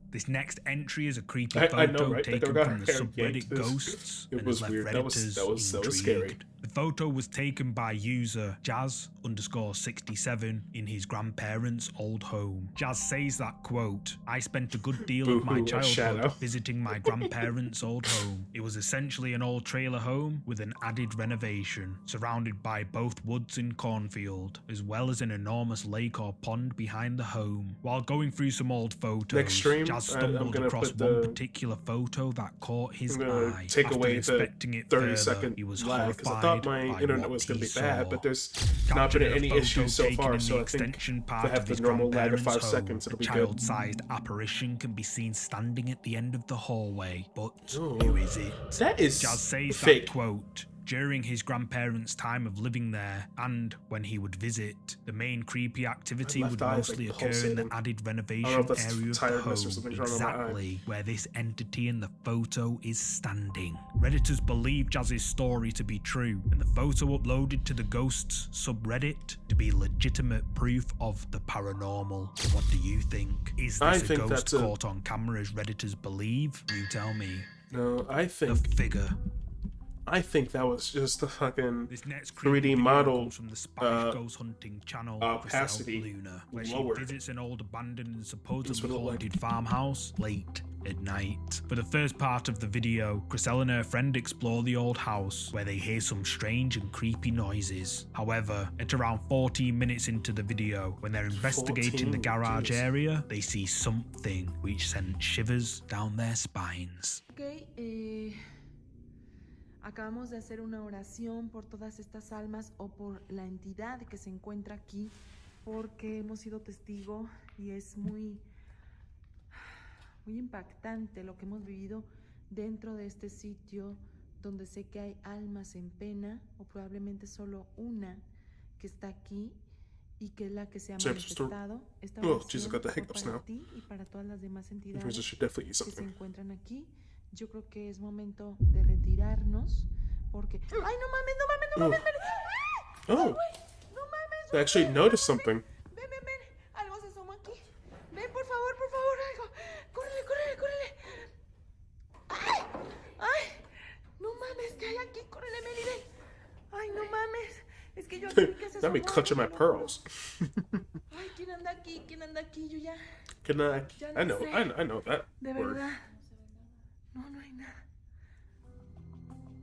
This next entry is a creepy photo taken from the subreddit Ghosts, it was weird. That was scary. The photo was taken by user Jazz_67 in his grandparents' old home. Jazz says that, quote, "I spent a good deal of my childhood visiting my grandparents' old home. It was essentially an old trailer home with an added renovation, surrounded by both woods and cornfield, as well as an enormous lake or pond behind the home. While going through some old photos, Jazz stumbled across one particular photo that caught his eye. Take After away inspecting the it 30-second he was lag, because I horrified thought my by internet what was going to he be bad, saw. but there's not been any issues so far, In so the I think extension if I part have of the his normal lag of 5 grandparents' home, seconds, it'll a be good. child-sized apparition can be seen standing at the end of the hallway. But who is it? That is Jazz says fake. that, quote, "During his grandparents' time of living there, and when he would visit, the main creepy activity would mostly occur in the added renovation area of the home, exactly where this entity in the photo is standing." Redditors believe Jazz's story to be true, and the photo uploaded to the Ghosts subreddit to be legitimate proof of the paranormal. What do you think? Is this a ghost caught on camera as Redditors believe? You tell me. No, I think the figure. I think that was just the fucking 3D model from the Spanish ghost hunting channel opacity Luna, where lowered. she visits an old abandoned and supposedly haunted farmhouse late at night. For the first part of the video, Chriselle and her friend explore the old house, where they hear some strange and creepy noises. However, at around 14 minutes into the video, when they're investigating the garage area, they see something which sent shivers down their spines. Acabamos de hacer una oración por todas estas almas o por la entidad que se encuentra aquí, porque hemos sido testigo y es muy impactante lo que hemos vivido dentro de este sitio, donde sé que hay almas en pena, o probablemente solo una que está aquí y que es la que se ha manifestado. Esta oración para ti y para todas las demás entidades que se encuentran aquí. Yo creo que es momento de retirarnos porque... ¡Ay, no mames, no mames, no mames! Oh, no mames. I actually noticed something. Ven. Algo se asomó aquí. Ven, por favor, algo. Córrele. ¡Ay! No mames, ¿qué hay aquí? Córrele, Meli, ven. ¡Ay, no mames! Es que yo aquí que se Got me clutching my pearls. Ay, ¿quién anda aquí? Yo ya... I know that De word. verdad. No hay nada.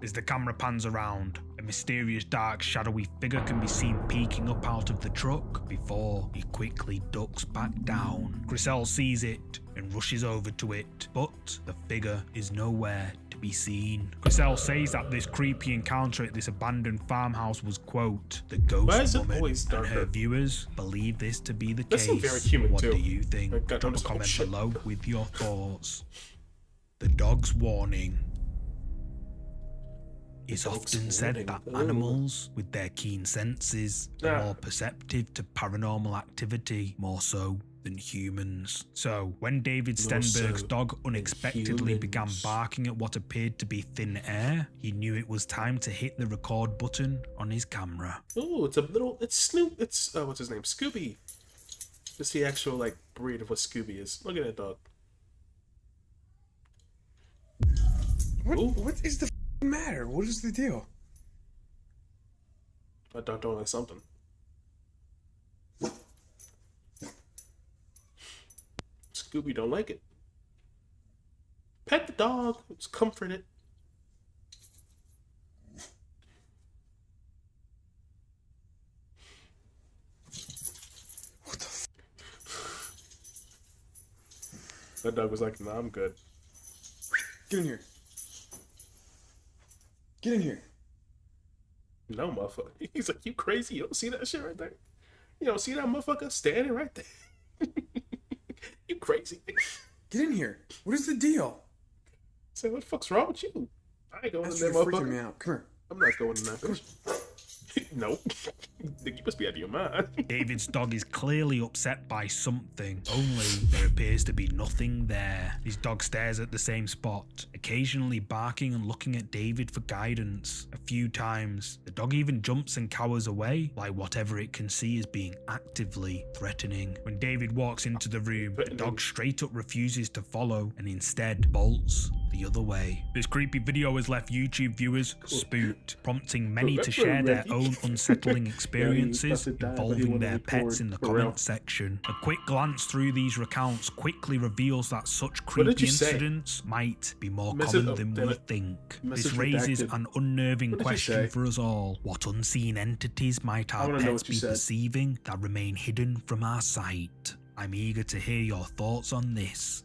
As the camera pans around, a mysterious dark shadowy figure can be seen peeking up out of the truck before he quickly ducks back down. Chriselle sees it and rushes over to it, but the figure is nowhere to be seen. Chriselle says that this creepy encounter at this abandoned farmhouse was, quote, the ghost woman, and her viewers believe this to be the case. Seems very human what too. do you think? Drop a comment below with your thoughts. The dog's warning. It's often said that animals, with their keen senses, are more perceptive to paranormal activity, more so than humans. So, when David Stenberg's dog unexpectedly began barking at what appeared to be thin air, he knew it was time to hit the record button on his camera. Oh, it's Snoop. It's what's his name? Scooby. It's the actual like breed of what Scooby is. Look at that dog. What is the matter? What is the deal? That dog don't like something. Scooby don't like it. Pet the dog. Just comfort it. That dog was like, nah, I'm good. Get in here. Get in here. No, motherfucker. He's like, you crazy? You don't see that shit right there? You don't see that motherfucker standing right there? You crazy? Get in here. What is the deal? Say, what the fuck's wrong with you? I ain't going in there, You're freaking motherfucker. me out. Come here. I'm not going in there. Nope. You must be out of your mind. David's dog is clearly upset by something, only there appears to be nothing there. His dog stares at the same spot, occasionally barking and looking at David for guidance. A few times, the dog even jumps and cowers away, like whatever it can see is being actively threatening. When David walks into the room, the dog straight up refuses to follow and instead bolts the other way. This creepy video has left YouTube viewers spooked, prompting many to share their own unsettling experiences involving their pets in the comments section. A quick glance through these recounts quickly reveals that such creepy incidents might be more common than we think. This raises an unnerving question for us all. What unseen entities might our pets be perceiving that remain hidden from our sight? I'm eager to hear your thoughts on this.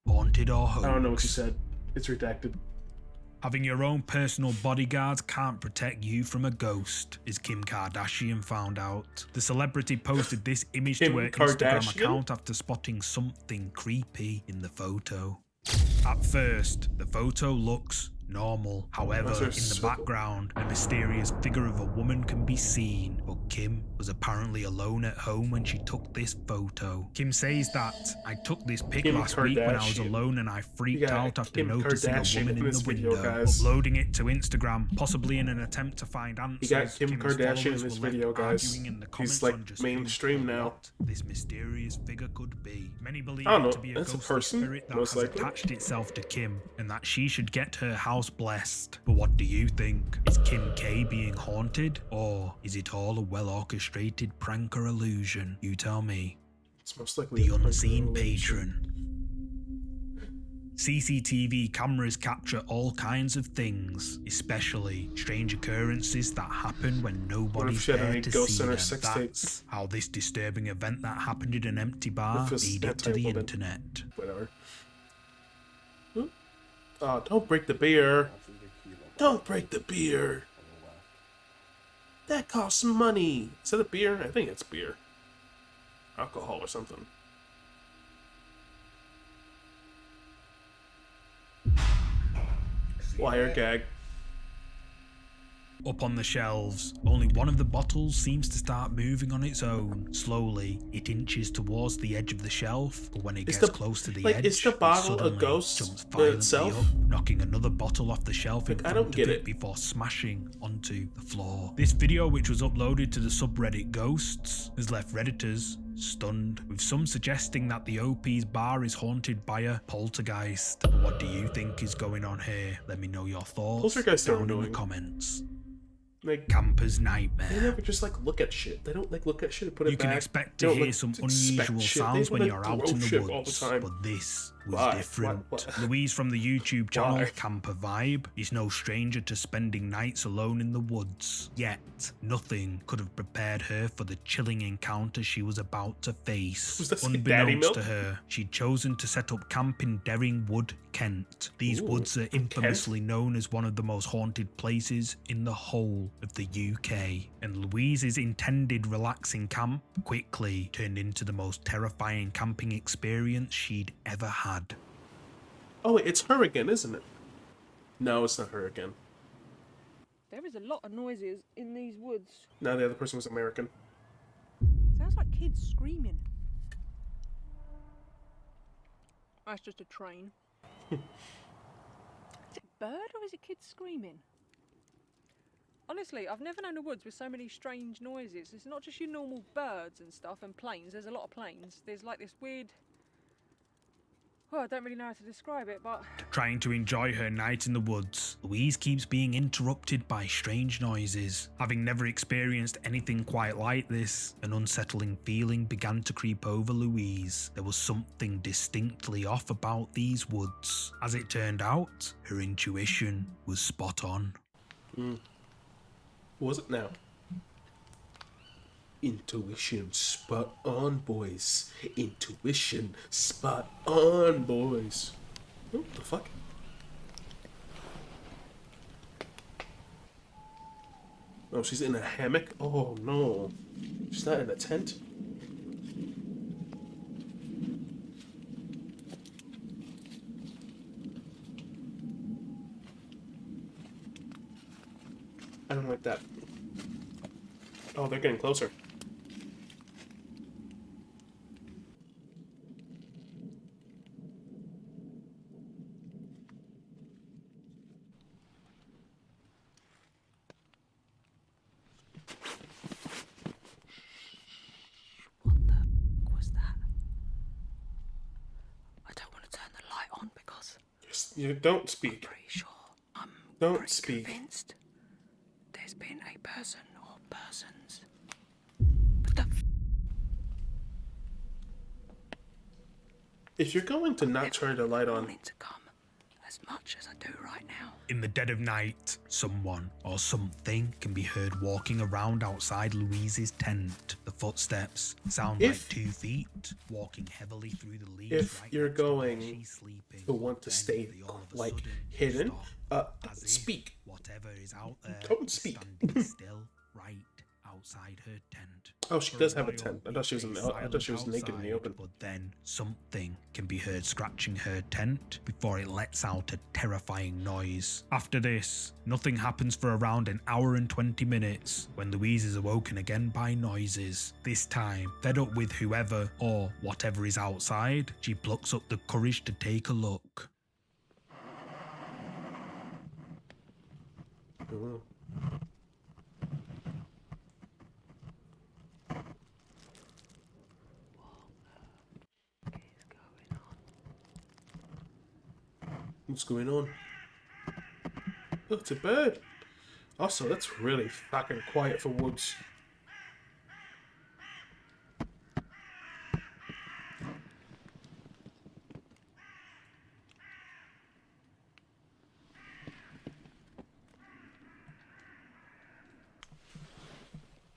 Haunted or hoax? I don't know what you said. It's redacted. Having your own personal bodyguards can't protect you from a ghost, as Kim Kardashian found out. The celebrity posted this image to her Instagram account after spotting something creepy in the photo. At first, the photo looks normal. However, in the background, a mysterious figure of a woman can be seen, but Kim was apparently alone at home when she took this photo. Kim says that, I took this pic last week when I was alone and I freaked out after noticing a woman in the window. Uploading it to Instagram, possibly in an attempt to find answers. You got Kim Kardashian in this video, guys. He's like mainstream now. This mysterious figure could be. Many believe I don't know. it to be a That's a ghostly person, spirit that most has likely. attached itself to Kim, and that she should get her house blessed. But what do you think? Is Kim K being haunted, or is it all a well-orchestrated prank or illusion? You tell me. It's most likely The unseen patron. CCTV cameras capture all kinds of things, especially strange occurrences that happen when nobody's there to see them. That's how this disturbing event that happened in an empty bar made it to the internet. Whatever. Oh, don't break the beer. Don't break the beer. That costs money. Is that a beer? I think it's beer. Alcohol or something. Wire gag. Up on the shelves, only one of the bottles seems to start moving on its own. Slowly, it inches towards the edge of the shelf, but when it gets close to the edge, is the bottle a it ghost jumps violently itself? up, knocking another bottle off the shelf in front of it before smashing onto the floor. This video, which was uploaded to the subreddit Ghosts, has left Redditors stunned, with some suggesting that the OP's bar is haunted by a poltergeist. What do you think is going on here? Let me know your thoughts Poltergeists are down in the annoying. comments. Like, Camper's nightmare. They never just like look at shit. They don't like look at shit and put it You back. can expect They to don't, hear like, some expect unusual shit. sounds They when wanna you're out in throw the shit all woods, the time. but this was Why? different. Why? Louise from the YouTube channel Why? Camper Vibe is no stranger to spending nights alone in the woods. Yet, nothing could have prepared her for the chilling encounter she was about to face. Was this like Daddy Unbeknownst Milk? to her, she'd chosen to set up camp in Derring Wood, Kent. These woods are infamously known as one of the most haunted places in the whole of the UK. And Louise's intended relaxing camp quickly turned into the most terrifying camping experience she'd ever had. Oh wait, it's her again, isn't it? No, it's not her again. There is a lot of noises in these woods. No, the other person was American. Sounds like kids screaming. That's just a train. Is it a bird or is it kids screaming? Honestly, I've never known a woods with so many strange noises. It's not just your normal birds and stuff and planes. There's a lot of planes. There's like this weird... Well, I don't really know how to describe it, but... Trying to enjoy her night in the woods, Louise keeps being interrupted by strange noises. Having never experienced anything quite like this, an unsettling feeling began to creep over Louise. There was something distinctly off about these woods. As it turned out, her intuition was spot on. What was it now? Intuition spot on, boys. Intuition spot on, boys. What the fuck? Oh, she's in a hammock? Oh no. She's not in a tent? I don't like that. Oh, they're getting closer. Was that? I don't want to turn the light on because You don't speak. I'm pretty sure. Don't speak. Convinced there's been a person or persons. If you're going to not turn the light on, to come as much as I do right now. In the dead of night, someone or something can be heard walking around outside Louise's tent. The footsteps sound like 2 feet, walking heavily through the leaves. if you're going to want to stay like hidden, speak. Whatever is out there, Don't speak. standing still right outside her tent. Oh, she does have a tent. I thought she was naked in the open. But then something can be heard scratching her tent before it lets out a terrifying noise. After this, nothing happens for around an hour and 20 minutes when Louise is awoken again by noises. This time, fed up with whoever or whatever is outside, she plucks up the courage to take a look. Ooh. What's going on? Oh, it's a bird. Also, that's really fucking quiet for woods.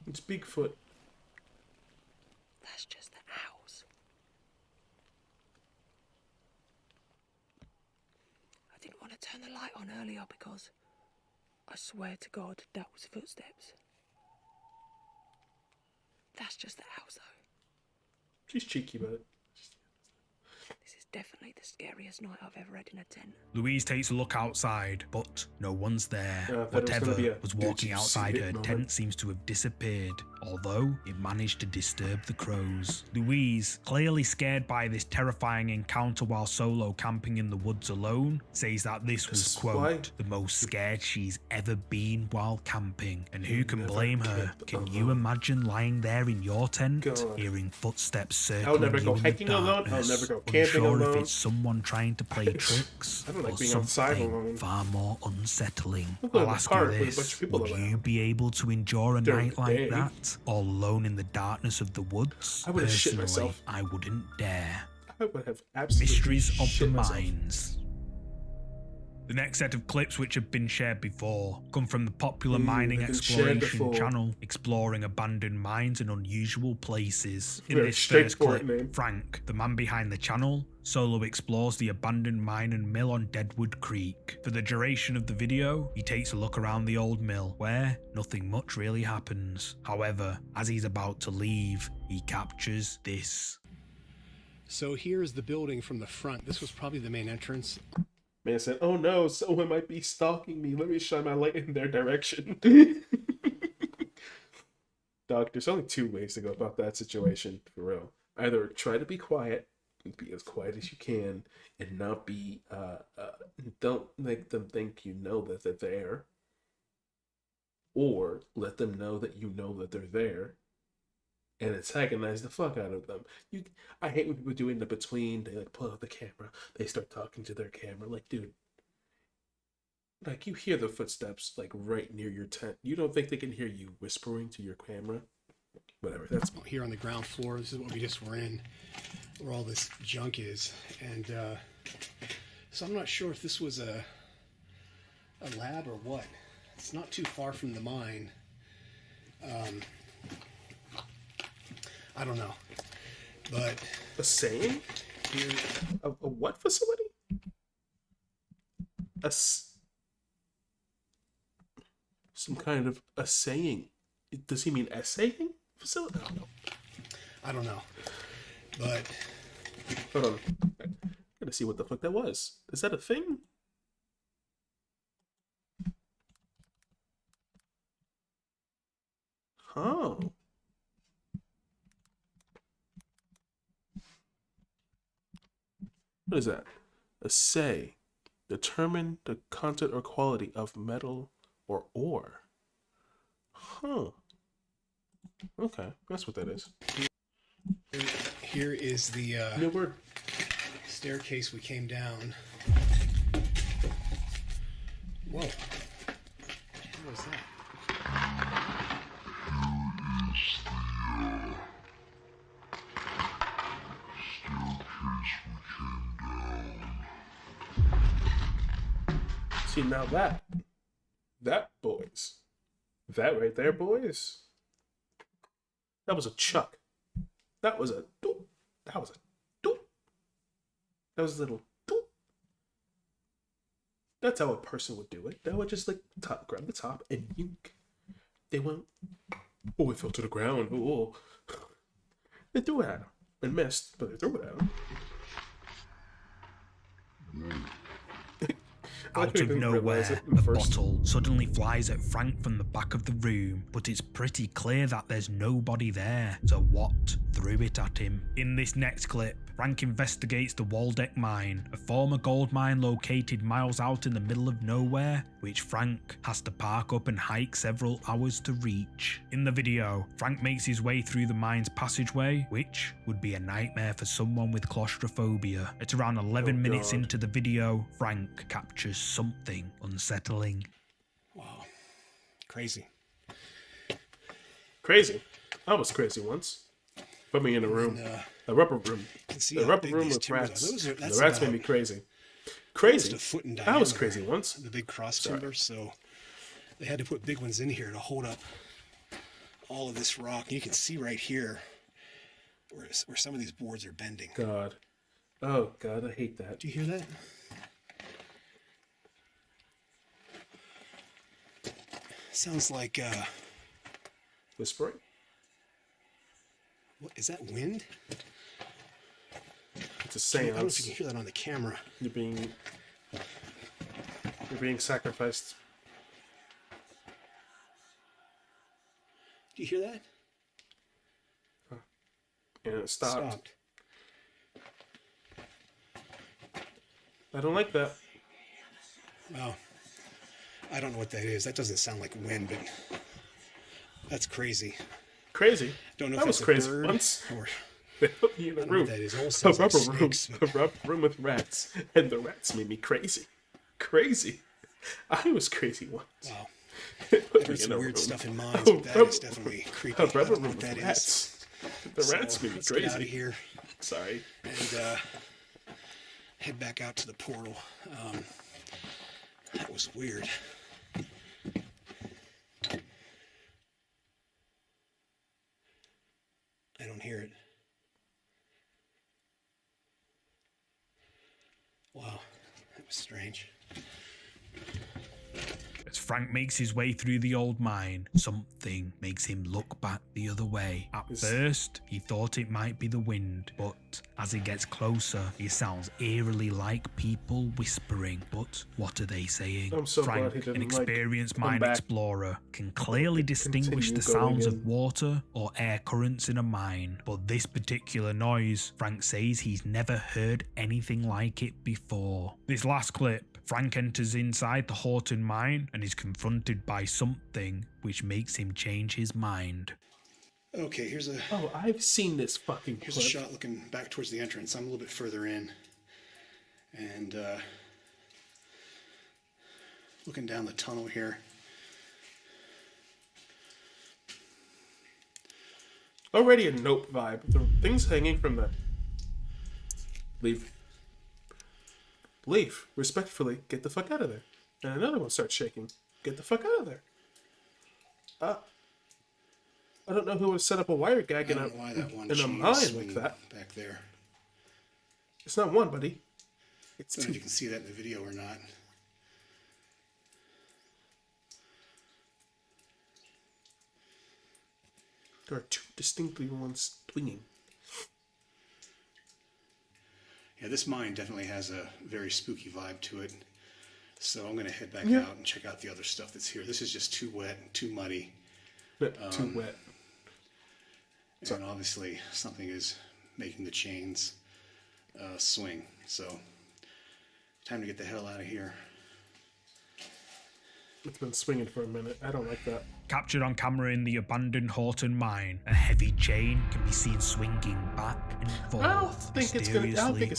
It's Bigfoot. That's just the house. I didn't want to turn the light on earlier because I swear to God that was footsteps. That's just the house though. She's cheeky about it. This is definitely the scariest night I've ever had in a tent. Louise takes a look outside, but no one's there. I thought it was Whatever gonna be a was did walking you outside see it her moment. tent seems to have disappeared, although it managed to disturb the crows. Louise, clearly scared by this terrifying encounter while solo camping in the woods alone, says that this was, quote, the most scared she's ever been while camping. And who can blame her? Can you imagine lying there in your tent, God. hearing footsteps I'll circling never you go in the hiking alone. I'll darkness, never go camping unsure alone. if it's someone trying to play tricks I don't like or being outside something alone. far more unsettling. I'll go to I'll the ask park you with a bunch of this, people would around. you be able to endure a During night the like day. that, all alone in the darkness of the woods? I would have shit Personally, myself. I wouldn't dare. I would have absolutely Mysteries of the shit myself. Mines. The next set of clips, which have been shared before, come from the popular mining they've been shared exploration before. channel, exploring abandoned mines and unusual places. In Very this first straightforward clip, name. Frank, the man behind the channel, solo explores the abandoned mine and mill on Deadwood Creek. For the duration of the video, he takes a look around the old mill, where nothing much really happens. However, as he's about to leave, he captures this. So here's the building from the front. This was probably the main entrance. Man said, "Oh no, someone might be stalking me. Let me shine my light in their direction." Doc, there's only 2 ways to go about that situation, for real. Either try to be quiet, be as quiet as you can, and not be, don't make them think you know that they're there. Or let them know that you know that they're there, and antagonize the fuck out of them. I hate when people do in the between. They like pull out the camera. They start talking to their camera. Like, dude, like you hear the footsteps like right near your tent. You don't think they can hear you whispering to your camera? Whatever. That's Here on the ground floor. This is what we just were in, where all this junk is. And so I'm not sure if this was a lab or what. It's not too far from the mine. I don't know. But a saying? A what facility? Some kind of a saying. Does he mean essaying facility? I don't know. But hold on. I gotta see what the fuck that was. Is that a thing? Oh. What is that? A say. Determine the content or quality of metal or ore. Huh. Okay, that's what that is. Here is the new word. Staircase we came down. Whoa. What was that? See, now that boys, that right there, boys, that was a chuck. That was a doop. That was a doop. That was a little doop. That's how a person would do it. They would just like grab the top and yank. They went, oh, it fell to the ground. Oh, they threw it at him and missed, but they threw it at him. Out of nowhere, a bottle suddenly flies at Frank from the back of the room, but it's pretty clear that there's nobody there, so what threw it at him? In this next clip, Frank investigates the Waldeck mine, a former gold mine located miles out in the middle of nowhere, which Frank has to park up and hike several hours to reach. In the video, Frank makes his way through the mine's passageway, which would be a nightmare for someone with claustrophobia. At around 11 minutes into the video, Frank captures something unsettling. Wow. Crazy. Crazy. I was crazy once. Put me in a room. A rubber room. A rubber room with rats. The rats made me crazy. Crazy. A foot in I was diameter, crazy once. The big cross timbers, so they had to put big ones in here to hold up all of this rock. You can see right here where some of these boards are bending. God. Oh, God, I hate that. Do you hear that? Sounds like whispering. What is that? Wind? It's a seance. I don't know if you can hear that on the camera. You're being sacrificed. Do you hear that? Huh. And it stopped. I don't like that. Well, I don't know what that is. That doesn't sound like wind, but that's crazy. Crazy? Don't know if that was that's crazy a bird once. Or they put me in a room. That is. A rubber room. A rubber room with rats, and the rats made me crazy. Crazy. I was crazy once. Wow. I've heard some weird stuff in mines, but that is definitely creepy. A rubber I don't know room what that with is. rats. The rats made me let's crazy. Get out of here. Sorry. And head back out to the portal. That was weird. I don't hear it. Wow, that was strange. As Frank makes his way through the old mine, something makes him look back the other way. At first, he thought it might be the wind, but as he gets closer, it sounds eerily like people whispering. But what are they saying? I'm so glad he Frank, didn't, an experienced mine back. explorer, can clearly distinguish the Continue going sounds in. of water or air currents in a mine. But this particular noise, Frank says he's never heard anything like it before. This last clip, Frank enters inside the Horton mine and is confronted by something which makes him change his mind. Okay, here's a. Oh, I've seen this fucking Here's clip. a shot looking back towards the entrance. I'm a little bit further in, and looking down the tunnel here. Already a nope vibe. The things hanging from the. Leave. Leave. Respectfully, get the fuck out of there. And another one starts shaking. Get the fuck out of there. I don't know who would set up a wire gag in I don't know why that one a chain mine is like swinging that. back there. It's not one, buddy. It's I don't know two. if you can see that in the video or not. There are two distinctly ones swinging. Yeah, this mine definitely has a very spooky vibe to it. So I'm going to head back Yeah. out and check out the other stuff that's here. This is just too wet, too muddy. Too wet. And obviously something is making the chains swing. So time to get the hell out of here. It's been swinging for a minute. I don't like that. Captured on camera in the abandoned Horton mine, a heavy chain can be seen swinging back and forth, I don't think it's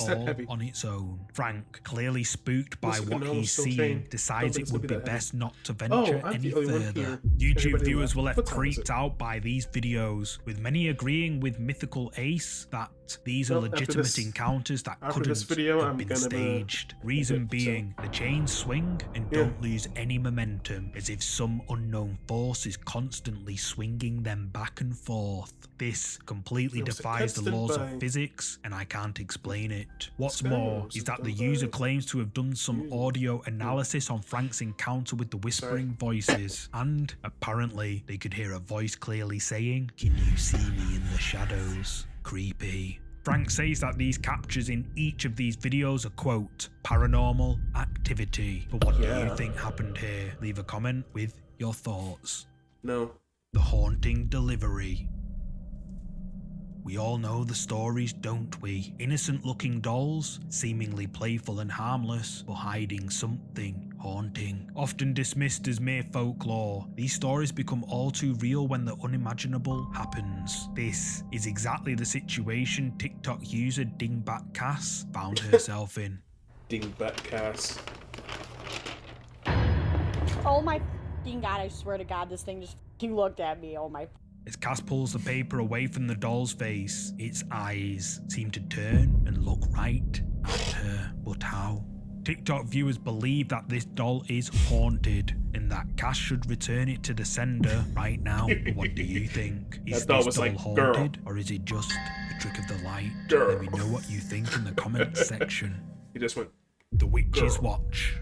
that all heavy. on its own. Frank, clearly spooked by Looks like a what normal he's steel seen, chain. decides Don't it think would it's be gonna be that best not to Oh, venture I'm any the only one further. here. YouTube Everybody viewers left. were left What time is creeped it? out by these videos, with many agreeing with Mythical Ace that these are Well, after legitimate this- encounters that after couldn't this video, have I'm been gonna staged. Reason so- being, the chains swing and don't lose any momentum, as if some unknown force is constantly swinging them back and forth. This completely It was defies the texted laws by- of physics, and I can't explain it. What's Scams more is that the user sometimes. claims to have done some audio analysis on Frank's encounter with the whispering voices, and apparently they could hear a voice clearly saying, "Can you see me in the shadows? Creepy." Frank says that these captures in each of these videos are, quote, paranormal activity. But what do Yeah. you think happened here? Leave a comment with your thoughts. No. The haunting delivery. We all know the stories, don't we? Innocent looking dolls, seemingly playful and harmless, but hiding something haunting. Often dismissed as mere folklore, these stories become all too real when the unimaginable happens. This is exactly the situation TikTok user Dingbat Cass found herself in. Dingbat Cass. Oh my f***ing god, I swear to god, this thing just f***ing looked at me. Oh my. As Cass pulls the paper away from the doll's face, its eyes seem to turn and look right at her. But how? TikTok viewers believe that this doll is haunted and that Cass should return it to the sender right now. What do you think? Is That doll this was doll like, haunted, or is it just a trick of the light? Girl. Let me know what you think in the comments section. He just went, The Witch's Girl. Watch.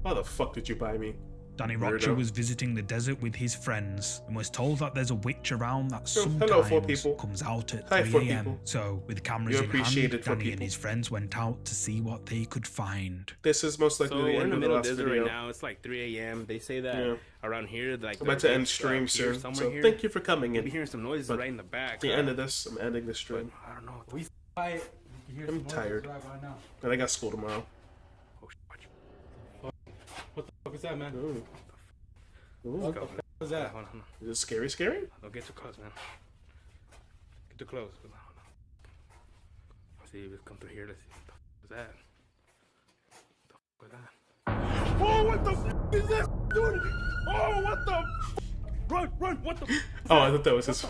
"How the fuck did you buy me?" Danny Weirdo. Rocha was visiting the desert with his friends and was told that there's a witch around that Oh, hello, four sometimes people. comes out at Hi, 3 four a.m. people. So, with cameras You in appreciate hand, it, four Danny and people. his friends went out to see what they could find. This is most likely So the we're end in the of the middle of last desert video. right now. It's like 3 a.m. They say that Yeah. around here, like I'm about to end stream soon, so thank you for coming You'll in. be hearing some noises But right in the back. The end of this, I'm ending the stream. I don't know. I'm tired, and I got school tomorrow. What the fuck is that, man? Ooh. Let's go. What was that? Hold on. Is it scary? Scary? Don't get too close, man. Get too close. Hold on. Let's see if it's come through here. Let's see. What the fuck is that? Oh, what the f is this, dude? Oh, what the? Run! What the? Oh, I thought that was his.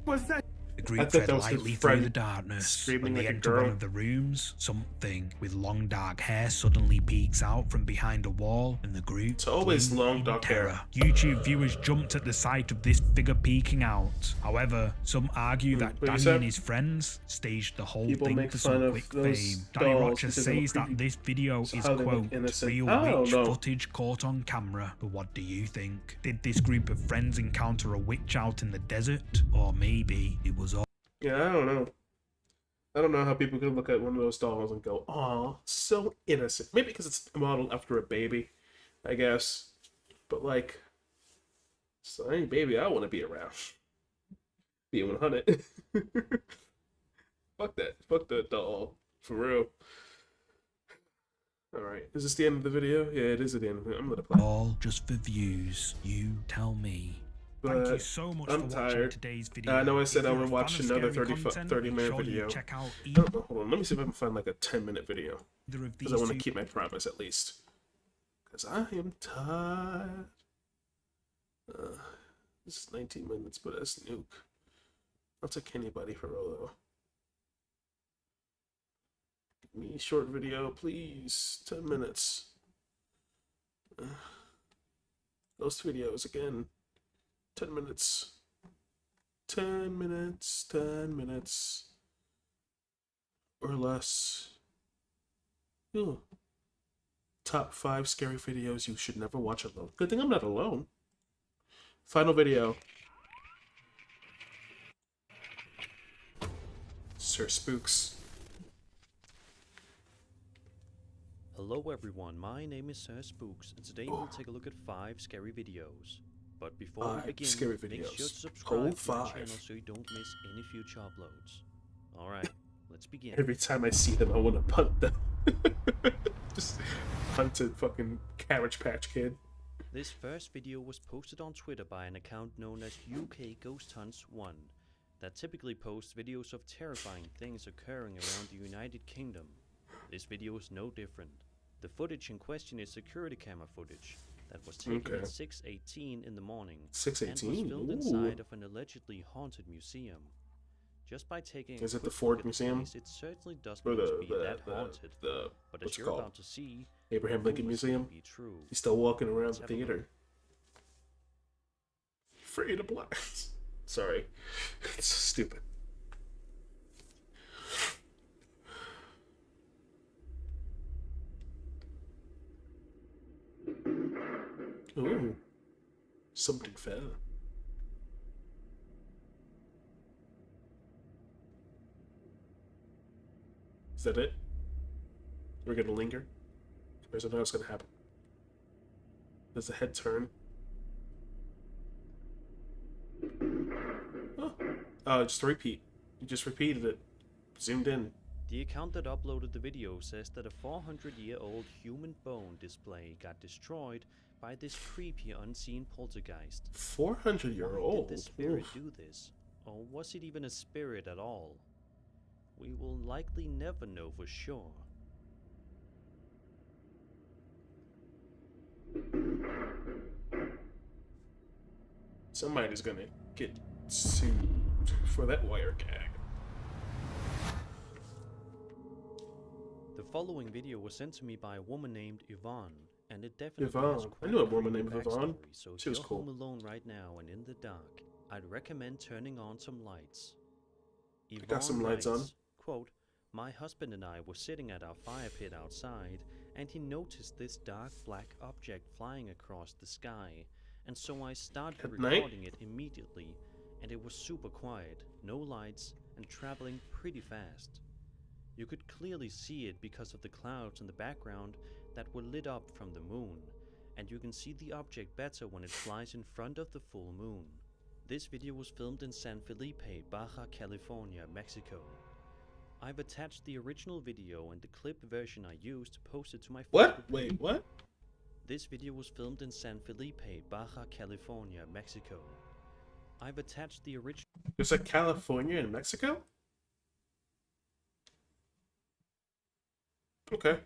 What's that? The I group thought tread that was his lightly through friend the darkness. screaming When they like a enter girl. one of the rooms, something with long dark hair suddenly peeks out from behind a wall, and the group It's always flee long in dark terror. hair. YouTube viewers jumped at the sight of this figure peeking out. However, some argue that What you Danny said? and his friends staged the whole People thing make for fun some of quick those fame. Danny dolls Rocha because they look says that creepy. this video So is, how they look quote, innocent. real I don't witch know. footage caught on camera. But what do you think? Did this group of friends encounter a witch out in the desert? Or maybe it was all Yeah, I don't know. I don't know how people could look at one of those dolls and go, "Aw, so innocent." Maybe because it's modeled after a baby, I guess. But like, so any baby I want to be around. Be 100. Fuck that. Fuck that doll. For real. Alright, is this the end of the video? Yeah, it is at the end of it. I'm gonna play. all just for views? You tell me. But Thank you so much I'm for tired. watching today's video. I know I said If I you're would a watch fan of another scary 30 content, 30 make minute sure you video. check out I don't know, hold on, let me see if I can find like a 10-minute video. either of Because I these want to two keep my promise at least. Because I am tired. This is 19 minutes, but that's nuke. I'll take anybody for real though. Give me a short video, please. 10 minutes. Ghost videos again. 10 minutes. 10 minutes, 10 minutes or less. Ooh. Top 5 scary videos you should never watch alone. Good thing I'm not alone. Final video. Sir Spooks. Hello everyone, my name is Sir Spooks, and today we'll take a look at 5 scary videos. But before we 5 begin, scary make videos. sure to subscribe Whole to my 5. channel so you don't miss any future uploads. Alright, let's begin. Every time I see them, I want to punt them. Just punted fucking Cabbage Patch Kid. This first video was posted on Twitter by an account known as UK Ghost Hunts 1 that typically posts videos of terrifying things occurring around the United Kingdom. This video is no different. The footage in question is security camera footage that was taken at 6:18 in the morning 6:18? and was filmed Ooh. inside of an allegedly haunted museum. Just by taking a Is it the quick Ford look at Museum? place, it certainly doesn't Or need to be that haunted. But what's as it you're called? about to see, Abraham Lincoln proves Museum? to be true. He's still walking around Let's the have a look. theater. Afraid of blacks. Sorry. It's stupid. Ooh. Something fell. Is that it? We're gonna linger? Or is something else gonna happen? Does the head turn? Oh, just a repeat. You just repeated it. Zoomed in. The account that uploaded the video says that a 400-year-old human bone display got destroyed by this creepy unseen poltergeist. 400-year-old? Why did the spirit Oof. do this? Or was it even a spirit at all? We will likely never know for sure. Somebody's gonna get sued for that wire gag. The following video was sent to me by a woman named Yvonne, and it definitely has Yvonne. I quite knew a a woman creepy named Yvonne. backstory, so if She was you're cool. home alone right now and in the dark, I'd recommend turning on some lights. Yvonne got some lights on. writes, quote, "My husband and I were sitting at our fire pit outside, and he noticed this dark black object flying across the sky, and so I started At night? recording it immediately, and it was super quiet, no lights, and traveling pretty fast. You could clearly see it because of the clouds in the background that were lit up from the moon, and you can see the object better when it flies in front of the full moon. This video was filmed in San Felipe, Baja California, Mexico. I've attached the original video and the clip version I used to post it to my What? Facebook Wait, page. what? This video was filmed in San Felipe, Baja California, Mexico. I've attached the original There's a California in Mexico? Okay.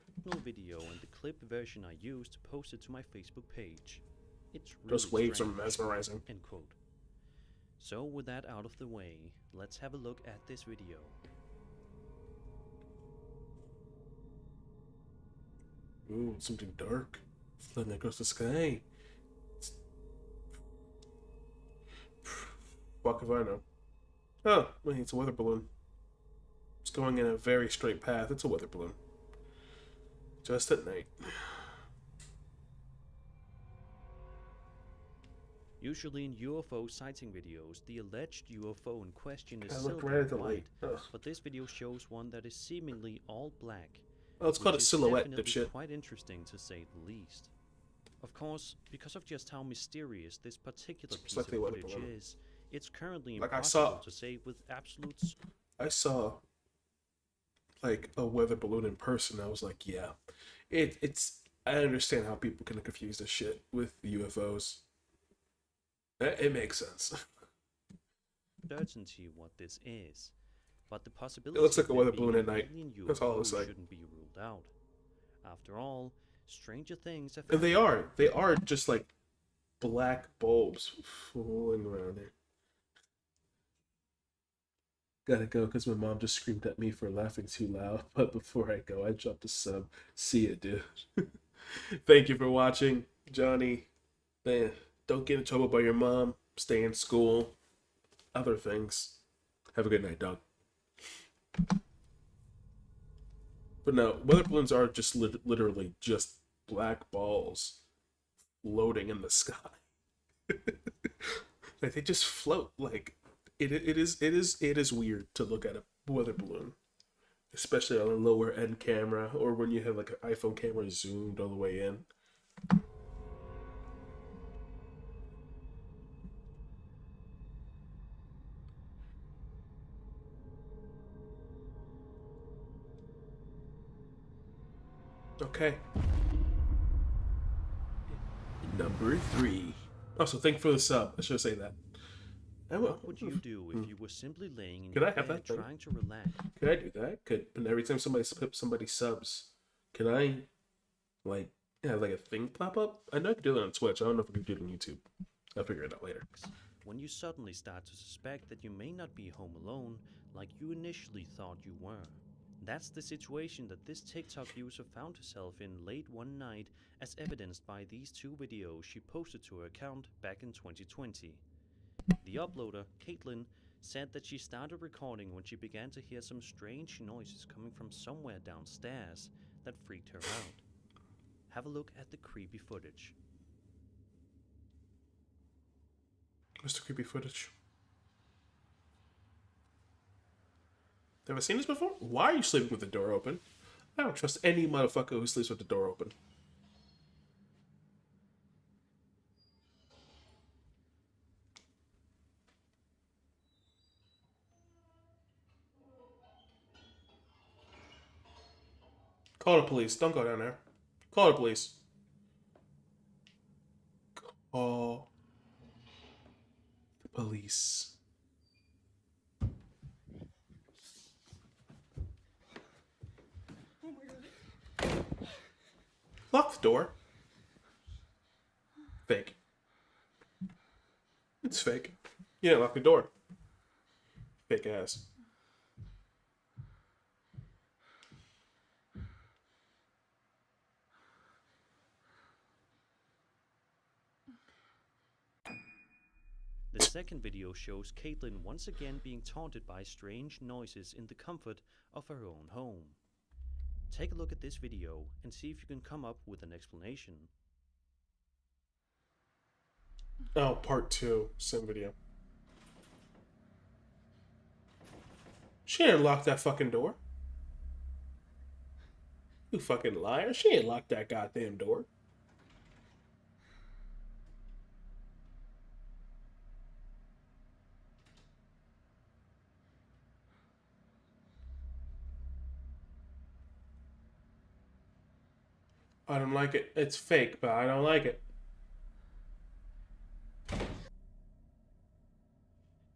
video and the clip version I used to post it to my Facebook page. It's really Those waves are strange." mesmerizing. End quote. So with that out of the way, let's have a look at this video. Ooh, something dark. Floating across the sky. Fuck if I know. Oh, wait, it's a weather balloon. It's going in a very straight path. It's a weather balloon. Just at night. Usually in UFO sighting videos, the alleged UFO in question is I looked silver right at and the white, light. Ugh. but this video shows one that is seemingly all black. Oh, it's called which a is silhouette, definitely dipshit. quite interesting to say the least. Of course, because of just how mysterious this particular piece exactly of what it footage belonged. is, it's currently Like I impossible saw- to say with absolute I saw like a weather balloon in person. I was like, yeah, it's. I understand how people can confuse this shit with UFOs. It makes sense. certainty what this is, but the possibility It looks like a of weather there being balloon at night. alien That's all it looks UFOs like. shouldn't be ruled out. After all, stranger things have And they happened. are just like black bulbs fooling around there. Gotta go because my mom just screamed at me for laughing too loud. But before I go, I dropped a sub. See ya, dude. Thank you for watching, Johnny. Man, don't get in trouble by your mom. Stay in school. other things. Have a good night, dog. But no, weather balloons are just literally just black balls floating in the sky. Like they just float. Like it is weird to look at a weather balloon, especially on a lower end camera or when you have like an iPhone camera zoomed all the way in. Okay. Number 3. Also, thank you for the sub. I should say that. What would you do if you were simply laying in Could your I have bed that thing? trying to relax? Could I do that? And every time somebody subs, can I like have like a thing pop up? I know I could do that on Twitch. I don't know if I could do it on YouTube. I'll figure it out later. When you suddenly start to suspect that you may not be home alone like you initially thought you were. That's the situation that this TikTok user found herself in late one night, as evidenced by these 2 videos she posted to her account back in 2020. The uploader, Caitlin, said that she started recording when she began to hear some strange noises coming from somewhere downstairs that freaked her out. Have a look at the creepy footage. What's the creepy footage? Have I seen this before? Why are you sleeping with the door open? I don't trust any motherfucker who sleeps with the door open. Call the police. Don't go down there. Call the police. Call the police. Lock the door. Fake. It's fake. Yeah, lock the door. Fake ass. The second video shows Caitlin once again being taunted by strange noises in the comfort of her own home. Take a look at this video and see if you can come up with an explanation. Oh, part 2. Same video. She didn't lock that fucking door. You fucking liar. She ain't locked that goddamn door. I don't like it. It's fake, but I don't like it.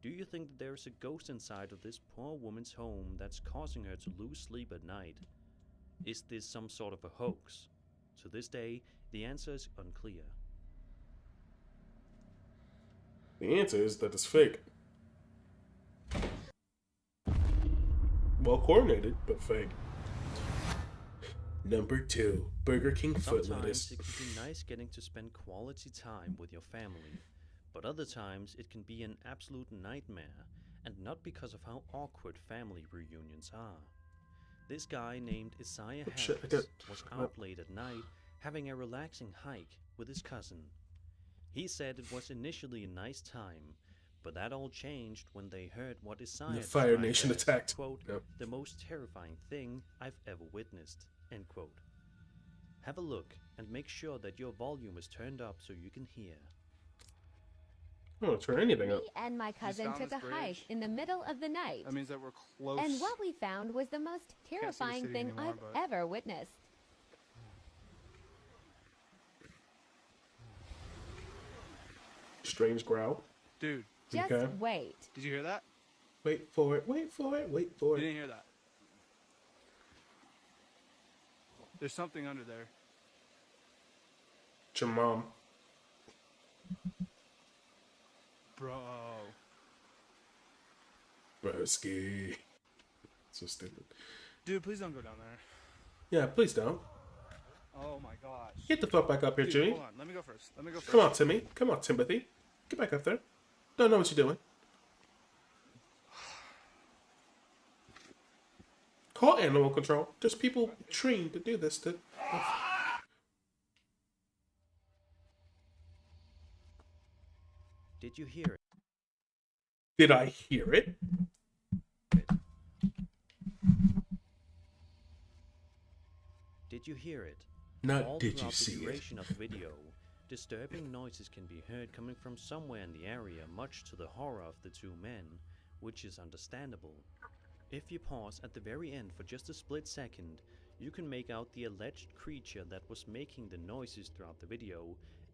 Do you think that there is a ghost inside of this poor woman's home that's causing her to lose sleep at night? Is this some sort of a hoax? To this day, the answer is unclear. The answer is that it's fake. Well coordinated, but fake. Number 2, Burger King foot lettuce. Sometimes it can be nice getting to spend quality time with your family, but other times it can be an absolute nightmare, and not because of how awkward family reunions are. This guy named Isaiah Harris was out late at night having a relaxing hike with his cousin. He said it was initially a nice time, but that all changed when they heard what Isaiah The Fire described Nation as, attacked. quote, Yep. the most terrifying thing I've ever witnessed, end quote. Have a look and make sure that your volume is turned up so you can hear. I don't turn anything up. Me and my cousin found took this a bridge? hike in the middle of the night. That means that we're close. And what we found was the most see the terrifying city thing anymore, I've but- ever witnessed. Strange growl. Dude. Just Okay. wait. Did you hear that? Wait for it, wait for it, wait for You it. didn't hear that. There's something under there. It's your mom. Bro. Broski. So stupid. Dude, please don't go down there. Yeah, please don't. Oh my gosh. Get the fuck back up here, Dude, Jimmy. hold on. Let me go first. Let me go first. Come on, Timmy. Come on, Timothy. Get back up there. Don't know what you're doing. call animal control. There's people trained to do this. Did you hear it? Did I hear it? Did you hear it? Not All did you throughout see the it. duration of the video, disturbing noises can be heard coming from somewhere in the area, much to the horror of the two men, which is understandable. If you pause at the very end for just a split second, you can make out the alleged creature that was making the noises throughout the video,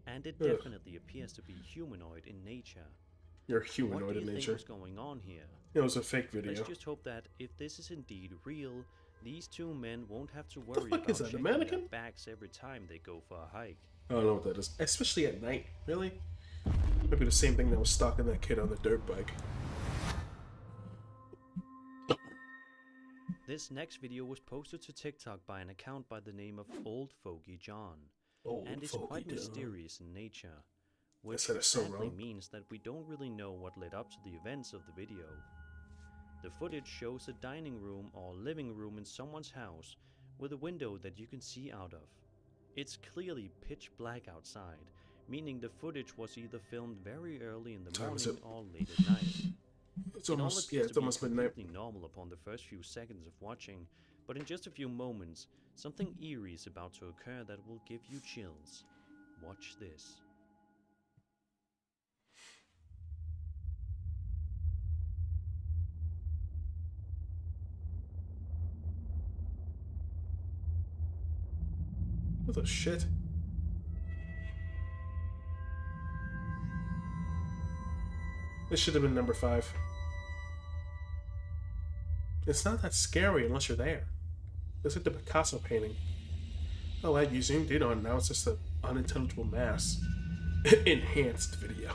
and it definitely appears to be humanoid in nature. You're humanoid in nature. What do you think was going on here? It was a fake video. Let's just hope that if this is indeed real, these two men won't have to worry fuck about is that, a checking mannequin? their backs every time they go for a hike. I don't know what that is. Especially at night. Really? Maybe the same thing that was stalking that kid on the dirt bike. This next video was posted to TikTok by an account by the name of Old Fogey John, and is Fogey quite John. mysterious in nature, which said it so sadly wrong. means that we don't really know what led up to the events of the video. The footage shows a dining room or living room in someone's house with a window that you can see out of. It's clearly pitch black outside, meaning the footage was either filmed very early in the Time is morning it? or late at night. It's It all almost, appears it's to be almost midnight. completely normal upon the first few seconds of watching, but in just a few moments, something eerie is about to occur that will give you chills. Watch this. What the shit? This should have been number 5. It's not that scary unless you're there. It's like the Picasso painting. Oh, Ed, you zoomed in on it. Now it's just an unintelligible mass. Enhanced video.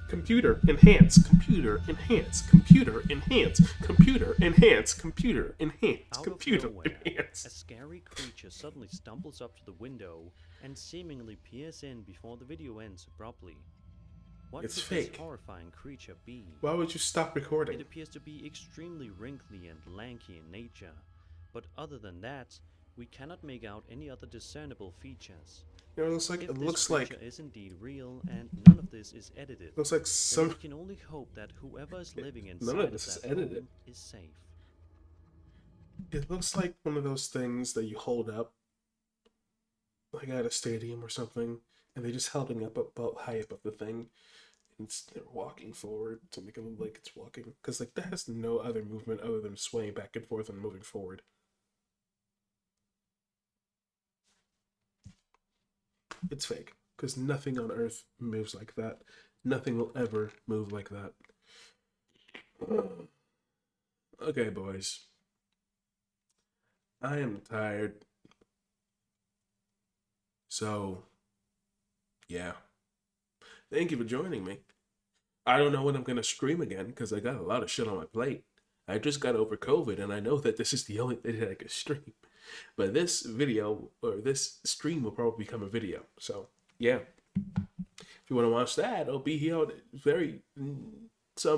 Computer, enhance, computer, enhance, computer, enhance, computer, enhance, computer, enhance, Out computer, of nowhere, enhance. a scary creature suddenly stumbles up to the window and seemingly peers in before the video ends abruptly. What It's could fake. this horrifying creature be? Why would you stop recording? It appears to be extremely wrinkly and lanky in nature, but other than that, we cannot make out any other discernible features. You know, it looks like If it this looks like creature is indeed real and none of this is edited, looks like then some. we can only hope that whoever is living None inside of of this is that edited. home is safe. It looks like one of those things that you hold up, like at a stadium or something, and they just held it up about high above the thing, and they're walking forward to make it look like it's walking, because like that has no other movement other than swaying back and forth and moving forward. It's fake, because nothing on Earth moves like that. Nothing will ever move like that. Okay, boys. I am tired. So, yeah. Thank you for joining me. I don't know when I'm going to scream again, because I got a lot of shit on my plate. I just got over COVID, and I know that this is the only thing that I can stream. But this video, or this stream, will probably become a video. So, yeah. If you want to watch that, it'll be here very